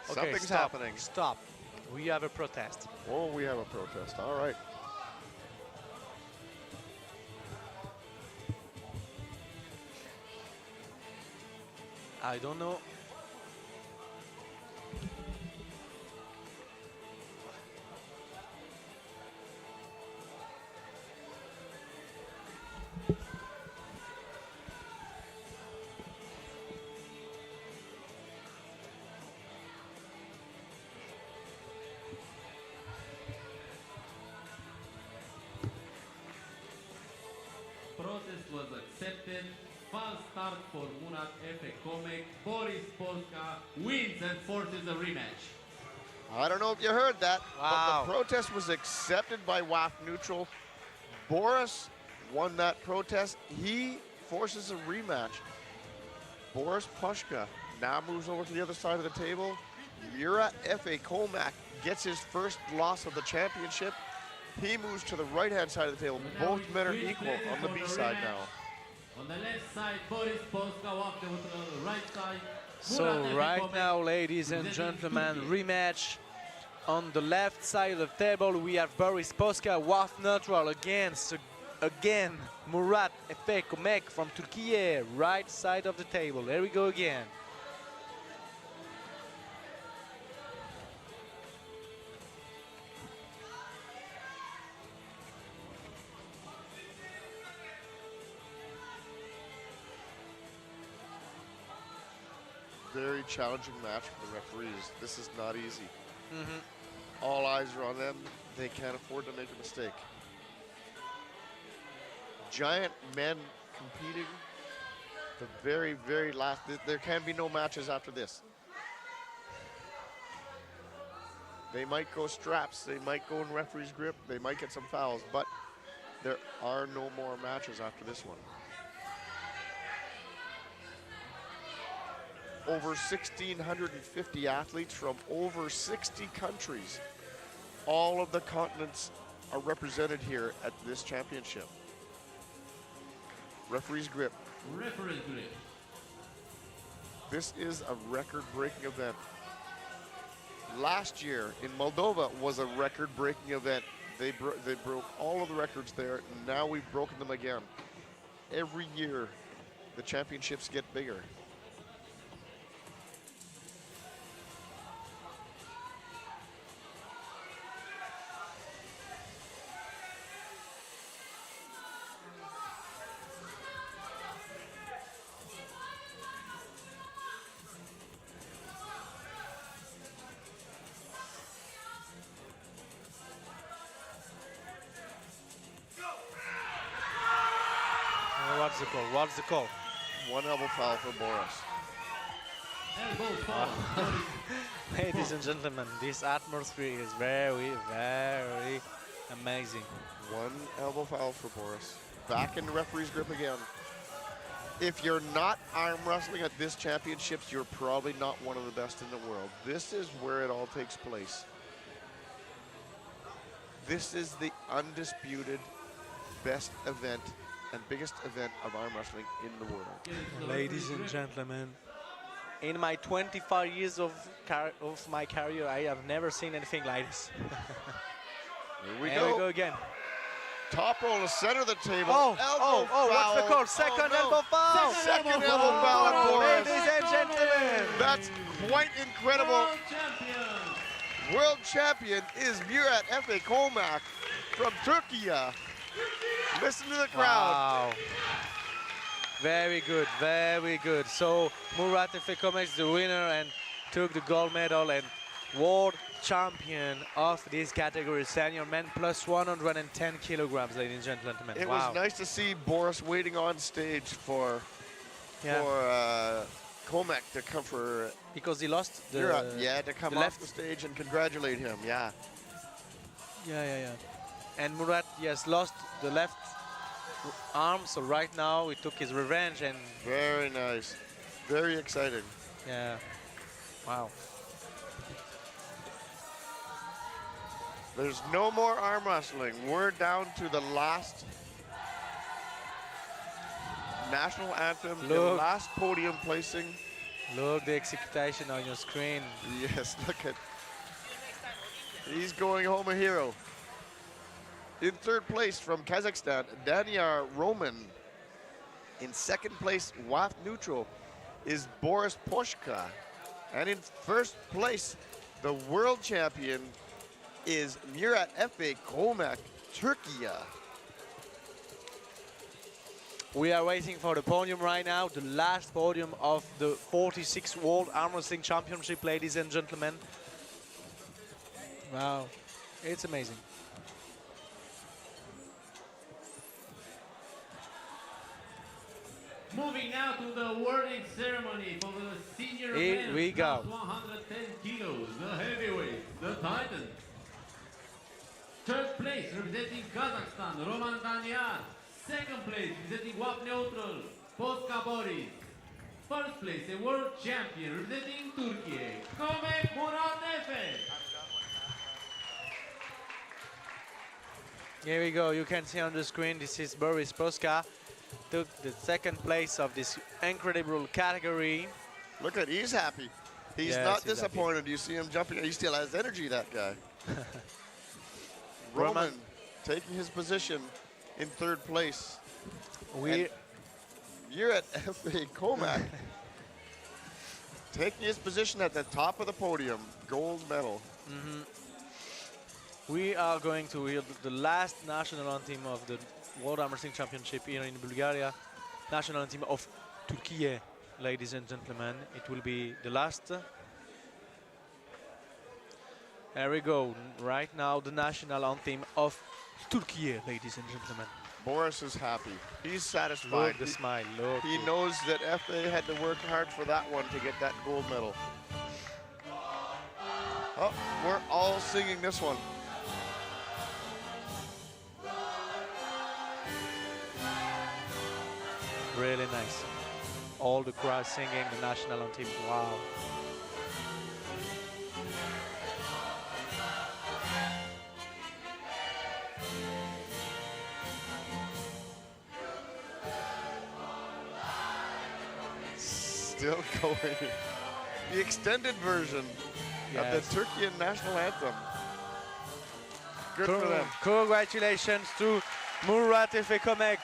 Okay, Something's stop, happening. Stop. We have a protest. Oh, we have a protest. All right. I don't know. protest was accepted. False start for Murat Efe Komek. Boris Polska wins and forces a rematch. I don't know if you heard that, Wow. but the protest was accepted by WAF Neutral. Boris won that protest. He forces a rematch. Boris Pushka now moves over to the other side of the table. Murat Efe Komak gets his first loss of the championship. He moves to the right-hand side of the table. So now Both we men are switch equal places on the for B the side rematch. now. On the left side, Boris Polska walked over to the right side. So Murat Efe right Komek now, ladies and representing gentlemen, Turkey. rematch. On the left side of the table, we have Boris Poska, WAF Neutral, against, again, Murat Efe Komek from Turkey, right side of the table. There we go again. Very challenging match for the referees. This is not easy. All eyes are on them. They can't afford to make a mistake. Giant men competing. The very, very last. There can be no matches after this. They might go straps. They might go in referee's grip. They might get some fouls, but there are no more matches after this one. Over 1,650 athletes from over 60 countries. All of the continents are represented here at this championship. Referee's grip. Referee's grip. This is a record-breaking event. Last year in Moldova was a record-breaking event. They broke all of the records there, and now we've broken them again. Every year, the championships get bigger. What's the call? What's the call? One elbow foul for Boris. Elbow foul. Ladies and gentlemen, this atmosphere is very, very amazing. One elbow foul for Boris. Back in the referee's grip again. If you're not arm wrestling at this championships, you're probably not one of the best in the world. This is where it all takes place. This is the undisputed best event and biggest event of arm wrestling in the world. Ladies and gentlemen, in my 25 years of my career, I have never seen anything like this. Here we There go. we go again. Top roll to center of the table. Oh, Elbow what's the foul. call? Second no. elbow foul. Second elbow foul on Boris. Ladies and gentlemen. That's quite incredible. World champion. World champion is Murat Efe Komak from Turkey. Listen to the crowd. Wow. Very good, very good. So Murat Efe Komek is the winner and took the gold medal and world champion of this category, senior men plus 110 kilograms, ladies and gentlemen. It Wow. was nice to see Boris waiting on stage for Komek to come for because he lost the Murat. Yeah, to come the off left. the stage and congratulate him. Yeah. Yeah. And Murat, yes, lost the left arm, so right now he took his revenge and Very nice. Very exciting. yeah, wow. There's no more arm wrestling. We're down to the last national anthem, the Look. last podium placing. Look the execution on your screen. Yes, look at. He's going home a hero. In third place from Kazakhstan, Danyar Roman. In second place, WAF Neutral, is Boris Poshka. And in first place, the world champion is Murat Efe Komak, Turkey. We are waiting for the podium right now, the last podium of the 46th World Armwrestling Championship, ladies and gentlemen. Wow, it's amazing. Moving now to the awarding ceremony for the senior Here men's we go. plus 110 kilos, the heavyweight, the Titan. Third place representing Kazakhstan, Roman Daniar. Second place representing WAP Neutral, Poska Boris. First place, a world champion representing Turkey, Komek Muratefe. Here we go. You can see on the screen, this is Boris Poska. Took the second place of this incredible category. Look at, he's happy. He's Yes, not he's happy. disappointed. You see him jumping. He still has energy, that guy. Roman. Roman taking his position in third place. We You're at FA Comac. Taking his position at the top of the podium. Gold medal. we are going to hear the last national anthem of the World Armwrestling Championship here in Bulgaria. National anthem of Turkey, ladies and gentlemen. It will be the last. There we go. Right now, the national anthem of Turkey, ladies and gentlemen. Boris is happy. He's Look satisfied. the smile. Look. He knows that FA had to work hard for that one to get that gold medal. Oh, we're all singing this one. Really nice. All the crowd singing the national anthem. Wow. Still going. The extended version of Yes. the Turkian national anthem. Good for them. Congratulations to Murat Efekomek,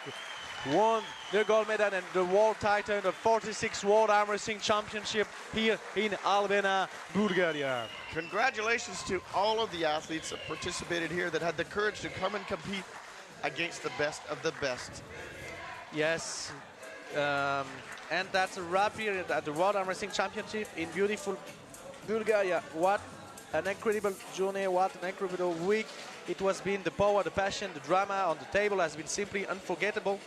won the gold medal and the world title, the 46th World Armwrestling Championship here in Albania, Bulgaria. Congratulations to all of the athletes that participated here that had the courage to come and compete against the best of the best. Yes, and that's a wrap here at the World Armwrestling Championship in beautiful Bulgaria. What an incredible journey, what an incredible week. It was been the power, the passion, the drama on the table has been simply unforgettable.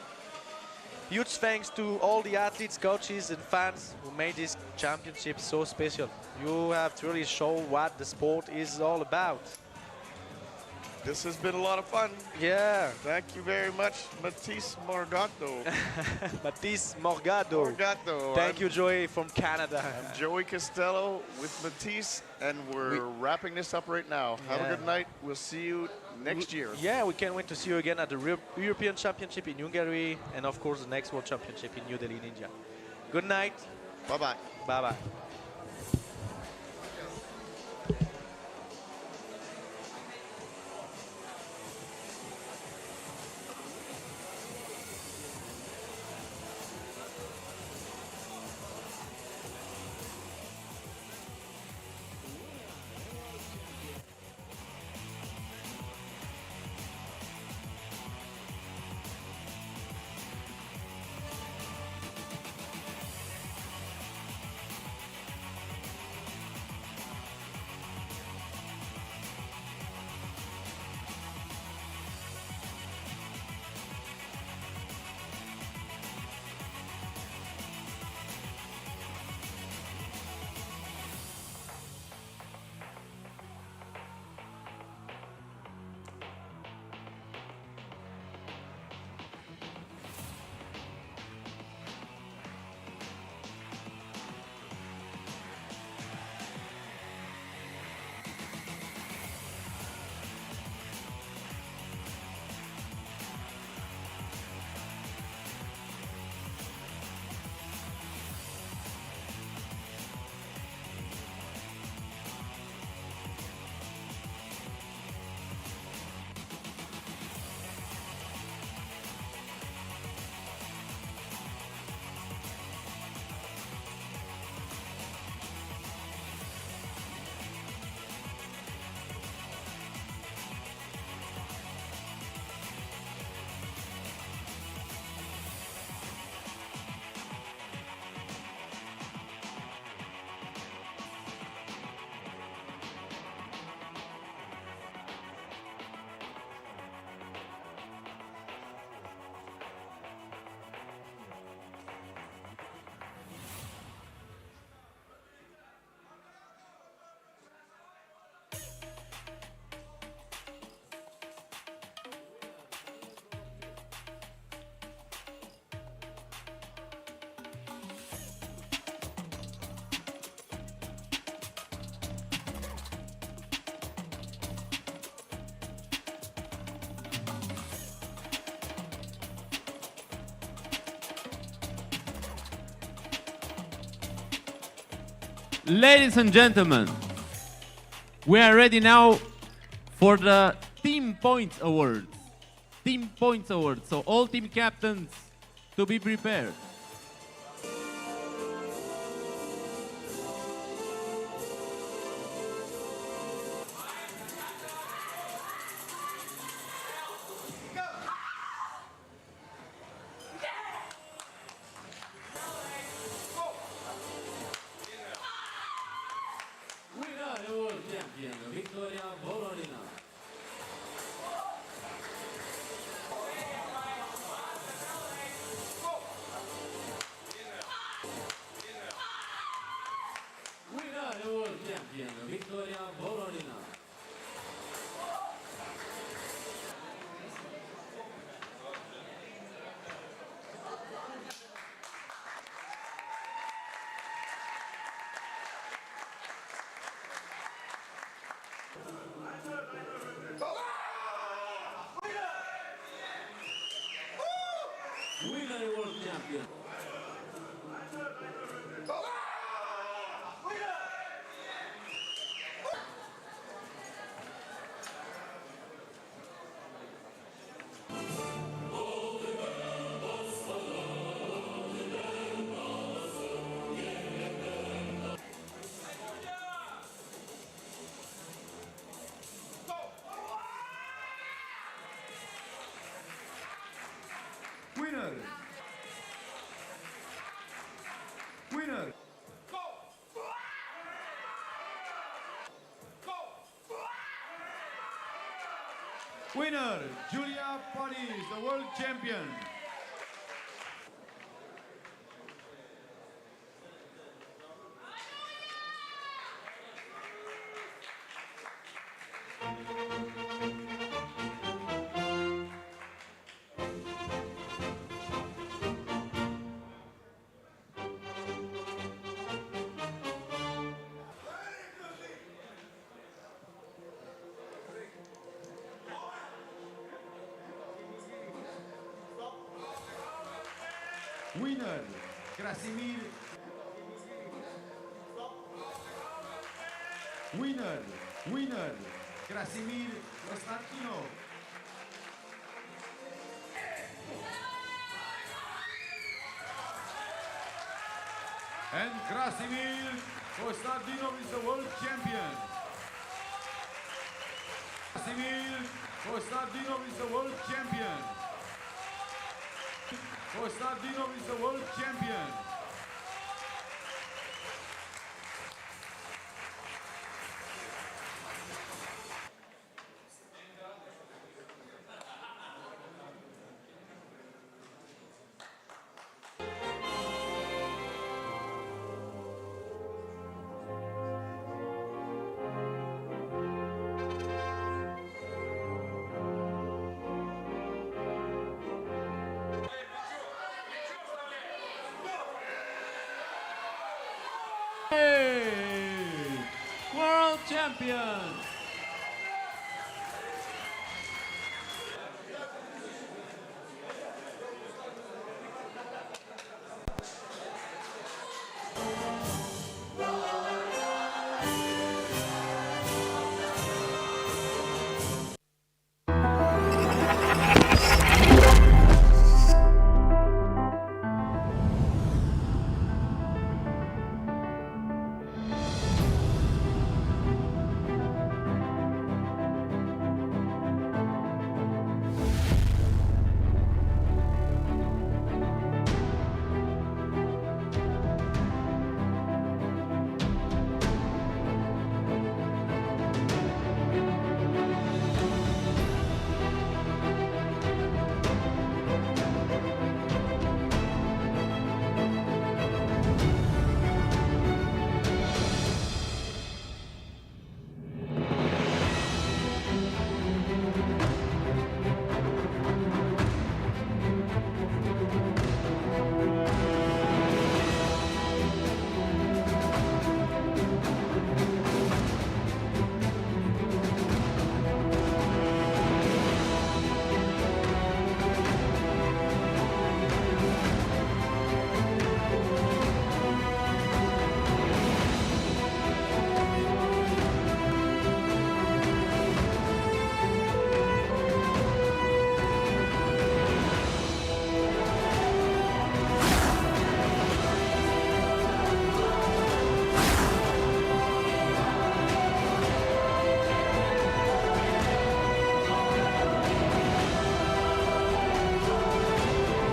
Huge thanks to all the athletes, coaches and fans who made this championship so special. You have truly shown what the sport is all about. This has been a lot of fun. Yeah. Thank you very much, Matisse Morgato. Matisse Morgado. Morgato. Thank you, Joey, from Canada. I'm Joey Costello with Matisse, and we're wrapping this up right now. Have a Yeah. good night. We'll see you next year. Yeah, we can't wait to see you again at the European Championship in Hungary and, of course, the next World Championship in New Delhi, in India. Good night. Bye-bye. Bye-bye. Ladies and gentlemen, we are ready now for the Team Points Awards. Team Points Awards. So all team captains to be prepared. Winner! Winner! Winner, Julia Paris, the world champion. Winner, Krasimir. Winner, Krasimir Konstantinov. And Krasimir Konstantinov is the world champion. Krasimir Konstantinov is the world champion. Konstantinov is the world champion. Hey! World champion!